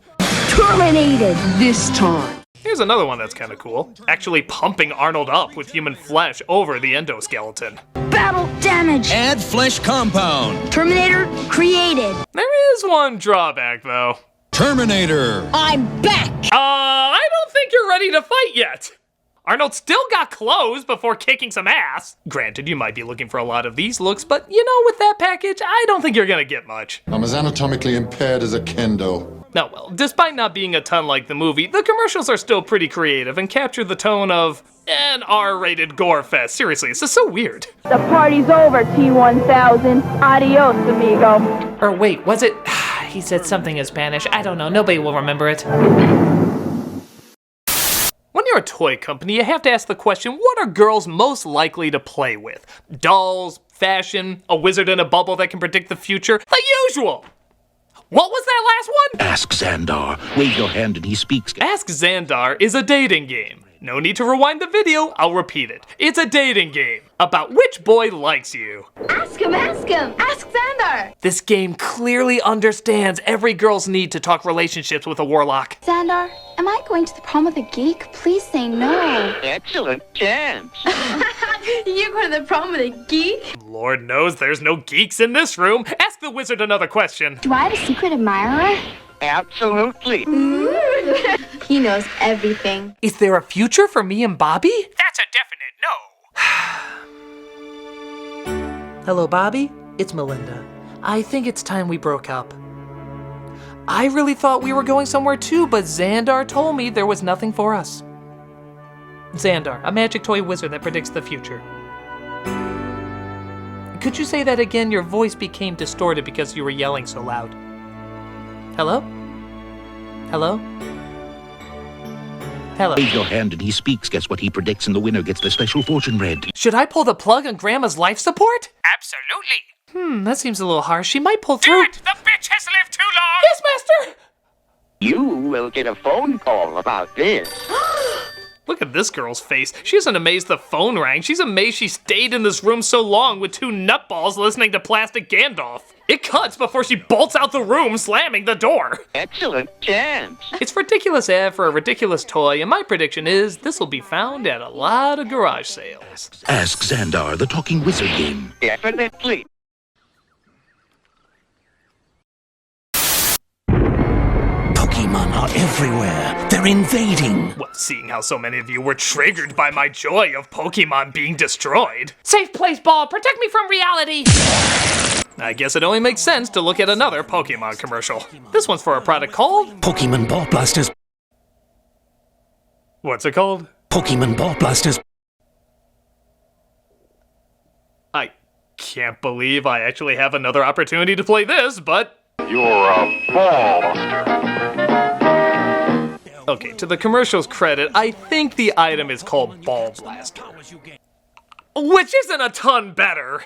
Terminated this time. Here's another one that's kinda cool. Actually pumping Arnold up with human flesh over the endoskeleton. Battle damage. Add flesh compound. Terminator created. There is one drawback, though. Terminator. I'm back. I don't think you're ready to fight yet. Arnold still got clothes before kicking some ass. Granted, you might be looking for a lot of these looks, but you know, with that package, I don't think you're gonna get much. I'm as anatomically impaired as a kendo. No, well, despite not being a ton like the movie, the commercials are still pretty creative and capture the tone of an R-rated gore fest. Seriously, this is so weird. The party's over, T-1000. Adios, amigo. Or wait, was it? He said something in Spanish. I don't know. Nobody will remember it. When you're a toy company, you have to ask the question, what are girls most likely to play with? Dolls, fashion, a wizard in a bubble that can predict the future? The usual! What was that last one? Ask Xandar. Wave your hand and he speaks. Ask Xandar is a dating game. No need to rewind the video, I'll repeat it. It's a dating game about which boy likes you. Ask him, ask him. Ask Xandar. This game clearly understands every girl's need to talk relationships with a warlock. Xandar, am I going to the prom with a geek? Please say no. Excellent chance. You're going to the prom with a geek? Lord knows there's no geeks in this room. Ask the wizard another question. Do I have a secret admirer? Absolutely. He knows everything. Is there a future for me and Bobby? That's a definite no. Hello, Bobby. It's Melinda. I think it's time we broke up. I really thought we were going somewhere too, but Xandar told me there was nothing for us. Xandar, a magic toy wizard that predicts the future. Could you say that again? Your voice became distorted because you were yelling so loud. Hello? Hello? Hello. Wave your hand and he speaks. Guess what he predicts, and the winner gets the special fortune read. Should I pull the plug on Grandma's life support? Absolutely. That seems a little harsh. She might pull through. Do it! The bitch has lived too long! Yes, Master! You will get a phone call about this. Look at this girl's face. She isn't amazed the phone rang. She's amazed she stayed in this room so long with two nutballs listening to Plastic Gandalf. It cuts before she bolts out the room, slamming the door. Excellent chance. It's ridiculous ad for a ridiculous toy, and my prediction is this will be found at a lot of garage sales. Ask Xandar, the talking wizard game. Definitely. Pokemon are everywhere. They're invading. Well, seeing how so many of you were triggered by my joy of Pokemon being destroyed. Safe place, ball! Protect me from reality! I guess it only makes sense to look at another Pokemon commercial. This one's for a product called... Pokemon Ball Blasters. What's it called? Pokemon Ball Blasters. I can't believe I actually have another opportunity to play this, but... You're a ball buster. Okay, to the commercial's credit, I think the item is called Ball Blaster. Which isn't a ton better.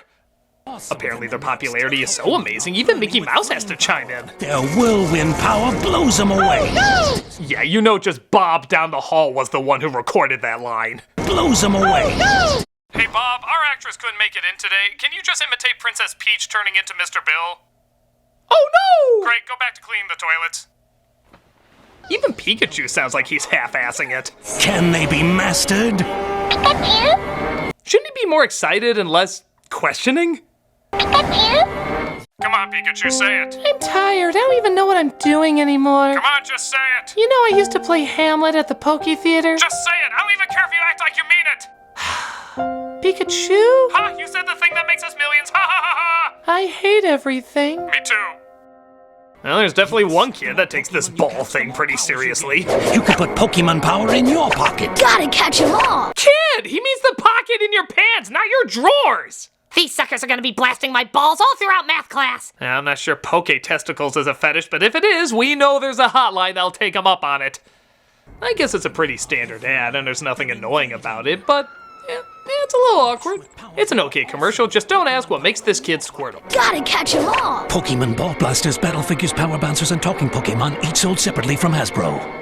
Apparently their popularity is so amazing, even Mickey Mouse has to chime in. Their whirlwind power blows them away. Yeah, you know just Bob down the hall was the one who recorded that line. Blows them away. Hey Bob, our actress couldn't make it in today. Can you just imitate Princess Peach turning into Mr. Bill? Oh no! Great, go back to cleaning the toilets. Even Pikachu sounds like he's half-assing it. Can they be mastered? Pikachu? Shouldn't he be more excited and less questioning? Pikachu? Come on, Pikachu, say it. I'm tired. I don't even know what I'm doing anymore. Come on, just say it. You know I used to play Hamlet at the Poke Theater? Just say it. I don't even care if you act like you mean it. Pikachu? Ha! You said the thing that makes us millions. Ha ha ha ha! I hate everything. Me too. Well, there's definitely one kid that takes this ball thing pretty seriously. You could put Pokemon power in your pocket. Gotta catch 'em all. Kid! He means the pocket in your pants, not your drawers! These suckers are gonna be blasting my balls all throughout math class. I'm not sure Poke Testicles is a fetish, but if it is, we know there's a hotline that'll take them up on it. I guess it's a pretty standard ad, and there's nothing annoying about it, but yeah, it's a little awkward. It's an okay commercial, just don't ask what makes this kid Squirtle. Gotta catch 'em all. Pokemon Ball Blasters, Battle Figures, Power Bouncers, and Talking Pokemon, each sold separately from Hasbro.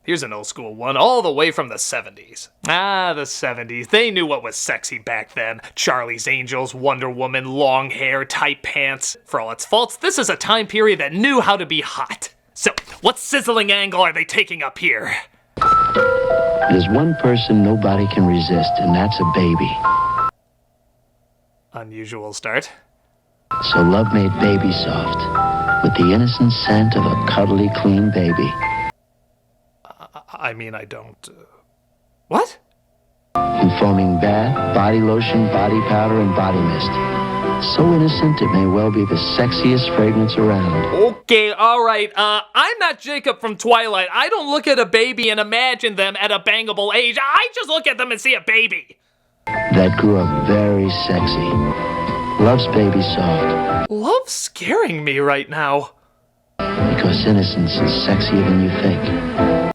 Here's an old school one, all the way from the 70s. Ah, the 70s. They knew what was sexy back then. Charlie's Angels, Wonder Woman, long hair, tight pants. For all its faults, this is a time period that knew how to be hot. So, what sizzling angle are they taking up here? There's one person nobody can resist, and that's a baby. Unusual start. So love made Baby Soft, with the innocent scent of a cuddly, clean baby. I mean, I don't... What? Informing bath, body lotion, body powder, and body mist. So innocent it may well be the sexiest fragrance around. Okay, alright, I'm not Jacob from Twilight. I don't look at a baby and imagine them at a bangable age. I just look at them and see a baby. That grew up very sexy. Loves Baby Soft. Love's scaring me right now. Because innocence is sexier than you think.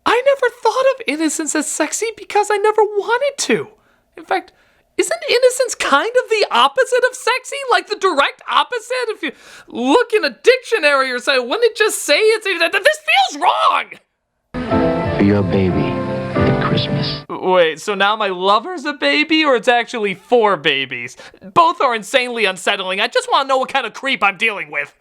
I never thought of innocence as sexy because I never wanted to. In fact, isn't innocence kind of the opposite of sexy? Like the direct opposite? If you look in a dictionary or something, wouldn't it just say it's... This feels wrong! For your baby at Christmas. Wait, so now my lover's a baby or it's actually 4 babies? Both are insanely unsettling. I just want to know what kind of creep I'm dealing with.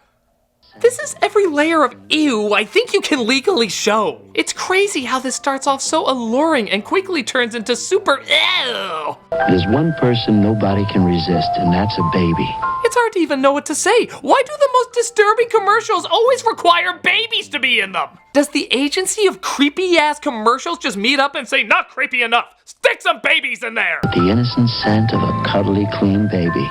This is every layer of ew I think you can legally show. It's crazy how this starts off so alluring and quickly turns into super ew. There's one person nobody can resist, and that's a baby. It's hard to even know what to say. Why do the most disturbing commercials always require babies to be in them? Does the agency of creepy-ass commercials just meet up and say, not creepy enough, stick some babies in there? The innocent scent of a cuddly, clean baby.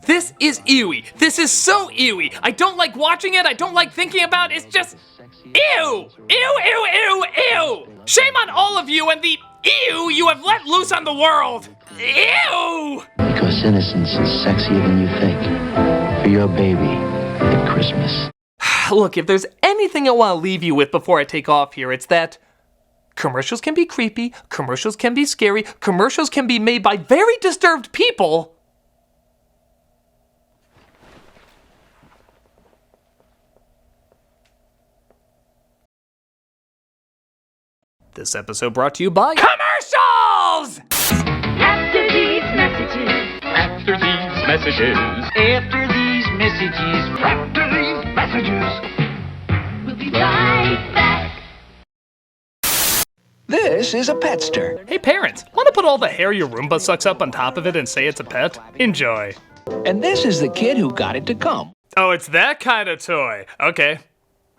This is ewy. This is so ewy. I don't like watching it. I don't like thinking about it. It's just ew. Ew, ew, ew, ew. Shame on all of you and the ew you have let loose on the world. Ew. Because innocence is sexier than you think. For your baby at Christmas. Look, if there's anything I want to leave you with before I take off here, it's that commercials can be creepy, commercials can be scary, commercials can be made by very disturbed people. This episode brought to you by commercials! After these messages. After these messages. After these messages. After these messages. We'll be right back. This is a petster. Hey parents, want to put all the hair your Roomba sucks up on top of it and say it's a pet? Enjoy. And this is the kid who got it to come. Oh, it's that kind of toy. Okay.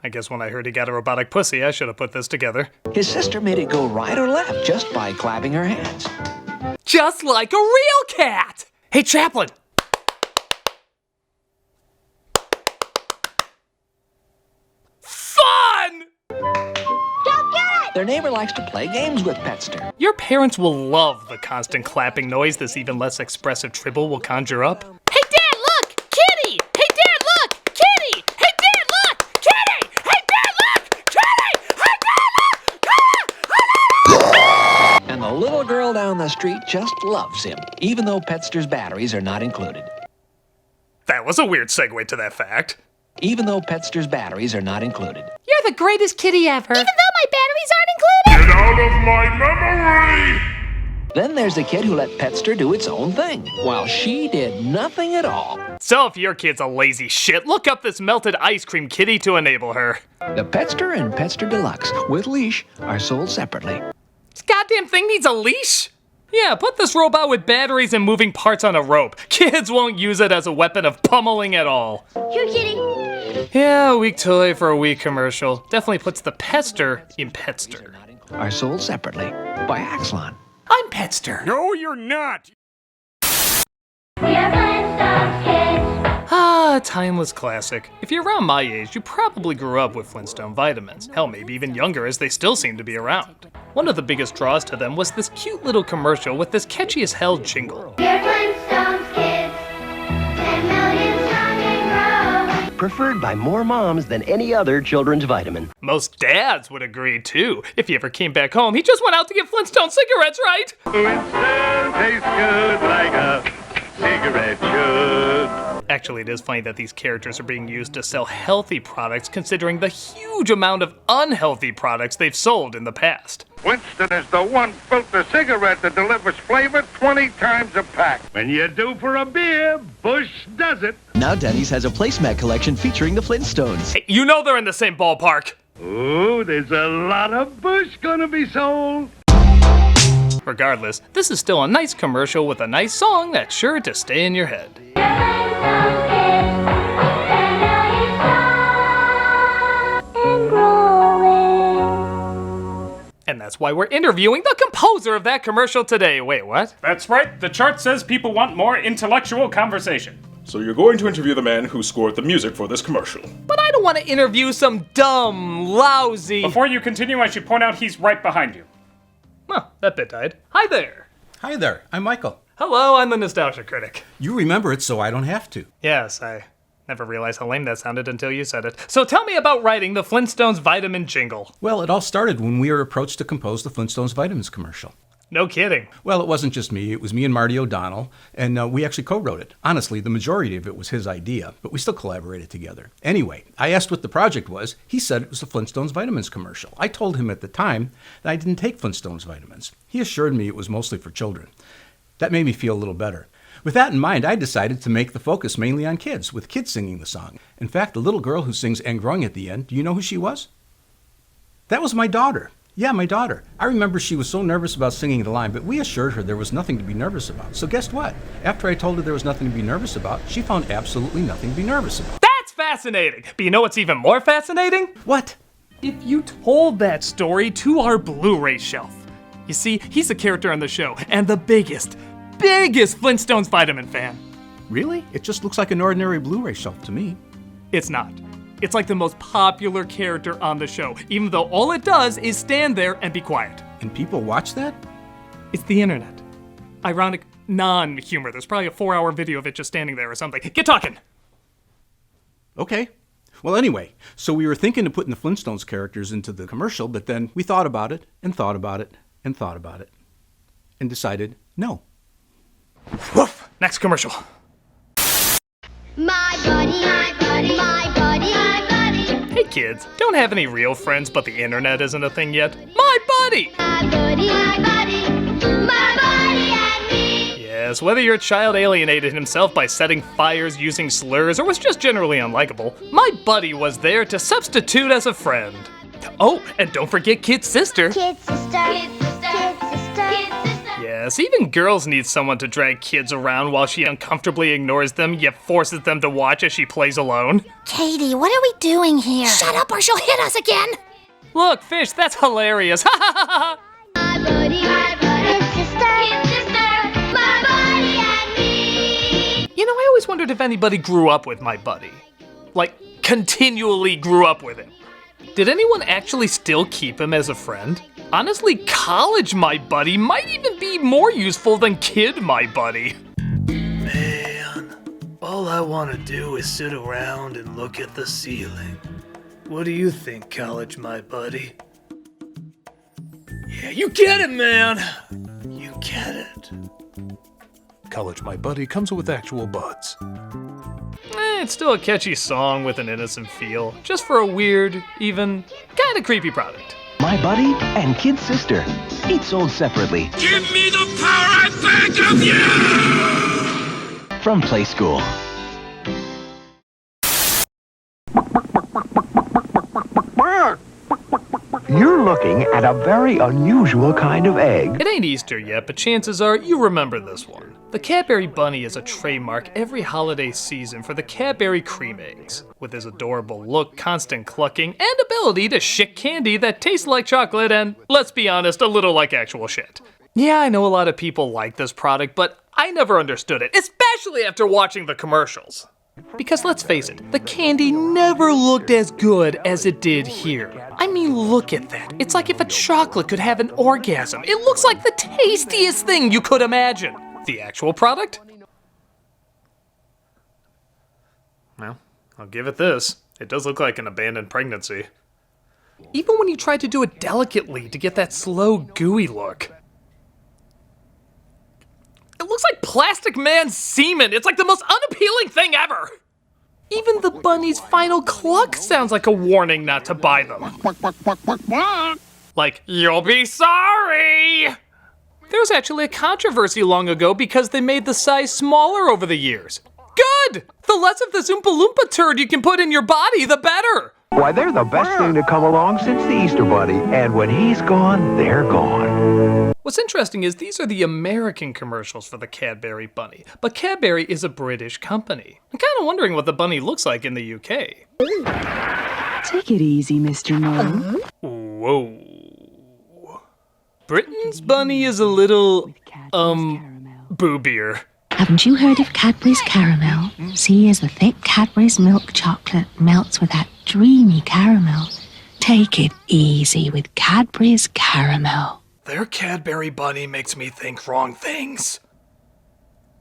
I guess when I heard he got a robotic pussy, I should have put this together. His sister made it go right or left just by clapping her hands. Just like a real cat! Hey, Chaplin! Fun! Their neighbor likes to play games with Petster. Your parents will love the constant clapping noise this even less expressive tribble will conjure up. Hey, Dad, look! Kitty! Hey, Dad, look! Kitty! Hey, Dad, look! Kitty! Hey, Dad, look! Kitty! Hey, Dad, look! And the little girl down the street just loves him, even though Petster's batteries are not included. That was a weird segue to that fact. Even though Petster's batteries are not included. You're the greatest kitty ever. Even though my batteries aren't included! Get out of my memory! Then there's the kid who let Petster do its own thing, while she did nothing at all. So if your kid's a lazy shit, look up this melted ice cream kitty to enable her. The Petster and Petster Deluxe, with leash, are sold separately. This goddamn thing needs a leash? Yeah, put this robot with batteries and moving parts on a rope. Kids won't use it as a weapon of pummeling at all. You're kidding. Yeah, a weak toy for a weak commercial. Definitely puts the Petster in Petster. Are sold separately by Axlon. I'm Petster. No, you're not! Ah, timeless classic. If you're around my age, you probably grew up with Flintstone vitamins. Hell, maybe even younger, as they still seem to be around. One of the biggest draws to them was this cute little commercial with this catchy as hell jingle. We're Flintstones kids, 10 million strong and grow. Preferred by more moms than any other children's vitamin. Most dads would agree, too. If he ever came back home, he just went out to get Flintstone cigarettes, right? Flintstone tastes good like a cigarette should. Actually, it is funny that these characters are being used to sell healthy products considering the huge amount of unhealthy products they've sold in the past. Winston is the one filter cigarette that delivers flavor 20 times a pack. When you're due for a beer, Bush does it. Now Denny's has a placemat collection featuring the Flintstones. Hey, you know they're in the same ballpark. Ooh, there's a lot of Bush gonna be sold. Regardless, this is still a nice commercial with a nice song that's sure to stay in your head. And that's why we're interviewing the composer of that commercial today. Wait, what? That's right. The chart says people want more intellectual conversation. So you're going to interview the man who scored the music for this commercial. But I don't want to interview some dumb, lousy... Before you continue, I should point out he's right behind you. Well, that bit died. Hi there. Hi there, I'm Michael. Hello, I'm the Nostalgia Critic. You remember it so I don't have to. Yes, I never realized how lame that sounded until you said it. So tell me about writing the Flintstones vitamin jingle. Well, it all started when we were approached to compose the Flintstones vitamins commercial. No kidding. Well, it wasn't just me. It was me and Marty O'Donnell, and we actually co-wrote it. Honestly, the majority of it was his idea, but we still collaborated together. Anyway, I asked what the project was. He said it was the Flintstones vitamins commercial. I told him at the time that I didn't take Flintstones vitamins. He assured me it was mostly for children. That made me feel a little better. With that in mind, I decided to make the focus mainly on kids, with kids singing the song. In fact, the little girl who sings Angrung at the end, do you know who she was? That was my daughter. Yeah, my daughter. I remember she was so nervous about singing the line, but we assured her there was nothing to be nervous about. So guess what? After I told her there was nothing to be nervous about, she found absolutely nothing to be nervous about. That's fascinating! But you know what's even more fascinating? What? If you told that story to our Blu-ray shelf. You see, he's a character on the show, and the biggest Flintstones vitamin fan. Really? It just looks like an ordinary Blu-ray shelf to me. It's not. It's like the most popular character on the show, even though all it does is stand there and be quiet. And people watch that? It's the internet. Ironic non-humor. There's probably a 4-hour video of it just standing there or something. Get talking! Okay. Well, anyway, so we were thinking of putting the Flintstones characters into the commercial, but then we thought about it, and thought about it, and thought about it, and decided no. Woof! Next commercial. My buddy, my buddy, my buddy, my buddy. Hey kids, don't have any real friends, but the internet isn't a thing yet? My buddy! My buddy, my buddy, my buddy and me. Yes, whether your child alienated himself by setting fires, using slurs, or was just generally unlikable, my buddy was there to substitute as a friend. Oh, and don't forget Kid's sister. Kid's sister. Kid's sister. Kid's sister. Yes, guess. Even girls need someone to drag kids around while she uncomfortably ignores them, yet forces them to watch as she plays alone. Katie, what are we doing here? Shut up or she'll hit us again! Look, Fish, that's hilarious. Ha ha ha ha! You know, I always wondered if anybody grew up with my buddy. Like, continually grew up with him. Did anyone actually still keep him as a friend? Honestly, college my buddy might even be more useful than kid my buddy. Man, all I want to do is sit around and look at the ceiling. What do you think, college my buddy? Yeah, you get it, man! You get it. College My Buddy comes with actual buds. It's still a catchy song with an innocent feel, just for a weird, even kinda creepy product. My Buddy and Kid Sister, each sold separately. Give me the power I beg of you! From Play School. You're looking at a very unusual kind of egg. It ain't Easter yet, but chances are you remember this one. The Cadbury Bunny is a trademark every holiday season for the Cadbury cream eggs. With his adorable look, constant clucking, and ability to shit candy that tastes like chocolate and, let's be honest, a little like actual shit. Yeah, I know a lot of people like this product, but I never understood it, especially after watching the commercials. Because let's face it, the candy never looked as good as it did here. I mean, look at that. It's like if a chocolate could have an orgasm. It looks like the tastiest thing you could imagine. The actual product? Well, I'll give it this. It does look like an abandoned pregnancy. Even when you try to do it delicately to get that slow, gooey look. It looks like Plastic Man's semen. It's like the most unappealing thing ever. Even the bunny's final cluck sounds like a warning not to buy them. Like, you'll be sorry! There was actually a controversy long ago because they made the size smaller over the years. Good! The less of this Oompa Loompa turd you can put in your body, the better! Why, they're the best thing to come along since the Easter Bunny, and when he's gone, they're gone. What's interesting is these are the American commercials for the Cadbury Bunny, but Cadbury is a British company. I'm kind of wondering what the bunny looks like in the UK. Take it easy, Mr. Mo. Whoa. Britain's bunny is a little, boobier. Haven't you heard of Cadbury's Caramel? See, as the thick Cadbury's milk chocolate melts with that dreamy caramel. Take it easy with Cadbury's Caramel. Their Cadbury Bunny makes me think wrong things.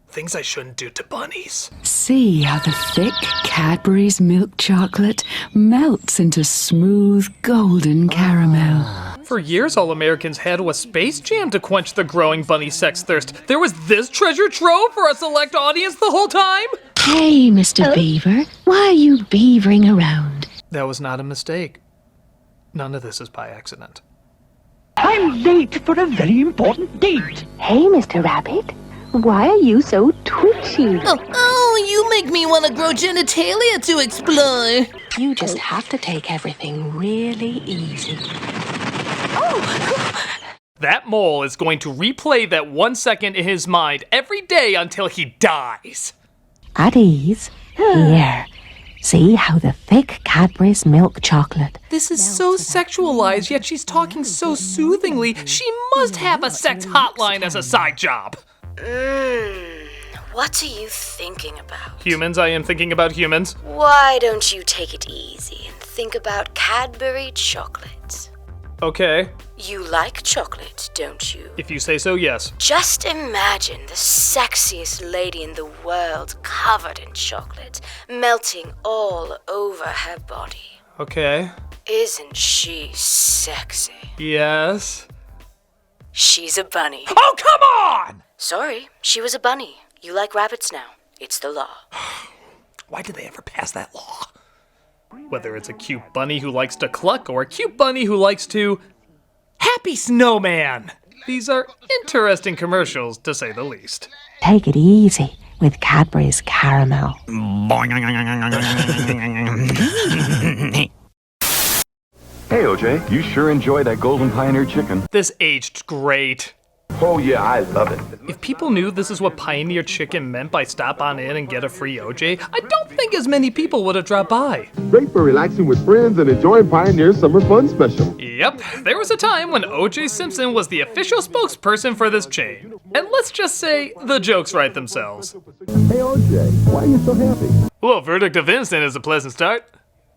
Things I shouldn't do to bunnies. See how the thick Cadbury's milk chocolate melts into smooth golden caramel. For years, all Americans had was Space Jam to quench the growing bunny sex thirst. There was this treasure trove for a select audience the whole time? Hey, Mr. Beaver, why are you beavering around? That was not a mistake. None of this is by accident. I'm late for a very important date. Hey, Mr. Rabbit, why are you so twitchy? Oh, you make me want to grow genitalia to explore. You just have to take everything really easy. That mole is going to replay that 1 second in his mind every day until he dies. At ease. Here. See how the thick Cadbury's milk chocolate. This is so sexualized, yet she's talking so soothingly. She must have a sex hotline as a side job. What are you thinking about? Humans, I am thinking about humans. Why don't you take it easy and think about Cadbury chocolate? Okay. You like chocolate, don't you? If you say so, yes. Just imagine the sexiest lady in the world covered in chocolate, melting all over her body. Okay. Isn't she sexy? Yes. She's a bunny. Oh, come on! Sorry, she was a bunny. You like rabbits now. It's the law. Why did they ever pass that law? Whether it's a cute bunny who likes to cluck or a cute bunny who likes to... Happy Snowman! These are interesting commercials, to say the least. Take it easy with Cadbury's Caramel. Hey, OJ, you sure enjoy that Golden Pioneer chicken. This aged great. Oh yeah, I love it. If people knew this is what Pioneer Chicken meant by stop on in and get a free OJ, I don't think as many people would have dropped by. Great for relaxing with friends and enjoying Pioneer's Summer Fun Special. Yep, there was a time when OJ Simpson was the official spokesperson for this chain. And let's just say, the jokes write themselves. Hey OJ, why are you so happy? Well, verdict of innocent is a pleasant start.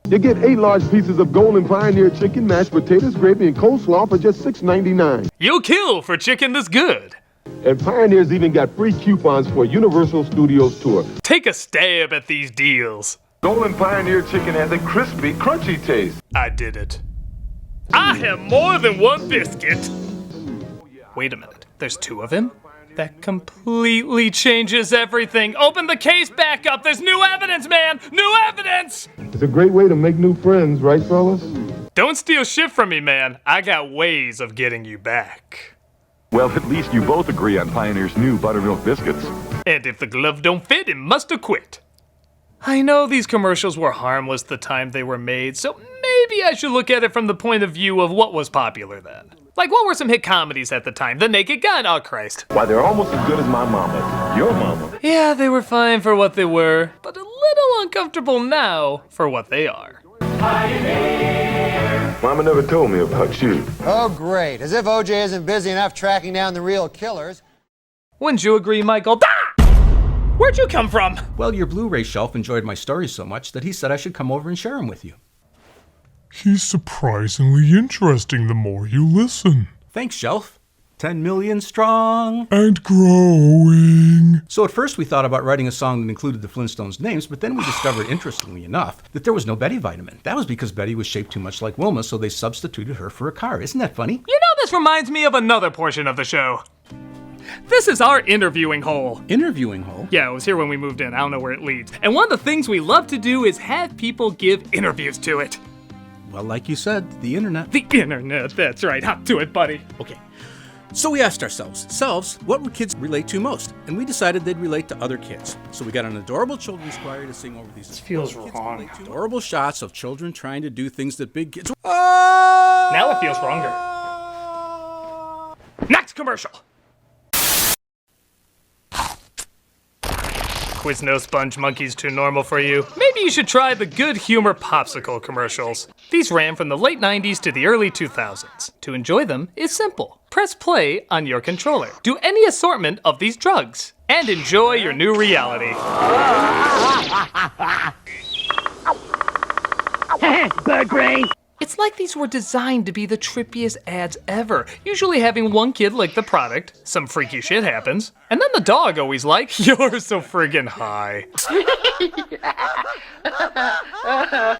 You get 8 large pieces of golden Pioneer chicken, mashed potatoes, gravy, and coleslaw for just $6.99. You'll kill for chicken this good. And Pioneer's even got free coupons for a Universal Studios tour. Take a stab at these deals. Golden Pioneer chicken has a crispy, crunchy taste. I did it. I have more than one biscuit. Wait a minute, there's 2 of him? That completely changes everything. Open the case back up. There's new evidence, man. New evidence. It's a great way to make new friends, right, fellas? Don't steal shit from me, man. I got ways of getting you back. Well, at least you both agree on Pioneer's new buttermilk biscuits. And if the glove don't fit, it must have quit. I know these commercials were harmless the time they were made, so maybe I should look at it from the point of view of what was popular then. Like, what were some hit comedies at the time? The Naked Gun, oh Christ. Why, they're almost as good as my mama. Your mama. Yeah, they were fine for what they were, but a little uncomfortable now for what they are. Mama never told me about you. Oh, great. As if OJ isn't busy enough tracking down the real killers. Wouldn't you agree, Michael? Ah! Where'd you come from? Well, your Blu-ray shelf enjoyed my stories so much that he said I should come over and share them with you. He's surprisingly interesting the more you listen. Thanks, Shelf. 10 million strong. And growing. So at first we thought about writing a song that included the Flintstones' names, but then we discovered, interestingly enough, that there was no Betty vitamin. That was because Betty was shaped too much like Wilma, so they substituted her for a car. Isn't that funny? You know, this reminds me of another portion of the show. This is our interviewing hole. Interviewing hole? Yeah, it was here when we moved in. I don't know where it leads. And one of the things we love to do is have people give interviews to it. Well, like you said, the internet. The internet, that's right. Hop to it, buddy. Okay. So we asked ourselves, what would kids relate to most? And we decided they'd relate to other kids. So we got an adorable children's choir to sing over these. This feels wrong. Adorable shots of children trying to do things that big kids. Now it feels wronger. Next commercial. Quizno Sponge Monkey's too normal for you? Maybe you should try the Good Humor Popsicle commercials. These ran from the late 90s to the early 2000s. To enjoy them is simple. Press play on your controller. Do any assortment of these drugs. And enjoy your new reality. Bird brain! It's like these were designed to be the trippiest ads ever. Usually having one kid lick the product, some freaky shit happens, and then the dog always like, you're so friggin' high.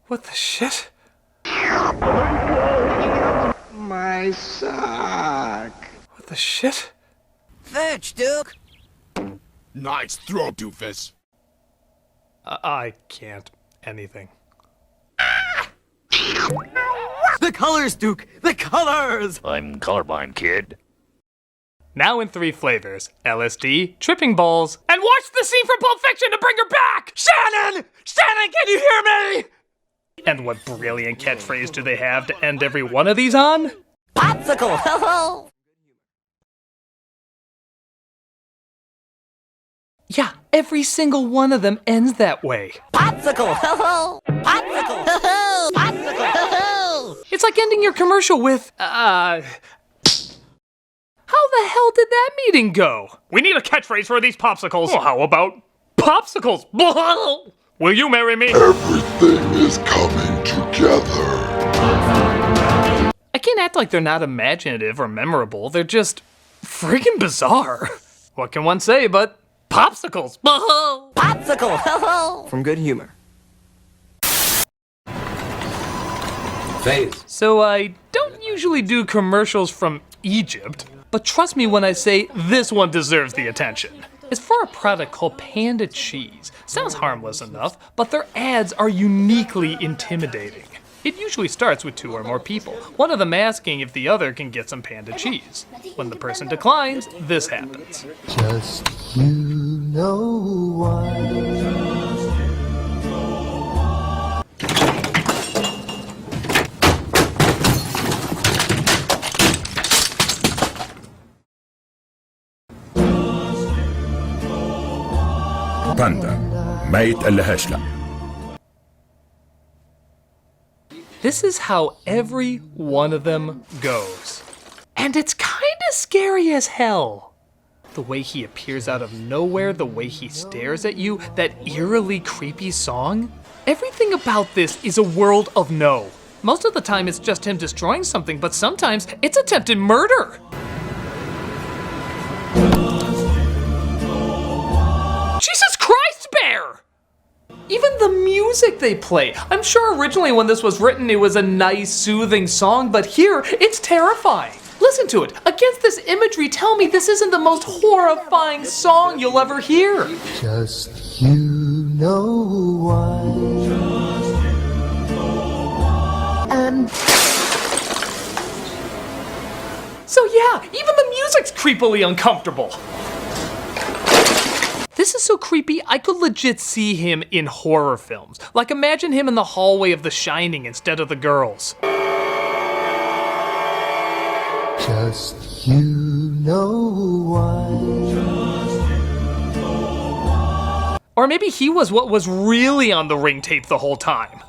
What the shit? My sock. What the shit? Fetch, Duke. Nice throw, doofus. I can't. Anything. The colors, Duke! The colors! I'm colorblind, kid. Now in 3 flavors. LSD, tripping balls, and watch the scene from Pulp Fiction to bring her back! Shannon! Shannon, can you hear me? And what brilliant catchphrase do they have to end every one of these on? Popsicle! Ho ho! Yeah, every single one of them ends that way. Popsicle! Ho ho! Popsicle! Ho ho! Popsicle! Ho ho! It's like ending your commercial with, How the hell did that meeting go? We need a catchphrase for these popsicles. Well, how about popsicles? Will you marry me? Everything is coming together. I can't act like they're not imaginative or memorable. They're just freaking bizarre. What can one say but popsicles? Popsicle! Ho ho! From Good Humor. Phase. So I don't usually do commercials from Egypt, but trust me when I say this one deserves the attention. It's for a product called Panda Cheese. Sounds harmless enough, but their ads are uniquely intimidating. It usually starts with 2 or more people, one of them asking if the other can get some Panda Cheese. When the person declines, this happens. Just you know why. باندا ما يتقلهاش لا. This is how every one of them goes. And it's kinda scary as hell. The way he appears out of nowhere, the way he stares at you, that eerily creepy song. Everything about this is a world of no. Most of the time it's just him destroying something, but sometimes it's attempted murder. Jesus Christ, Bear! Even the music they play. I'm sure originally when this was written it was a nice, soothing song, but here it's terrifying. Listen to it. Against this imagery, tell me this isn't the most horrifying song you'll ever hear. Just you know why. And so yeah, even the music's creepily uncomfortable. This is so creepy, I could legit see him in horror films. Like imagine him in the hallway of The Shining instead of the girls. Just you know why. Or maybe he was what was really on the ring tape the whole time.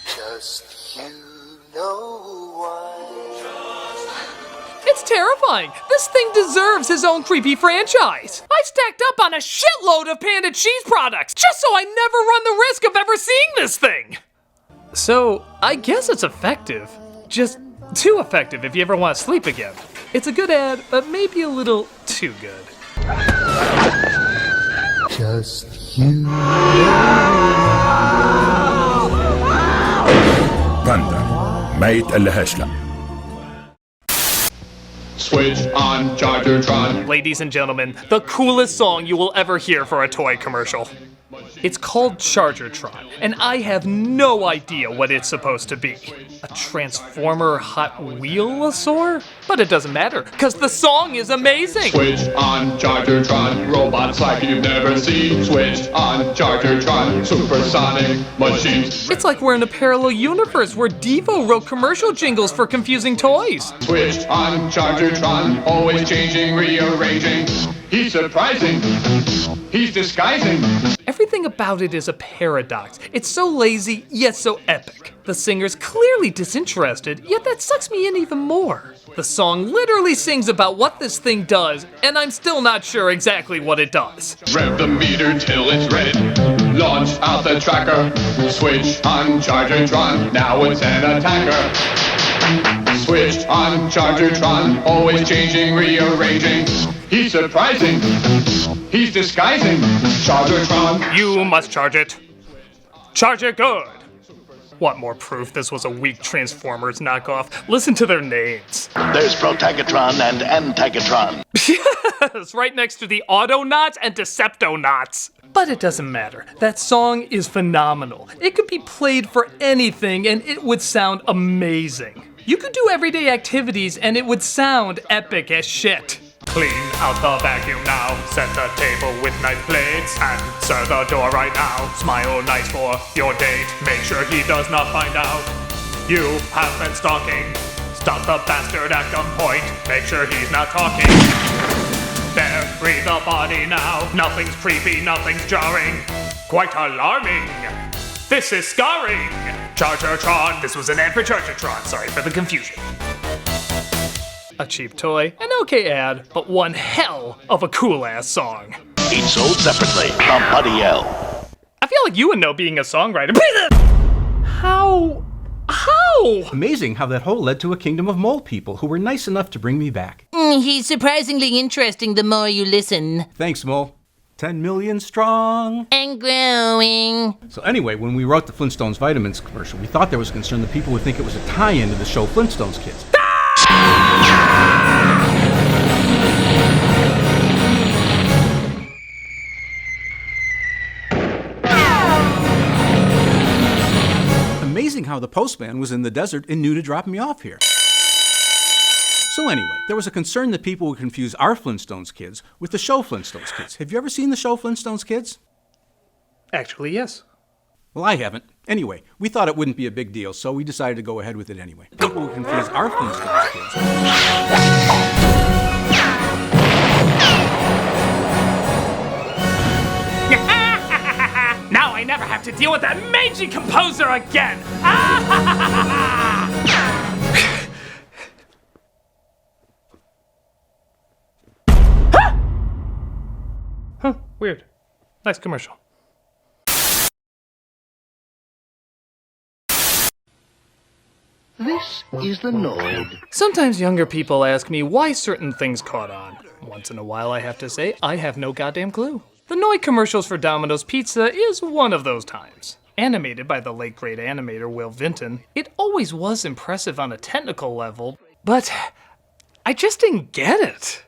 Just you know why. It's terrifying. This thing deserves his own creepy franchise. I stacked up on a shitload of Panda cheese products just so I never run the risk of ever seeing this thing. So, I guess it's effective. Just too effective if you ever want to sleep again. It's a good ad, but maybe a little too good. Just you know. باندا ما يتقلهاش لا. Switch on Chargertron. Ladies and gentlemen, the coolest song you will ever hear for a toy commercial. It's called Chargertron, and I have no idea what it's supposed to be. A Transformer Hot Wheelosaur? But it doesn't matter, because the song is amazing! Switch on Chargertron, robots like you've never seen. Switch on Chargertron, supersonic machines. It's like we're in a parallel universe where Devo wrote commercial jingles for confusing toys. Switch on Chargertron, always changing, rearranging. He's surprising. He's disguising. Everything about it is a paradox. It's so lazy, yet so epic. The singer's clearly disinterested, yet that sucks me in even more. The song literally sings about what this thing does, and I'm still not sure exactly what it does. Rev the meter till it's red. Launch out the tracker. Switch on Chargertron, now it's an attacker. Switch on Chargertron, always changing, rearranging. He's surprising. He's disguising. Chargertron. You must charge it. Charge it good. What more proof this was a weak Transformers knockoff? Listen to their names. There's Protagatron and Antagatron. Yes, right next to the Autonots and Deceptonauts. But it doesn't matter. That song is phenomenal. It could be played for anything and it would sound amazing. You could do everyday activities and it would sound epic as shit. Clean out the vacuum now. Set the table with nice plates. Answer the door right now. Smile nice for your date. Make sure he does not find out you have been stalking. Stop the bastard at gunpoint. Make sure he's not talking. There, free the body now. Nothing's creepy, nothing's jarring. Quite alarming. This is scarring. Chargertron. This was an ad for Chargertron. Sorry for the confusion. A cheap toy, an okay ad, but one hell of a cool-ass song. Each sold separately from Buddy L. I feel like you would know being a songwriter. How? Amazing how that hole led to a kingdom of mole people who were nice enough to bring me back. He's surprisingly interesting the more you listen. Thanks, Mole. 10 million strong. And growing. So anyway, when we wrote the Flintstones Vitamins commercial, we thought there was concern that people would think it was a tie-in to the show Flintstones Kids. Amazing how the postman was in the desert and knew to drop me off here. So anyway, there was a concern that people would confuse our Flintstones Kids with the show Flintstones Kids. Have you ever seen the show Flintstones Kids? Actually, yes. Well, I haven't. Anyway, we thought it wouldn't be a big deal, so we decided to go ahead with it anyway. People would confuse our Flintstones Kids. never have to deal with that mangy composer again! Huh, weird. Nice commercial. This is the Noid. Sometimes younger people ask me why certain things caught on. Once in a while I have to say, I have no goddamn clue. The Noid commercials for Domino's Pizza is one of those times. Animated by the late great animator Will Vinton, it always was impressive on a technical level, but I just didn't get it.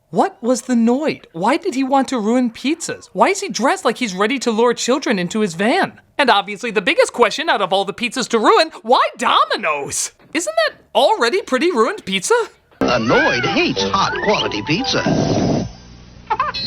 What was the Noid? Why did he want to ruin pizzas? Why is he dressed like he's ready to lure children into his van? And obviously the biggest question out of all the pizzas to ruin, why Domino's? Isn't that already pretty ruined pizza? A Noid hates hot quality pizza.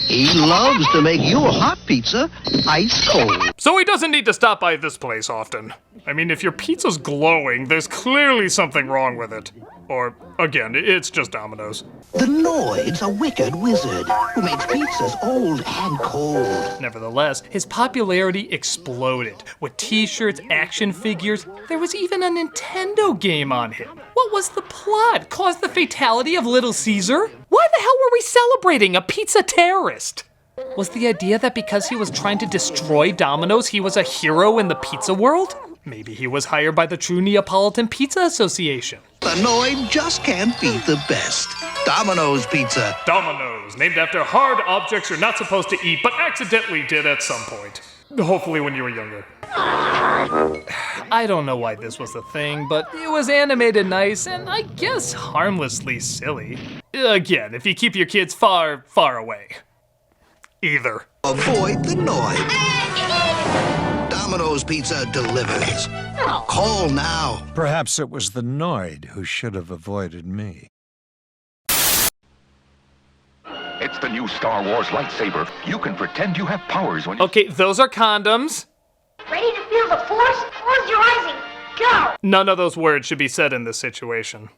He loves to make your hot pizza ice cold. So he doesn't need to stop by this place often. I mean, if your pizza's glowing, there's clearly something wrong with it. Or, again, it's just Domino's. The Noid's a wicked wizard who makes pizzas old and cold. Nevertheless, his popularity exploded. With t-shirts, action figures, there was even a Nintendo game on him. What was the plot? Caused the fatality of Little Caesar? Why the hell were we celebrating a pizza terrorist? Was the idea that because he was trying to destroy Domino's, he was a hero in the pizza world? Maybe he was hired by the True Neapolitan Pizza Association. The Noid just can't beat the best. Domino's Pizza. Domino's, named after hard objects you're not supposed to eat, but accidentally did at some point. Hopefully when you were younger. I don't know why this was a thing, but it was animated nice and I guess harmlessly silly. Again, if you keep your kids far, far away. Either. Avoid the Noid. Domino's Pizza delivers. Call now. Perhaps it was the Noid who should have avoided me. It's the new Star Wars lightsaber. You can pretend you have powers when you... Okay, those are condoms. Ready to feel the force? Close your eyes and go! None of those words should be said in this situation.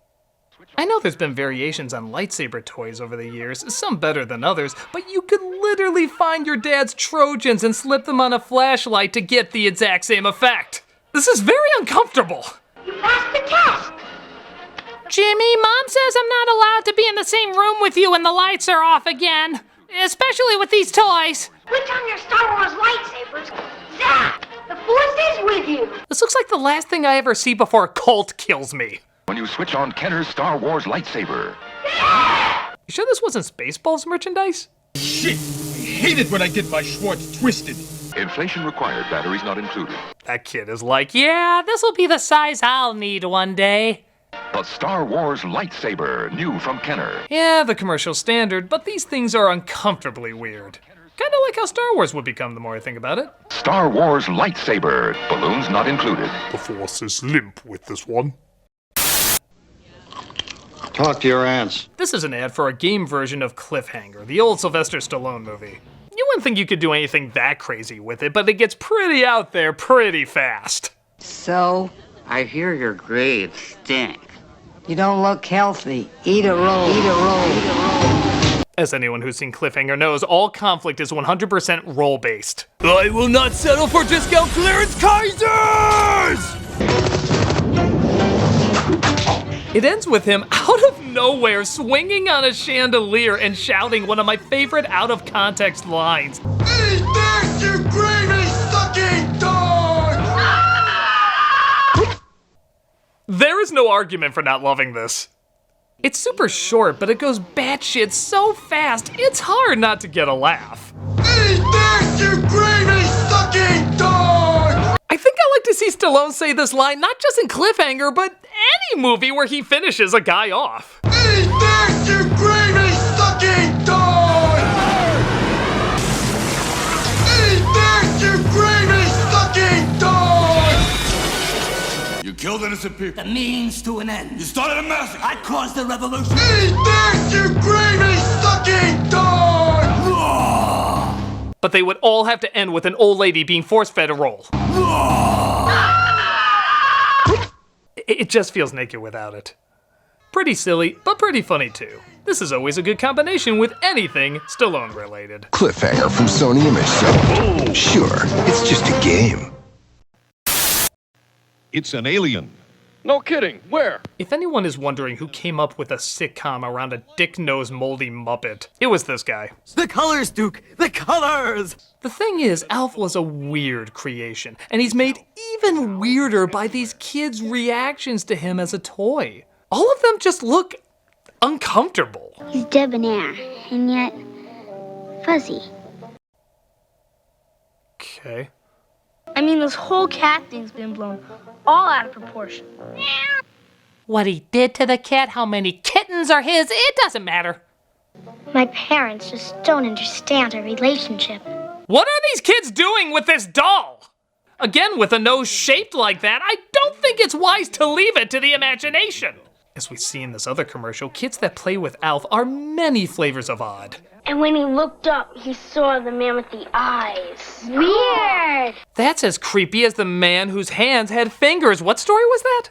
I know there's been variations on lightsaber toys over the years, some better than others, but you could literally find your dad's Trojans and slip them on a flashlight to get the exact same effect. This is very uncomfortable. You passed the test! Jimmy, Mom says I'm not allowed to be in the same room with you when the lights are off again. Especially with these toys. Switch on your Star Wars lightsabers. Zap! The force is with you! This looks like the last thing I ever see before a cult kills me. When you switch on Kenner's Star Wars lightsaber. You sure this wasn't Spaceballs merchandise? Shit! I hate it when I get my Schwartz twisted. Inflation required, batteries not included. That kid is like, yeah, this'll be the size I'll need one day. The Star Wars lightsaber, new from Kenner. Yeah, the commercial standard, but these things are uncomfortably weird. Kinda like how Star Wars would become the more I think about it. Star Wars lightsaber, balloons not included. The Force is limp with this one. Talk to your aunts. This is an ad for a game version of Cliffhanger, the old Sylvester Stallone movie. You wouldn't think you could do anything that crazy with it, but it gets pretty out there pretty fast. So, I hear your grades stink. You don't look healthy. Eat a roll. Eat a roll. Eat a roll. As anyone who's seen Cliffhanger knows, all conflict is 100% role-based. I will not settle for discount clearance Kaisers! It ends with him out of nowhere swinging on a chandelier and shouting one of my favorite out-of-context lines. Eat this, you gravy-sucking dog! There is no argument for not loving this. It's super short, but it goes batshit so fast, it's hard not to get a laugh. Eat this, you gravy-sucking dog! I think I like to see Stallone say this line not just in Cliffhanger, but any movie where he finishes a guy off. Eat this, you gravy-sucking dog! Eat this, you gravy-sucking dog! You killed innocent people. The means to an end. You started a massacre. I caused the revolution. Eat this, you gravy-sucking dog! But they would all have to end with an old lady being force-fed a roll. It just feels naked without it. Pretty silly, but pretty funny too. This is always a good combination with anything Stallone related. Cliffhanger from Sony Image Show. Sure, it's just a game. It's an alien. No kidding. Where? If anyone is wondering who came up with a sitcom around a dick-nosed moldy Muppet, it was this guy. The colors, Duke! The colors! The thing is, Alf was a weird creation, and he's made even weirder by these kids' reactions to him as a toy. All of them just look uncomfortable. He's debonair, and yet fuzzy. Okay. I mean, this whole cat thing's been blown all out of proportion. What he did to the cat, how many kittens are his, it doesn't matter. My parents just don't understand our relationship. What are these kids doing with this doll? Again, with a nose shaped like that, I don't think it's wise to leave it to the imagination. As we see in this other commercial, kids that play with Alf are many flavors of odd. And when he looked up, he saw the man with the eyes. Weird! That's as creepy as the man whose hands had fingers. What story was that?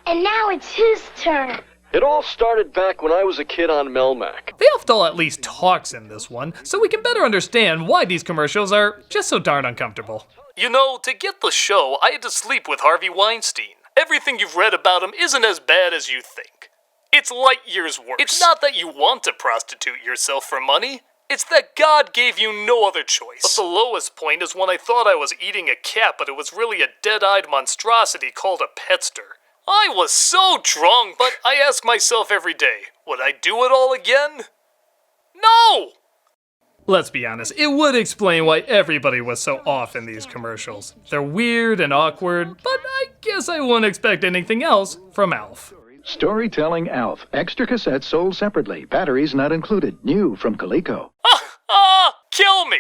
And now it's his turn. It all started back when I was a kid on Melmac. The Elf doll at least talks in this one, so we can better understand why these commercials are just so darn uncomfortable. You know, to get the show, I had to sleep with Harvey Weinstein. Everything you've read about him isn't as bad as you think. It's light years worse. It's not that you want to prostitute yourself for money. It's that God gave you no other choice. But the lowest point is when I thought I was eating a cat, but it was really a dead-eyed monstrosity called a petster. I was so drunk, but I ask myself every day, would I do it all again? No! Let's be honest, it would explain why everybody was so off in these commercials. They're weird and awkward, but I guess I wouldn't expect anything else from Alf. Storytelling Alf. Extra cassettes sold separately. Batteries not included. New from Coleco. Kill me!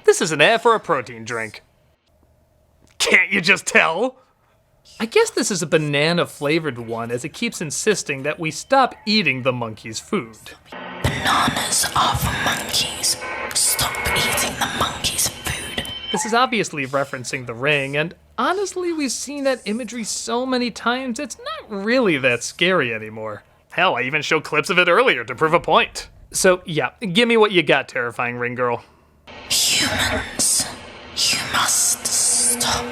This is an ad for a protein drink. Can't you just tell? I guess this is a banana-flavored one, as it keeps insisting that we stop eating the monkey's food. Bananas are for monkeys. Stop eating the monkey's food. This is obviously referencing The Ring, and honestly, we've seen that imagery so many times, it's not really that scary anymore. Hell, I even showed clips of it earlier to prove a point. So, yeah, give me what you got, terrifying ring girl. Humans, you must stop.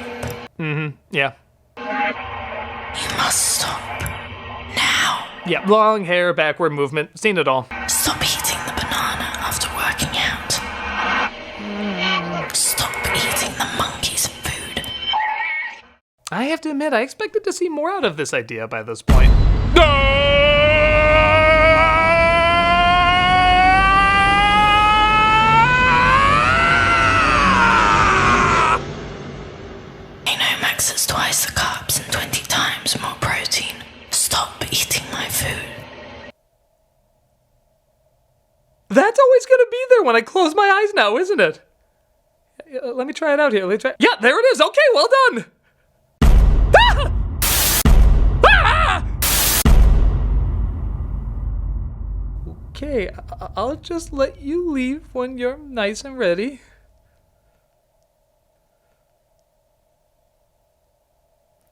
Yeah. You must stop. Now. Yeah, long hair, backward movement, seen it all. Stop eating the banana after working out. Stop eating the monkey's food. I have to admit, I expected to see more out of this idea by this point. Max is twice the carbs and 20 times more protein. Stop eating my food. That's always gonna be there when I close my eyes now, isn't it? Let me try it out here. Yeah, there it is. Okay, well done. Ah! Ah! Okay, I'll just let you leave when you're nice and ready.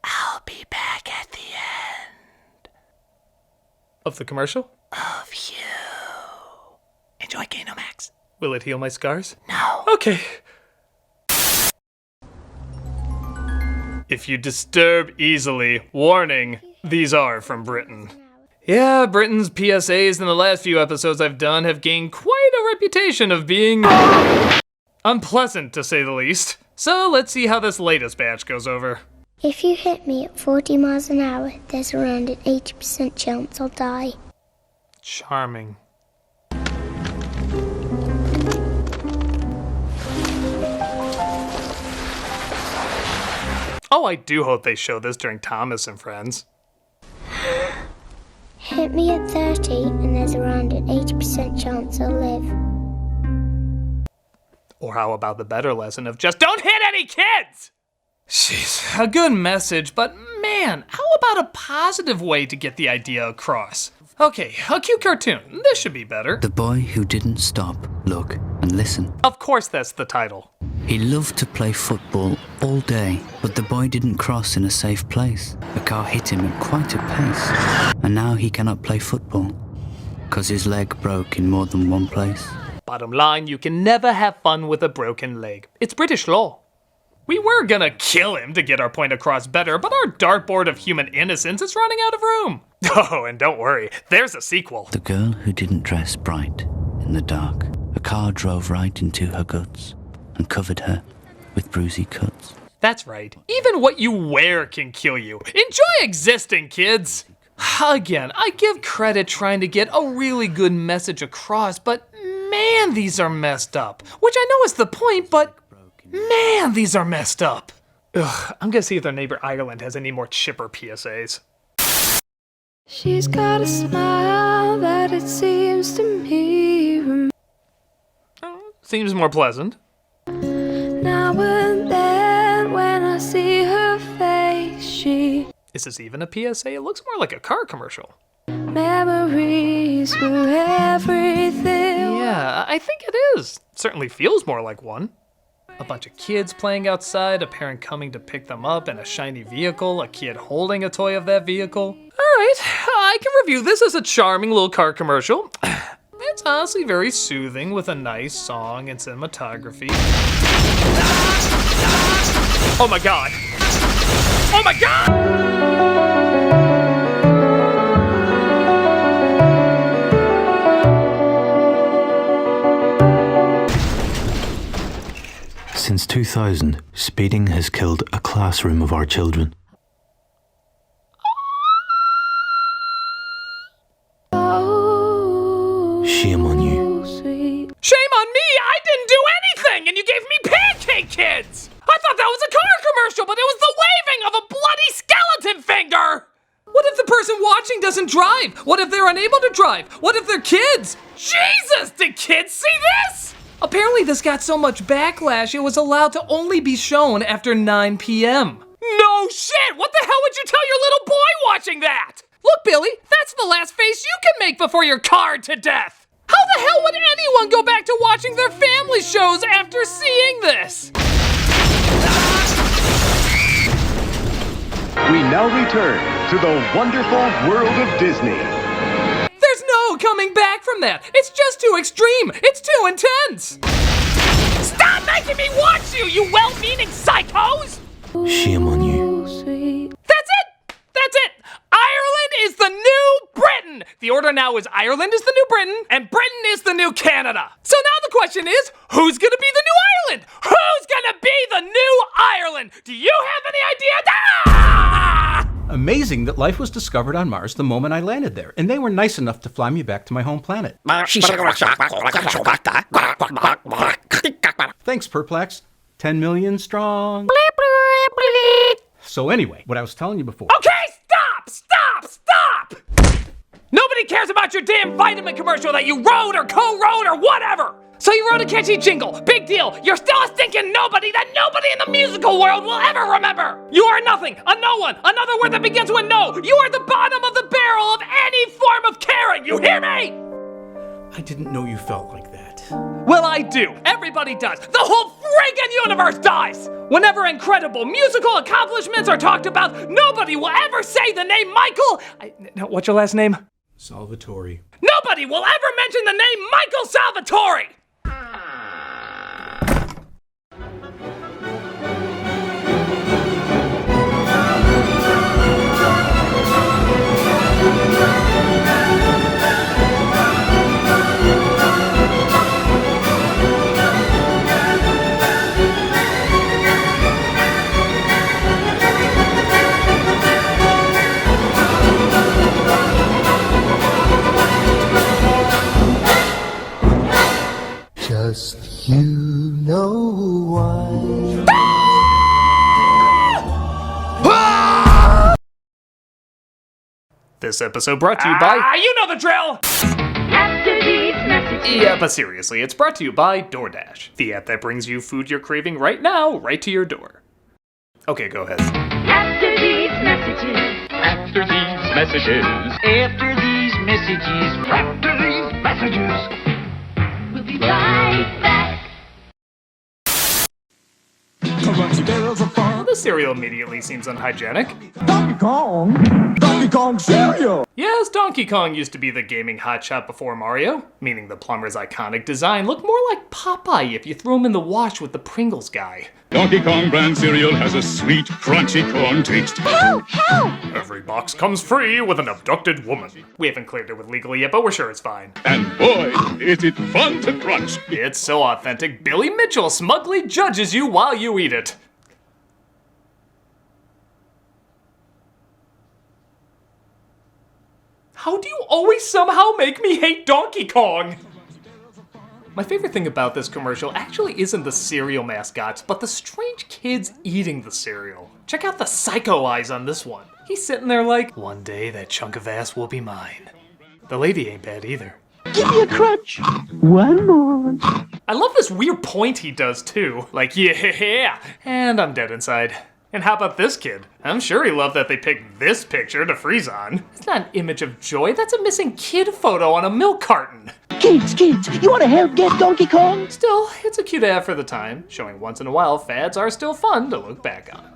I'll be back at the end. Of the commercial? Of you. Enjoy Kano Max. Will it heal my scars? No. Okay. If you disturb easily, warning, these are from Britain. Yeah, Britain's PSAs in the last few episodes I've done have gained quite a reputation of being unpleasant, to say the least. So let's see how this latest batch goes over. If you hit me at 40 miles an hour, there's around an 80% chance I'll die. Charming. Oh, I do hope they show this during Thomas and Friends. Hit me at 30 and there's around an 80% chance I'll live. Or how about the better lesson of just don't hit any kids? Jeez, a good message, but man, how about a positive way to get the idea across? Okay, a cute cartoon. This should be better. The boy who didn't stop, look, and listen. Of course that's the title. He loved to play football all day, but the boy didn't cross in a safe place. A car hit him at quite a pace, and now he cannot play football, because his leg broke in more than one place. Bottom line, you can never have fun with a broken leg. It's British law. We were gonna kill him to get our point across better, but our dartboard of human innocence is running out of room. Oh, and don't worry, there's a sequel. The girl who didn't dress bright in the dark. A car drove right into her guts and covered her with bruisey cuts. That's right. Even what you wear can kill you. Enjoy existing, kids. Again, I give credit trying to get a really good message across, but man, these are messed up. Which I know is the point, but man, these are messed up. Ugh, I'm gonna see if their neighbor Ireland has any more chipper PSAs. She's got a smile that it seems to me Seems more pleasant. now and then when I see her face, she Is this even a PSA? It looks more like a car commercial. memories were everything. Yeah, I think it is. Certainly feels more like one. A bunch of kids playing outside, a parent coming to pick them up in a shiny vehicle, a kid holding a toy of that vehicle. Alright, I can review this as a charming little car commercial. It's honestly very soothing with a nice song and cinematography. Oh my god! Oh my god! Since 2000, speeding has killed a classroom of our children. Shame on you. Shame on me! I didn't do anything, and you gave me pancake kids! I thought that was a car commercial, but it was the waving of a bloody skeleton finger! What if the person watching doesn't drive? What if they're unable to drive? What if they're kids? Jesus, did kids see this? Apparently this got so much backlash it was allowed to only be shown after 9 p.m. No shit! What the hell would you tell your little boy watching that? Look, Billy, that's the last face you can make before you're carred to death! How the hell would anyone go back to watching their family shows after seeing this? We now return to the wonderful world of Disney. There's no coming back from that. It's just too extreme. It's too intense. Stop making me watch you, you well-meaning psychos! Shame on you. That's it! That's it! Ireland is the new Britain! The order now is Ireland is the new Britain, and Britain is the new Canada. So now the question is, who's gonna be the new Ireland? Who's gonna be the new Ireland? Do you have any idea? Ah! Amazing that life was discovered on Mars the moment I landed there, and they were nice enough to fly me back to my home planet. Thanks, Perplex. 10 million strong. So anyway, what I was telling you before. Okay, stop! Nobody cares about your damn vitamin commercial that you wrote or co-wrote or whatever! So you wrote a catchy jingle, big deal. You're still a stinking nobody that nobody in the musical world will ever remember! You are nothing, a no one, another word that begins with no! You are the bottom of the barrel of any form of caring, you hear me? I didn't know you felt like that. Well, I do. Everybody does. The whole friggin' universe does! Whenever incredible musical accomplishments are talked about, nobody will ever say the name Michael... What's your last name? Salvatore. Nobody will ever mention the name Michael Salvatore! Just you know why. This episode brought to you by... you know the drill! After these messages. Yeah, but seriously, it's brought to you by DoorDash, the app that brings you food you're craving right now, right to your door. Okay, go ahead. After these messages. After these messages. After these messages. After these messages. We'll be right back. The cereal immediately seems unhygienic. Donkey Kong cereal. Yes, Donkey Kong used to be the gaming hotshot before Mario, meaning the plumber's iconic design looked more like Popeye if you threw him in the wash with the Pringles guy. Donkey Kong brand cereal has a sweet, crunchy corn taste. Help! Help! Every box comes free with an abducted woman. We haven't cleared it with legal yet, but we're sure it's fine. And boy, is it fun to crunch. It's so authentic, Billy Mitchell smugly judges you while you eat it. How do you always somehow make me hate Donkey Kong? My favorite thing about this commercial actually isn't the cereal mascots, but the strange kids eating the cereal. Check out the psycho eyes on this one. He's sitting there like, one day that chunk of ass will be mine. The lady ain't bad either. Give me a crunch. One more. I love this weird point he does too. Like, yeah, and I'm dead inside. And how about this kid? I'm sure he loved that they picked this picture to freeze on. It's not an image of joy, that's a missing kid photo on a milk carton. Kids, you want to help get Donkey Kong? Still, it's a cute ad for the time, showing once in a while fads are still fun to look back on.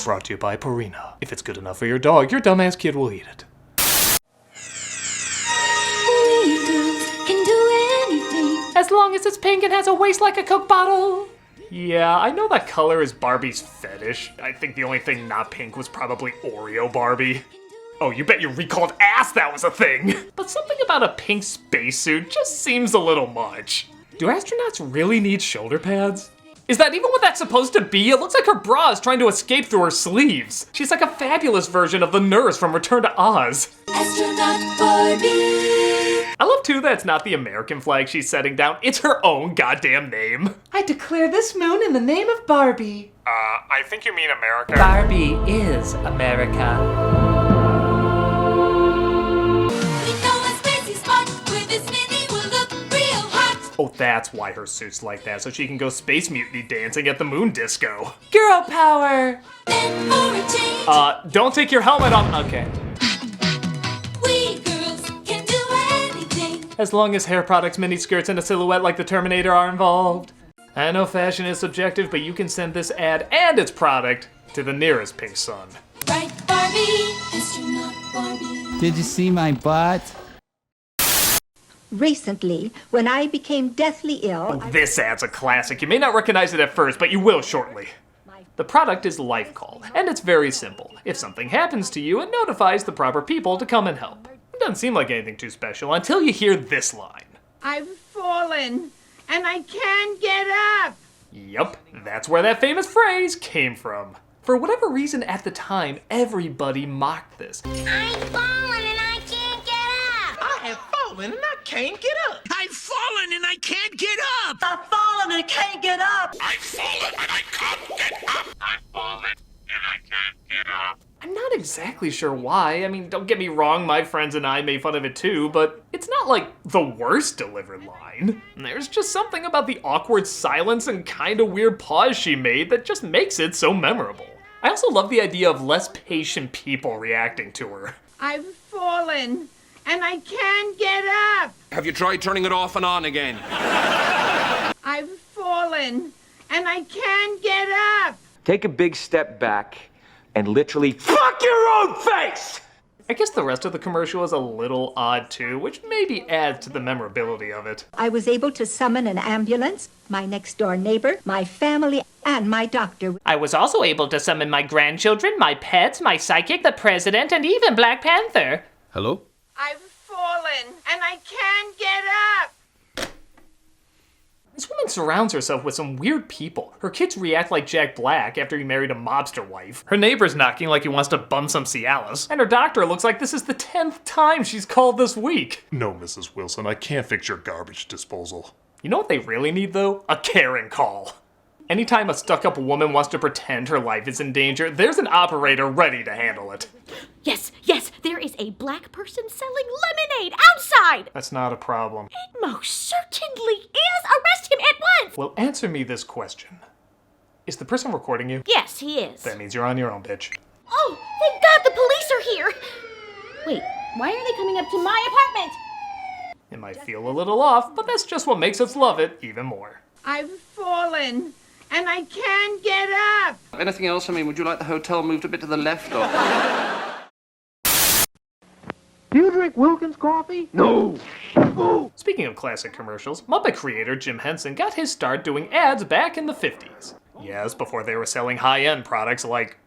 Brought to you by Purina. If it's good enough for your dog, your dumbass kid will eat it. As long as it's pink and has a waist like a Coke bottle. Yeah, I know that color is Barbie's fetish. I think the only thing not pink was probably Oreo Barbie. Oh, you bet you recalled ass that was a thing! But something about a pink spacesuit just seems a little much. Do astronauts really need shoulder pads? Is that even what that's supposed to be? It looks like her bra is trying to escape through her sleeves. She's like a fabulous version of the nurse from Return to Oz. Astronaut Barbie. I love too that it's not the American flag she's setting down, it's her own goddamn name. I declare this moon in the name of Barbie. I think you mean America. Barbie is America. Oh, that's why her suit's like that, so she can go space mutiny dancing at the moon disco. Girl power! Don't take your helmet off. Okay. We girls can do anything. As long as hair products, mini skirts, and a silhouette like the Terminator are involved. I know fashion is subjective, but you can send this ad and its product to the nearest pink sun. Right, Barbie, astronaut Barbie. Did you see my butt? Recently, when I became deathly ill... This ad's a classic. You may not recognize it at first, but you will shortly. The product is Life Call, and it's very simple. If something happens to you, it notifies the proper people to come and help. It doesn't seem like anything too special until you hear this line. I've fallen, and I can't get up. Yup, that's where that famous phrase came from. For whatever reason at the time, everybody mocked this. I've fallen and I can't get up. I have fallen and I can't get up. I've fallen and I can't get up. I've fallen and I can't get up. I've fallen and I can't get up. I've fallen and I can't get up. I'm not exactly sure why. I mean, don't get me wrong, my friends and I made fun of it too, but it's not like the worst delivered line. There's just something about the awkward silence and kinda weird pause she made that just makes it so memorable. I also love the idea of less patient people reacting to her. I've fallen, and I can't get up. Have you tried turning it off and on again? I've fallen, and I can't get up. Take a big step back and literally fuck your own face! I guess the rest of the commercial is a little odd too, which maybe adds to the memorability of it. I was able to summon an ambulance, my next-door neighbor, my family, and my doctor. I was also able to summon my grandchildren, my pets, my psychic, the president, and even Black Panther. Hello? I've fallen, and I can't get up. This woman surrounds herself with some weird people. Her kids react like Jack Black after he married a mobster wife. Her neighbor's knocking like he wants to bum some Cialis. And her doctor looks like this is the 10th time she's called this week. No, Mrs. Wilson, I can't fix your garbage disposal. You know what they really need though? A Karen call. Anytime a stuck-up woman wants to pretend her life is in danger, there's an operator ready to handle it. Yes, there is a black person selling lemonade outside. That's not a problem. It most certainly is. Arrest him at once. Well, answer me this question. Is the person recording you? Yes, he is. That means you're on your own, bitch. Oh, thank God the police are here. Wait, why are they coming up to my apartment? It might feel a little off, but that's just what makes us love it even more. I've fallen, and I can't get up. Anything else? I mean, would you like the hotel moved a bit to the left or? Do you drink Wilkins coffee? No. Speaking of classic commercials, Muppet creator Jim Henson got his start doing ads back in the 50s. Yes, before they were selling high-end products like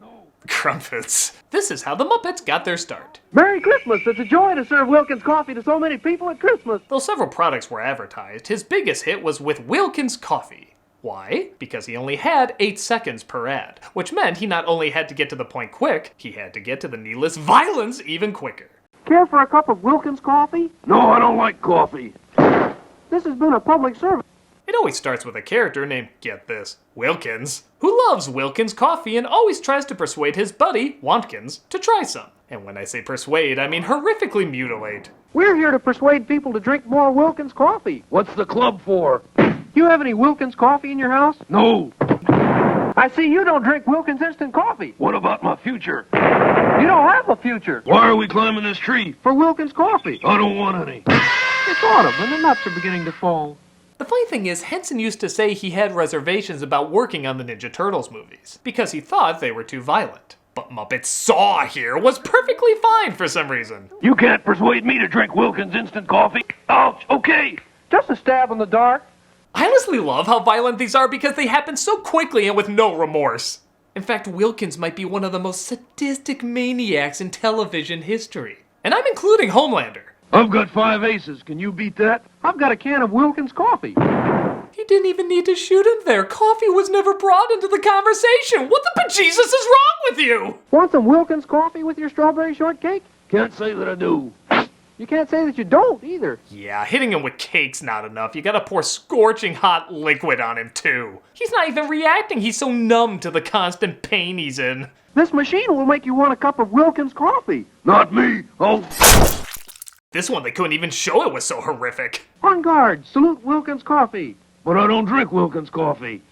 crumpets. This is how the Muppets got their start. Merry Christmas! It's a joy to serve Wilkins coffee to so many people at Christmas. Though several products were advertised, his biggest hit was with Wilkins coffee. Why? Because he only had 8 seconds per ad, which meant he not only had to get to the point quick, he had to get to the needless violence even quicker. Care for a cup of Wilkins coffee? No, I don't like coffee. This has been a public service. It always starts with a character named, get this, Wilkins, who loves Wilkins coffee and always tries to persuade his buddy, Watkins, to try some. And when I say persuade, I mean horrifically mutilate. We're here to persuade people to drink more Wilkins coffee. What's the club for? You have any Wilkins coffee in your house? No. I see you don't drink Wilkins instant coffee. What about my future? You don't have a future. Why are we climbing this tree? For Wilkins coffee. I don't want any. It's autumn and the nuts are beginning to fall. The funny thing is, Henson used to say he had reservations about working on the Ninja Turtles movies, because he thought they were too violent. But Muppet Saw here was perfectly fine for some reason. You can't persuade me to drink Wilkins instant coffee. Ouch, okay. Just a stab in the dark. I honestly love how violent these are because they happen so quickly and with no remorse. In fact, Wilkins might be one of the most sadistic maniacs in television history. And I'm including Homelander. I've got 5 aces. Can you beat that? I've got a can of Wilkins coffee. He didn't even need to shoot him there. Coffee was never brought into the conversation. What the bejesus is wrong with you? Want some Wilkins coffee with your strawberry shortcake? Can't say that I do. You can't say that you don't either. Yeah, hitting him with cake's not enough. You gotta pour scorching hot liquid on him too. He's not even reacting. He's so numb to the constant pain he's in. This machine will make you want a cup of Wilkins coffee. Not me. Oh. This one, they couldn't even show it was so horrific. On guard, salute Wilkins coffee. But I don't drink Wilkins coffee.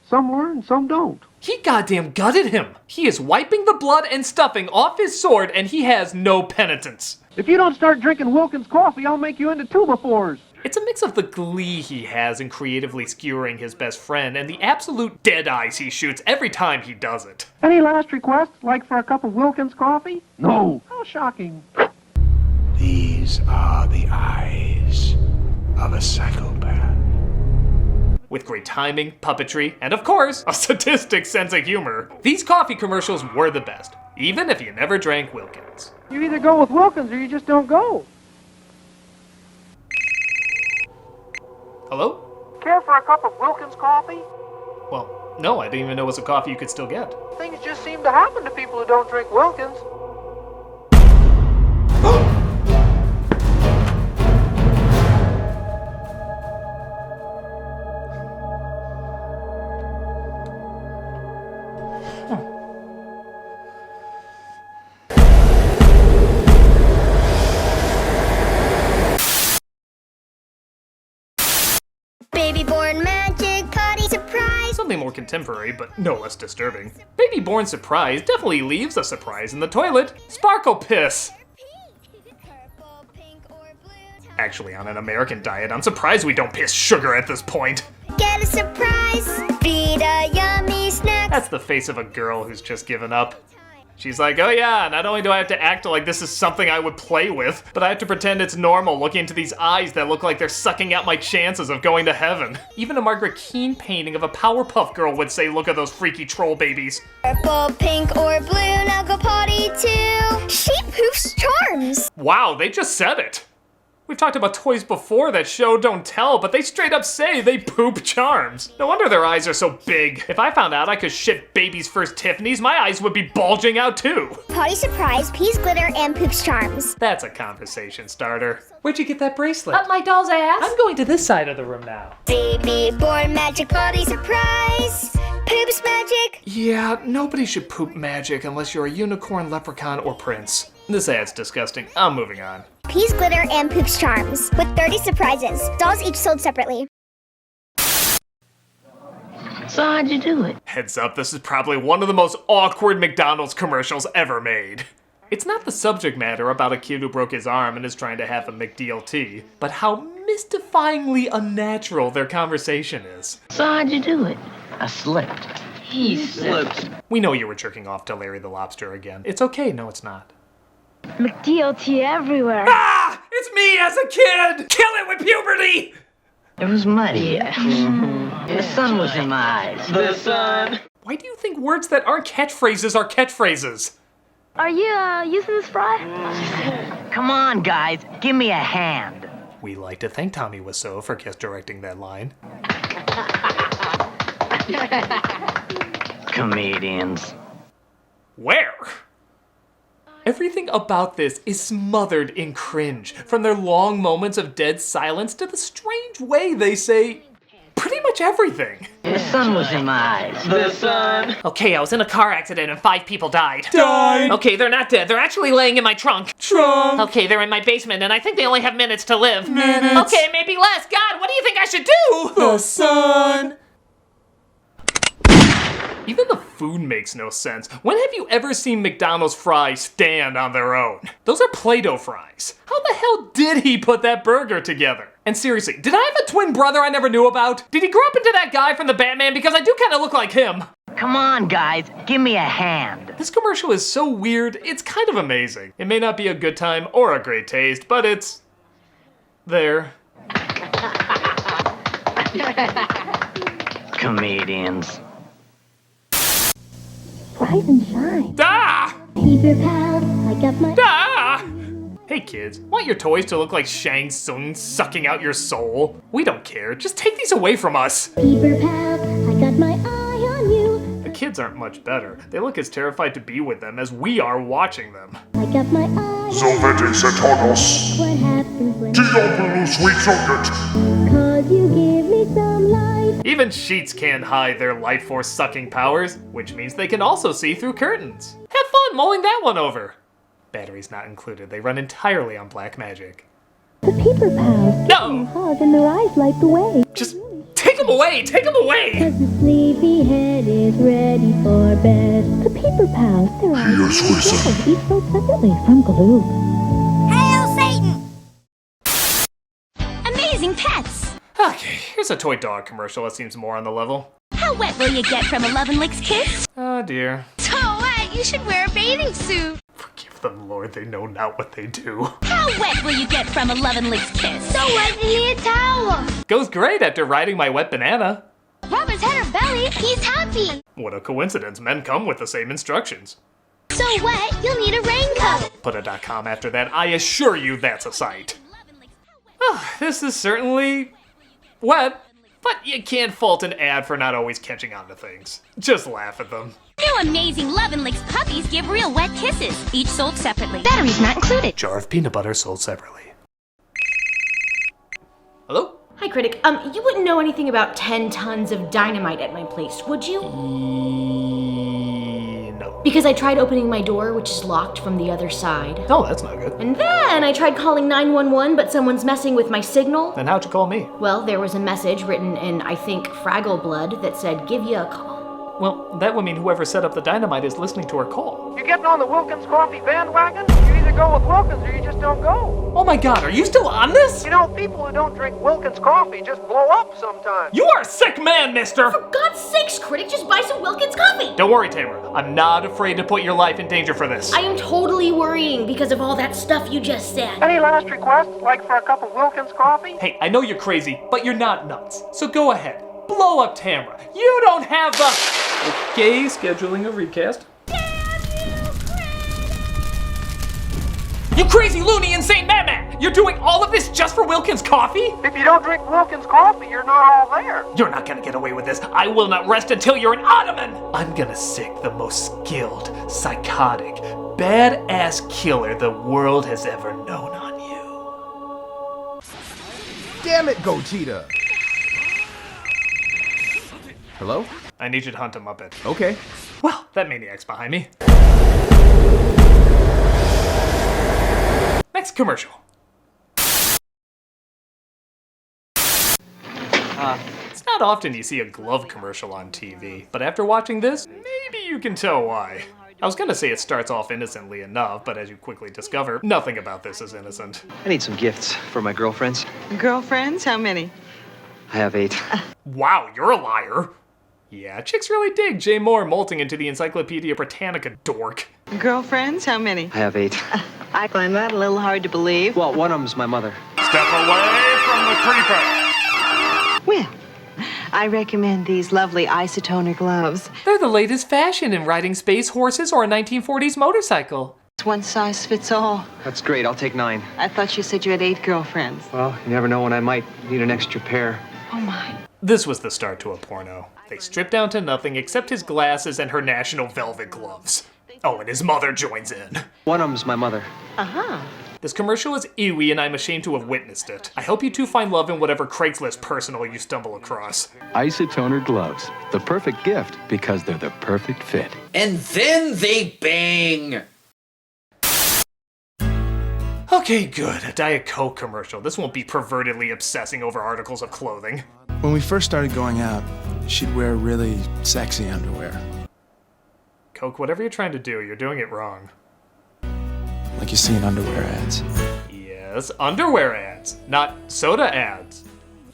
Some learn, some don't. He goddamn gutted him. He is wiping the blood and stuffing off his sword, and he has no penitence. If you don't start drinking Wilkins coffee, I'll make you into 2x4s. It's a mix of the glee he has in creatively skewering his best friend and the absolute dead eyes he shoots every time he does it. Any last requests, like for a cup of Wilkins coffee? No. How shocking. These are the eyes of a psychopath. With great timing, puppetry, and of course, a sadistic sense of humor, these coffee commercials were the best, even if you never drank Wilkins. You either go with Wilkins or you just don't go. Hello? Care for a cup of Wilkins coffee? Well, no, I didn't even know it was a coffee you could still get. Things just seem to happen to people who don't drink Wilkins. Baby born magic, party surprise. Something more contemporary, but no less disturbing. Baby born surprise definitely leaves a surprise in the toilet. Sparkle piss. Actually, on an American diet, I'm surprised we don't piss sugar at this point. Get a surprise, feed a yummy snack. That's the face of a girl who's just given up. She's like, oh yeah, not only do I have to act like this is something I would play with, but I have to pretend it's normal looking into these eyes that look like they're sucking out my chances of going to heaven. Even a Margaret Keane painting of a Powerpuff Girl would say, look at those freaky troll babies. Purple, pink, or blue, now go potty too. She poofs charms. Wow, they just said it. We've talked about toys before that show don't tell, but they straight up say they poop charms. No wonder their eyes are so big. If I found out I could ship baby's first Tiffany's, my eyes would be bulging out too. Potty surprise, peas glitter, and poops charms. That's a conversation starter. Where'd you get that bracelet? Up my doll's ass. I'm going to this side of the room now. Baby born magic, potty surprise, poops magic. Yeah, nobody should poop magic unless you're a unicorn, leprechaun, or prince. This ad's disgusting. I'm moving on. Peas glitter and poops charms with 30 surprises. Dolls each sold separately. So how'd you do it? Heads up, this is probably one of the most awkward McDonald's commercials ever made. It's not the subject matter about a kid who broke his arm and is trying to have a McDLT, but how mystified terrifyingly unnatural their conversation is. So how'd you do it? I slipped. He slipped. We know you were jerking off to Larry the Lobster again. It's okay, no it's not. McDLT everywhere. Ah! It's me as a kid! Kill it with puberty! It was muddy. The sun was in my eyes. The sun. Why do you think words that aren't catchphrases are catchphrases? Are you, using this fry? Come on, guys. Give me a hand. We like to thank Tommy Wiseau for guest directing that line. Comedians. Where? Everything about this is smothered in cringe, from their long moments of dead silence to the strange way they say pretty much everything. The sun was in my eyes. The sun. Okay, I was in a car accident and 5 people died. Died. Okay, they're not dead. They're actually laying in my trunk. Trunk. Okay, they're in my basement and I think they only have minutes to live. Minutes. Okay, maybe less. God, what do you think I should do? The sun. Even the food makes no sense. When have you ever seen McDonald's fries stand on their own? Those are Play-Doh fries. How the hell did he put that burger together? And seriously, did I have a twin brother I never knew about? Did he grow up into that guy from the Batman? Because I do kind of look like him. Come on, guys. Give me a hand. This commercial is so weird, it's kind of amazing. It may not be a good time or a great taste, but it's there. Comedians. Rise and shine. Ah! Paper pals, I got my... Ah! Hey kids, want your toys to look like Shang Tsung sucking out your soul? We don't care, just take these away from us. Paper pals, I got my eye on you. The kids aren't much better. They look as terrified to be with them as we are watching them. I got my eye. Zovetes a todos. What happens when... Diablo sweet socket. Cause you give me some light. Even sheets can't hide their life force sucking powers, which means they can also see through curtains. Have fun mulling that one over. Batteries not included, they run entirely on black magic. The paper pals. No! Hug and their eyes light the way. Just take them away, take them away! Cause the sleepy head is ready for bed. The paper pals, their eyes Yes, Wilson. each sold separately from glue. Hail Satan! Amazing pets! Okay, here's a toy dog commercial that seems more on the level. How wet will you get from 11 Licks Kiss? Oh dear. So wet, you should wear a bathing suit. Forgive them, Lord, they know not what they do. How wet will you get from 11 Licks Kiss? So wet you need a towel. Goes great after riding my wet banana. Rub his head or belly, he's happy. What a coincidence, men come with the same instructions. So wet, you'll need a raincoat. Put a .com after that, I assure you that's a sight. Oh, this is certainly wet, but you can't fault an ad for not always catching on to things. Just laugh at them. New amazing 11 Licks puppies give real wet kisses, each sold separately. Batteries not included. Jar of peanut butter sold separately. Hello? Hi, Critic. You wouldn't know anything about 10 tons of dynamite at my place, would you? No. Because I tried opening my door, which is locked from the other side. No, that's not good. And then I tried calling 911, but someone's messing with my signal. Then how'd you call me? Well, there was a message written in, I think, Fraggle Blood that said, give you a call. Well, that would mean whoever set up the dynamite is listening to our call. You getting on the Wilkins coffee bandwagon? You either go with Wilkins or you just don't go. Oh my god, are you still on this? You know, people who don't drink Wilkins coffee just blow up sometimes. You are a sick man, mister! For God's sakes, Critic, just buy some Wilkins coffee! Don't worry, Tamara. I'm not afraid to put your life in danger for this. I am totally worrying because of all that stuff you just said. Any last requests, like for a cup of Wilkins coffee? Hey, I know you're crazy, but you're not nuts. So go ahead. Blow up Tamara. You don't have the... Okay, scheduling a recast. You crazy, loony, insane madman! You're doing all of this just for Wilkins coffee? If you don't drink Wilkins coffee, you're not all there. You're not gonna get away with this. I will not rest until you're an ottoman! I'm gonna sick the most skilled, psychotic, badass killer the world has ever known on you. Damn it, Gogeta! Hello? I need you to hunt a Muppet. Okay. Well, that maniac's behind me. Next commercial. It's not often you see a glove commercial on TV, but after watching this, maybe you can tell why. I was gonna say it starts off innocently enough, but as you quickly discover, nothing about this is innocent. I need some gifts for my girlfriends. Girlfriends? How many? I have 8. Wow, you're a liar. Yeah, chicks really dig Jay Moore molting into the Encyclopedia Britannica, dork. Girlfriends? How many? I have 8. I find that a little hard to believe. Well, one of them's my mother. Step away from the creeper! Well, I recommend these lovely isotoner gloves. They're the latest fashion in riding space horses or a 1940s motorcycle. It's one size fits all. That's great, I'll take 9. I thought you said you had 8 girlfriends. Well, you never know when I might need an extra pair. Oh my. This was the start to a porno. They strip down to nothing except his glasses and her national velvet gloves. Oh, and his mother joins in. One of them's my mother. Uh-huh. This commercial is ewy and I'm ashamed to have witnessed it. I hope you two find love in whatever Craigslist personal you stumble across. Isotoner gloves. The perfect gift because they're the perfect fit. And then they bang! Okay, good. A Diet Coke commercial. This won't be pervertedly obsessing over articles of clothing. When we first started going out, she'd wear really sexy underwear. Coke, whatever you're trying to do, you're doing it wrong. Like you see in underwear ads. Yes, underwear ads, not soda ads.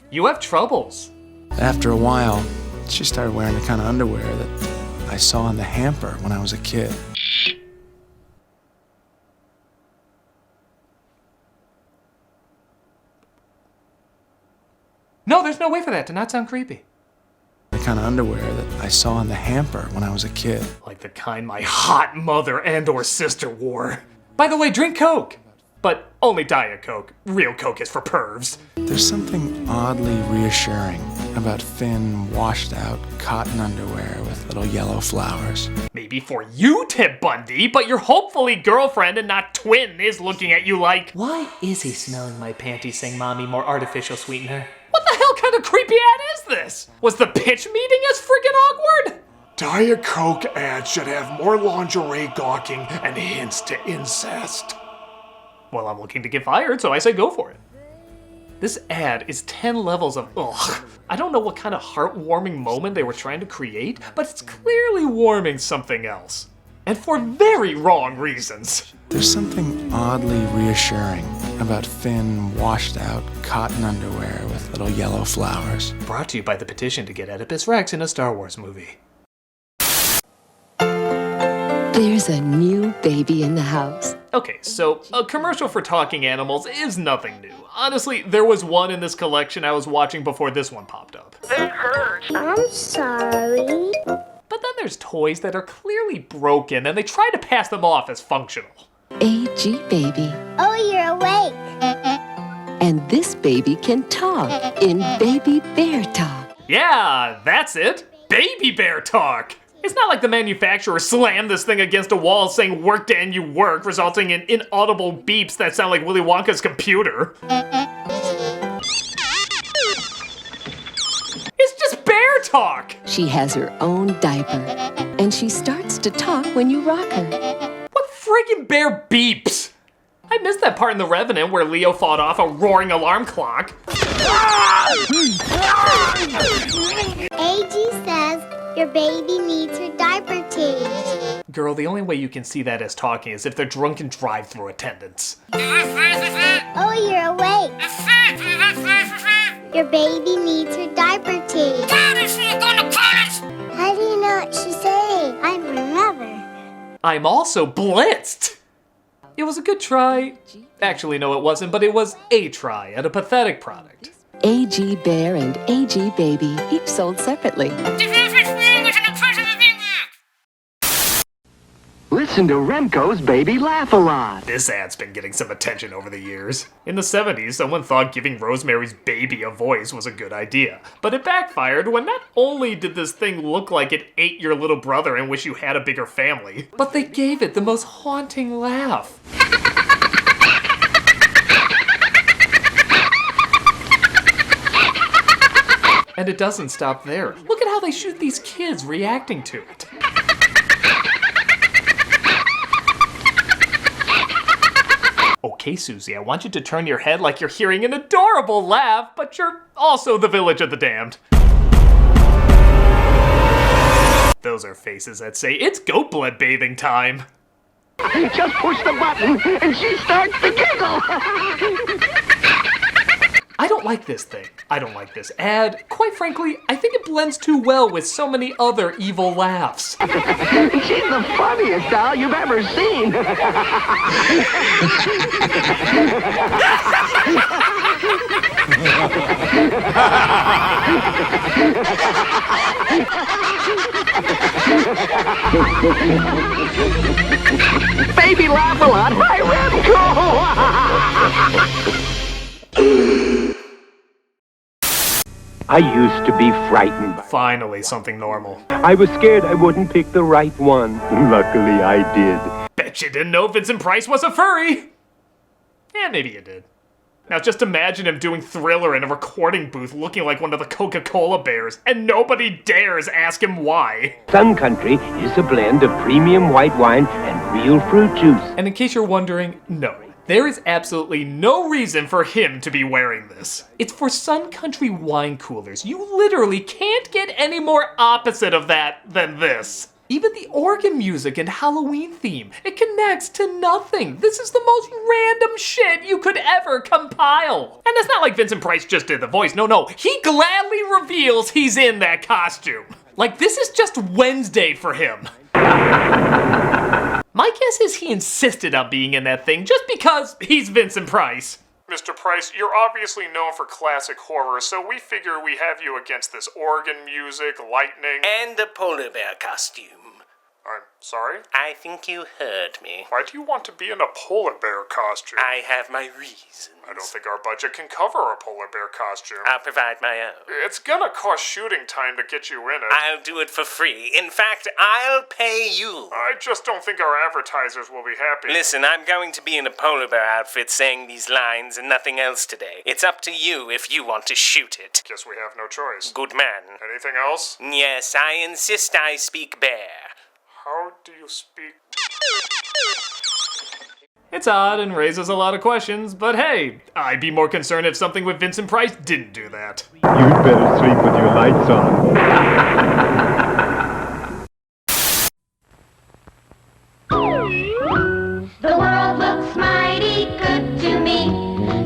You have troubles. After a while, she started wearing the kind of underwear that I saw in the hamper when I was a kid. No, there's no way for that to not sound creepy. The kind of underwear that I saw in the hamper when I was a kid. Like the kind my hot mother and/or sister wore. By the way, drink Coke. But only Diet Coke. Real Coke is for pervs. There's something oddly reassuring about thin, washed-out cotton underwear with little yellow flowers. Maybe for you, Ted Bundy, but your hopefully girlfriend and not twin is looking at you like, why is he smelling my panties saying mommy more artificial sweetener? What the hell kind of creepy ad is this? Was the pitch meeting as friggin' awkward? Diet Coke ads should have more lingerie gawking and hints to incest. Well, I'm looking to get fired, so I say go for it. This ad is 10 levels of ugh. I don't know what kind of heartwarming moment they were trying to create, but it's clearly warming something else. And for very wrong reasons. There's something oddly reassuring about thin, washed-out cotton underwear with little yellow flowers. Brought to you by the petition to get Oedipus Rex in a Star Wars movie. There's a new baby in the house. Okay, so a commercial for talking animals is nothing new. Honestly, there was one in this collection I was watching before this one popped up. That hurts. I'm sorry. But then there's toys that are clearly broken and they try to pass them off as functional. AG baby. Oh, you're awake. And this baby can talk in Baby Bear Talk. Yeah, that's it. Baby Bear Talk. It's not like the manufacturer slammed this thing against a wall saying work Dan you work, resulting in inaudible beeps that sound like Willy Wonka's computer. It's just bear talk! She has her own diaper, and she starts to talk when you rock her. What friggin' bear beeps? I missed that part in The Revenant where Leo fought off a roaring alarm clock. AG says your baby needs her diaper changed. Girl, the only way you can see that as talking is if they're drunken drive-thru attendants. Oh, you're awake. Your baby needs her diaper changed. How do you know what she's saying? I'm her mother. I'm also blitzed! It was a good try. Actually, no, it wasn't, but it was a try at a pathetic product. AG Bear and AG Baby, each sold separately. Listen to Remco's Baby Laugh a Lot. This ad's been getting some attention over the years. In the 70s, someone thought giving Rosemary's Baby a voice was a good idea. But it backfired when not only did this thing look like it ate your little brother and wish you had a bigger family, but they gave it the most haunting laugh. And it doesn't stop there. Look at how they shoot these kids reacting to it. Okay, Susie, I want you to turn your head like you're hearing an adorable laugh, but you're also the Village of the Damned. Those are faces that say it's goat blood bathing time. Just push the button and she starts to giggle. I don't like this thing. I don't like this ad. Quite frankly, I think it blends too well with so many other evil laughs. She's the funniest doll you've ever seen. Baby laugh a lot. Hi, Remco. I used to be frightened. Finally, something normal. I was scared I wouldn't pick the right one. Luckily, I did. Bet you didn't know Vincent Price was a furry. Yeah, maybe you did. Now just imagine him doing Thriller in a recording booth looking like one of the Coca-Cola bears, and nobody dares ask him why. Sun Country is a blend of premium white wine and real fruit juice. And in case you're wondering, no. There is absolutely no reason for him to be wearing this. It's for Sun Country wine coolers. You literally can't get any more opposite of that than this. Even the organ music and Halloween theme, it connects to nothing. This is the most random shit you could ever compile. And it's not like Vincent Price just did the voice. No, he gladly reveals he's in that costume. Like, this is just Wednesday for him. My guess is he insisted on being in that thing just because he's Vincent Price. Mr. Price, you're obviously known for classic horror, so we figure we have you against this organ music, lightning... And a polar bear costume. I'm sorry? I think you heard me. Why do you want to be in a polar bear costume? I have my reasons. I don't think our budget can cover a polar bear costume. I'll provide my own. It's gonna cost shooting time to get you in it. I'll do it for free. In fact, I'll pay you. I just don't think our advertisers will be happy. Listen, I'm going to be in a polar bear outfit saying these lines and nothing else today. It's up to you if you want to shoot it. Guess we have no choice. Good man. Anything else? Yes, I insist I speak bear. How do you speak? It's odd and raises a lot of questions, but hey, I'd be more concerned if something with Vincent Price didn't do that. You'd better sleep with your lights on. The world looks mighty good to me,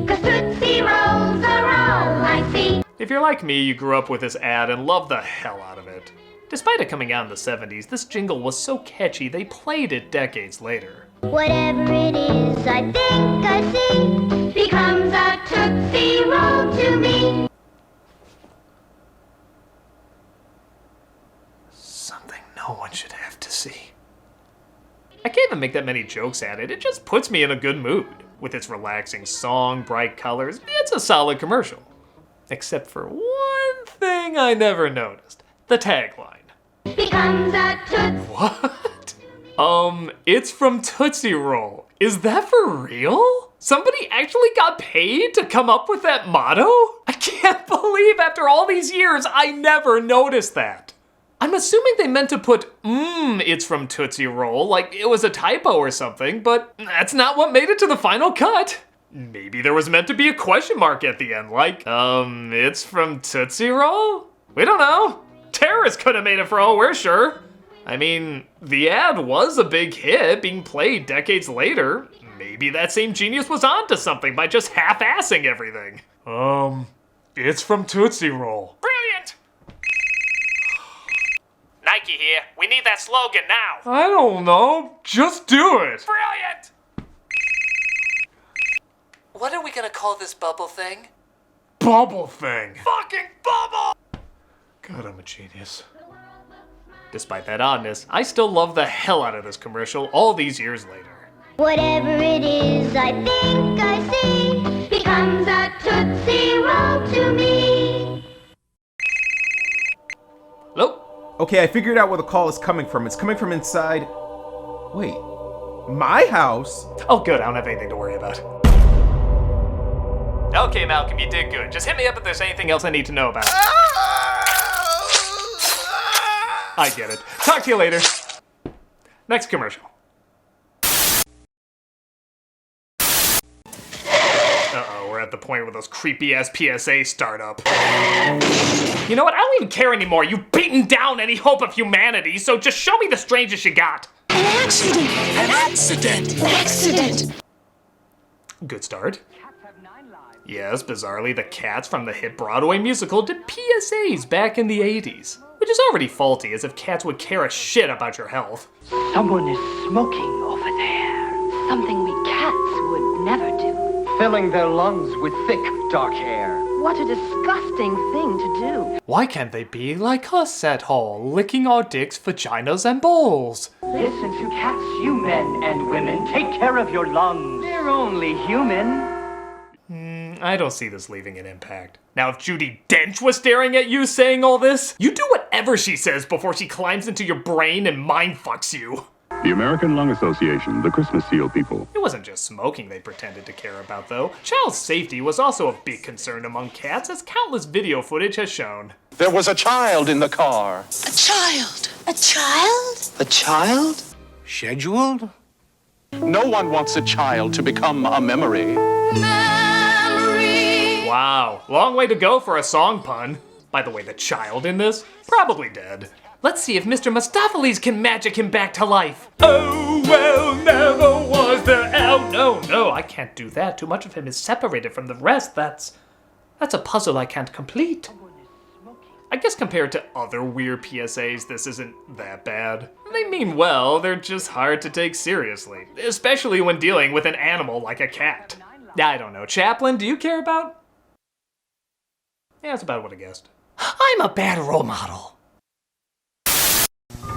'cause Tootsie Rolls are all I see. If you're like me, you grew up with this ad and loved the hell out of it. Despite it coming out in the 70s, this jingle was so catchy they played it decades later. Whatever it is, I think I see, becomes a Tootsie Roll to me. Something no one should have to see. I can't even make that many jokes at it, it just puts me in a good mood. With its relaxing song, bright colors, it's a solid commercial. Except for one thing I never noticed. The tagline. Becomes a Tootsie. What? It's from Tootsie Roll. Is that for real? Somebody actually got paid to come up with that motto? I can't believe after all these years I never noticed that. I'm assuming they meant to put, it's from Tootsie Roll, like it was a typo or something, but that's not what made it to the final cut. Maybe there was meant to be a question mark at the end, like, it's from Tootsie Roll? We don't know. Terrorists could have made it for all we're sure. I mean, the ad was a big hit, being played decades later. Maybe that same genius was onto something by just half-assing everything. It's from Tootsie Roll. Brilliant! Nike here. We need that slogan now. I don't know. Just do it. Brilliant! What are we gonna call this bubble thing? Bubble thing. Fucking bubble! God, I'm a genius. Despite that oddness, I still love the hell out of this commercial all these years later. Whatever it is, I think I see, becomes a Tootsie Roll to me. Hello? Okay, I figured out where the call is coming from. It's coming from inside... Wait. My house? Oh good, I don't have anything to worry about. Okay, Malcolm, you did good. Just hit me up if there's anything else I need to know about. I get it. Talk to you later. Next commercial. Uh-oh, we're at at the point where those creepy-ass PSAs start up. You know what? I don't even care anymore. You've beaten down any hope of humanity, so just show me the strangest you got. An accident! An accident! An accident! Good start. Yes, bizarrely, the cats from the hit Broadway musical did PSAs back in the 80s. Which is already faulty, as if cats would care a shit about your health. Someone is smoking over there. Something we cats would never do. Filling their lungs with thick, dark hair. What a disgusting thing to do. Why can't they be like us at all, licking our dicks, vaginas, and balls? Listen to cats, you men and women. Take care of your lungs. They're only human. I don't see this leaving an impact. Now, if Judi Dench was staring at you saying all this, you do whatever she says before she climbs into your brain and mind-fucks you. The American Lung Association, the Christmas seal people. It wasn't just smoking they pretended to care about, though. Child safety was also a big concern among cats, as countless video footage has shown. There was a child in the car. A child? A child? A child? Scheduled? No one wants a child to become a memory. Wow, long way to go for a song pun. By the way, the child in this? Probably dead. Let's see if Mr. Mustopheles can magic him back to life. Oh, well, never was there. Oh, no, I can't do that. Too much of him is separated from the rest. That's a puzzle I can't complete. I guess compared to other weird PSAs, this isn't that bad. They mean well, they're just hard to take seriously. Especially when dealing with an animal like a cat. I don't know. Chaplin, do you care about? Yeah, that's about what I guessed. I'm a bad role model.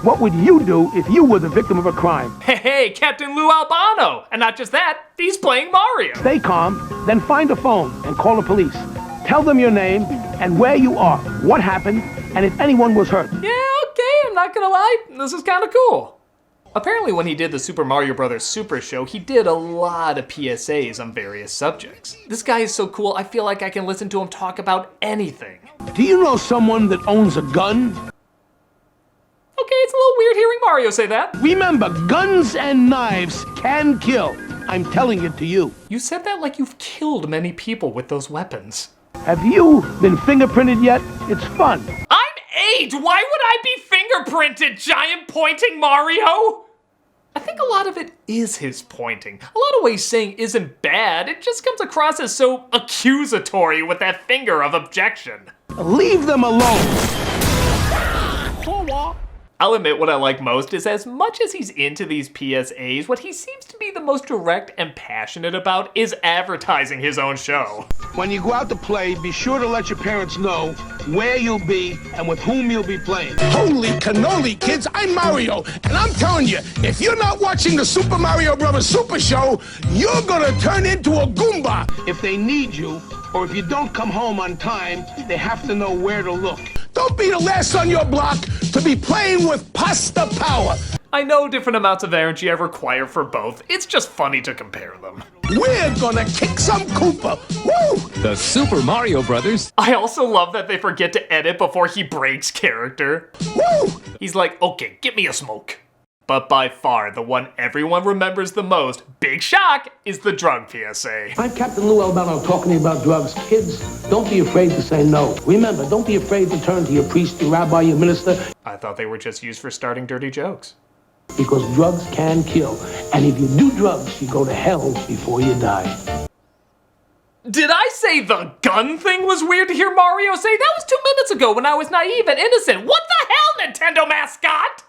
What would you do if you were the victim of a crime? Hey, Captain Lou Albano! And not just that, he's playing Mario! Stay calm, then find a phone and call the police. Tell them your name and where you are, what happened, and if anyone was hurt. Yeah, okay, I'm not gonna lie, this is kinda cool. Apparently when he did the Super Mario Bros. Super Show, he did a lot of PSAs on various subjects. This guy is so cool, I feel like I can listen to him talk about anything. Do you know someone that owns a gun? Okay, it's a little weird hearing Mario say that. Remember, guns and knives can kill. I'm telling it to you. You said that like you've killed many people with those weapons. Have you been fingerprinted yet? It's fun. I'm 8! Why would I be fingerprinted, giant pointing Mario? I think a lot of it is his pointing. A lot of what he's saying isn't bad, it just comes across as so accusatory with that finger of objection. Leave them alone! I'll admit what I like most is as much as he's into these PSAs, what he seems to be the most direct and passionate about is advertising his own show. When you go out to play, be sure to let your parents know where you'll be and with whom you'll be playing. Holy cannoli, kids, I'm Mario, and I'm telling you, if you're not watching the Super Mario Bros. Super Show, you're gonna turn into a Goomba. If they need you, or if you don't come home on time, they have to know where to look. Don't be the last on your block to be playing with pasta power. I know different amounts of energy I require for both. It's just funny to compare them. We're gonna kick some Koopa. Woo! The Super Mario Brothers. I also love that they forget to edit before he breaks character. Woo! He's like, okay, get me a smoke. But by far, the one everyone remembers the most, big shock, is the drug PSA. I'm Captain Lou Albano talking to you about drugs. Kids, don't be afraid to say no. Remember, don't be afraid to turn to your priest, your rabbi, your minister. I thought they were just used for starting dirty jokes. Because drugs can kill. And if you do drugs, you go to hell before you die. Did I say the gun thing was weird to hear Mario say? That was 2 minutes ago when I was naive and innocent. What the hell, Nintendo mascot?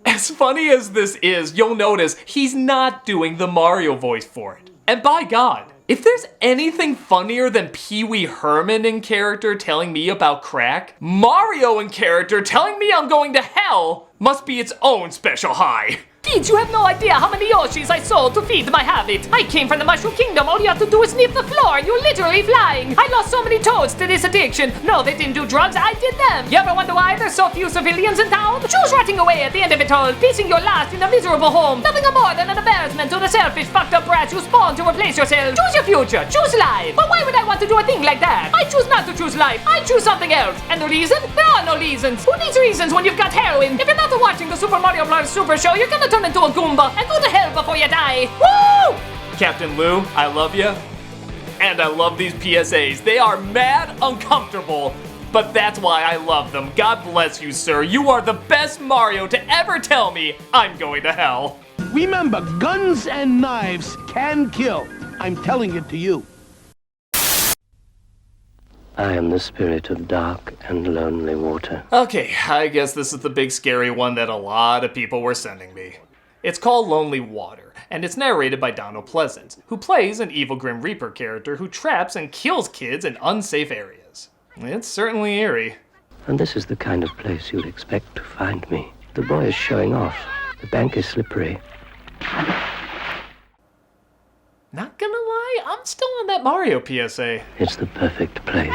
As funny as this is, you'll notice he's not doing the Mario voice for it. And by God, if there's anything funnier than Pee Wee Herman in character telling me about crack, Mario in character telling me I'm going to hell must be its own special high. Kids, you have no idea how many Yoshis I sold to feed my habit. I came from the Mushroom Kingdom. All you have to do is sniff the floor and you're literally flying. I lost so many toads to this addiction. No, they didn't do drugs. I did them. You ever wonder why there's so few civilians in town? Choose rotting away at the end of it all, piecing your last in a miserable home. Nothing more than an embarrassment to the selfish, fucked up brats you spawn to replace yourself. Choose your future. Choose life. But why would I want to do a thing like that? I choose not to choose life. I choose something else. And the reason? There are no reasons. Who needs reasons when you've got heroin? If you're not watching the Super Mario Bros. Super Show, you're gonna turn into a Goomba and go to hell before you die. Woo! Captain Lou, I love you. And I love these PSAs. They are mad uncomfortable, but that's why I love them. God bless you, sir. You are the best Mario to ever tell me I'm going to hell. Remember, guns and knives can kill. I'm telling it to you. I am the spirit of dark and lonely water. Okay, I guess this is the big scary one that a lot of people were sending me. It's called Lonely Water, and it's narrated by Donald Pleasance, who plays an evil Grim Reaper character who traps and kills kids in unsafe areas. It's certainly eerie. And this is the kind of place you'd expect to find me. The boy is showing off. The bank is slippery. Not gonna lie, I'm still on that Mario PSA. It's the perfect place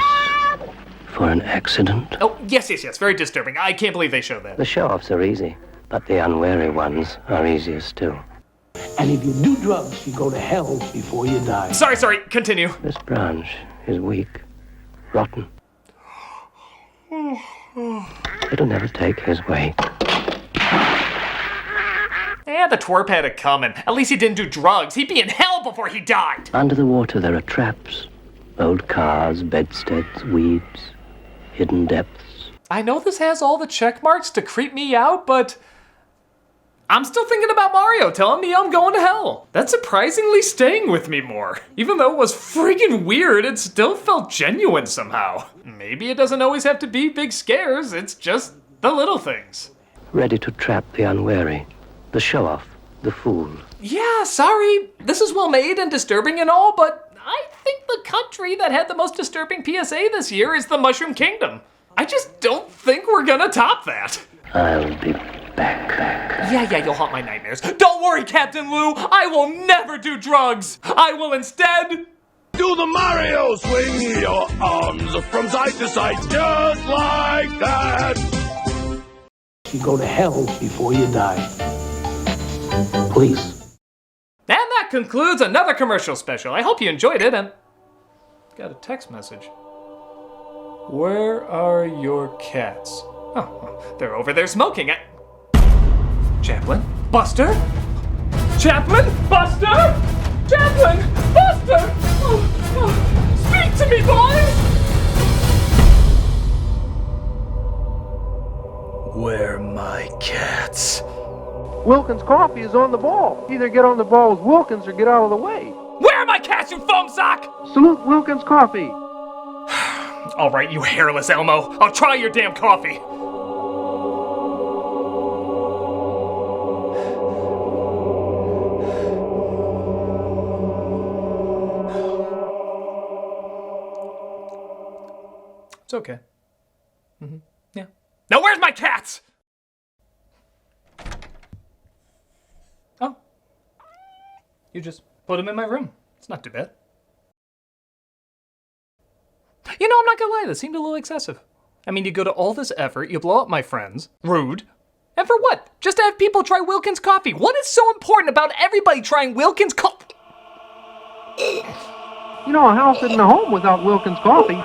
for an accident. Oh, yes, very disturbing. I can't believe they showed that. The show-offs are easy, but the unwary ones are easier still. And if you do drugs, you go to hell before you die. Sorry, continue. This branch is weak, rotten. It'll never take his weight. Yeah, the twerp had it coming. At least he didn't do drugs. He'd be in hell before he died. Under the water there are traps. Old cars, bedsteads, weeds, hidden depths. I know this has all the check marks to creep me out, but I'm still thinking about Mario telling me I'm going to hell. That's surprisingly staying with me more. Even though it was freaking weird, it still felt genuine somehow. Maybe it doesn't always have to be big scares, it's just the little things. Ready to trap the unwary, the show-off, the fool. Yeah, sorry. This is well made and disturbing and all, but I think the country that had the most disturbing PSA this year is the Mushroom Kingdom. I just don't think we're gonna top that. I'll be back. Yeah, you'll haunt my nightmares. Don't worry, Captain Lou. I will never do drugs. I will instead Do the Mario swing your arms from side to side, just like that. You go to hell before you die. Please. And that concludes another commercial special. I hope you enjoyed it, and got a text message. Where are your cats? Oh, they're over there smoking. Chaplain? Buster? Chaplain? Buster? Chaplain? Buster? Speak to me, boys! Where are my cats? Wilkins Coffee is on the ball. Either get on the ball with Wilkins or get out of the way. Where are my cats, you foam sock? Salute Wilkins Coffee. All right, you hairless Elmo. I'll try your damn coffee. It's okay. Yeah. Now where's my cats? Oh. You just put them in my room. It's not too bad. You know, I'm not gonna lie, that seemed a little excessive. I mean, you go to all this effort, you blow up my friends. Rude. And for what? Just to have people try Wilkins coffee. What is so important about everybody trying Wilkins coffee? You know, a house isn't a home without Wilkins Coffee.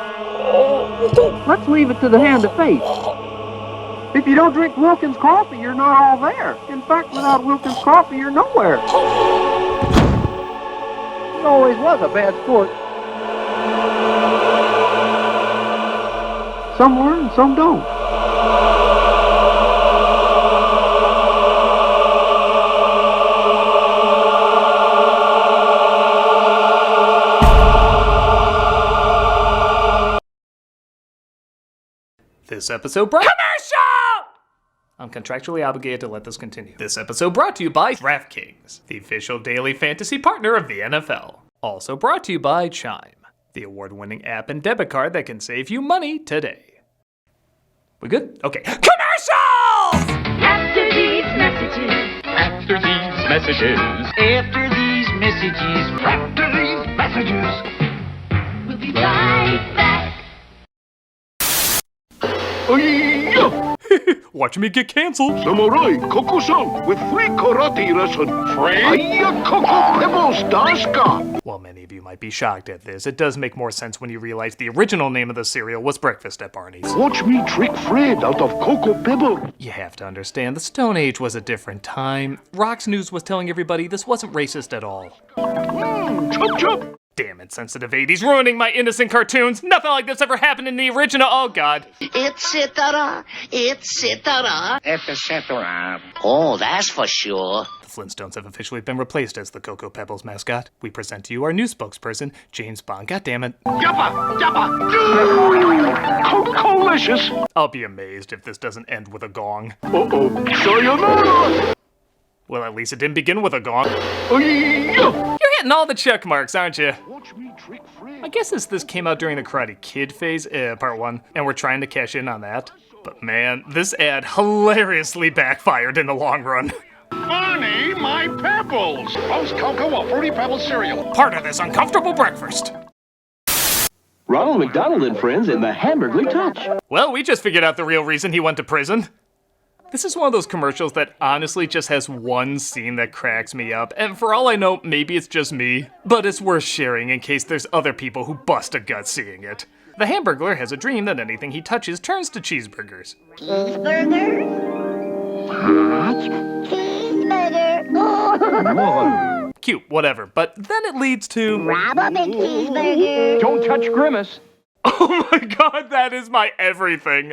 Let's leave it to the hand of fate. If you don't drink Wilkins Coffee, you're not all there. In fact, without Wilkins Coffee, you're nowhere. He always was a bad sport. Some learn, some don't. This episode brought... Commercial! I'm contractually obligated to let this continue. This episode brought to you by DraftKings, the official daily fantasy partner of the NFL. Also brought to you by Chime, the award-winning app and debit card that can save you money today. We good? Okay. Commercials! After these messages. After these messages. After these messages. After these messages. We'll be right back. Watch me get canceled. Samurai Koko-san with free karate lesson. Free? Hiya, Koko Pebbles Daska. While many of you might be shocked at this, it does make more sense when you realize the original name of the cereal was Breakfast at Barney's. Watch me trick Fred out of Cocoa Pebble. You have to understand, the Stone Age was a different time. Rox News was telling everybody this wasn't racist at all. Chop chop. Damn it, sensitive 80s, ruining my innocent cartoons. Nothing like this ever happened in the original. Oh, God. Etc. Oh, that's for sure. The Flintstones have officially been replaced as the Cocoa Pebbles mascot. We present to you our new spokesperson, James Bond. God damn it. Yappa! Colicious! I'll be amazed if this doesn't end with a gong. Uh-oh. Sayonara! Well, at least it didn't begin with a gong. You're hitting all the check marks, aren't you? I guess this came out during the Karate Kid phase, part 1, and we're trying to cash in on that. But man, this ad hilariously backfired in the long run. Honey, my pebbles! Roast cocoa or fruity pebble cereal. Part of this uncomfortable breakfast. Ronald McDonald and friends in the Hamburglar Touch. Well, we just figured out the real reason he went to prison. This is one of those commercials that honestly just has one scene that cracks me up, and for all I know, maybe it's just me, but it's worth sharing in case there's other people who bust a gut seeing it. The Hamburglar has a dream that anything he touches turns to cheeseburgers. Cheeseburger? Cheeseburger. Cute, whatever, but then it leads to... Grab a big cheeseburger. Don't touch Grimace. Oh my god, that is my everything.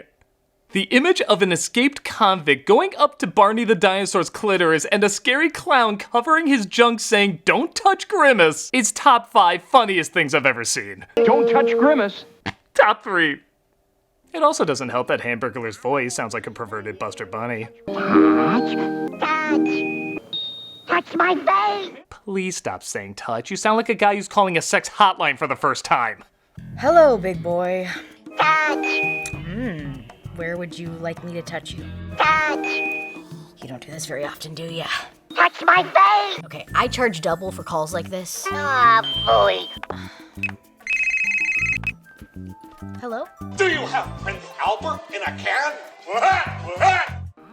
The image of an escaped convict going up to Barney the dinosaur's clitoris and a scary clown covering his junk saying, "Don't touch Grimace," is top 5 funniest things I've ever seen. Don't touch Grimace. Top 3. It also doesn't help that Hamburglar's voice sounds like a perverted Buster Bunny. Touch my face. Please stop saying touch. You sound like a guy who's calling a sex hotline for the first time. Hello, big boy. Touch. Where would you like me to touch you? Touch. You don't do this very often, do ya? Touch my face. Okay, I charge double for calls like this. Ah, boy. Hello? Do you have Prince Albert in a can?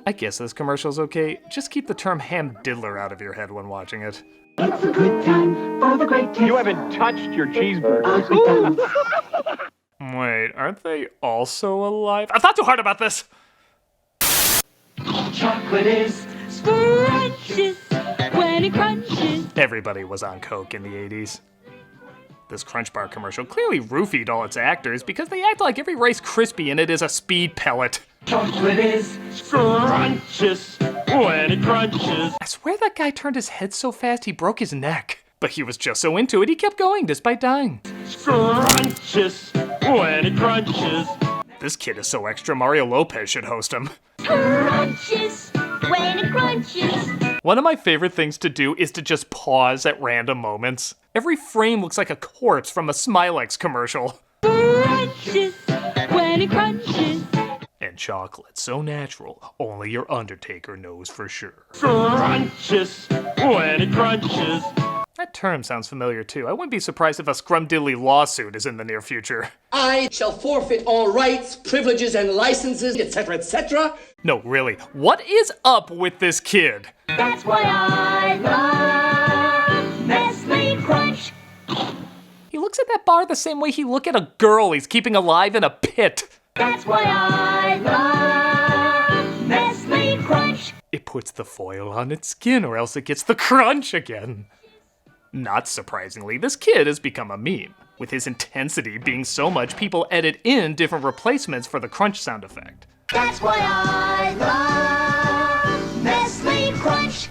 I guess this commercial's okay. Just keep the term ham diddler out of your head when watching it. It's a good time for the great taste. You haven't touched your cheeseburgers. Wait, aren't they also alive? I thought too hard about this! Chocolate is scrumptious when it crunches. Everybody was on coke in the 80s. This Crunch Bar commercial clearly roofied all its actors because they act like every Rice Krispie in it is a speed pellet. Chocolate is scrumptious when it crunches. I swear that guy turned his head so fast he broke his neck. But he was just so into it, he kept going despite dying. Scrumptious when it crunches. This kid is so extra, Mario Lopez should host him. Crunches when it crunches. One of my favorite things to do is to just pause at random moments. Every frame looks like a corpse from a Smilex commercial. Crunches when it crunches. And chocolate so natural, only your Undertaker knows for sure. Crunches when it crunches. That term sounds familiar too. I wouldn't be surprised if a scrumdiddly lawsuit is in the near future. I shall forfeit all rights, privileges, and licenses, etc., etc. No, really, what is up with this kid? That's why I love Nestle Crunch. He looks at that bar the same way he look at a girl he's keeping alive in a pit. That's why I love Nestle Crunch. It puts the foil on its skin or else it gets the crunch again. Not surprisingly, this kid has become a meme, with his intensity being so much people edit in different replacements for the crunch sound effect. That's why I love Nestle Crunch.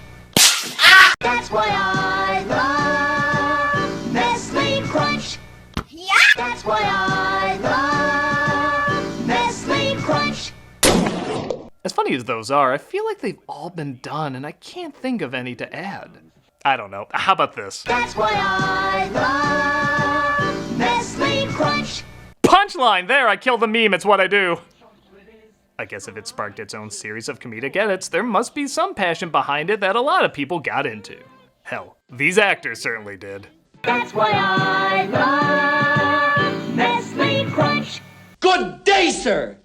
That's why I love Nestle Crunch. Yeah. That's why I love Nestle Crunch. As funny as those are, I feel like they've all been done and I can't think of any to add. I don't know. How about this? That's why I love Nestle Crunch. Punchline! There, I killed the meme. It's what I do. I guess if it sparked its own series of comedic edits, there must be some passion behind it that a lot of people got into. Hell, these actors certainly did. That's why I love Nestle Crunch. Good day, sir!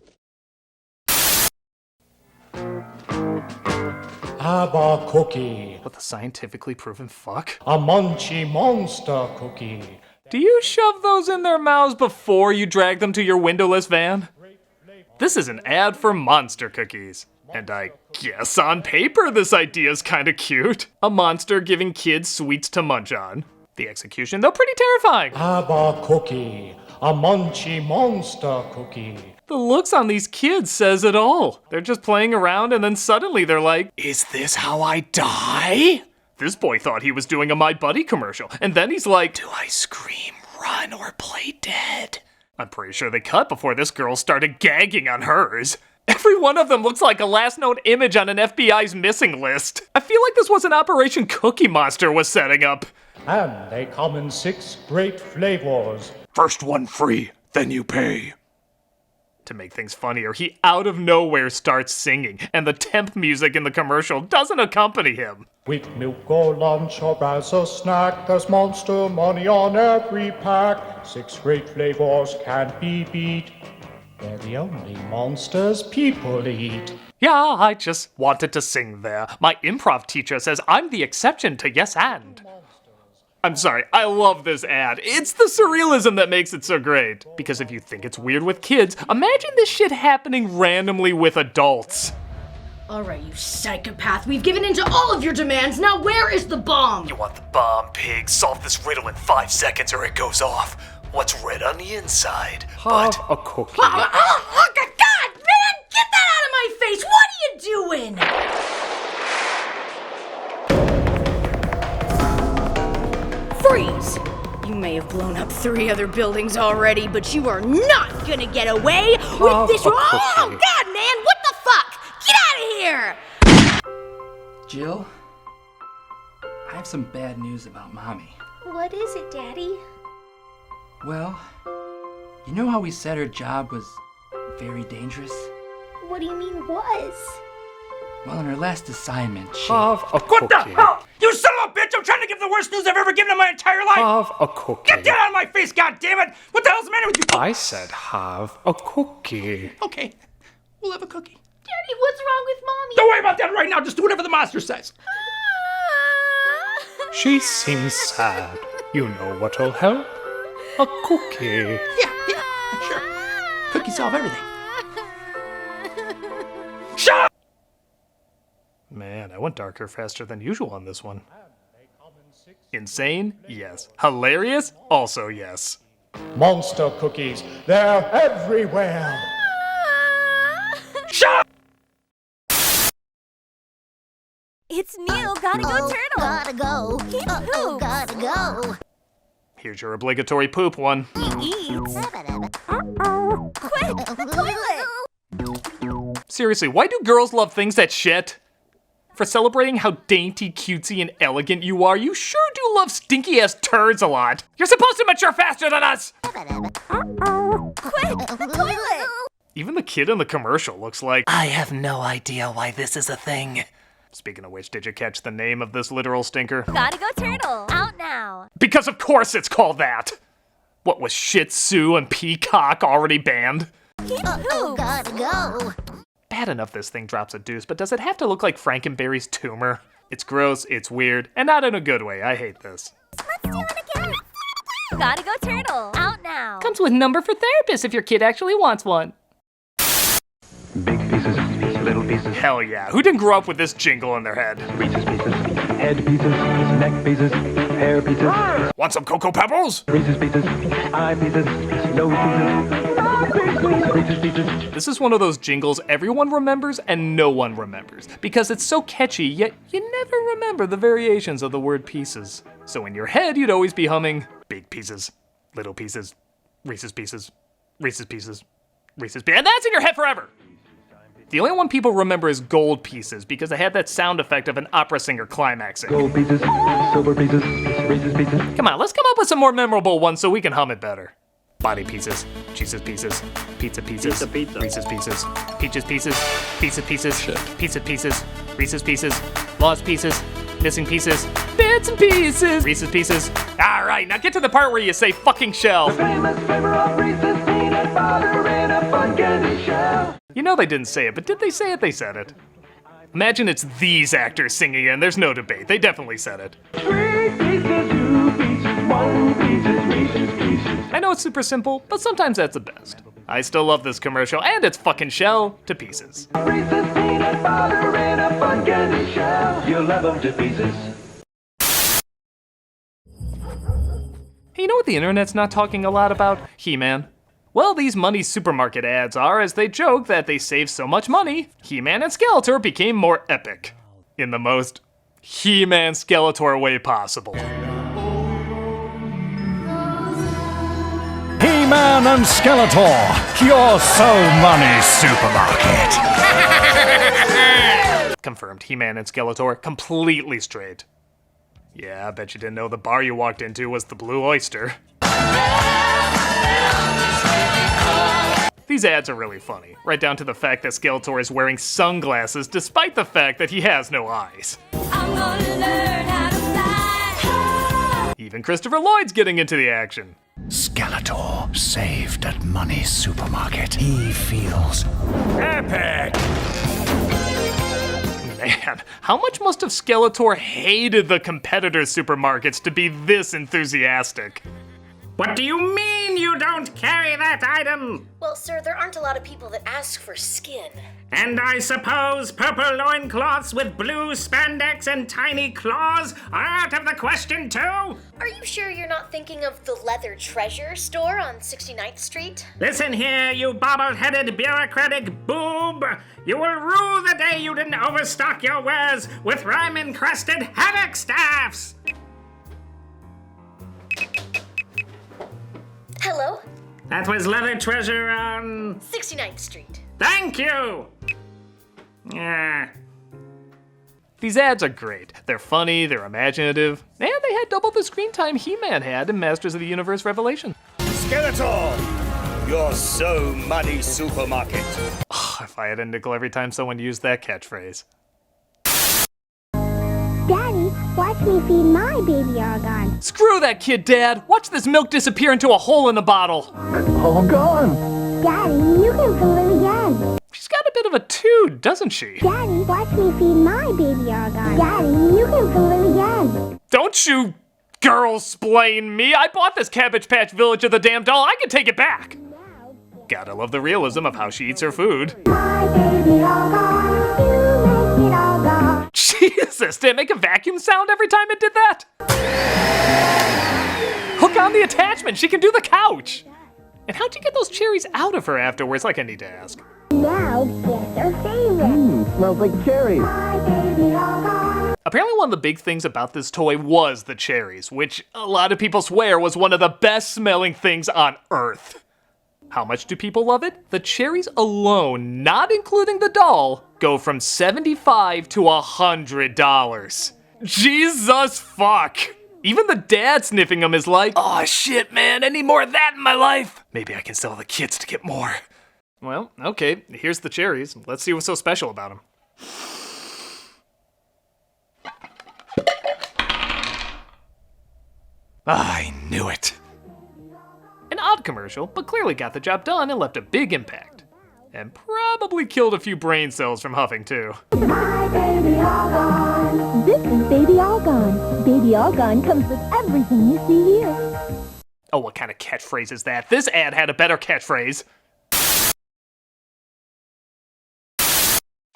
Have a cookie. What the scientifically proven fuck? A munchy monster cookie. Do you shove those in their mouths before you drag them to your windowless van? This is an ad for monster cookies. And I guess on paper this idea's kinda cute. A monster giving kids sweets to munch on. The execution, though, pretty terrifying. Have a cookie. A munchy monster cookie. The looks on these kids says it all. They're just playing around and then suddenly they're like, is this how I die? This boy thought he was doing a My Buddy commercial, and then he's like, do I scream, run, or play dead? I'm pretty sure they cut before this girl started gagging on hers. Every one of them looks like a last known image on an FBI's missing list. I feel like this was an Operation Cookie Monster was setting up. And they come in 6 great flavors. First one free, then you pay. To make things funnier, he out of nowhere starts singing, and the temp music in the commercial doesn't accompany him. With milk or lunch or as a snack, there's Monster money on every pack. 6 great flavors can't be beat. They're the only monsters people eat. Yeah, I just wanted to sing there. My improv teacher says I'm the exception to yes and. I'm sorry, I love this ad. It's the surrealism that makes it so great. Because if you think it's weird with kids, imagine this shit happening randomly with adults. Alright, you psychopath, we've given in to all of your demands, now where is the bomb? You want the bomb, pig? Solve this riddle in 5 seconds or it goes off. What's red on the inside? But a cookie. Oh, God, man! Get that out of my face! What are you doing? Freeze! You may have blown up 3 other buildings already, but you are not gonna get away with this. Oh, God, man! What the fuck? Get out of here! Jill, I have some bad news about Mommy. What is it, Daddy? Well, you know how we said her job was very dangerous? What do you mean, was? Well, in her last assignment, she... Have a cookie. What the hell? You son of a bitch! I'm trying to give the worst news I've ever given in my entire life! Have a cookie. Get that out of my face, goddammit! What the hell's the matter with you? I said have a cookie. Okay, we'll have a cookie. Daddy, what's wrong with Mommy? Don't worry about that right now. Just do whatever the monster says. She seems sad. You know what'll help? A cookie. Yeah, sure. Cookies solve everything. Shut up! Man, I went darker faster than usual on this one. Insane? Yes. Hilarious? Also yes. Monster cookies, they're everywhere. Shut up! It's new, gotta go turtle. Gotta go. Keep poop. Gotta go. Here's your obligatory poop one. He eats. Quick, the toilet. Seriously, why do girls love things that shit? For celebrating how dainty, cutesy, and elegant you are, you sure do love stinky-ass turds a lot. You're supposed to mature faster than us! Quick, the toilet. Even the kid in the commercial looks like, I have no idea why this is a thing. Speaking of which, did you catch the name of this literal stinker? Gotta go turtle. Out now. Because of course it's called that! What was Shih Tzu and Peacock already banned? Keep poop. Gotta go. Bad enough this thing drops a deuce, but does it have to look like Frankenberry's tumor? It's gross, it's weird, and not in a good way. I hate this. Let's do it again. Gotta go turtle. Out now. Comes with number for therapists if your kid actually wants one. Big pieces, little pieces. Hell yeah, who didn't grow up with this jingle in their head? Reese's pieces, head pieces, neck pieces, hair pieces. Want some Cocoa Pebbles? Reese's pieces, eye pieces, nose pieces. Reese's pieces. This is one of those jingles everyone remembers and no one remembers, because it's so catchy, yet you never remember the variations of the word pieces. So in your head, you'd always be humming, big pieces, little pieces, Reese's pieces, Reese's pieces, Reese's pieces, and that's in your head forever! The only one people remember is gold pieces, because it had that sound effect of an opera singer climaxing. Gold pieces, silver pieces, Reese's pieces. Come on, let's come up with some more memorable ones so we can hum it better. Body pieces, Jesus pieces, pizza pieces, Reese's pieces, peaches pieces, pizza pieces, pizza pieces, Reese's pieces, lost pieces, missing pieces, bits and pieces, Reese's pieces. All right, now get to the part where you say fucking shell. The famous flavor of Reese's peanut butter in a fun candy shell. You know they didn't say it, but did they say it? They said it. Imagine it's these actors singing it, and there's no debate. They definitely said it. 3 pieces, 2 pieces, 1 pieces, Reese's pieces. I know it's super simple, but sometimes that's the best. I still love this commercial and its fucking shell to pieces. Reese's peanut butter in a fun candy shell. You'll love them to pieces. you know what the internet's not talking a lot about? He-Man. Well, these money supermarket ads are, as they joke that they save so much money, He-Man and Skeletor became more epic. In the most He-Man Skeletor way possible. He-Man and Skeletor, your So Money supermarket. Confirmed, He-Man and Skeletor, completely straight. Yeah, I bet you didn't know the bar you walked into was the Blue Oyster. These ads are really funny, right down to the fact that Skeletor is wearing sunglasses despite the fact that he has no eyes. I'm gonna learn how to fly. Even Christopher Lloyd's getting into the action. Skeletor saved at Money supermarket. He feels epic. Man, how much must have Skeletor hated the competitors' supermarkets to be this enthusiastic? What do you mean you don't carry that item? Well, sir, there aren't a lot of people that ask for skin. And I suppose purple loincloths with blue spandex and tiny claws are out of the question too? Are you sure you're not thinking of the Leather Treasure store on 69th Street? Listen here, you bobble-headed bureaucratic boob. You will rue the day you didn't overstock your wares with rhyme-encrusted havoc staffs. Hello? That was Leather Treasure on 69th Street. Thank you! Yeah. These ads are great. They're funny, they're imaginative, and they had double the screen time He-Man had in Masters of the Universe Revelation. Skeletor, your So Money supermarket. Oh, if I had a nickel every time someone used that catchphrase. Daddy, watch me feed my baby argon. Screw that kid, Dad! Watch this milk disappear into a hole in the bottle! All gone. Daddy, you can fill it again. She's got a bit of a toot, doesn't she? Daddy, watch me feed my baby argon. Daddy, you can fill it again. Don't you girl-splain me! I bought this Cabbage Patch Village of the damn doll, I can take it back! Gotta love the realism of how she eats her food. My baby argon, you make it all gone. Jesus, did it make a vacuum sound every time it did that? Hook on the attachment, she can do the couch! And how'd you get those cherries out of her afterwards, like I need to ask? Now, guess our favorite. Smells like cherries. My baby argon. Apparently one of the big things about this toy was the cherries, which a lot of people swear was one of the best smelling things on Earth. How much do people love it? The cherries alone, not including the doll, go from $75 to $100. Jesus fuck! Even the dad sniffing them is like, oh shit man, I need more of that in my life! Maybe I can sell the kids to get more. Well, okay, here's the cherries. Let's see what's so special about them. I knew it. An odd commercial, but clearly got the job done and left a big impact. And probably killed a few brain cells from huffing too. My baby argon. This is Baby Argon. Baby Argon comes with everything you see here. Oh, what kind of catchphrase is that? This ad had a better catchphrase.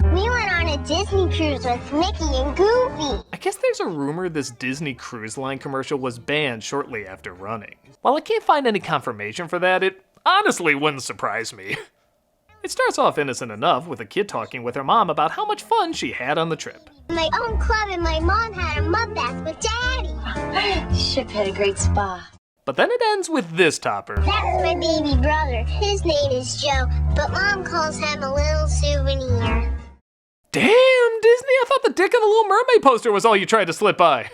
We went on a Disney cruise with Mickey and Goofy. I guess there's a rumor this Disney Cruise Line commercial was banned shortly after running. While I can't find any confirmation for that, it honestly wouldn't surprise me. It starts off innocent enough with a kid talking with her mom about how much fun she had on the trip. My own club and my mom had a mud bath with Daddy. Ship had a great spa. But then it ends with this topper. That's my baby brother. His name is Joe, but Mom calls him a little souvenir. Damn, Disney, I thought the Dick of the Little Mermaid poster was all you tried to slip by.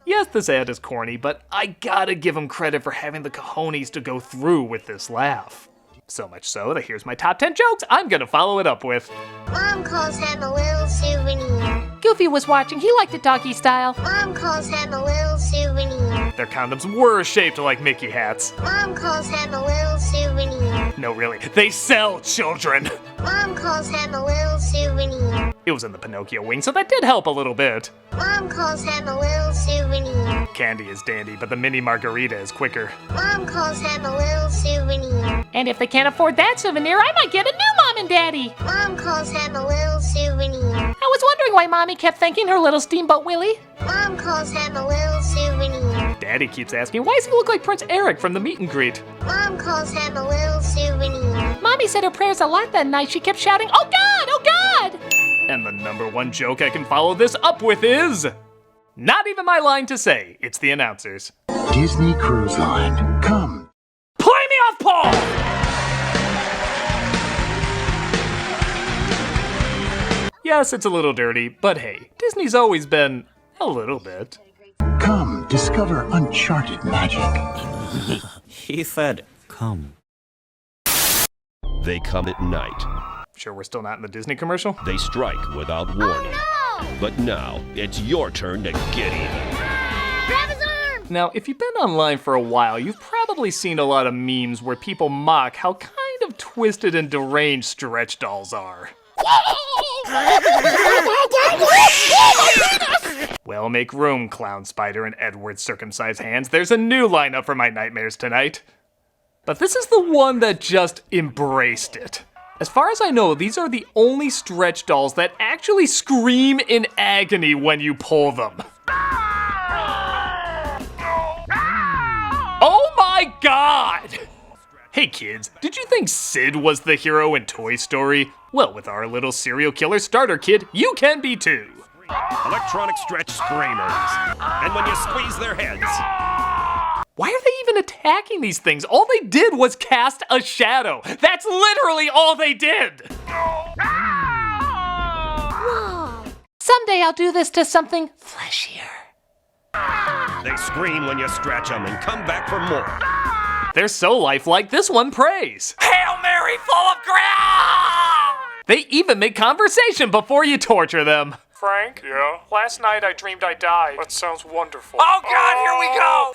Yes, this ad is corny, but I gotta give them credit for having the cojones to go through with this laugh. So much so that here's my top 10 jokes I'm gonna follow it up with. Mom calls him a little souvenir. Goofy was watching, he liked it doggy style. Mom calls him a little souvenir. Their condoms were shaped like Mickey hats. Mom calls him a little souvenir. No, really, they sell children. Mom calls him a little souvenir. It was in the Pinocchio wing, so that did help a little bit. Mom calls him a little souvenir. Candy is dandy, but the mini margarita is quicker. Mom calls him a little souvenir. And if they can't afford that souvenir, I might get a new mom and daddy. Mom calls him a little souvenir. I was wondering why Mommy kept thinking her little Steamboat Willie. Mom calls him a little souvenir. Daddy keeps asking, why does he look like Prince Eric from the meet and greet? Mom calls him a little souvenir. Mommy said her prayers a lot that night. She kept shouting, oh God, oh God! And the #1 joke I can follow this up with is... not even my line to say, it's the announcers. Disney Cruise Line, come. Play me off, Paul! Yes, it's a little dirty, but hey, Disney's always been a little bit. Come, discover uncharted magic. He said, come. They come at night. Sure we're still not in the Disney commercial? They strike without warning. Oh, no! But now, it's your turn to get even. Grab his arm! Now, if you've been online for a while, you've probably seen a lot of memes where people mock how kind of twisted and deranged stretch dolls are. Well, make room, Clown Spider and Edward's circumcised hands. There's a new lineup for my nightmares tonight. But this is the one that just embraced it. As far as I know, these are the only stretch dolls that actually scream in agony when you pull them. Oh my God! Hey kids, did you think Sid was the hero in Toy Story? Well, with our little serial killer starter kit, you can be too. Electronic stretch screamers. And when you squeeze their heads. Why are they even attacking these things? All they did was cast a shadow. That's literally all they did. Whoa. Someday I'll do this to something fleshier. They scream when you stretch them and come back for more. They're so lifelike, this one prays. Hail Mary, full of grace! They even make conversation before you torture them. Frank? Yeah? Last night I dreamed I died. That sounds wonderful. Oh God, here we go!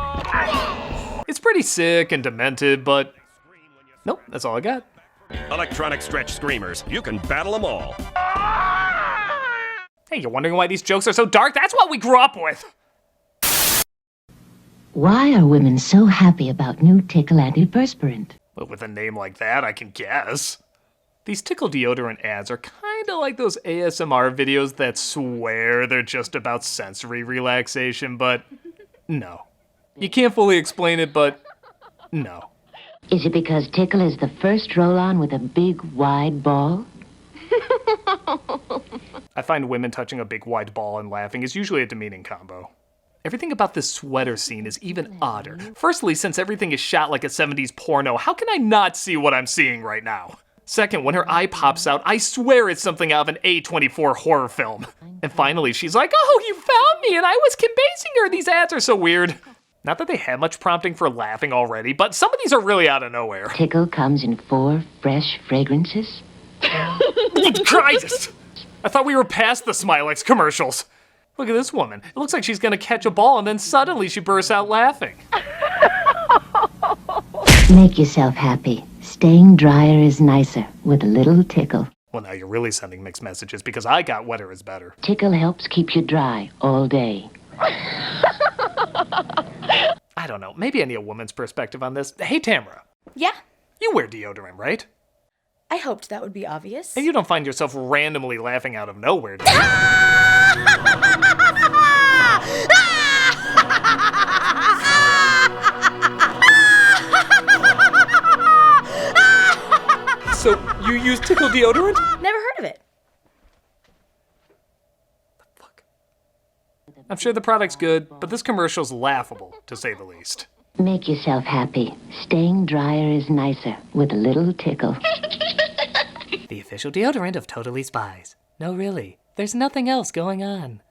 Ah! It's pretty sick and demented, but nope, that's all I got. Electronic stretch screamers. You can battle them all. Hey, you're wondering why these jokes are so dark? That's what we grew up with. Why are women so happy about new Tickle antiperspirant? Well, with a name like that, I can guess. These Tickle deodorant ads are kinda like those ASMR videos that swear they're just about sensory relaxation, but no. You can't fully explain it, but no. Is it because Tickle is the first roll-on with a big, wide ball? I find women touching a big, wide ball and laughing is usually a demeaning combo. Everything about this sweater scene is even odder. Firstly, since everything is shot like a 70s porno, how can I not see what I'm seeing right now? Second, when her eye pops out, I swear it's something out of an A24 horror film. And finally, she's like, oh, you found me, and I was kibasing her. These ads are so weird. Not that they have much prompting for laughing already, but some of these are really out of nowhere. Tickle comes in 4 fresh fragrances. Christ! I thought we were past the Smilex commercials. Look at this woman. It looks like she's gonna catch a ball and then suddenly she bursts out laughing. Make yourself happy. Staying drier is nicer with a little Tickle. Well, now you're really sending mixed messages because I got wetter is better. Tickle helps keep you dry all day. I don't know. Maybe I need a woman's perspective on this. Hey, Tamara. Yeah? You wear deodorant, right? I hoped that would be obvious. And you don't find yourself randomly laughing out of nowhere, do you? So, you use Tickle deodorant? Never heard of it. I'm sure the product's good, but this commercial's laughable, to say the least. Make yourself happy. Staying drier is nicer with a little Tickle. The official deodorant of Totally Spies. No, really. There's nothing else going on.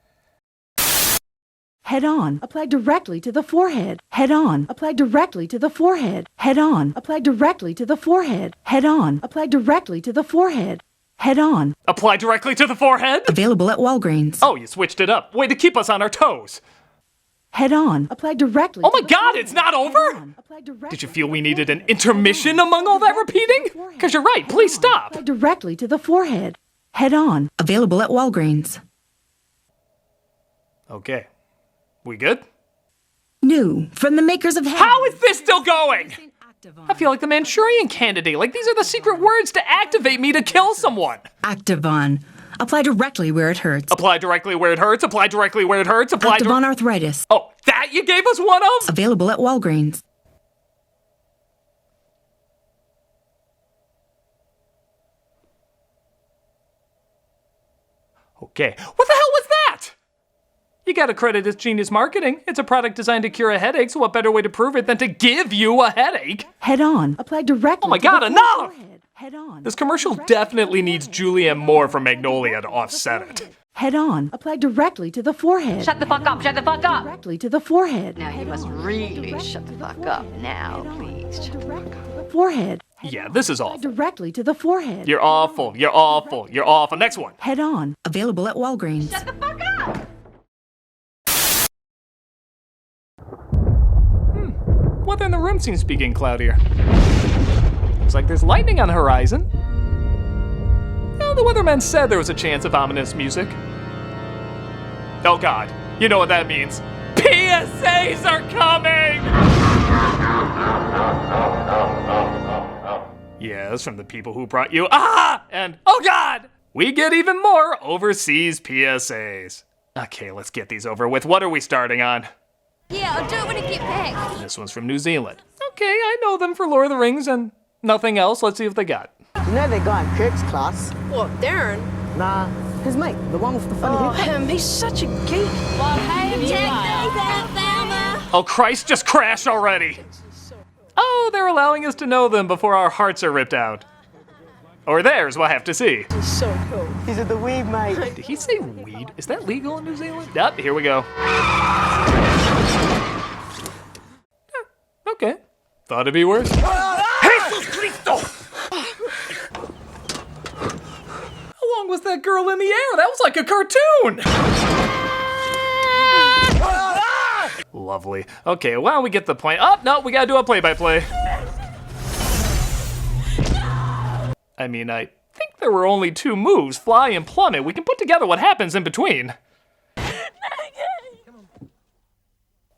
Head on, apply directly to the forehead. Head on, apply directly to the forehead. Head on, apply directly to the forehead. Head on, apply directly to the forehead. Head on. Apply directly to the forehead? Available at Walgreens. Oh, you switched it up. Way to keep us on our toes. Head on, apply directly Oh my God, it's not over? Did you feel we needed an intermission among all that repeating? Because you're right, please stop. Apply directly to the forehead. Head on. Available at Walgreens. Okay. We good? New, from the makers of How is this still going? I feel like the Manchurian Candidate. Like these are the secret words to activate me to kill someone. Activon, Apply directly where it hurts. Apply directly where it hurts. Apply directly where it hurts. Apply Activon Arthritis. Oh, that you gave us one of? Available at Walgreens. Okay. What the hell was that? You gotta credit it's genius marketing. It's a product designed to cure a headache, so what better way to prove it than to give you a headache? Head on. Apply directly. Oh my god, enough! Head on. This commercial definitely needs Julianne Moore from Magnolia to offset it. Head on. Apply directly to the forehead. Shut the fuck up, shut the fuck up! Directly to the forehead. Now you must really shut the fuck up now, please. Forehead. Yeah, this is awful. Directly to the forehead. You're awful, you're awful, you're awful. Next one. Head on. Available at Walgreens. Shut the fuck up! Weather in the room seems to be getting cloudier. Looks like there's lightning on the horizon. Well, the weatherman said there was a chance of ominous music. Oh god, you know what that means. PSAs are coming! Yes, from the people who brought you and oh god! We get even more overseas PSAs. Okay, let's get these over with. What are we starting on? Yeah, I'll do it when I get back. This one's from New Zealand. Okay, I know them for Lord of the Rings and nothing else. Let's see what they got. You know that guy in Kirk's class? What, Darren? Nah, his mate, the one with the funny haircut. Him, he's such a geek. Well, hey, Oh Christ, just crash already! Oh, they're allowing us to know them before our hearts are ripped out. Or theirs, we'll have to see. He's so cool. He's at the weed, mate. Did he say weed? Is that legal in New Zealand? Yep, here we go. Okay. Thought it'd be worse. Jesus Cristo! How long was that girl in the air? That was like a cartoon! Lovely. Okay, well, we get the point. Oh, no, we gotta do a play-by-play. I mean, I think there were only two moves, fly and plummet. We can put together what happens in between.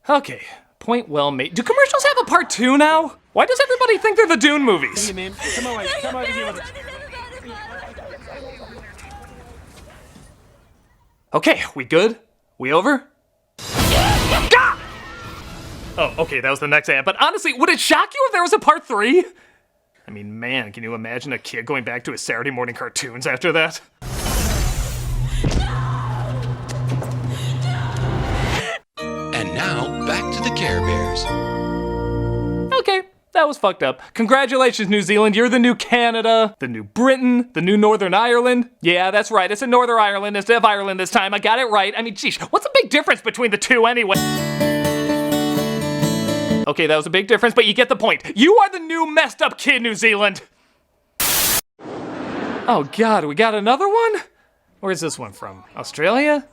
Okay, point well made. Do commercials have a part 2 now? Why does everybody think they're the Dune movies? Come on, come over here with it. Okay, we good? We over? Gah! Oh, okay, that was the next ad. But honestly, would it shock you if there was a part 3? I mean, man, can you imagine a kid going back to his Saturday morning cartoons after that? And now, back to the Care Bears. Okay, that was fucked up. Congratulations, New Zealand. You're the new Canada, the new Britain, the new Northern Ireland. Yeah, that's right. It's a Northern Ireland instead of Ireland this time. I got it right. I mean, geez, what's the big difference between the two anyway? Okay, that was a big difference, but you get the point. You are the new messed up kid, New Zealand. Oh god, we got another one? Where's this one from? Australia?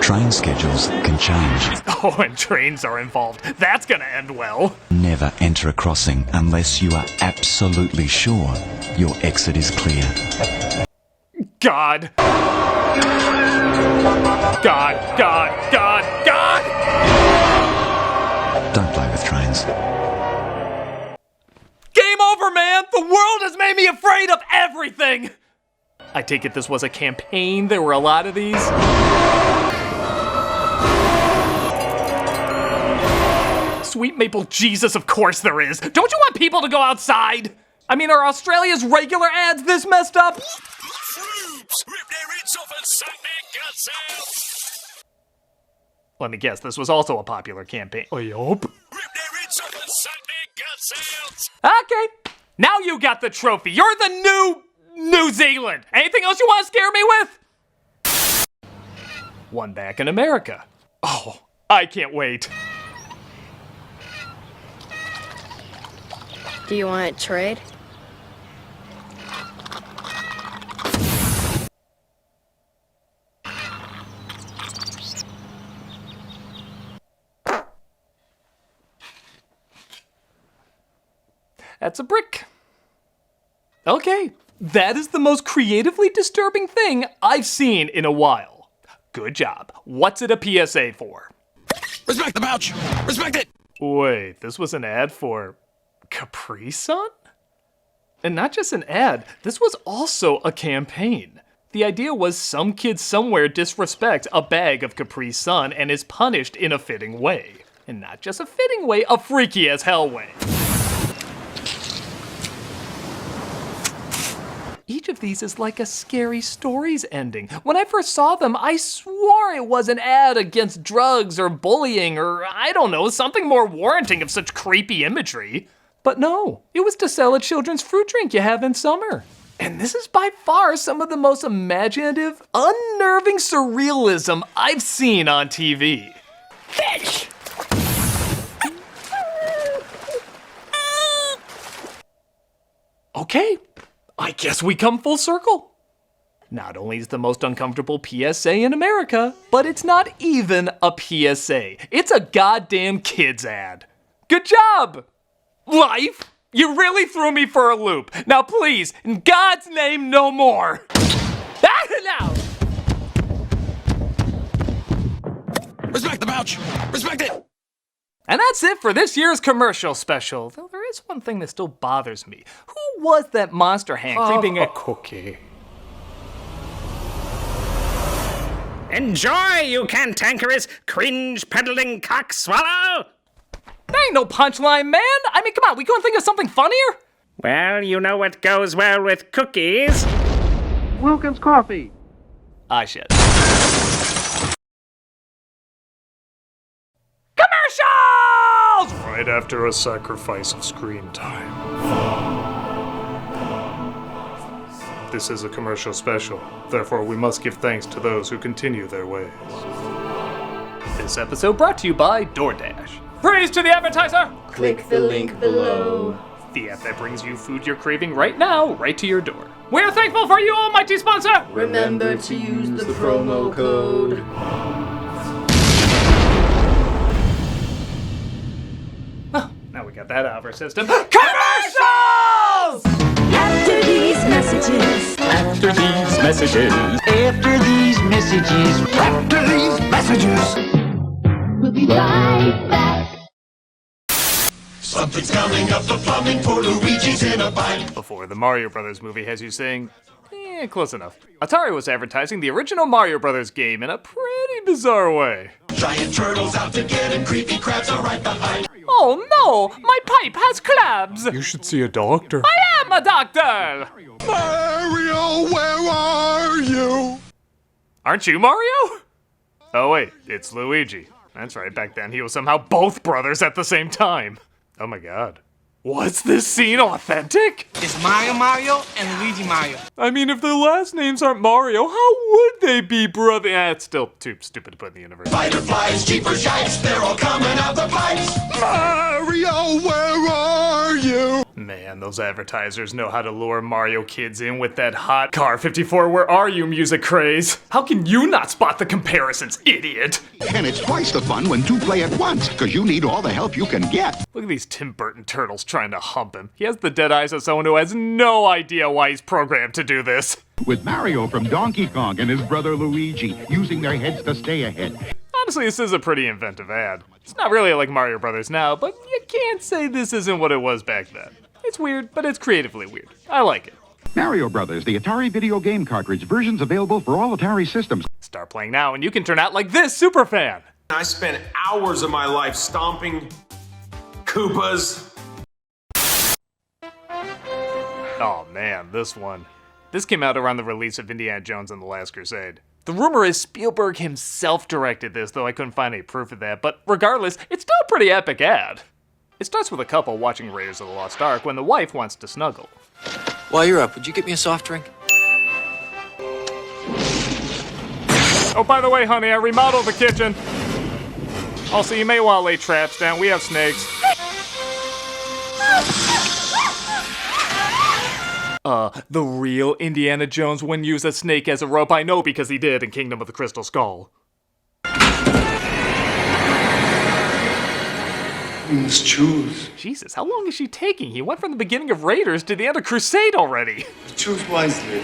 Train schedules can change. Oh, and trains are involved. That's gonna end well. Never enter a crossing unless you are absolutely sure your exit is clear. God. God, God, God, God! Don't play with trains. Game over, man! The world has made me afraid of everything! I take it this was a campaign. There were a lot of these. Sweet maple Jesus, of course there is. Don't you want people to go outside? I mean, are Australia's regular ads this messed up? Let me guess, this was also a popular campaign. I hope. Okay, now you got the trophy. You're the new New Zealand. Anything else you want to scare me with? One back in America. Oh, I can't wait. Do you want to trade? That's a brick. Okay, that is the most creatively disturbing thing I've seen in a while. Good job. What's it a PSA for? Respect the pouch! Respect it! Wait, this was an ad for Capri Sun? And not just an ad, this was also a campaign. The idea was some kid somewhere disrespects a bag of Capri Sun and is punished in a fitting way. And not just a fitting way, a freaky as hell way. Each of these is like a Scary Stories ending. When I first saw them, I swore it was an ad against drugs or bullying or, I don't know, something more warranting of such creepy imagery. But no, it was to sell a children's fruit drink you have in summer. And this is by far some of the most imaginative, unnerving surrealism I've seen on TV. Bitch! Okay, I guess we come full circle. Not only is the most uncomfortable PSA in America, but it's not even a PSA. It's a goddamn kids ad. Good job, life. You really threw me for a loop. Now please, in God's name, no more. Now. Respect the pouch! Respect it! And that's it for this year's commercial special. Though there is one thing that still bothers me. Who was that monster hand creeping a cookie? Enjoy, you cantankerous, cringe-peddling cockswallow! There ain't no punchline, man! I mean, come on, we couldn't think of something funnier? Well, you know what goes well with cookies. Wilkins coffee. I should. Commercials! Right after a sacrifice of screen time. This is a commercial special, therefore we must give thanks to those who continue their ways. This episode brought to you by DoorDash. Praise to the advertiser! Click the link below. The app that brings you food you're craving right now, right to your door. We're thankful for you, almighty sponsor! Remember to use the promo code. Oh, now we got that out of our system. Commercials! After these messages. After these messages. After these messages. After these messages. We'll be right back. Something's coming up the plumbing for Luigi's in a bite. Before the Mario Brothers movie has you saying, close enough. Atari was advertising the original Mario Brothers game in a pretty bizarre way. Giant turtles out to get him, creepy crabs are right behind. Oh no, my pipe has crabs! You should see a doctor. I am a doctor! Mario, where are you? Aren't you Mario? Oh wait, it's Luigi. That's right, back then he was somehow both brothers at the same time. Oh my god. Was this scene authentic? It's Mario Mario and Luigi Mario. I mean, if their last names aren't Mario, how would they be brother? It's still too stupid to put in the universe. Fireflies, jeepers, yipes, they're all coming out the pipes. Mario, where are you? Man, those advertisers know how to lure Mario kids in with that hot Car 54 Where Are You music craze. How can you not spot the comparisons, idiot? And it's twice the fun when two play at once, because you need all the help you can get. Look at these Tim Burton turtles trying to hump him. He has the dead eyes of someone who has no idea why he's programmed to do this. With Mario from Donkey Kong and his brother Luigi, using their heads to stay ahead. Honestly, this is a pretty inventive ad. It's not really like Mario Brothers now, but you can't say this isn't what it was back then. It's weird, but it's creatively weird. I like it. Mario Brothers, the Atari video game cartridge, versions available for all Atari systems. Start playing now and you can turn out like this superfan. I spent hours of my life stomping Koopas. Oh man, this one. This came out around the release of Indiana Jones and the Last Crusade. The rumor is Spielberg himself directed this, though I couldn't find any proof of that, but regardless, it's still a pretty epic ad. It starts with a couple watching Raiders of the Lost Ark when the wife wants to snuggle. While you're up, would you get me a soft drink? Oh, by the way, honey, I remodeled the kitchen. Also, you may want to lay traps down. We have snakes. The real Indiana Jones wouldn't use a snake as a rope. I know because he did in Kingdom of the Crystal Skull. You must choose. Jesus, how long is she taking? He went from the beginning of Raiders to the end of Crusade already. Choose wisely.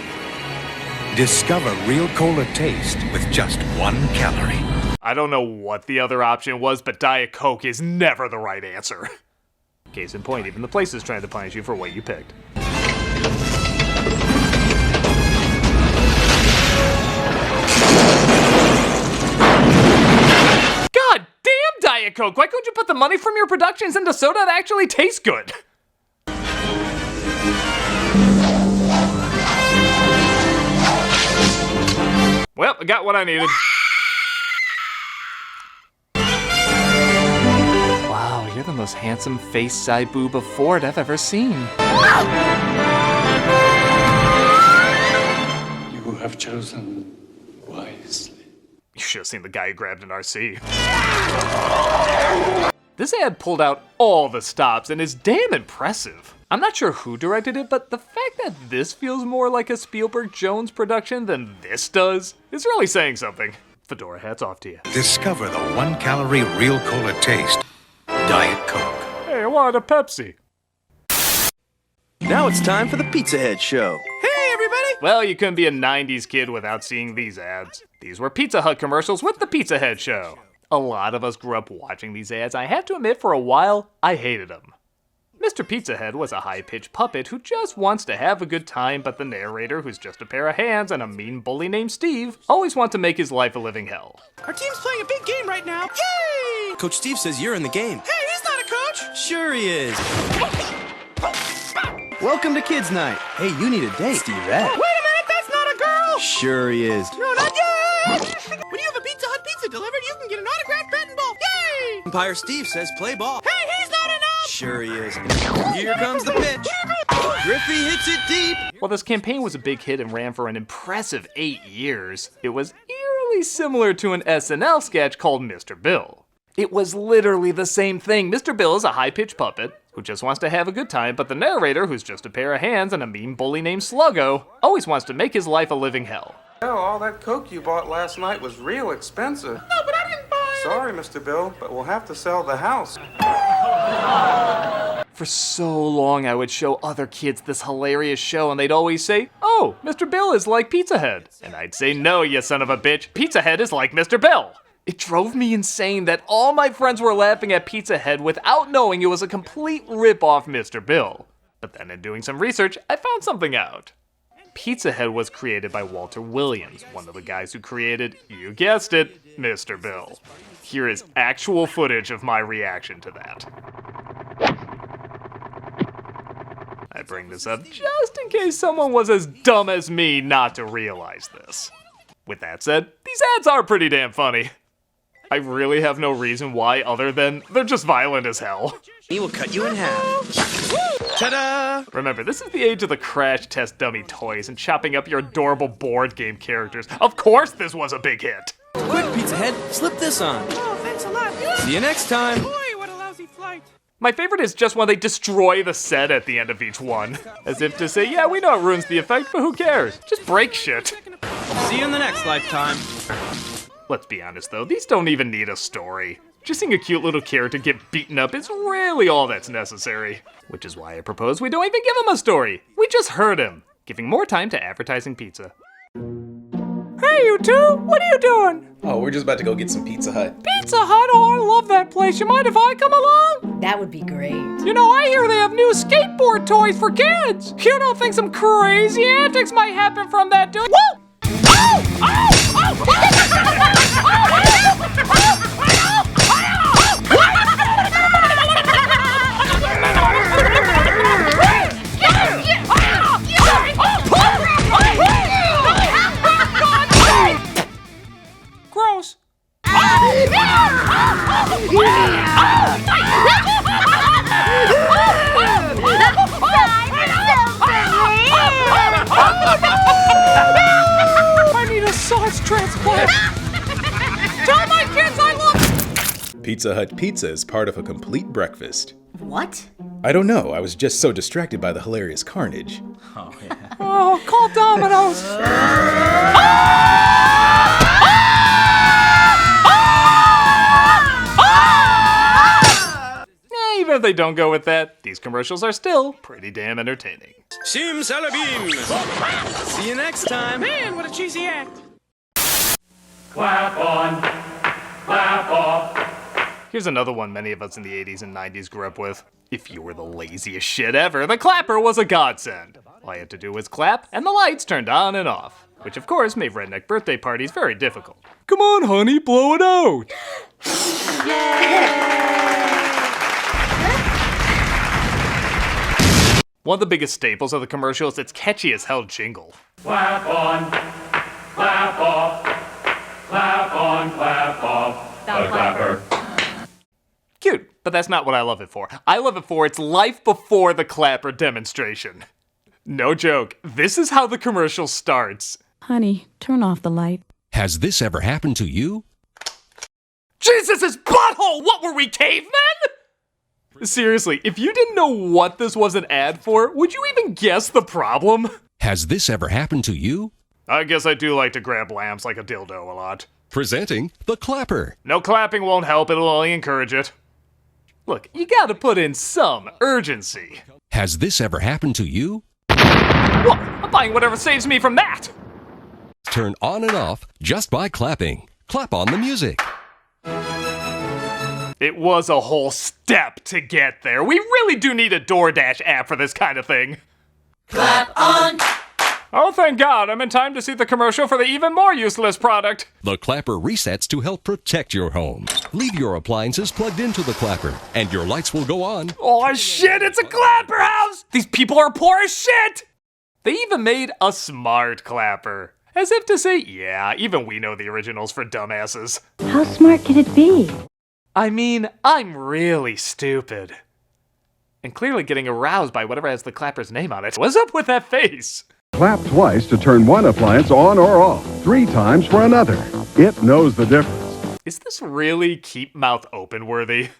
Discover real cola taste with just 1 calorie. I don't know what the other option was, but Diet Coke is never the right answer. Case in point, even the place is trying to punish you for what you picked. Diet Coke. Why couldn't you put the money from your productions into soda that actually tastes good? Well, I got what I needed. Wow, you're the most handsome face side boob of Ford I've ever seen. You have chosen wisely. You should have seen the guy who grabbed an RC. This ad pulled out all the stops and is damn impressive. I'm not sure who directed it, but the fact that this feels more like a Spielberg-Jones production than this does is really saying something. Fedora, hats off to you. Discover the 1-calorie real cola taste. Diet Coke. Hey, I wanted a Pepsi. Now it's time for the Pizza Head Show. Hey, everybody! Well, you couldn't be a 90s kid without seeing these ads. These were Pizza Hut commercials with the Pizza Head Show. A lot of us grew up watching these ads. I have to admit, for a while, I hated them. Mr. Pizza Head was a high-pitched puppet who just wants to have a good time, but the narrator, who's just a pair of hands and a mean bully named Steve, always wants to make his life a living hell. Our team's playing a big game right now. Yay! Coach Steve says you're in the game. Hey, he's not a coach. Sure he is. Welcome to Kids Night. Hey, you need a date, Steve. Wait a minute, that's not a girl. Sure he is. No, not yet. When you have a Pizza Hut pizza delivered, you can get an autographed bat and ball. Yay! Umpire Steve says play ball. Hey, he's not enough. Sure he is. Here comes the pitch. Griffey hits it deep. While this campaign was a big hit and ran for an impressive 8 years, it was eerily similar to an SNL sketch called Mr. Bill. It was literally the same thing. Mr. Bill is a high-pitched puppet who just wants to have a good time, but the narrator, who's just a pair of hands and a mean bully named Sluggo, always wants to make his life a living hell. Oh, all that Coke you bought last night was real expensive. No, but I didn't buy it. Sorry, Mr. Bill, but we'll have to sell the house. For so long, I would show other kids this hilarious show, and they'd always say, "Oh, Mr. Bill is like Pizza Head." And I'd say, "No, you son of a bitch, Pizza Head is like Mr. Bill." It drove me insane that all my friends were laughing at Pizza Head without knowing it was a complete rip-off Mr. Bill. But then in doing some research, I found something out. Pizza Head was created by Walter Williams, one of the guys who created, you guessed it, Mr. Bill. Here is actual footage of my reaction to that. I bring this up just in case someone was as dumb as me not to realize this. With that said, these ads are pretty damn funny. I really have no reason why other than they're just violent as hell. He will cut you in half. Ta-da! Remember, this is the age of the crash test dummy toys and chopping up your adorable board game characters. Of course this was a big hit! Quick, Pizza Head, slip this on. Oh, thanks a lot. See you next time. Boy, what a lousy flight. My favorite is just when they destroy the set at the end of each one. As if to say, yeah, we know it ruins the effect, but who cares? Just break shit. See you in the next lifetime. Let's be honest though, these don't even need a story. Just seeing a cute little character get beaten up is really all that's necessary. Which is why I propose we don't even give him a story. We just hurt him, giving more time to advertising pizza. Hey, you two! What are you doing? Oh, we're just about to go get some Pizza Hut. Pizza Hut? Oh, I love that place. You mind if I come along? That would be great. You know, I hear they have new skateboard toys for kids. You don't think some crazy antics might happen from that, do you? Woo! Oh! Oh! Gross. I need a sauce transplant. Tell my kids I love. Pizza Hut pizza is part of a complete breakfast. What? I don't know, I was just so distracted by the hilarious carnage. Oh, yeah. Oh, call Domino's. Even if they don't go with that, these commercials are still pretty damn entertaining. Sim Salabim! See you next time. Man, what a cheesy act. Clap on, clap off. Here's another one many of us in the 80s and 90s grew up with. If you were the laziest shit ever, the clapper was a godsend. All you had to do was clap, and the lights turned on and off. which of course made redneck birthday parties very difficult. Come on, honey, blow it out! One of the biggest staples of the commercial is its catchy as hell jingle. Clap on, clap off, clap on, clap off, the clapper. Cute, but that's not what I love it for. I love it for its life before the clapper demonstration. No joke, this is how the commercial starts. Honey, turn off the light. Has this ever happened to you? Jesus' butthole! What were we, cavemen? Seriously, if you didn't know what this was an ad for, would you even guess the problem? Has this ever happened to you? I guess I do like to grab lamps like a dildo a lot. Presenting the clapper. No clapping won't help, it'll only encourage it. Look, you gotta put in some urgency. Has this ever happened to you? What? I'm buying whatever saves me from that! Turn on and off just by clapping. Clap on the music. It was a whole step to get there. We really do need a DoorDash app for this kind of thing. Clap on. Oh, thank God, I'm in time to see the commercial for the even more useless product. The clapper resets to help protect your home. Leave your appliances plugged into the clapper, and your lights will go on. Oh shit, it's a clapper house! These people are poor as shit! They even made a smart clapper. As if to say, yeah, even we know the originals for dumbasses. How smart could it be? I mean, I'm really stupid. And clearly getting aroused by whatever has the clapper's name on it. What's up with that face? Clap twice to turn one appliance on or off, 3 times for another. It knows the difference. Is this really keep mouth open worthy?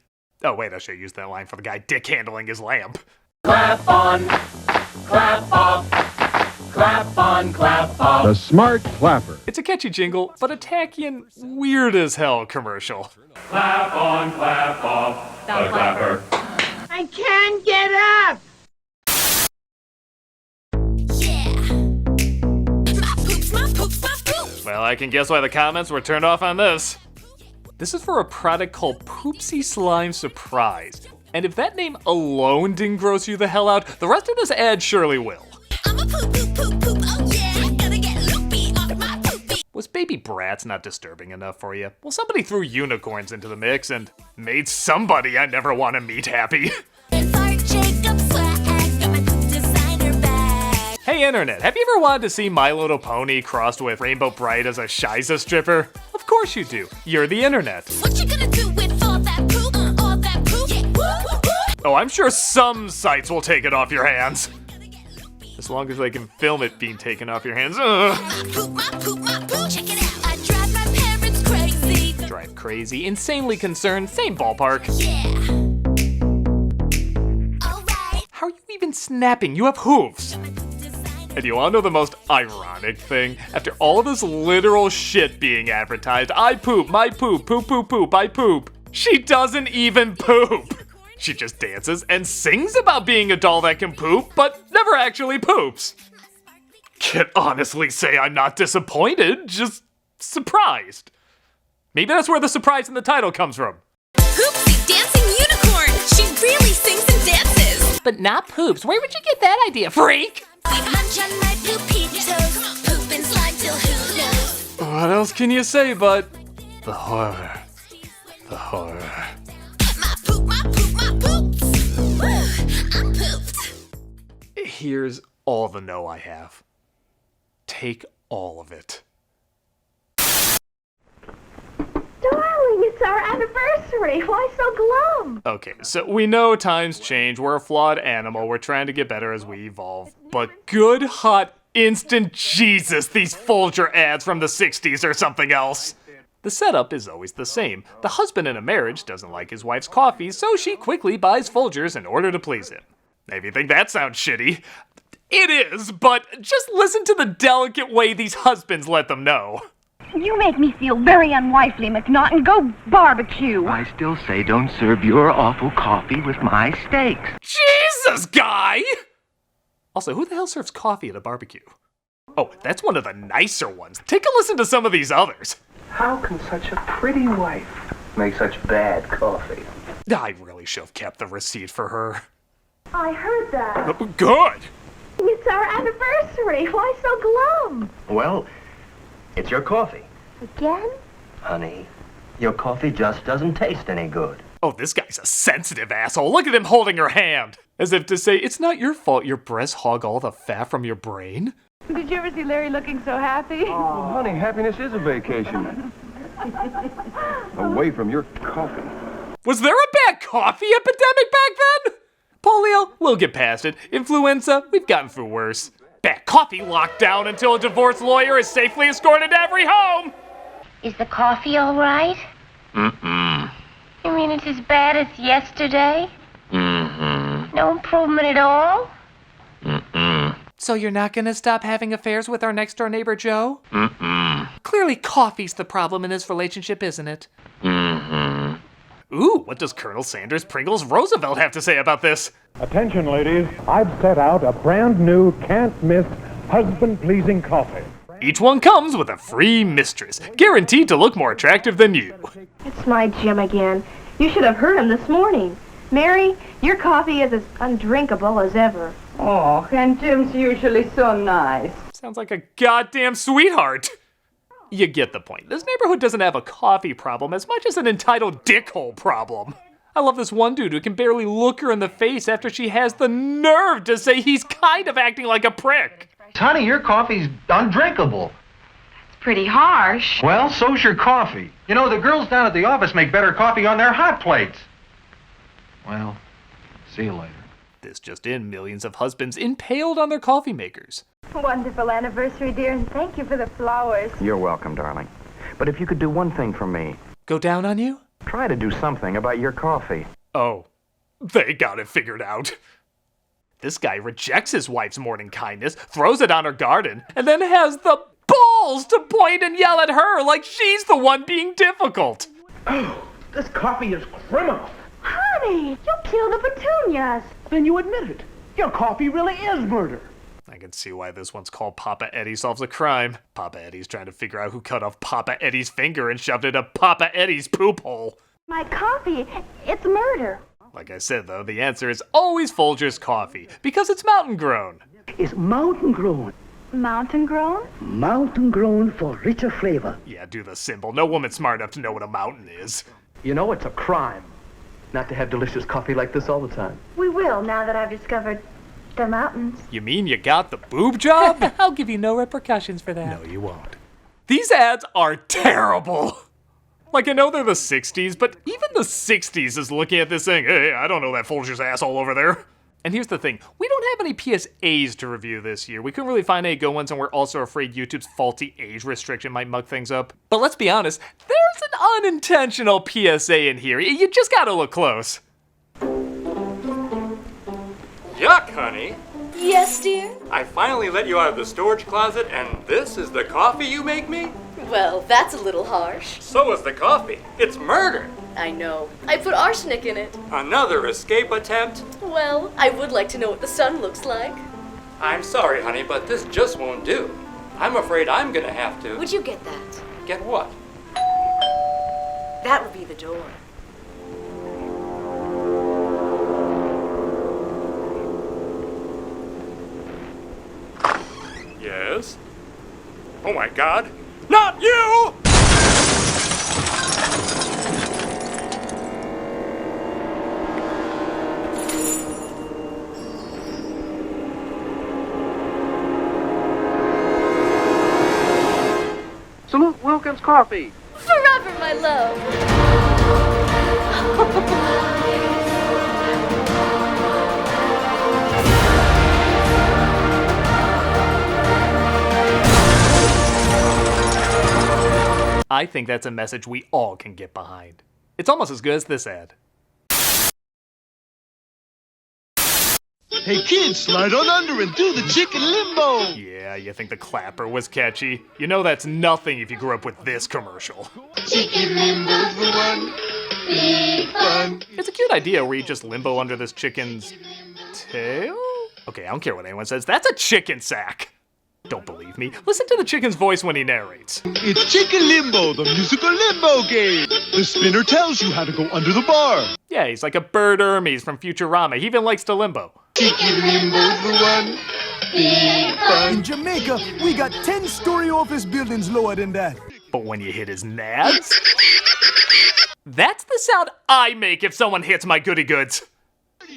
Oh wait, I should use that line for the guy dick handling his lamp. Clap on, clap off, clap on, clap off. The Smart Clapper. It's a catchy jingle, but a tacky and weird as hell commercial. Clap on, clap off, the clapper. I can't get up! Well, I can guess why the comments were turned off on this. This is for a product called Poopsie Slime Surprise. And if that name alone didn't gross you the hell out, the rest of this ad surely will. Was Baby Bratz not disturbing enough for you? Well, somebody threw unicorns into the mix and made somebody I never want to meet happy. Hey internet, have you ever wanted to see My Little Pony crossed with Rainbow Bright as a Shiza stripper? Of course you do. You're the internet. What you gonna do with all that poop? All that poop? Yeah. Oh, I'm sure some sites will take it off your hands. As long as they can film it being taken off your hands. My poop, check it out. I drive my parents crazy. Drive crazy, insanely concerned, same ballpark. Yeah. How are you even snapping? You have hooves. And you wanna know the most ironic thing? After all of this literal shit being advertised, I poop, my poop, poop, poop, poop, I poop. She doesn't even poop. She just dances and sings about being a doll that can poop, but never actually poops. Can't honestly say I'm not disappointed, just surprised. Maybe that's where the surprise in the title comes from. Poopsie dancing unicorn. She really sings and dances. But not poops. Where would you get that idea, freak? We munch on my poopy toes. Poop and slide till who knows. What else can you say but the horror? The horror. My poop, my poop, my poops. I'm pooped. Here's all the no I have. Take all of it. Darling, it's our anniversary. Why so glum? Okay, so we know times change. We're a flawed animal. We're trying to get better as we evolve. But good hot instant Jesus, these Folger ads from the 60s or something else. The setup is always the same. The husband in a marriage doesn't like his wife's coffee, so she quickly buys Folgers in order to please him. Maybe you think that sounds shitty. It is, but just listen to the delicate way these husbands let them know. You make me feel very unwifely, McNaughton. Go barbecue. I still say don't serve your awful coffee with my steaks. Jesus, guy! Also, who the hell serves coffee at a barbecue? Oh, that's one of the nicer ones. Take a listen to some of these others. How can such a pretty wife make such bad coffee? I really should have kept the receipt for her. I heard that. Good! It's our anniversary. Why so glum? Well, it's your coffee. Again? Honey, your coffee just doesn't taste any good. Oh, this guy's a sensitive asshole. Look at him holding her hand. As if to say, it's not your fault your breasts hog all the fat from your brain. Did you ever see Larry looking so happy? Oh, honey, happiness is a vacation. Away from your coffee. Was there a bad coffee epidemic back then? Polio, we'll get past it. Influenza, we've gotten through worse. Bad coffee locked down until a divorce lawyer is safely escorted to every home. Is the coffee all right? Mm-mm. You mean it's as bad as yesterday? Mm-hmm. No improvement at all? Mm-mm. So you're not gonna stop having affairs with our next door neighbor Joe? Mm-mm. Clearly coffee's the problem in this relationship, isn't it? Mm-hmm. Ooh, what does Colonel Sanders Pringles Roosevelt have to say about this? Attention, ladies. I've set out a brand new, can't-miss, husband-pleasing coffee. Each one comes with a free mistress, guaranteed to look more attractive than you. It's my Jim again. You should have heard him this morning. Mary, your coffee is as undrinkable as ever. Oh, and Jim's usually so nice. Sounds like a goddamn sweetheart. You get the point. This neighborhood doesn't have a coffee problem as much as an entitled dickhole problem. I love this one dude who can barely look her in the face after she has the nerve to say he's kind of acting like a prick. Honey, your coffee's undrinkable. It's pretty harsh. Well, so's your coffee. You know, the girls down at the office make better coffee on their hot plates. Well, see you later. This just in, millions of husbands impaled on their coffee makers. Wonderful anniversary, dear, and thank you for the flowers. You're welcome, darling. But if you could do one thing for me. Go down on you? Try to do something about your coffee. Oh, they got it figured out. This guy rejects his wife's morning kindness, throws it on her garden, and then has the balls to point and yell at her like she's the one being difficult. Oh, this coffee is criminal. Honey, you killed the petunias. Then you admit it. Your coffee really is murder. I can see why this one's called Papa Eddie Solves a Crime. Papa Eddie's trying to figure out who cut off Papa Eddie's finger and shoved it up Papa Eddie's poop hole. My coffee, it's murder. Like I said, though, the answer is always Folger's coffee, because it's mountain grown. It's mountain grown. Mountain grown? Mountain grown for richer flavor. Yeah, do the symbol. No woman's smart enough to know what a mountain is. You know, it's a crime not to have delicious coffee like this all the time. We will, now that I've discovered the mountains. You mean you got the boob job? I'll give you no repercussions for that. No, you won't. These ads are terrible. Like, I know they're the 60s, but even the 60s is looking at this saying, hey, I don't know that Folger's asshole over there. And here's the thing, we don't have any PSAs to review this year. We couldn't really find any good ones, and we're also afraid YouTube's faulty age restriction might muck things up. But let's be honest, there's an unintentional PSA in here. You just gotta look close. Yuck, honey. Yes, dear? I finally let you out of the storage closet, and this is the coffee you make me? Well, that's a little harsh. So is the coffee. It's murder. I know. I put arsenic in it. Another escape attempt? Well, I would like to know what the sun looks like. I'm sorry, honey, but this just won't do. I'm afraid I'm gonna have to. Would you get that? Get what? That would be the door. Yes? Oh my god. Not you! Salute Wilkins coffee. Forever, my love. I think that's a message we all can get behind. It's almost as good as this ad. Hey kids, slide on under and do the chicken limbo. Yeah, you think the clapper was catchy? You know that's nothing if you grew up with this commercial. Chicken limbo's the one. Big fun. It's a cute idea where you just limbo under this chicken's tail? Okay, I don't care what anyone says. That's a chicken sack. Don't believe me? Listen to the chicken's voice when he narrates. It's Chicken Limbo, the musical limbo game. The spinner tells you how to go under the bar. Yeah, he's like a bird Hermes from Futurama. He even likes to limbo. Chicken Limbo's the one. Big fun. In Jamaica, we got 10-story office buildings lower than that. But when you hit his nads, that's the sound I make if someone hits my goody goods.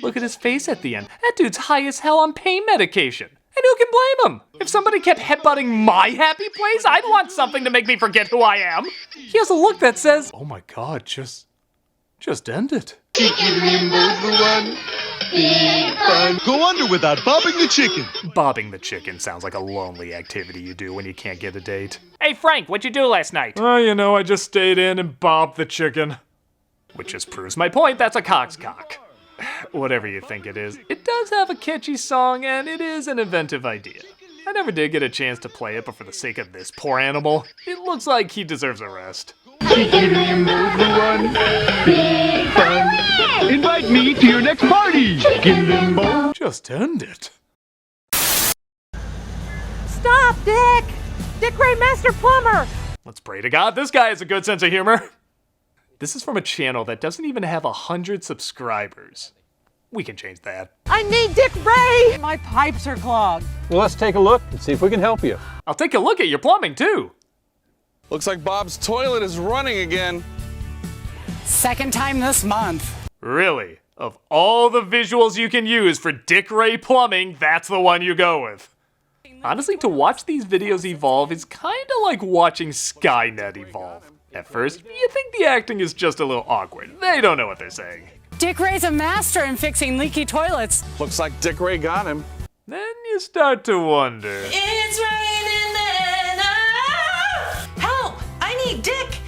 Look at his face at the end. That dude's high as hell on pain medication. And who can blame him? If somebody kept headbutting my happy place, I'd want something to make me forget who I am. He has a look that says, oh my god, just end it. Chicken Limbo's the one. Big fun. Go under without bobbing the chicken. Bobbing the chicken sounds like a lonely activity you do when you can't get a date. Hey Frank, what'd you do last night? Oh, you know, I just stayed in and bobbed the chicken. Which just proves my point, that's a cock's cock. Whatever you think it is, it does have a catchy song and it is an inventive idea. I never did get a chance to play it, but for the sake of this poor animal, it looks like he deserves a rest. Chicken Limbo's the one. Big fun. Invite me to your next party. Chicken Limbo. Just end it. Stop, Dick! Dick Ray, Master Plumber! Let's pray to God this guy has a good sense of humor. This is from a channel that doesn't even have 100 subscribers. We can change that. I need Dick Ray! My pipes are clogged. Well, let's take a look and see if we can help you. I'll take a look at your plumbing, too. Looks like Bob's toilet is running again. Second time this month. Really? Of all the visuals you can use for Dick Ray Plumbing, that's the one you go with. Honestly, to watch these videos evolve is kinda like watching Skynet evolve. At first, you think the acting is just a little awkward. They don't know what they're saying. Dick Ray's a master in fixing leaky toilets. Looks like Dick Ray got him. Then you start to wonder. It's raining men. Help! I need Dick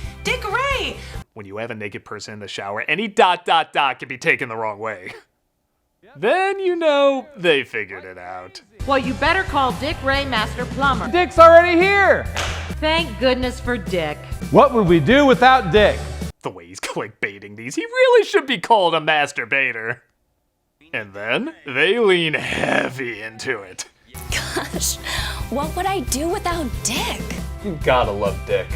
Ray. When you have a naked person in the shower, any ... can be taken the wrong way. Then you know they figured it out. Well, you better call Dick Ray, Master Plumber. Dick's already here! Thank goodness for Dick. What would we do without Dick? The way he's clickbaiting these, he really should be called a masturbator. And then they lean heavy into it. Gosh, what would I do without Dick? You gotta love Dick.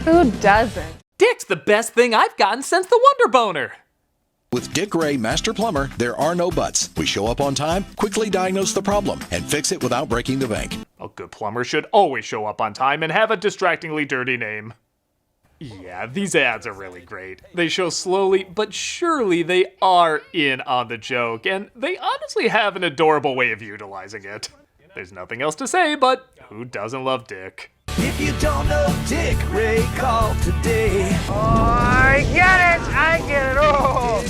Who doesn't? Dick's the best thing I've gotten since the Wonder Boner. With Dick Ray, Master Plumber, there are no buts. We show up on time, quickly diagnose the problem, and fix it without breaking the bank. A good plumber should always show up on time and have a distractingly dirty name. Yeah, these ads are really great. They show slowly, but surely they are in on the joke, and they honestly have an adorable way of utilizing it. There's nothing else to say, but who doesn't love Dick? If you don't know Dick Ray, call today. Oh, I get it! I get it! Oh,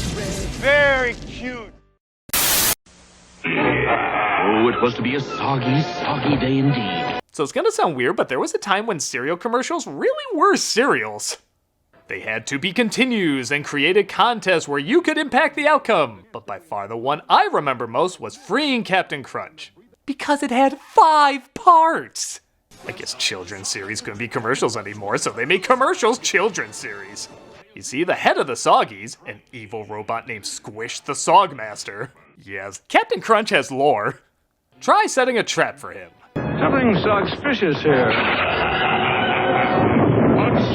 very cute. Oh, it was to be a soggy, soggy day indeed. So it's gonna sound weird, but there was a time when cereal commercials really were cereals. They had to be continues and created contests where you could impact the outcome. But by far the one I remember most was Freeing Captain Crunch. Because it had 5 parts. I guess children's series couldn't be commercials anymore, so they made commercials children's series. You see, the head of the Soggies, an evil robot named Squish the Sogmaster. Yes, Captain Crunch has lore. Try setting a trap for him. Something suspicious here. A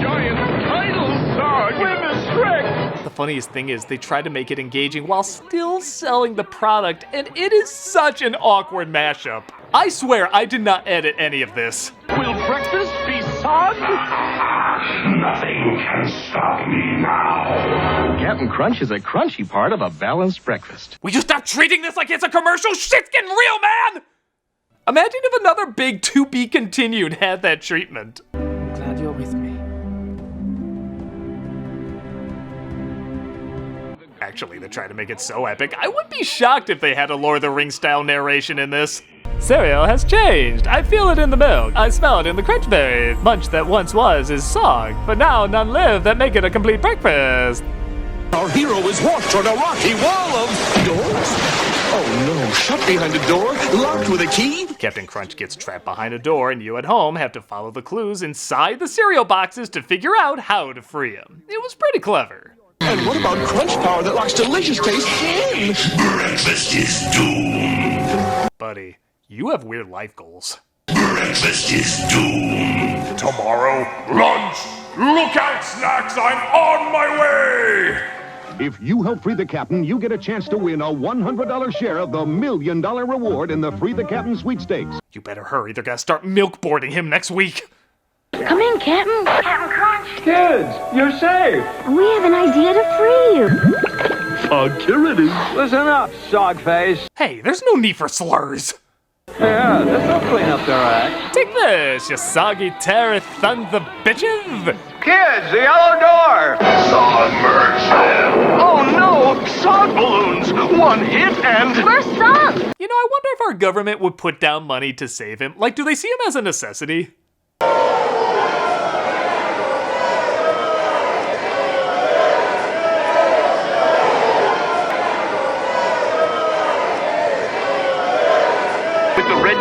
giant tidal sog with a Shrek. The funniest thing is they try to make it engaging while still selling the product, and it is such an awkward mashup. I swear I did not edit any of this. Will breakfast be sog? Nothing can stop me now. Captain Crunch is a crunchy part of a balanced breakfast. Will you stop treating this like it's a commercial? Shit's getting real, man! Imagine if another big to be continued had that treatment. I'm glad you're with me. Actually, they try to make it so epic, I wouldn't be shocked if they had a Lord of the Rings style narration in this. Cereal has changed. I feel it in the milk. I smell it in the crunch berry. Munch that once was is sog, but now none live that make it a complete breakfast. Our hero is washed on a rocky wall of doors. Oh no, shut behind a door, locked with a key. Captain Crunch gets trapped behind a door, and you at home have to follow the clues inside the cereal boxes to figure out how to free him. It was pretty clever. And what about crunch power that locks delicious taste in? Breakfast is doomed. Buddy, you have weird life goals. Breakfast is doomed. Tomorrow, lunch. Look out, snacks, I'm on my way. If you help free the captain, you get a chance to win a $100 share of the $1 million reward in the Free the Captain sweepstakes. You better hurry, they're gonna start milk boarding him next week. Come in, Captain. Captain Crunch. Kids, you're safe. We have an idea to free you. Security. Listen up, sogface. Hey, there's no need for slurs. Yeah, this'll clean up their act. Take this, you soggy terror sons of bitches. Kids, the yellow door. Submerge them. Oh no, sog balloons. One hit and... We're sunk. You know, I wonder if our government would put down money to save him. Like, do they see him as a necessity?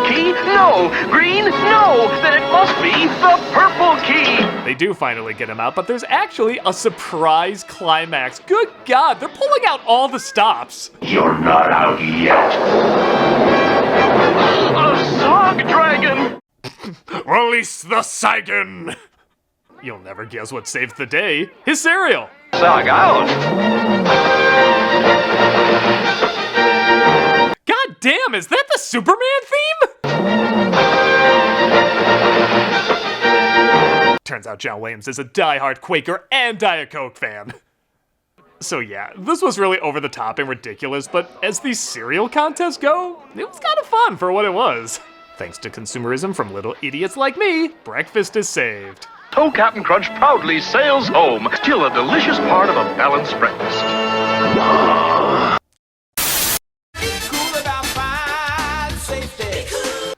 Key? No. Green? No. Then it must be the purple key. They do finally get him out, but there's actually a surprise climax. Good God, they're pulling out all the stops. You're not out yet. A sog dragon. Release the Saigon. You'll never guess what saved the day. His cereal. Sog out. God damn, is that the Superman theme? Turns out John Williams is a diehard Quaker and Diet Coke fan. So yeah, this was really over the top and ridiculous, but as these cereal contests go, it was kind of fun for what it was. Thanks to consumerism from little idiots like me, breakfast is saved. So Captain Crunch proudly sails home, still a delicious part of a balanced breakfast.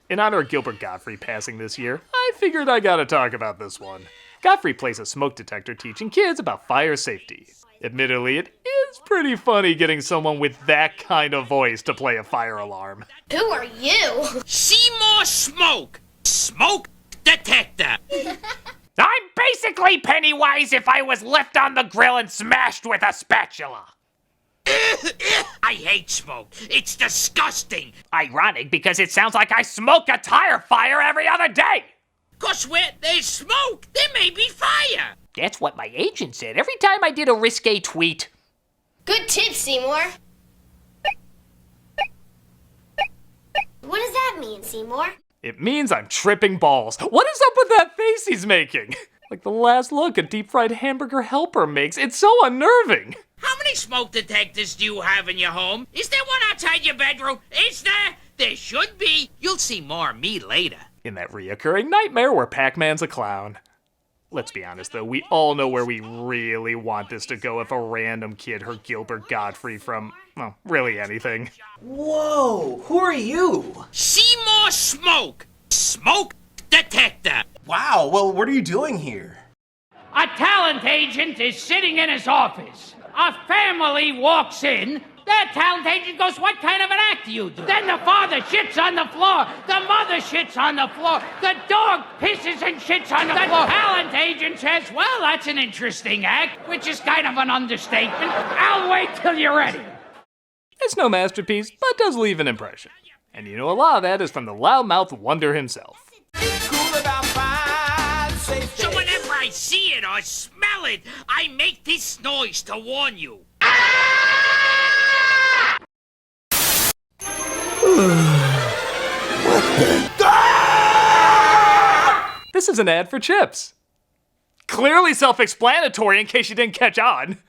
In honor of Gilbert Gottfried passing this year, I figured I gotta talk about this one. Gottfried plays a smoke detector teaching kids about fire safety. Admittedly, it is pretty funny getting someone with that kind of voice to play a fire alarm. Who are you? Seymour Smoke. Smoke detector. I'm basically Pennywise if I was left on the grill and smashed with a spatula. I hate smoke. It's disgusting. Ironic because it sounds like I smoke a tire fire every other day. 'Cause where there's smoke, there may be fire. That's what my agent said every time I did a risque tweet. Good tip, Seymour. What does that mean, Seymour? It means I'm tripping balls. What is up with that face he's making? Like the last look a deep-fried hamburger helper makes. It's so unnerving. How many smoke detectors do you have in your home? Is there one outside your bedroom? Is there? There should be. You'll see more of me later. In that reoccurring nightmare where Pac-Man's a clown. Let's be honest though, we all know where we really want this to go if a random kid heard Gilbert Gottfried from, well, really anything. Whoa, who are you? Seymour Smoke. Smoke detector. Wow, well, what are you doing here? A talent agent is sitting in his office. A family walks in. That talent agent goes, "What kind of an act do you do?" Then the father shits on the floor. The mother shits on the floor. The dog pisses and shits on the floor. The talent agent says, "Well, that's an interesting act," which is kind of an understatement. I'll wait till you're ready. It's no masterpiece, but does leave an impression. And you know a lot of that is from the loudmouth wonder himself. So whenever I see it or smell it, I make this noise to warn you. This is an ad for chips. Clearly self-explanatory in case you didn't catch on.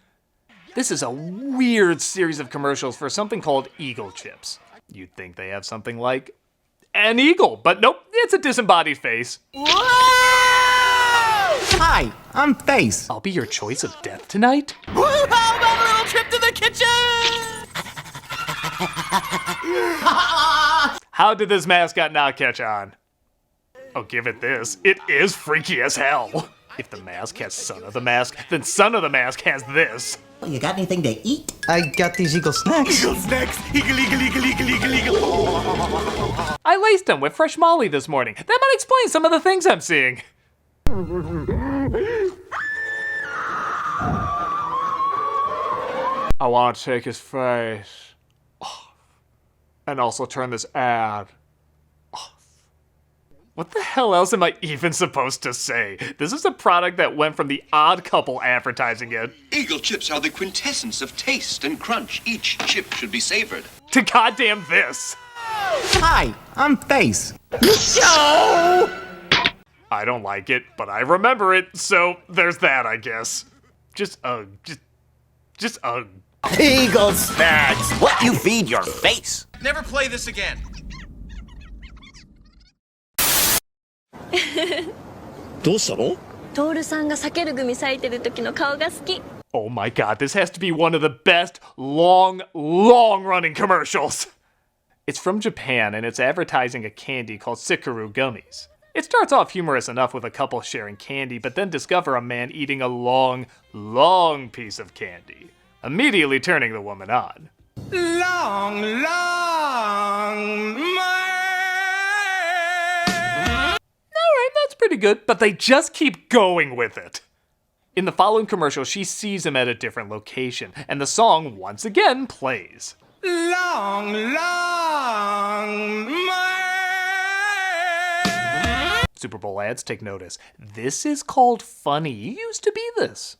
This is a weird series of commercials for something called Eagle Chips. You'd think they have something like an eagle, but nope, it's a disembodied face. Hi, I'm Face. I'll be your choice of death tonight. Woo! How about a little trip to the kitchen? How did this mascot not catch on? Oh, give it this. It is freaky as hell. If the mask has Son of the Mask, then Son of the Mask has this. You got anything to eat? I got these Eagle snacks. Eagle snacks! Eagle, eagle, eagle, eagle, eagle, eagle. I laced them with fresh Molly this morning. That might explain some of the things I'm seeing. I want to take his face off. And also turn this ad off. What the hell else am I even supposed to say? This is a product that went from the Odd Couple advertising it Eagle chips are the quintessence of taste and crunch. Each chip should be savored. to goddamn this. Hi, I'm Face. No! I don't like it, but I remember it, so there's that, I guess. Just ugh. Just ugh. Eagle snacks. What you feed your face? Never play this again. どうしたの？トールさんが避けるグミ咲いてる時の顔が好き。 Oh my god, this has to be one of the best long-running commercials. It's from Japan, and it's advertising a candy called Sikaru gummies. It starts off humorous enough with a couple sharing candy, but then discover a man eating a long piece of candy, immediately turning the woman on. Long, Alright, that's pretty good, but they just keep going with it. In the following commercial, she sees him at a different location, and the song once again plays. long. Super Bowl ads take notice. This is called funny. You used to be this.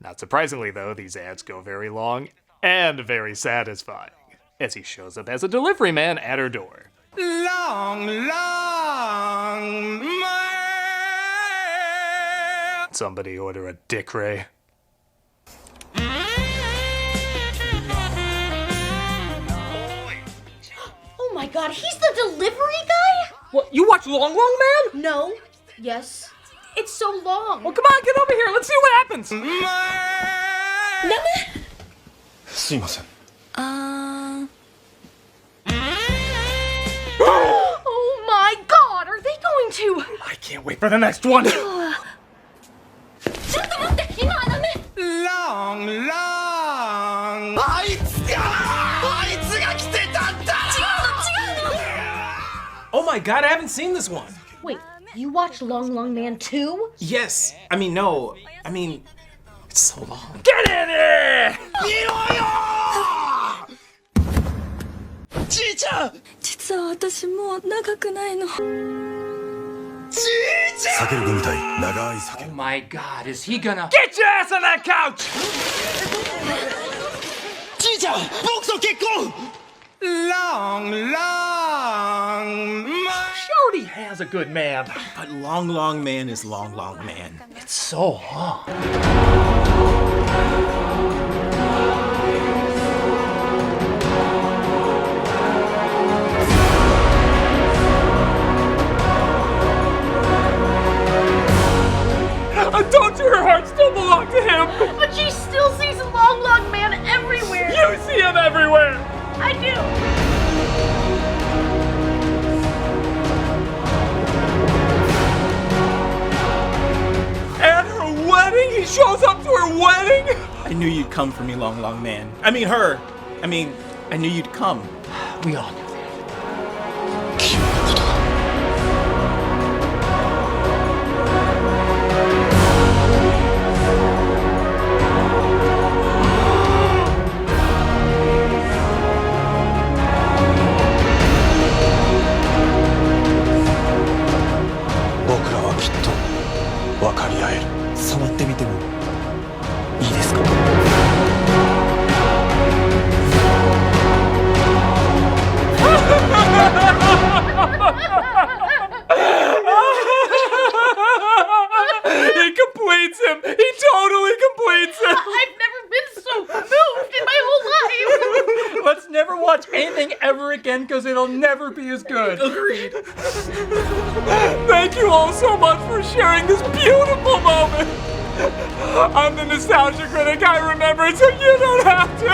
Not surprisingly, though, these ads go very long and very satisfying, as he shows up as a delivery man at her door. Long. Somebody order a Dick Ray. Oh my god, he's the delivery guy? What, you watch Long Man? No. Yes. It's so long. Well, come on, get over here. Let's see what happens. すいません。 Oh my god, are they going to? I can't wait for the next one. long. Oh my god, I haven't seen this one. Wait, you watched Long Man 2? Yes. No. It's so long. Get in here! 実は私もう長くないの。 Oh my god, is he gonna... Get your ass on that couch! じいちゃん、僕と結婚! Long. Shorty has a good man. But Long Man is Long Man. It's so long. Don't you, her heart still belong to him? But she still sees Long Man everywhere. You see him everywhere. I do. At her wedding? He shows up to her wedding? I knew you'd come for me, Long Man. I knew you'd come. We all knew. He completes him! He totally completes him! I've never been so moved in my whole life! Let's never watch anything ever again because it'll never be as good. Agreed. Thank you all so much for sharing this beautiful moment! I'm the Nostalgia Critic, I remember it, so you don't have to!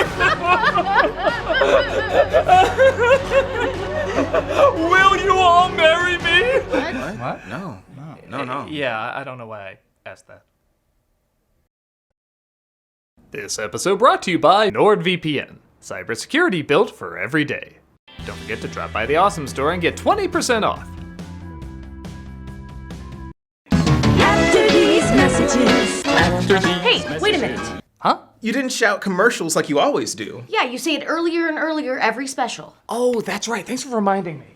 Will you all marry me? What? No. Yeah, I don't know why I asked that. This episode brought to you by NordVPN, cybersecurity built for every day. Don't forget to drop by the Awesome Store and get 20% off. After these messages. Hey, wait a minute. Huh? You didn't shout commercials like you always do. Yeah, you say it earlier and earlier every special. Oh, that's right. Thanks for reminding me.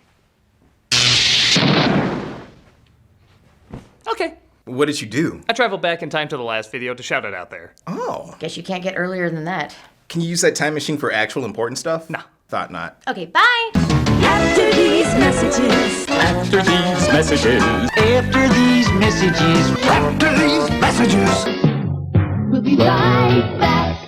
What did you do? I traveled back in time to the last video to shout it out there. Oh. Guess you can't get earlier than that. Can you use that time machine for actual important stuff? No. Thought not. Okay, bye. After these messages. After these messages. After these messages. After these messages. We'll be right back.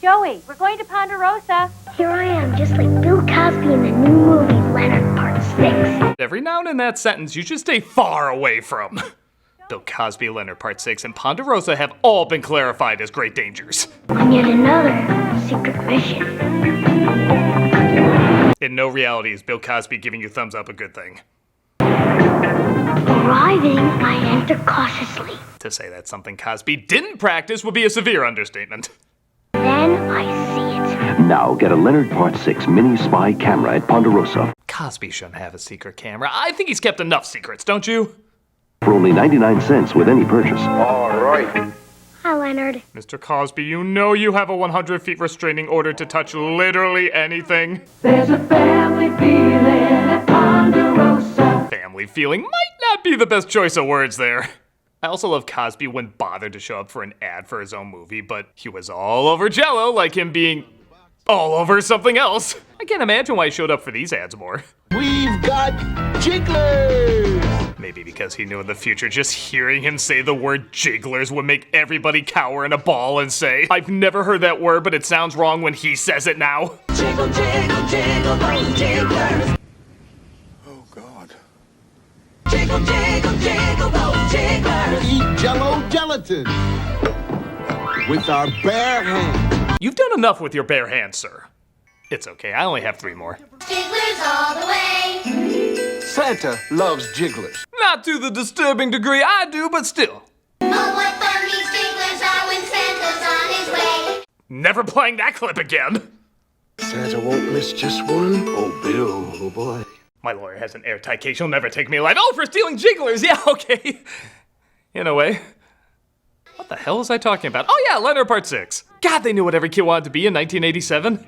Joey, we're going to Ponderosa. Here I am, just like Bill Cosby in the new movie Leonard Part 6. Every noun in that sentence you should stay far away from. Bill Cosby, Leonard Part 6, and Ponderosa have all been clarified as great dangers. On yet another secret mission. In no reality is Bill Cosby giving you thumbs up a good thing. Arriving, I enter cautiously. To say that's something Cosby didn't practice would be a severe understatement. Then I see it. Now get a Leonard Part 6 mini spy camera at Ponderosa. Cosby shouldn't have a secret camera. I think he's kept enough secrets, don't you? For only 99 cents with any purchase. All right. Hi, Leonard. Mr. Cosby, you know you have a 100 feet restraining order to touch literally anything. There's a family feeling at Ponderosa. Family feeling might not be the best choice of words there. I also love Cosby wouldn't bother to show up for an ad for his own movie, but he was all over Jell-O like him being all over something else. I can't imagine why he showed up for these ads more. We've got jigglers! Maybe because he knew in the future just hearing him say the word jigglers would make everybody cower in a ball and say, I've never heard that word, but it sounds wrong when he says it now. Jiggle, jiggle, jiggle those jigglers. Oh, God. Jiggle, jiggle, jiggle those jigglers. Eat Jell-O gelatin with our bare hands. You've done enough with your bare hands, sir. It's okay, I only have 3 more. Jigglers all the way. Santa loves jigglers. Not to the disturbing degree I do, but still. Oh, what fun these jigglers are when Santa's on his way. Never playing that clip again. Santa won't miss just one. Oh, Bill, oh boy. My lawyer has an airtight case. He'll never take me alive. Oh, for stealing jigglers. Yeah, okay. In a way. What the hell was I talking about? Oh yeah, Leonard Part 6. God, they knew what every kid wanted to be in 1987.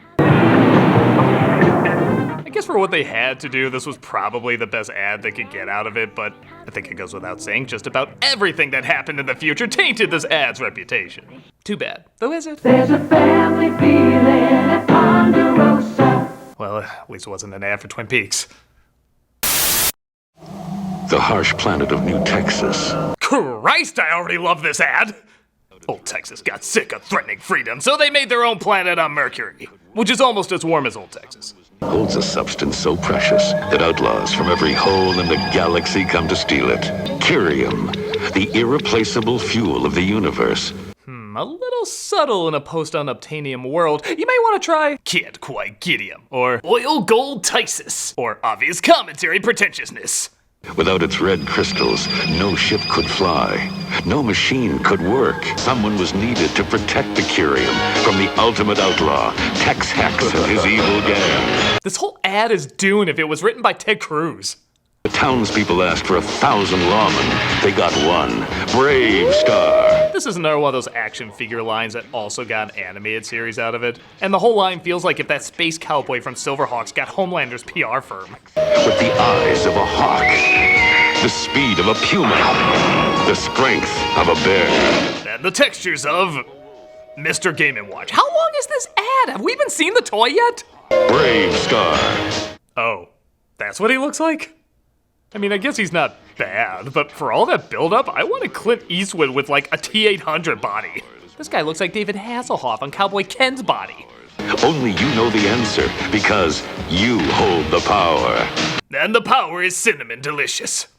I guess for what they had to do, this was probably the best ad they could get out of it, but I think it goes without saying just about everything that happened in the future tainted this ad's reputation. Too bad. Though is it? There's a family feeling at Ponderosa. Well, at least it wasn't an ad for Twin Peaks. The harsh planet of New Texas. Christ, I already love this ad! Old Texas got sick of threatening freedom, so they made their own planet on Mercury, which is almost as warm as Old Texas. Holds a substance so precious that outlaws from every hole in the galaxy come to steal it. Curium, the irreplaceable fuel of the universe. A little subtle in a post-unobtainium world. You may want to try Can't Quite Gidium, or Oil Gold Tysis, or Obvious Commentary Pretentiousness. Without its red crystals, no ship could fly. No machine could work. Someone was needed to protect the curium from the ultimate outlaw, Tex Hex and his evil gang. This whole ad is Dune if it was written by Ted Cruz. The townspeople asked for 1,000 lawmen. They got one. Brave Star. This is another one of those action figure lines that also got an animated series out of it. And the whole line feels like if that space cowboy from Silverhawks got Homelander's PR firm. With the eyes of a hawk, the speed of a puma, the strength of a bear. And the textures of Mr. Game & Watch. How long is this ad? Have we even seen the toy yet? Brave Star. Oh, that's what he looks like? I mean, I guess he's not bad, but for all that build-up, I wanted Clint Eastwood with like a T-800 body. This guy looks like David Hasselhoff on Cowboy Ken's body. Only you know the answer, because you hold the power. And the power is cinnamon delicious.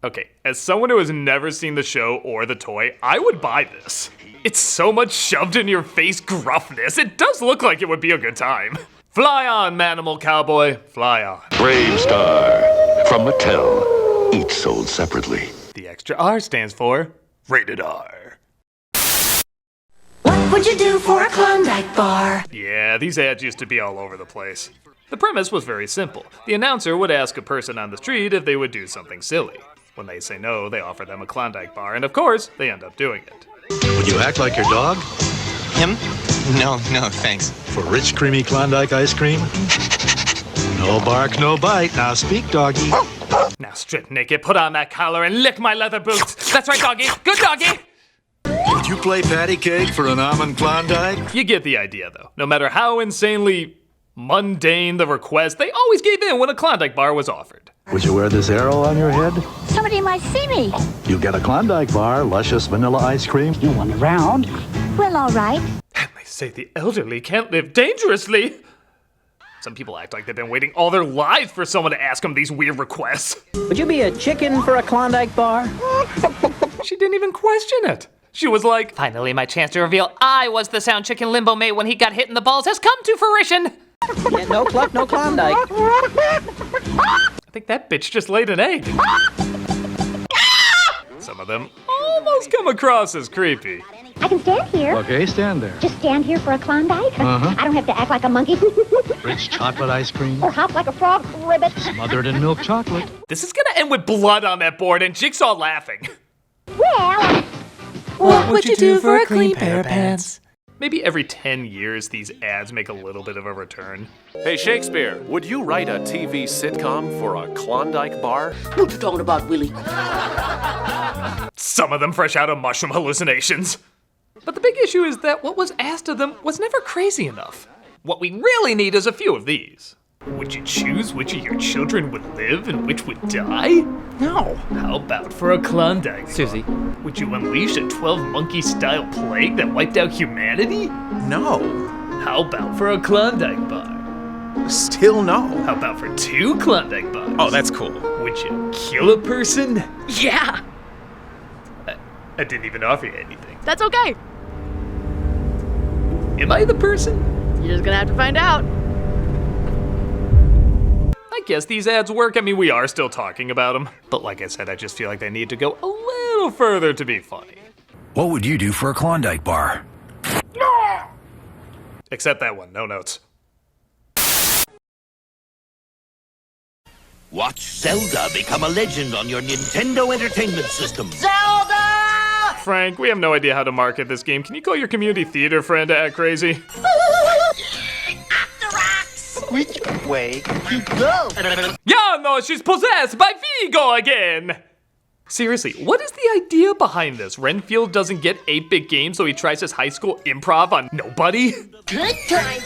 Okay, as someone who has never seen the show or the toy, I would buy this. It's so much shoved in your face gruffness, it does look like it would be a good time. Fly on, Manimal Cowboy, fly on. Brave Star. From Mattel, each sold separately. The extra R stands for Rated R. What would you do for a Klondike bar? Yeah, these ads used to be all over the place. The premise was very simple. The announcer would ask a person on the street if they would do something silly. When they say no, they offer them a Klondike bar, and of course, they end up doing it. Would you act like your dog? Him? No, thanks. For rich, creamy Klondike ice cream? No bark, no bite. Now speak, doggy. Now strip naked, put on that collar, and lick my leather boots. That's right, doggy. Good doggy. Would you play patty cake for an almond Klondike? You get the idea, though. No matter how insanely mundane the request, they always gave in when a Klondike bar was offered. Would you wear this arrow on your head? Somebody might see me. You get a Klondike bar, luscious vanilla ice cream. You want a round? Well, all right. And they say the elderly can't live dangerously. Some people act like they've been waiting all their lives for someone to ask them these weird requests. Would you be a chicken for a Klondike bar? She didn't even question it. She was like, finally my chance to reveal I was the sound chicken limbo mate when he got hit in the balls has come to fruition. Yeah, no cluck, no Klondike. I think that bitch just laid an egg. Some of them almost come across as creepy. I can stand here. Okay, stand there. Just stand here for a Klondike? Uh-huh. I don't have to act like a monkey. Rich chocolate ice cream. Or hop like a frog ribbit. Smothered in milk chocolate. This is gonna end with blood on that board and Jigsaw laughing. Well, what would you do for a clean pair of pants? Maybe every 10 years these ads make a little bit of a return. Hey Shakespeare, would you write a TV sitcom for a Klondike bar? What you talking about, Willie? Some of them fresh out of mushroom hallucinations. But the big issue is that what was asked of them was never crazy enough. What we really need is a few of these. Would you choose which of your children would live and which would die? No. How about for a Klondike bar? Susie. Would you unleash a 12-monkey-style plague that wiped out humanity? No. How about for a Klondike bar? Still no. How about for 2 Klondike bars? Oh, that's cool. Would you kill a person? Yeah. I didn't even offer you anything. That's okay. Am I the person? You're just gonna have to find out. I guess these ads work. I mean, we are still talking about them. But like I said, I just feel like they need to go a little further to be funny. What would you do for a Klondike bar? Except that one, no notes. Watch Zelda become a legend on your Nintendo Entertainment System. Zelda! Frank, we have no idea how to market this game. Can you call your community theater friend to act crazy? Which way you go? Yeah, no, she's possessed by Vigo again! Seriously, what is the idea behind this? Renfield doesn't get 8-bit games, so he tries his high school improv on nobody? Good times.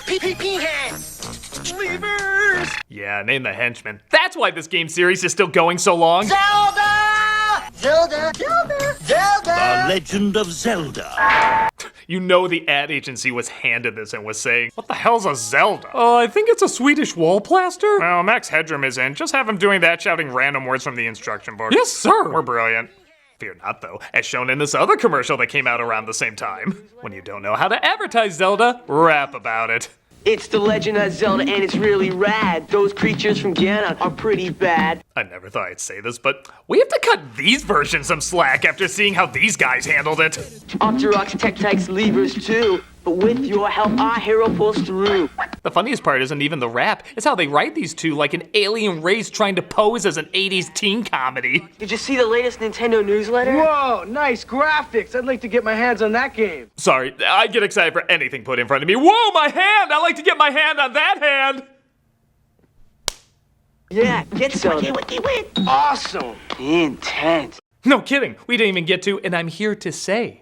PPP hands. Levers. Yeah, name the henchman. That's why this game series is still going so long. Zelda! Zelda! Zelda! Zelda! The Legend of Zelda. You know the ad agency was handed this and was saying, what the hell's a Zelda? I think it's a Swedish wall plaster. Well, Max Headroom is in. Just have him doing that, shouting random words from the instruction book. Yes, sir! We're brilliant. Fear not, though, as shown in this other commercial that came out around the same time. When you don't know how to advertise Zelda, rap about it. It's the Legend of Zelda, and it's really rad. Those creatures from Ganon are pretty bad. I never thought I'd say this, but we have to cut these versions some slack after seeing how these guys handled it. Opterox Tech-Tykes levers too, but with your help, our hero pulls through. The funniest part isn't even the rap, it's how they write these two like an alien race trying to pose as an 80s teen comedy. Did you see the latest Nintendo newsletter? Whoa, nice graphics. I'd like to get my hands on that game. Sorry, I get excited for anything put in front of me. Whoa, my hand! I like to get my hand on that hand! Yeah, get some. Awesome. Intense. No kidding, we didn't even get to, and I'm here to say.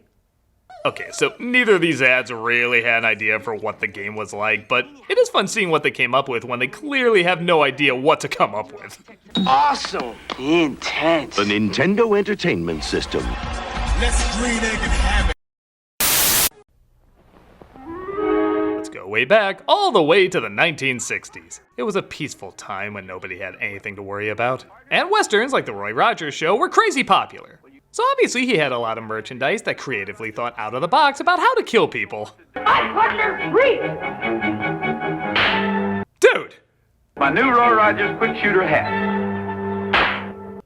Okay, so neither of these ads really had an idea for what the game was like, but it is fun seeing what they came up with when they clearly have no idea what to come up with. Awesome. Intense. The Nintendo Entertainment System. Let's green egg and have it. Let's go way back, all the way to the 1960s. It was a peaceful time when nobody had anything to worry about. And westerns, like the Roy Rogers Show, were crazy popular. So obviously he had a lot of merchandise that creatively thought out of the box about how to kill people. My partner, Reese! Dude! My new Roy Rogers quick shooter hat.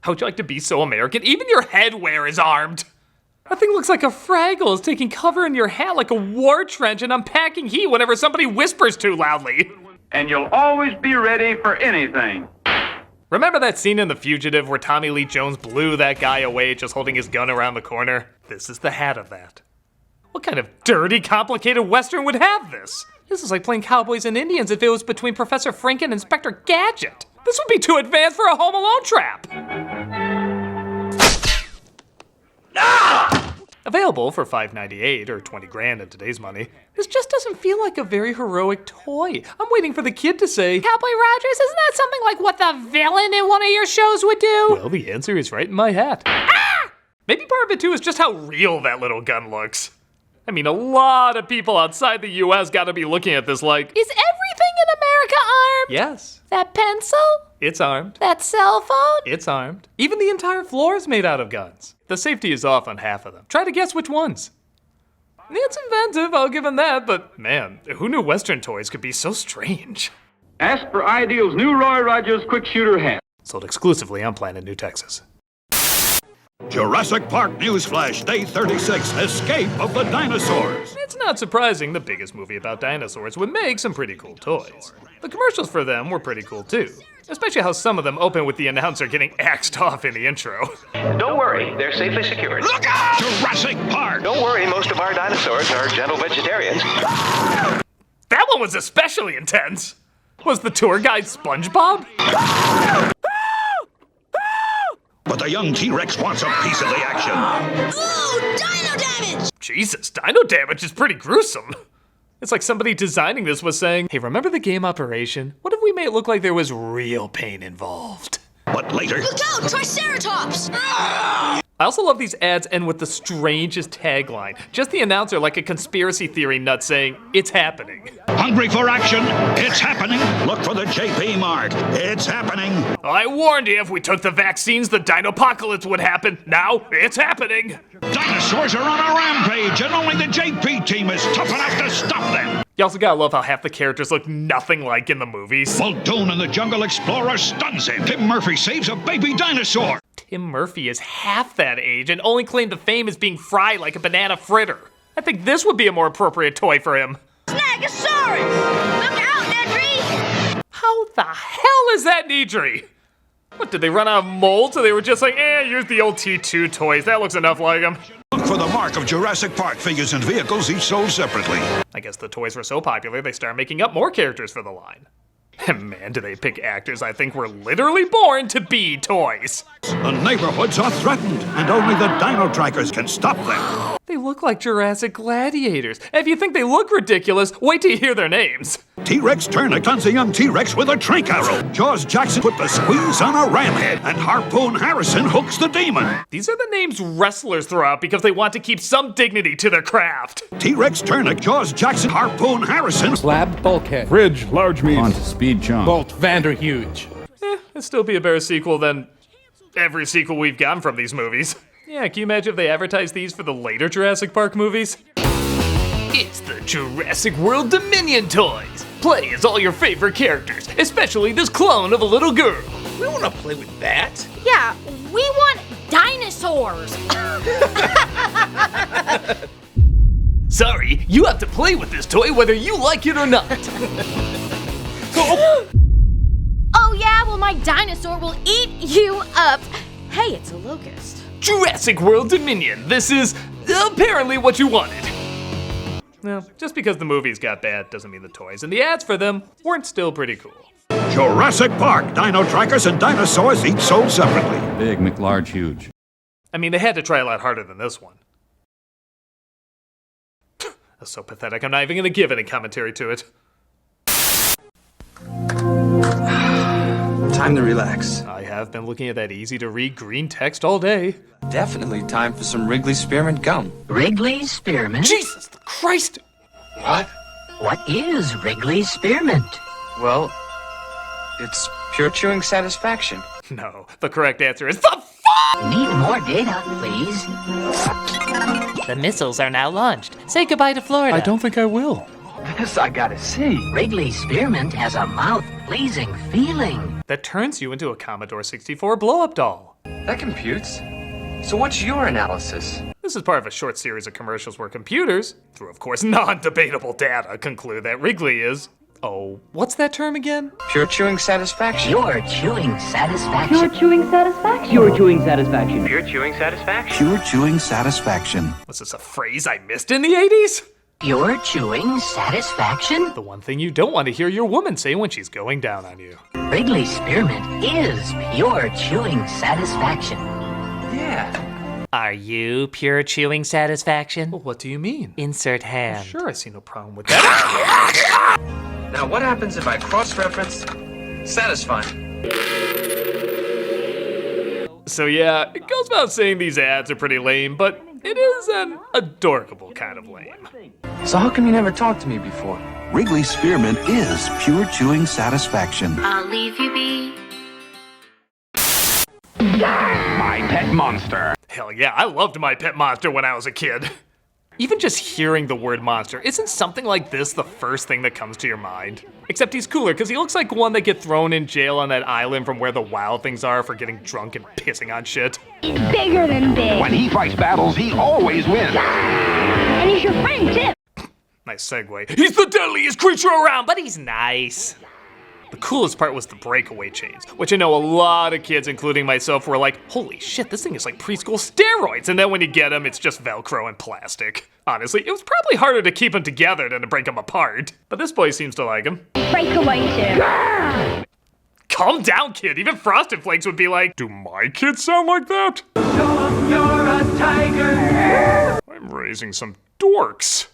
How would you like to be so American? Even your headwear is armed! That thing looks like a Fraggle is taking cover in your hat like a war trench and unpacking heat whenever somebody whispers too loudly. And you'll always be ready for anything. Remember that scene in The Fugitive where Tommy Lee Jones blew that guy away just holding his gun around the corner? This is the hat of that. What kind of dirty, complicated Western would have this? This is like playing Cowboys and Indians if it was between Professor Frink and Inspector Gadget. This would be too advanced for a Home Alone trap. Available for $5.98 or 20 grand in today's money, this just doesn't feel like a very heroic toy. I'm waiting for the kid to say, Cowboy Rogers, isn't that something like what the villain in one of your shows would do? Well, the answer is right in my hat. Ah! Maybe part of it too is just how real that little gun looks. I mean, a lot of people outside the US gotta be looking at this like, is everything in America armed? Yes. That pencil? It's armed. That cell phone? It's armed. Even the entire floor is made out of guns. The safety is off on half of them. Try to guess which ones. It's inventive, I'll give him that, but man, who knew Western toys could be so strange? Ask for Ideal's new Roy Rogers quick shooter hand. Sold exclusively on Planet New Texas. Jurassic Park Newsflash, Day 36, Escape of the Dinosaurs. It's not surprising the biggest movie about dinosaurs would make some pretty cool toys. The commercials for them were pretty cool too. Especially how some of them open with the announcer getting axed off in the intro. Don't worry, they're safely secured. Look out! Jurassic Park! Don't worry, most of our dinosaurs are gentle vegetarians. That one was especially intense. Was the tour guide SpongeBob? But the young T-Rex wants a piece of the action. Ooh, dino damage! Jesus, dino damage is pretty gruesome. It's like somebody designing this was saying, hey, remember the game Operation? What if we made it look like there was real pain involved? But later... Look out, Triceratops! I also love these ads end with the strangest tagline. Just the announcer like a conspiracy theory nut saying, it's happening. Hungry for action? It's happening. Look for the JP mark. It's happening. I warned you if we took the vaccines, the dinopocalypse would happen. Now, it's happening. Dinosaurs are on a rampage, and only the JP team is tough enough to stop them. You also gotta love how half the characters look nothing like in the movies. Muldoon and the Jungle Explorer stuns him. Tim Murphy saves a baby dinosaur. Tim Murphy is half that age and only claim to fame as being fried like a banana fritter. I think this would be a more appropriate toy for him. Snagosaurus! Look out, Nedry! How the hell is that Nedry? What, did they run out of molds so they were just like, use the old T2 toys, that looks enough like them? Look for the mark of Jurassic Park figures and vehicles, each sold separately. I guess the toys were so popular they started making up more characters for the line. And man, do they pick actors I think were literally born to be toys. The neighborhoods are threatened, and only the dino trackers can stop them. They look like Jurassic gladiators. If you think they look ridiculous, wait till you hear their names. T-Rex Turner guns a young T-Rex with a trank arrow. Jaws Jackson put the squeeze on a ramhead, and Harpoon Harrison hooks the demon. These are the names wrestlers throw out because they want to keep some dignity to their craft. T-Rex Turner, Jaws Jackson, Harpoon Harrison. Slab bulkhead. Fridge, large meat. On to speed jump. Bolt, Vanderhuge. It'd still be a better sequel than every sequel we've gotten from these movies. Yeah, can you imagine if they advertised these for the later Jurassic Park movies? It's the Jurassic World Dominion toys. Play as all your favorite characters, especially this clone of a little girl. We want to play with that. Yeah, we want dinosaurs! Sorry, you have to play with this toy whether you like it or not. Oh yeah, well my dinosaur will eat you up. Hey, it's a locust. Jurassic World Dominion, this is apparently what you wanted. Well, just because the movies got bad doesn't mean the toys and the ads for them weren't still pretty cool. Jurassic Park, dino trackers and dinosaurs each sold separately. Big, McLarge, huge. I mean, they had to try a lot harder than this one. That's so pathetic, I'm not even gonna give any commentary to it. Time to relax. I have been looking at that easy-to-read green text all day. Definitely time for some Wrigley's Spearmint Gum. Wrigley's Spearmint? Jesus Christ! What? What is Wrigley's Spearmint? Well, it's pure chewing satisfaction. No, the correct answer is the Need more data, please. The missiles are now launched. Say goodbye to Florida. I don't think I will. This I gotta see. Wrigley's Spearmint has a mouth-pleasing feeling. That turns you into a Commodore 64 blow-up doll. That computes. So what's your analysis? This is part of a short series of commercials where computers, through of course non-debatable data, conclude that Wrigley is Oh, what's that term again? Pure chewing satisfaction. Pure chewing satisfaction. Pure chewing satisfaction. Pure chewing satisfaction. Pure chewing satisfaction. Pure chewing satisfaction. Was this a phrase I missed in the 80s? Pure chewing satisfaction? The one thing you don't want to hear your woman say when she's going down on you. Wrigley Spearmint is pure chewing satisfaction. Yeah. Are you pure chewing satisfaction? Well, what do you mean? Insert hand. Sure, I see no problem with that. Now, what happens if I cross-reference satisfying? So yeah, it goes without saying these ads are pretty lame, but it is an adorable kind of lame. So how come you never talked to me before? Wrigley Spearmint is pure chewing satisfaction. I'll leave you be. My Pet Monster. Hell yeah, I loved My Pet Monster when I was a kid. Even just hearing the word monster, isn't something like this the first thing that comes to your mind? Except he's cooler, because he looks like one that get thrown in jail on that island from where the wild things are for getting drunk and pissing on shit. He's bigger than big. When he fights battles, he always wins. And he's your friend, too. Nice segue. He's the deadliest creature around, but he's nice. The coolest part was the breakaway chains, which I know a lot of kids, including myself, were like, holy shit, this thing is like preschool steroids, and then when you get them, it's just Velcro and plastic. Honestly, it was probably harder to keep them together than to break them apart, but this boy seems to like them. Breakaway, too. Calm down, kid. Even Frosted Flakes would be like, do my kids sound like that? You're a tiger. I'm raising some dorks.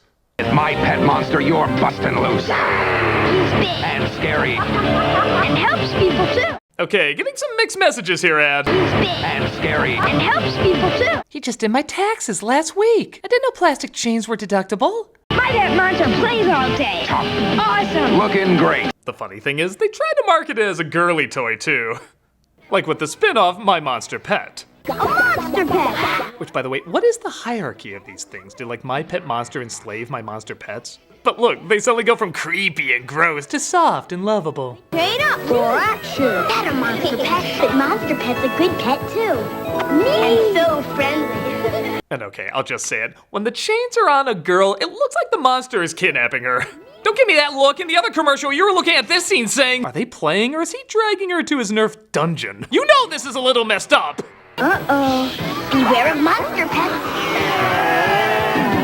My Pet Monster, you're busting loose. He's big. And scary. And helps people, too. Okay, getting some mixed messages here, Ad. He's big. And scary. And helps people, too. He just did my taxes last week. I didn't know plastic chains were deductible. My Pet Monster plays all day. Awesome. Looking great. The funny thing is, they tried to market it as a girly toy, too. Like with the spin-off, My Monster Pet. A monster pet. Which, by the way, what is the hierarchy of these things? Did, like, My Pet Monster enslave My Monster Pets? But look, they suddenly go from creepy and gross to soft and lovable. Straight up for action. That a monster pet. But monster pet's a good pet, too. And so friendly. And okay, I'll just say it. When the chains are on a girl, it looks like the monster is kidnapping her. Don't give me that look. In the other commercial, you were looking at this scene saying, are they playing or is he dragging her to his Nerf dungeon? You know this is a little messed up. Uh-oh. Beware of monster pets.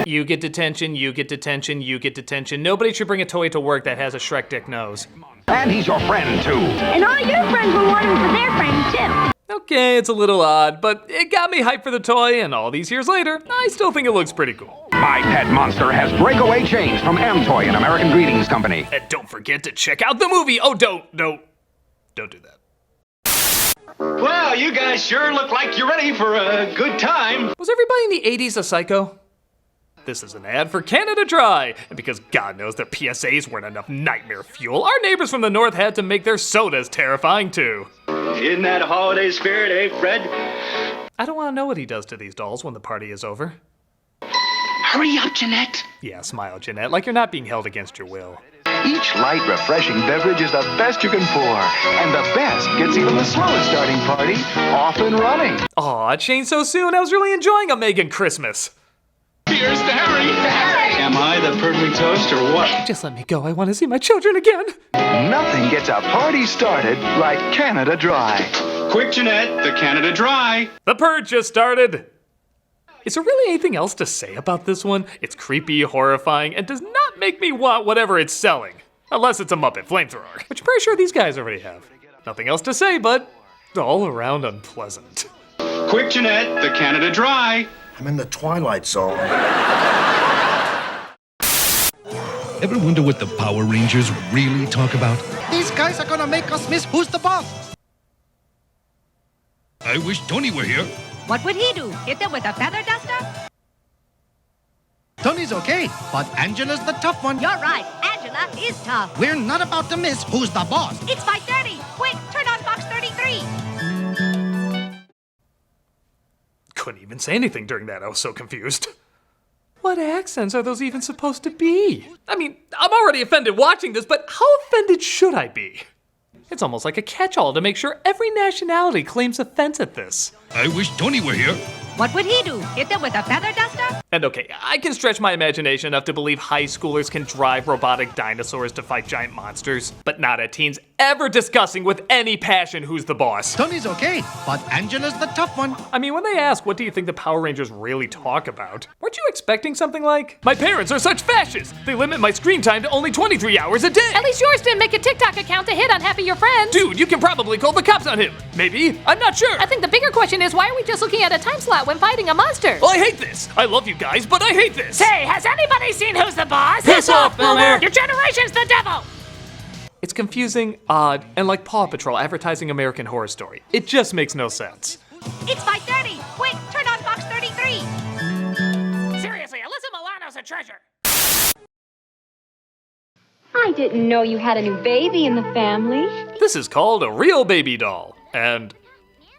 You get detention, you get detention, you get detention. Nobody should bring a toy to work that has a Shrek dick nose. And he's your friend, too. And all your friends will want him for their friends, too. Okay, it's a little odd, but it got me hyped for the toy, and all these years later, I still think it looks pretty cool. My Pet Monster has breakaway chains from Amtoy and American Greetings Company. And don't forget to check out the movie. Oh, don't do that. Well, you guys sure look like you're ready for a good time. Was everybody in the 80s a psycho? This is an ad for Canada Dry, and because God knows their PSAs weren't enough nightmare fuel, our neighbors from the north had to make their sodas terrifying too. Isn't that holiday spirit, eh, Fred? I don't want to know what he does to these dolls when the party is over. Hurry up, Jeanette. Yeah, smile, Jeanette, like you're not being held against your will. Each light, refreshing beverage is the best you can pour. And the best gets even the slowest starting party off and running. Aw, it changed so soon. I was really enjoying a Megan Christmas. Here's to Harry. Am I the perfect toast or what? Just let me go. I want to see my children again. Nothing gets a party started like Canada Dry. Quick, Jeanette, the Canada Dry. The purge just started. Is there really anything else to say about this one? It's creepy, horrifying, and does not make me want whatever it's selling. Unless it's a Muppet flamethrower, which I'm pretty sure these guys already have. Nothing else to say, but all around unpleasant. Quick, Jeanette, the Canada Dry. I'm in the Twilight Zone. Ever wonder what the Power Rangers really talk about? These guys are gonna make us miss who's the boss. I wish Tony were here. What would he do? Hit them with a feather duster? Tony's okay, but Angela's the tough one. You're right. Angela is tough. We're not about to miss who's the boss. It's 5:30. Quick, turn on box 33. Couldn't even say anything during that. I was so confused. What accents are those even supposed to be? I mean, I'm already offended watching this, but how offended should I be? It's almost like a catch-all to make sure every nationality claims offense at this. I wish Tony were here. What would he do? Hit them with a feather duster? And okay, I can stretch my imagination enough to believe high schoolers can drive robotic dinosaurs to fight giant monsters, but not a teens ever discussing with any passion who's the boss. Tony's okay, but Angela's the tough one. I mean, when they ask, what do you think the Power Rangers really talk about? Weren't you expecting something like, my parents are such fascists! They limit my screen time to only 23 hours a day! At least yours didn't make a TikTok account to hit on half of your friends. Dude, you can probably call the cops on him. Maybe, I'm not sure. I think the bigger question is, why are we just looking at a time slot when fighting a monster? Well, I hate this. I love you guys, but I hate this. Hey, has anybody seen Who's the Boss? Piss off, Boomer! Your generation's the devil! It's confusing, odd, and like Paw Patrol advertising American Horror Story. It just makes no sense. It's 5:30. Quick, turn on box 33. Seriously, Alyssa Milano's a treasure. I didn't know you had a new baby in the family. This is called a real baby doll. And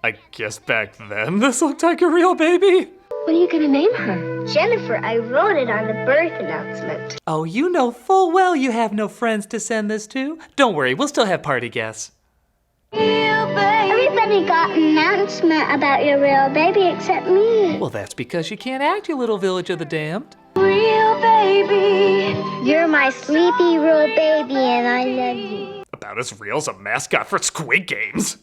I guess back then this looked like a real baby. What are you gonna name her? Jennifer, I wrote it on the birth announcement. Oh, you know full well you have no friends to send this to. Don't worry, we'll still have party guests. Everybody got an announcement about your real baby except me. Well, that's because you can't act, you little village of the damned. Real baby. You're my sleepy real baby and I love you. About as real as a mascot for Squid Games.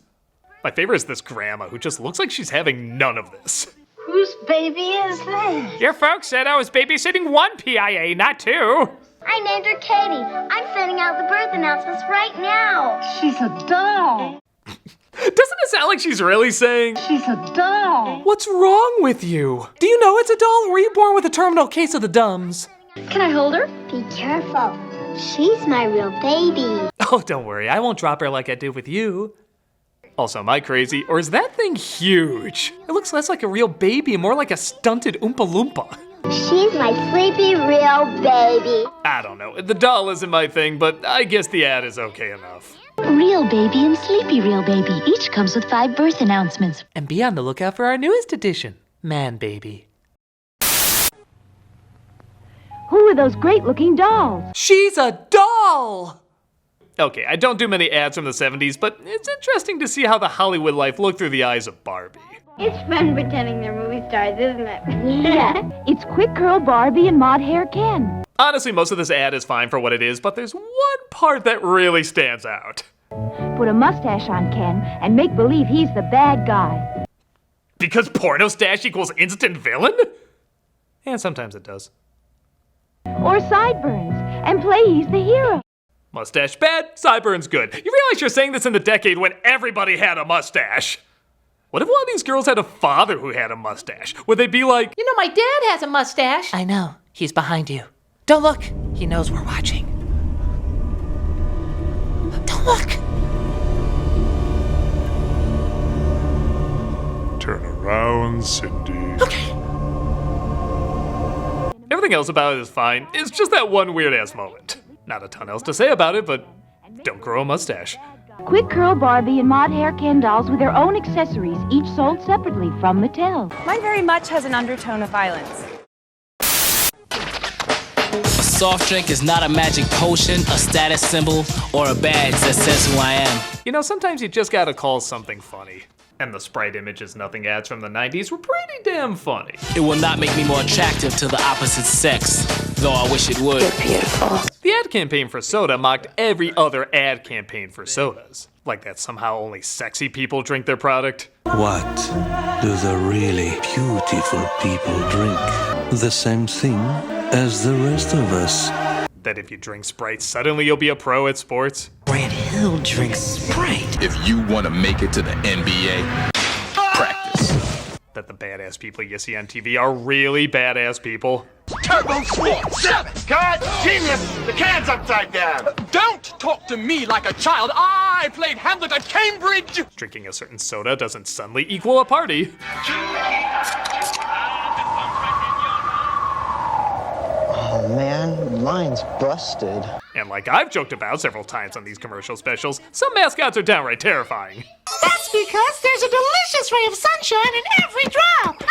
My favorite is this grandma who just looks like she's having none of this. Whose baby is this? Your folks said I was babysitting one PIA, not two. I named her Katie. I'm sending out the birth announcements right now. She's a doll. Doesn't it sound like she's really saying, She's a doll. what's wrong with you? Do you know it's a doll, or were you born with a terminal case of the dumbs? Can I hold her? Be careful. She's my real baby. Oh, don't worry, I won't drop her like I did with you. Also, am I crazy, or is that thing huge? It looks less like a real baby and more like a stunted Oompa Loompa. She's my sleepy real baby. I don't know, the doll isn't my thing, but I guess the ad is okay enough. Real baby and sleepy real baby. Each comes with 5 birth announcements. And be on the lookout for our newest edition, Man Baby. Who are those great-looking dolls? She's a doll! Okay, I don't do many ads from the 70s, but it's interesting to see how the Hollywood life looked through the eyes of Barbie. It's fun pretending they're movie stars, isn't it? Yeah. It's Quick Curl Barbie and Mod Hair Ken. Honestly, most of this ad is fine for what it is, but there's one part that really stands out. Put a mustache on Ken and make believe he's the bad guy. Because porno stash equals instant villain? And sometimes it does. Or sideburns and play he's the hero. Mustache bad, sideburns good. You realize you're saying this in the decade when everybody had a mustache. What if one of these girls had a father who had a mustache? Would they be like, You know, my dad has a mustache. I know, he's behind you. Don't look, he knows we're watching. Don't look. Turn around, Cindy. Okay. Everything else about it is fine. It's just that one weird-ass moment. Not a ton else to say about it, but don't grow a mustache. Quick Curl Barbie and Mod Hair Ken dolls with their own accessories, each sold separately from Mattel. Mine very much has an undertone of violence. A soft drink is not a magic potion, a status symbol, or a badge that says who I am. You know, sometimes you just gotta call something funny. And the Sprite Images Nothing ads from the 90s were pretty damn funny. It will not make me more attractive to the opposite sex, though I wish it would. You're beautiful. The ad campaign for soda mocked every other ad campaign for sodas. Like that somehow only sexy people drink their product. What do the really beautiful people drink? The same thing as the rest of us. That if you drink Sprite, suddenly you'll be a pro at sports. Grant Hill drinks Sprite. If you want to make it to the NBA, practice. That the badass people you see on TV are really badass people. Turbo Sword 7! Cut! Genius! The can's upside down! Don't talk to me like a child. I played Hamlet at Cambridge! Drinking a certain soda doesn't suddenly equal a party. Oh man, line's busted. And like I've joked about several times on these commercial specials, some mascots are downright terrifying. That's because there's a delicious ray of sunshine in every drop.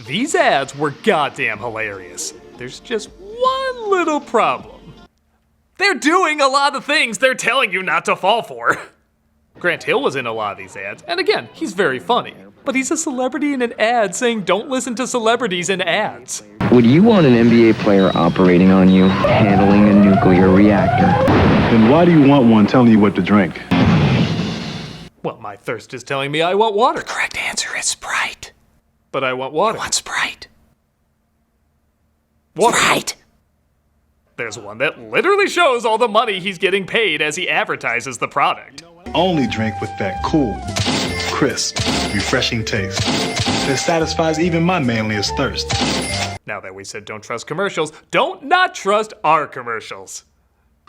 These ads were goddamn hilarious. There's just one little problem. They're doing a lot of things they're telling you not to fall for. Grant Hill was in a lot of these ads, and again, he's very funny. But he's a celebrity in an ad saying don't listen to celebrities in ads. Would you want an NBA player operating on you, handling a nuclear reactor? Then why do you want one telling you what to drink? Well, my thirst is telling me I want water. The correct answer is Sprite. But I want water. You want Sprite. Water. Sprite. There's one that literally shows all the money he's getting paid as he advertises the product. Only drink with that cool, crisp, refreshing taste that satisfies even my manliest thirst. Now that we said don't trust commercials, don't not trust our commercials.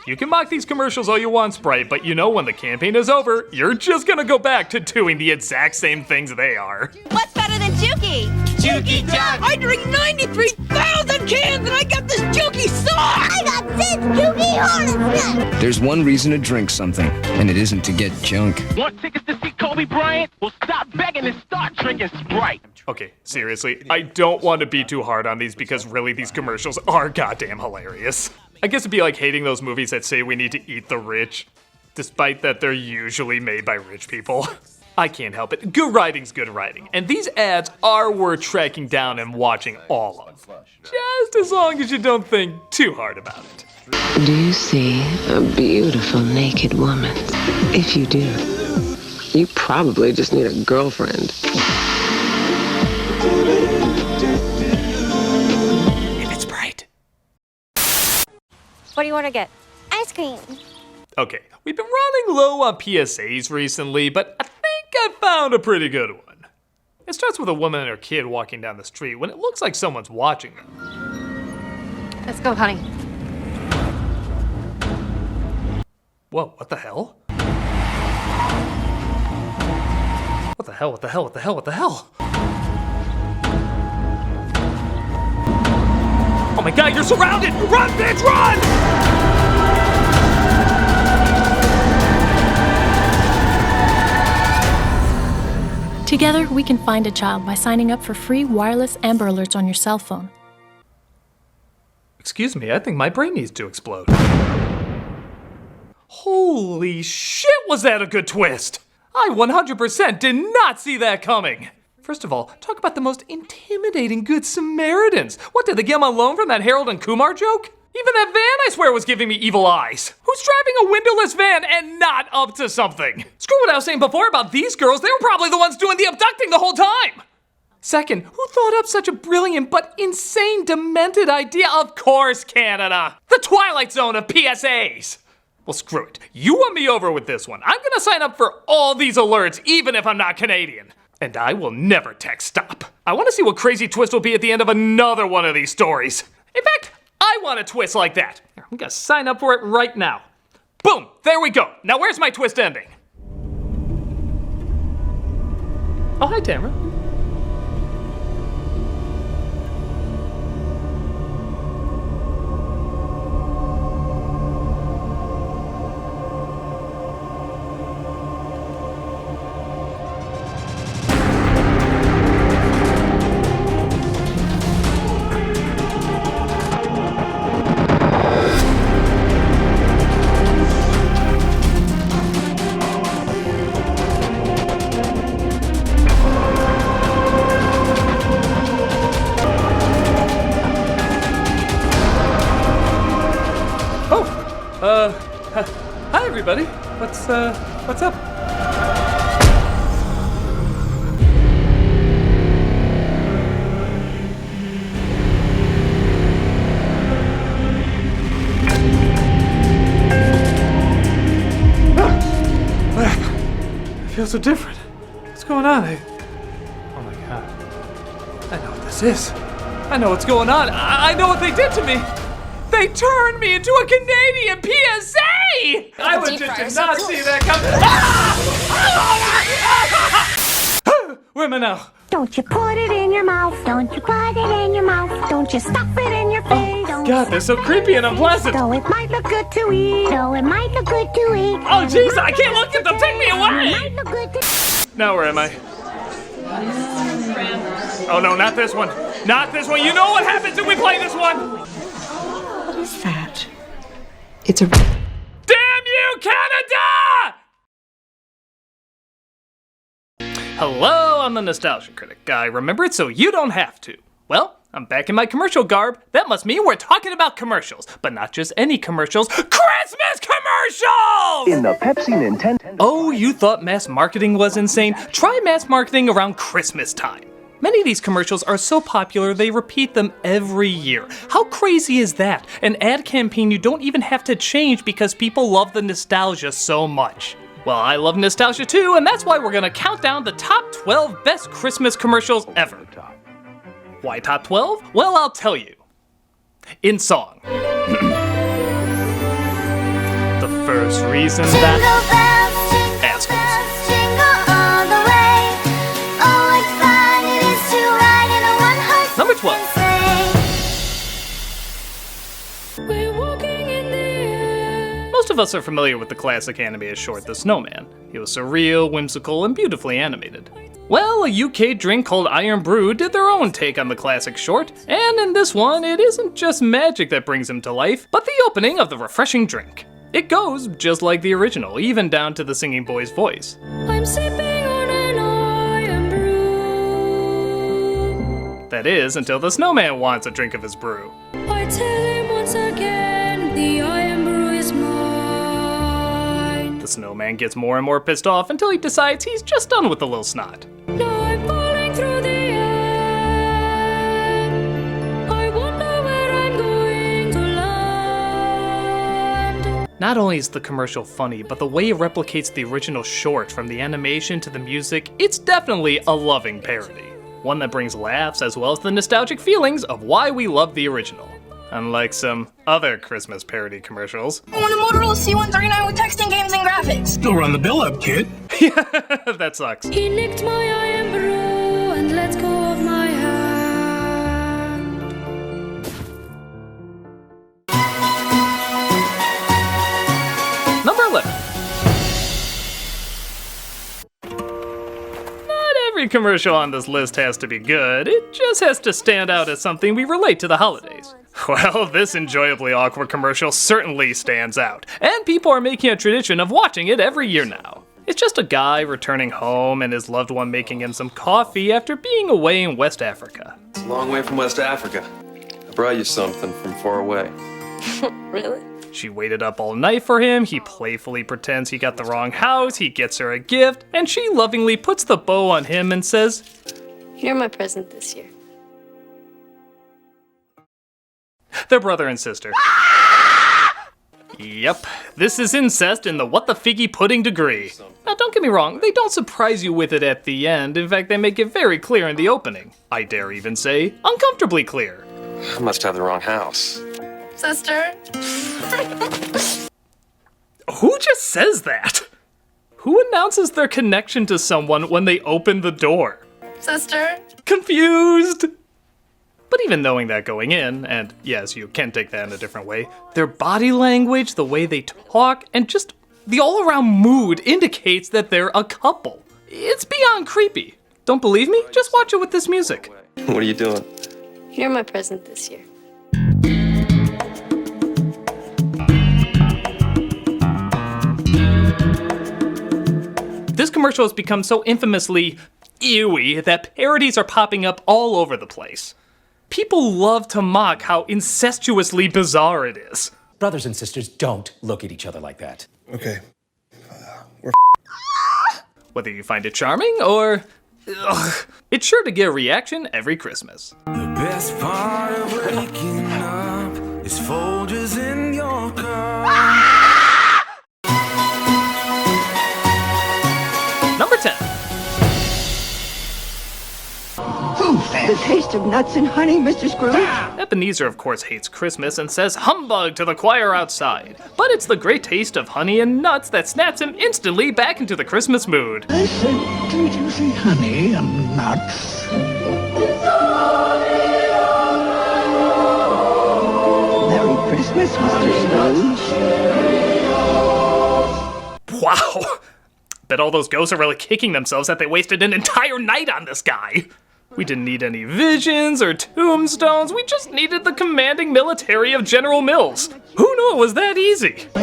You can mock these commercials all you want, Sprite, but you know when the campaign is over, you're just gonna go back to doing the exact same things they are. What's better than Juki? Juki Jug. I drink 93,000 cans and I got this Juki sauce! I got this Juki Hornet! There's one reason to drink something, and it isn't to get junk. Want tickets to see Kobe Bryant? Well, stop begging and start drinking Sprite. Okay, seriously, I don't want to be too hard on these because really these commercials are goddamn hilarious. I guess it'd be like hating those movies that say we need to eat the rich, despite that they're usually made by rich people. I can't help it. Good writing's good writing, and these ads are worth tracking down and watching all of. Just as long as you don't think too hard about it. Do you see a beautiful naked woman? If you do, you probably just need a girlfriend. If it's Sprite. What do you want to get? Ice cream. Okay, we've been running low on PSAs recently, but I think I found a pretty good one. It starts with a woman and her kid walking down the street when it looks like someone's watching them. Let's go, honey. Whoa, what the hell? What the hell, what the hell, what the hell, what the hell? Oh my god, you're surrounded! Run, bitch, run! Together, we can find a child by signing up for free wireless Amber Alerts on your cell phone. Excuse me, I think my brain needs to explode. Holy shit, was that a good twist! I 100% did not see that coming! First of all, talk about the most intimidating Good Samaritans! What, did they get them on loan from that Harold and Kumar joke? Even that van, I swear, was giving me evil eyes. Who's driving a windowless van and not up to something? Screw what I was saying before about these girls, they were probably the ones doing the abducting the whole time! Second, who thought up such a brilliant but insane, demented idea? Of course, Canada! The Twilight Zone of PSAs! Well, screw it. You won me over with this one. I'm gonna sign up for all these alerts, even if I'm not Canadian. And I will never text stop. I want to see what crazy twist will be at the end of another one of these stories. In fact, I want a twist like that. I'm gonna sign up for it right now. Boom, there we go. Now where's my twist ending? Oh, hi, Tamara. Hi everybody. What's up? I feel so different. What's going on? Oh my god. I know what this is. I know what's going on. I know what they did to me. They turned me into a Canadian PSA! I legit did not see that coming. Where am I now? Don't you put it in your mouth. Don't you put it in your mouth. Don't you stuff it in your face. Oh, God, they're so creepy and unpleasant. Though it might look good to eat. Though it might look good to eat. Oh, jeez, I can't look at them. Take me away. It might look good to... Now where am I? Oh, no, not this one. Not this one. You know what happens if we play this one. What is that? It's a... Damn you, Canada! Hello, I'm the Nostalgia Critic. I remember it so you don't have to. Well, I'm back in my commercial garb. That must mean we're talking about commercials. But not just any commercials. Christmas commercials! In the Pepsi Nintendo... Oh, you thought mass marketing was insane? Try mass marketing around Christmas time. Many of these commercials are so popular they repeat them every year. How crazy is that? An ad campaign you don't even have to change because people love the nostalgia so much. Well, I love nostalgia too, and that's why we're gonna count down the top 12 best Christmas commercials ever. Why top 12? Well, I'll tell you. In song. The first reason that... Assholes. Number 12. Most of us are familiar with the classic animated short The Snowman. It was surreal, whimsical, and beautifully animated. Well, a UK drink called Iron Brew did their own take on the classic short, and in this one, it isn't just magic that brings him to life, but the opening of the refreshing drink. It goes just like the original, even down to the singing boy's voice. I'm sipping on an iron brew. That is, until the snowman wants a drink of his brew. I tell him once again, the iron brew is mine. The snowman gets more and more pissed off until he decides he's just done with the little snot. Now I'm falling through the air. I wonder where I'm going to land. Not only is the commercial funny, but the way it replicates the original short, from the animation to the music, it's definitely a loving parody. One that brings laughs as well as the nostalgic feelings of why we love the original. Unlike some other Christmas parody commercials. I want a Motorola C139 with texting, games, and graphics. Still run the bill up, kid. Yeah, that sucks. He nicked my iron brew and let go of my hand. Number 11. Not every commercial on this list has to be good. It just has to stand out as something we relate to the holidays. Well, this enjoyably awkward commercial certainly stands out, and people are making a tradition of watching it every year now. It's just a guy returning home and his loved one making him some coffee after being away in West Africa. It's a long way from West Africa. I brought you something from far away. Really? She waited up all night for him, he playfully pretends he got the wrong house, he gets her a gift, and she lovingly puts the bow on him and says, You're my present this year. They're brother and sister. Yep, this is incest in the what the figgy pudding degree. Now don't get me wrong, they don't surprise you with it at the end. In fact, they make it very clear in the opening. I dare even say, uncomfortably clear. I must have the wrong house. Sister? Who just says that? Who announces their connection to someone when they open the door? Sister? Confused! But even knowing that going in, and yes, you can take that in a different way, their body language, the way they talk, and just the all-around mood indicates that they're a couple. It's beyond creepy. Don't believe me? Just watch it with this music. What are you doing? You're my present this year. This commercial has become so infamously ewy that parodies are popping up all over the place. People love to mock how incestuously bizarre it is. Brothers and sisters, don't look at each other like that. Okay. Whether you find it charming or... Ugh, it's sure to get a reaction every Christmas. The best part of waking up is Folgers in your cup. Number 10. The taste of nuts and honey, Mr. Scrooge. Ebenezer, of course, hates Christmas and says humbug to the choir outside. But it's the great taste of honey and nuts that snaps him instantly back into the Christmas mood. I said, did you say honey and nuts? Merry Christmas, Mr. Scrooge. Wow. Bet all those ghosts are really kicking themselves that they wasted an entire night on this guy. We didn't need any visions or tombstones, we just needed the commanding military of General Mills. Who knew it was that easy? I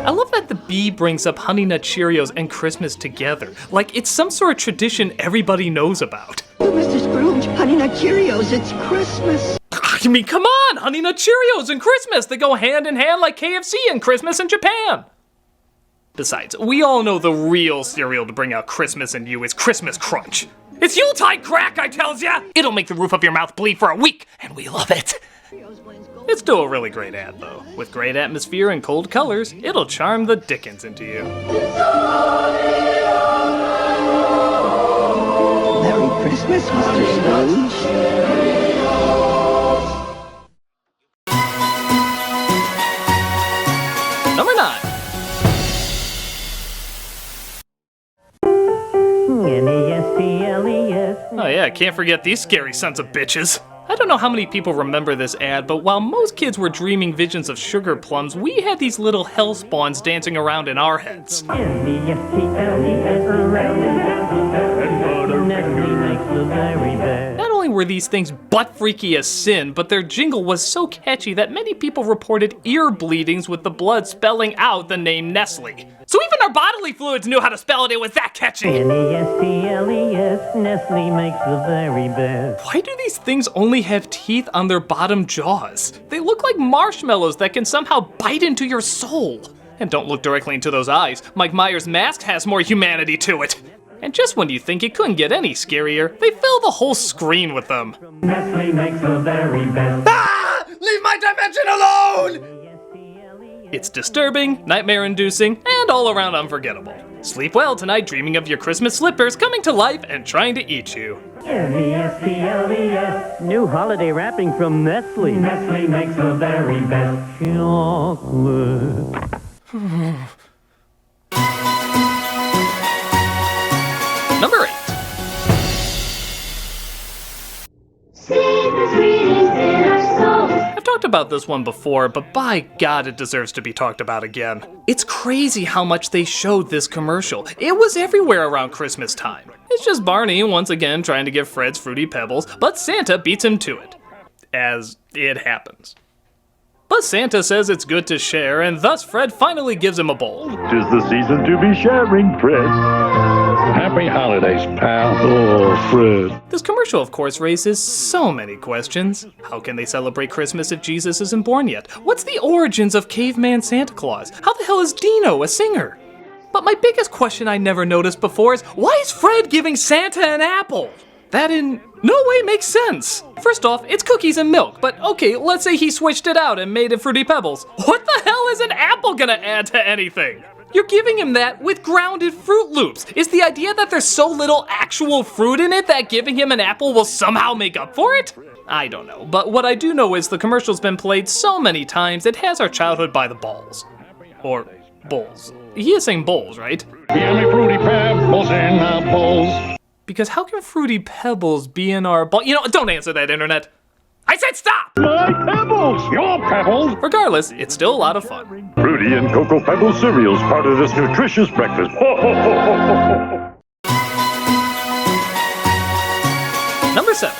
love that the bee brings up Honey Nut Cheerios and Christmas together, like it's some sort of tradition everybody knows about. Oh, Mr. Scrooge, Honey Nut Cheerios, it's Christmas. I mean, come on! Honey Nut Cheerios and Christmas! They go hand in hand like KFC and Christmas in Japan! Besides, we all know the real cereal to bring out Christmas in you is Christmas Crunch. It's Yuletide crack, I tells ya! It'll make the roof of your mouth bleed for a week, and we love it. It's still a really great ad, though. With great atmosphere and cold colors, it'll charm the dickens into you. Merry Christmas, Mr. Scrooge. Number 9. Oh yeah, can't forget these scary sons of bitches. I don't know how many people remember this ad, but while most kids were dreaming visions of sugar plums, we had these little hell spawns dancing around in our heads. Not only were these things butt-freaky as sin, but their jingle was so catchy that many people reported ear bleedings with the blood spelling out the name Nestle. So even our bodily fluids knew how to spell it, it was that catchy! N-E-S-T-L-E-S, Nestle makes the very best. Why do these things only have teeth on their bottom jaws? They look like marshmallows that can somehow bite into your soul. And don't look directly into those eyes. Mike Myers' mask has more humanity to it. And just when you think it couldn't get any scarier, they fill the whole screen with them. Nestle makes the very best. Ah! Leave my dimension alone! It's disturbing, nightmare-inducing, and all around unforgettable. Sleep well tonight dreaming of your Christmas slippers coming to life and trying to eat you. N-E-S-T-L-E-S, new holiday wrapping from Nestle. Nestle makes the very best chocolate. Number 8. I've talked about this one before, but by God, it deserves to be talked about again. It's crazy how much they showed this commercial. It was everywhere around Christmas time. It's just Barney once again trying to give Fred's Fruity Pebbles, but Santa beats him to it. As it happens. But Santa says it's good to share, and thus Fred finally gives him a bowl. 'Tis the season to be sharing, Fred. Happy holidays, pal. Oh, Fred. This commercial, of course, raises so many questions. How can they celebrate Christmas if Jesus isn't born yet? What's the origins of caveman Santa Claus? How the hell is Dino a singer? But my biggest question I never noticed before is, why is Fred giving Santa an apple? That in no way makes sense. First off, it's cookies and milk, but okay, let's say he switched it out and made it Fruity Pebbles. What the hell is an apple gonna add to anything? You're giving him that with grounded Fruit Loops. Is the idea that there's so little actual fruit in it that giving him an apple will somehow make up for it? I don't know, but what I do know is the commercial's been played so many times it has our childhood by the balls. Or bowls. He is saying bowls, right? Yummy Fruity Pebbles in our bowls. Because how can Fruity Pebbles be in our bowl? You know, don't answer that, internet. I said stop! My pebbles! Your pebbles! Regardless, it's still a lot of fun. Fruity and Cocoa Pebbles cereals, part of this nutritious breakfast. Ho, ho, ho, ho, ho, ho. Number 7.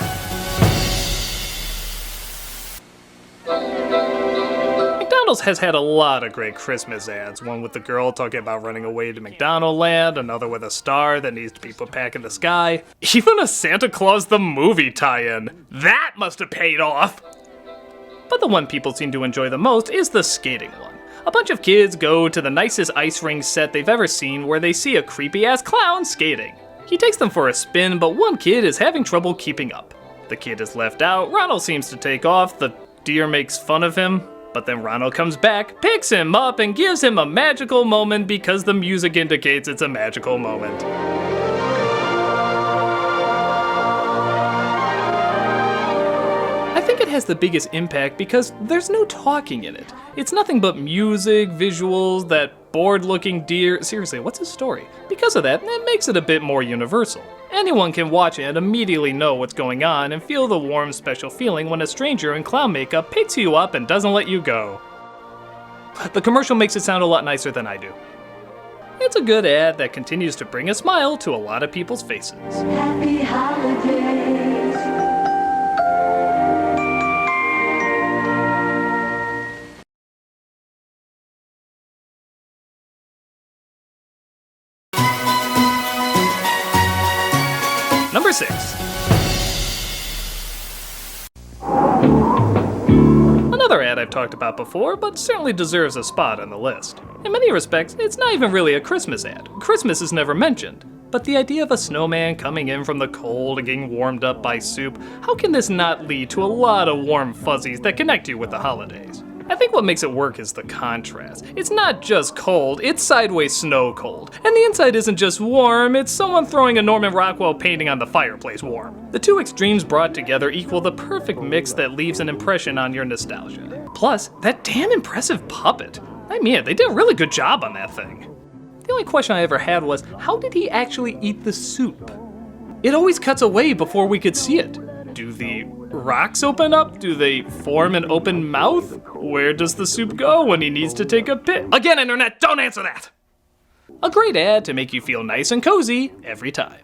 McDonald's has had a lot of great Christmas ads. One with the girl talking about running away to McDonald Land, another with a star that needs to be put back in the sky. Even a Santa Claus the Movie tie-in. That must have paid off! But the one people seem to enjoy the most is the skating one. A bunch of kids go to the nicest ice rink set they've ever seen where they see a creepy-ass clown skating. He takes them for a spin, but one kid is having trouble keeping up. The kid is left out, Ronald seems to take off, the deer makes fun of him. But then Ronald comes back, picks him up, and gives him a magical moment because the music indicates it's a magical moment. I think it has the biggest impact because there's no talking in it. It's nothing but music, visuals, that bored-looking deer. Seriously, what's his story? Because of that, it makes it a bit more universal. Anyone can watch it and immediately know what's going on and feel the warm, special feeling when a stranger in clown makeup picks you up and doesn't let you go. The commercial makes it sound a lot nicer than I do. It's a good ad that continues to bring a smile to a lot of people's faces. Happy holidays. Number 6. Another ad I've talked about before, but certainly deserves a spot on the list. In many respects, it's not even really a Christmas ad. Christmas is never mentioned. But the idea of a snowman coming in from the cold and getting warmed up by soup, how can this not lead to a lot of warm fuzzies that connect you with the holidays? I think what makes it work is the contrast. It's not just cold, it's sideways snow cold. And the inside isn't just warm, it's someone throwing a Norman Rockwell painting on the fireplace warm. The two extremes brought together equal the perfect mix that leaves an impression on your nostalgia. Plus, that damn impressive puppet. I mean, they did a really good job on that thing. The only question I ever had was, how did he actually eat the soup? It always cuts away before we could see it. Do the rocks open up? Do they form an open mouth? Where does the soup go when he needs to take a piss? Again, internet, don't answer that! A great ad to make you feel nice and cozy every time.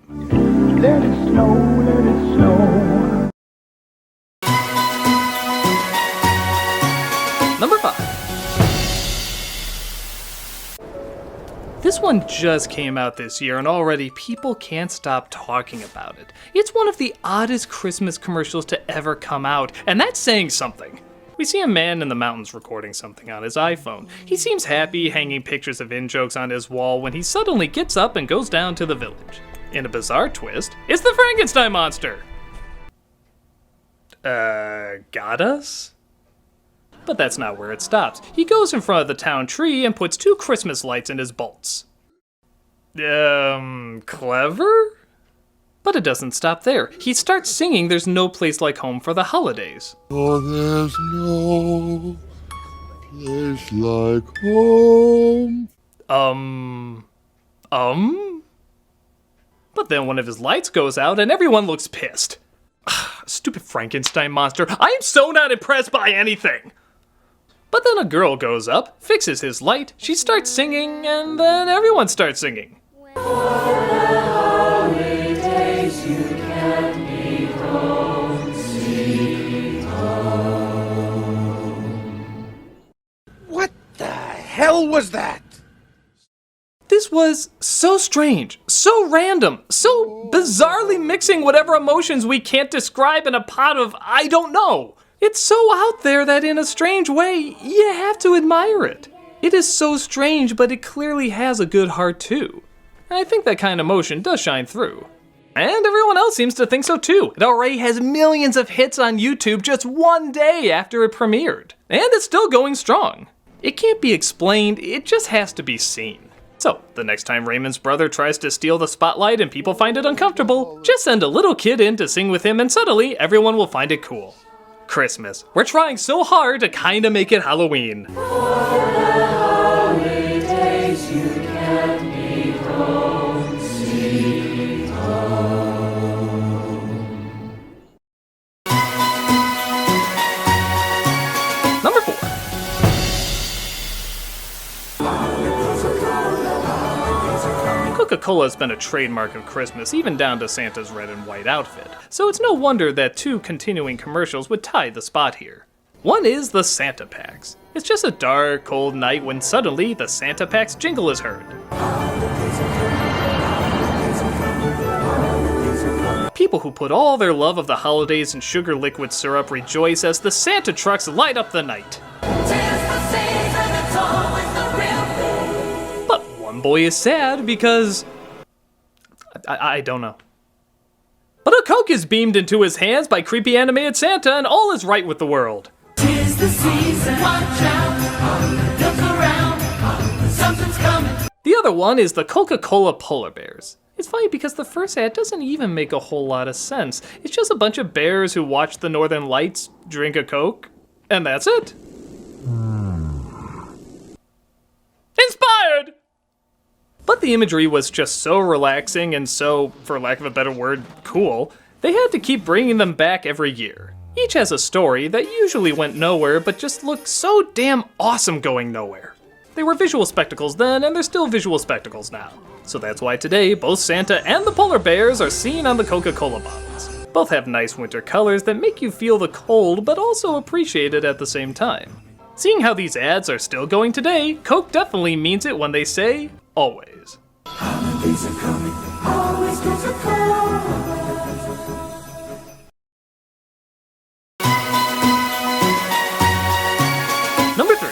Let it snow, let it snow. Number 5. This one just came out this year and already people can't stop talking about it. It's one of the oddest Christmas commercials to ever come out, and that's saying something. We see a man in the mountains recording something on his iPhone. He seems happy, hanging pictures of in-jokes on his wall when he suddenly gets up and goes down to the village. In a bizarre twist, it's the Frankenstein monster! Got us? But that's not where it stops. He goes in front of the town tree and puts 2 Christmas lights in his bolts. Clever? But it doesn't stop there. He starts singing There's No Place Like Home for the Holidays. Oh, there's no place like home. But then one of his lights goes out and everyone looks pissed. Stupid Frankenstein monster. I am so not impressed by anything. But then a girl goes up, fixes his light, she starts singing, and then everyone starts singing. Holidays you can't be home, sweet home. What the hell was that? This was so strange, so random, so bizarrely mixing whatever emotions we can't describe in a pot of I don't know. It's so out there that in a strange way, you have to admire it. It is so strange, but it clearly has a good heart too. And I think that kind of emotion does shine through. And everyone else seems to think so too. It already has millions of hits on YouTube just one day after it premiered. And it's still going strong. It can't be explained, it just has to be seen. So, the next time Raymond's brother tries to steal the spotlight and people find it uncomfortable, just send a little kid in to sing with him and suddenly everyone will find it cool. Christmas. We're trying so hard to kinda make it Halloween. For the holidays you can't be home, sweet home. Number 4. Coca-Cola has been a trademark of Christmas, even down to Santa's red and white outfit. So it's no wonder that 2 continuing commercials would tie the spot here. One is the Santa Packs. It's just a dark, cold night when suddenly the Santa Packs jingle is heard. People who put all their love of the holidays in sugar liquid syrup rejoice as the Santa trucks light up the night. But one boy is sad because I don't know. But a Coke is beamed into his hands by creepy animated Santa and all is right with the world. 'Tis the season, watch out, look around, something's coming. The other one is the Coca-Cola Polar Bears. It's funny because the first ad doesn't even make a whole lot of sense. It's just a bunch of bears who watch the Northern Lights, drink a Coke, and that's it. Inspired! But the imagery was just so relaxing and so, for lack of a better word, cool, they had to keep bringing them back every year. Each has a story that usually went nowhere but just looked so damn awesome going nowhere. They were visual spectacles then, and they're still visual spectacles now. So that's why today, both Santa and the polar bears are seen on the Coca-Cola bottles. Both have nice winter colors that make you feel the cold, but also appreciate it at the same time. Seeing how these ads are still going today, Coke definitely means it when they say, always. Holidays are coming, always Coca-Cola. Number 3.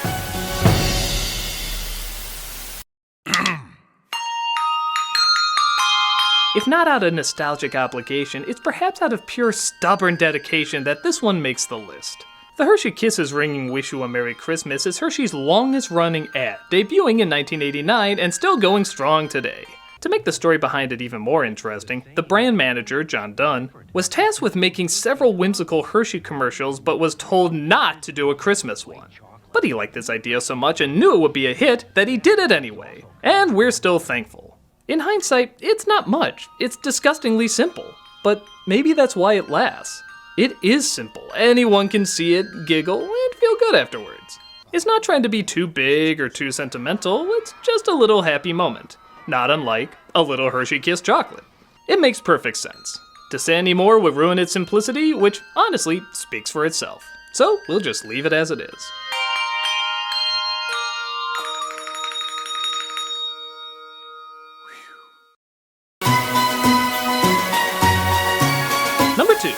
If not out of nostalgic obligation, it's perhaps out of pure stubborn dedication that this one makes the list. The Hershey Kisses Ringing Wish You a Merry Christmas is Hershey's longest running ad, debuting in 1989 and still going strong today. To make the story behind it even more interesting, the brand manager, John Dunn, was tasked with making several whimsical Hershey commercials but was told not to do a Christmas one. But he liked this idea so much and knew it would be a hit that he did it anyway. And we're still thankful. In hindsight, it's not much. It's disgustingly simple. But maybe that's why it lasts. It is simple. Anyone can see it, giggle, and feel good afterwards. It's not trying to be too big or too sentimental. It's just a little happy moment. Not unlike a little Hershey Kiss chocolate. It makes perfect sense. To say any more would ruin its simplicity, which honestly speaks for itself. So we'll just leave it as it is. Number 2.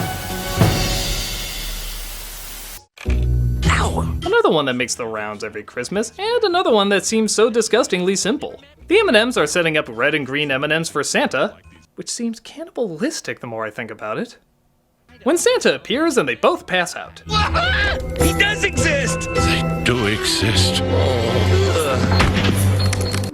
Another one that makes the rounds every Christmas, and another one that seems so disgustingly simple. The M&Ms are setting up red and green M&Ms for Santa, which seems cannibalistic the more I think about it. When Santa appears and they both pass out. He does exist! They do exist.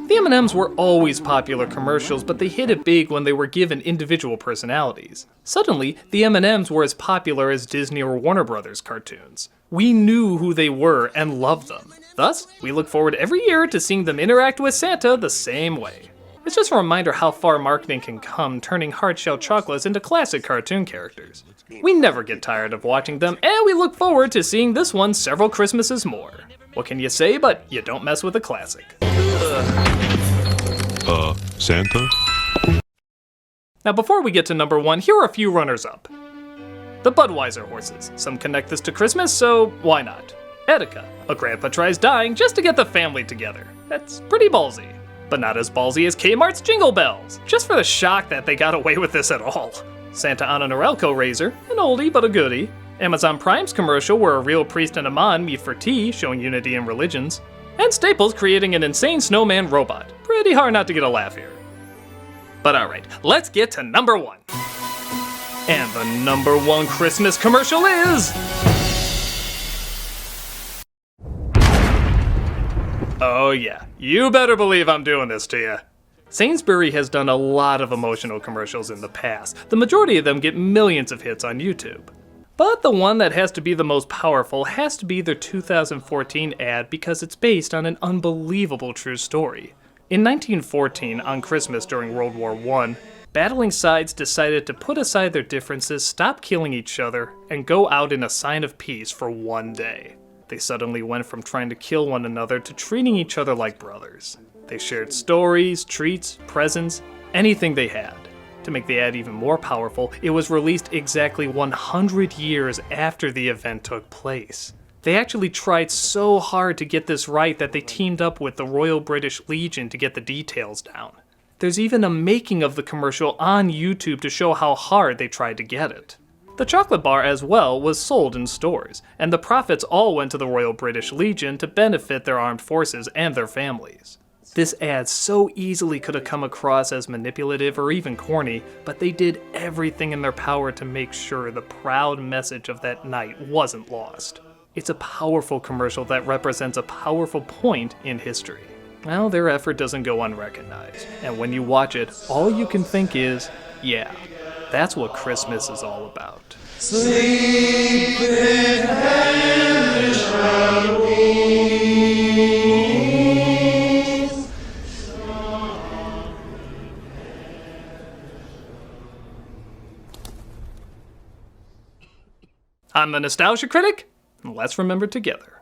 The M&Ms were always popular commercials, but they hit it big when they were given individual personalities. Suddenly, the M&Ms were as popular as Disney or Warner Brothers cartoons. We knew who they were and loved them. Thus, we look forward every year to seeing them interact with Santa the same way. It's just a reminder how far marketing can come, turning hard-shell chocolates into classic cartoon characters. We never get tired of watching them, and we look forward to seeing this one several Christmases more. What can you say, but you don't mess with a classic. Santa? Now before we get to number 1, here are a few runners-up. The Budweiser horses. Some connect this to Christmas, so why not? Etika. A grandpa tries dying just to get the family together. That's pretty ballsy. But not as ballsy as Kmart's Jingle Bells, just for the shock that they got away with this at all. Santa on a Norelco razor, an oldie but a goodie. Amazon Prime's commercial where a real priest and a mon meet for tea, showing unity in religions. And Staples creating an insane snowman robot. Pretty hard not to get a laugh here. But alright, let's get to number 1. And the number 1 Christmas commercial is... Oh yeah, you better believe I'm doing this to you. Sainsbury has done a lot of emotional commercials in the past. The majority of them get millions of hits on YouTube. But the one that has to be the most powerful has to be their 2014 ad because it's based on an unbelievable true story. In 1914, on Christmas during World War I, battling sides decided to put aside their differences, stop killing each other, and go out in a sign of peace for one day. They suddenly went from trying to kill one another to treating each other like brothers. They shared stories, treats, presents, anything they had. To make the ad even more powerful, it was released exactly 100 years after the event took place. They actually tried so hard to get this right that they teamed up with the Royal British Legion to get the details down. There's even a making of the commercial on YouTube to show how hard they tried to get it. The chocolate bar as well was sold in stores, and the profits all went to the Royal British Legion to benefit their armed forces and their families. This ad so easily could have come across as manipulative or even corny, but they did everything in their power to make sure the proud message of that night wasn't lost. It's a powerful commercial that represents a powerful point in history. Well, their effort doesn't go unrecognized, and when you watch it, all you can think is, yeah, that's what Christmas is all about. Sleep in heaven shall we. I'm the Nostalgia Critic, and let's remember together.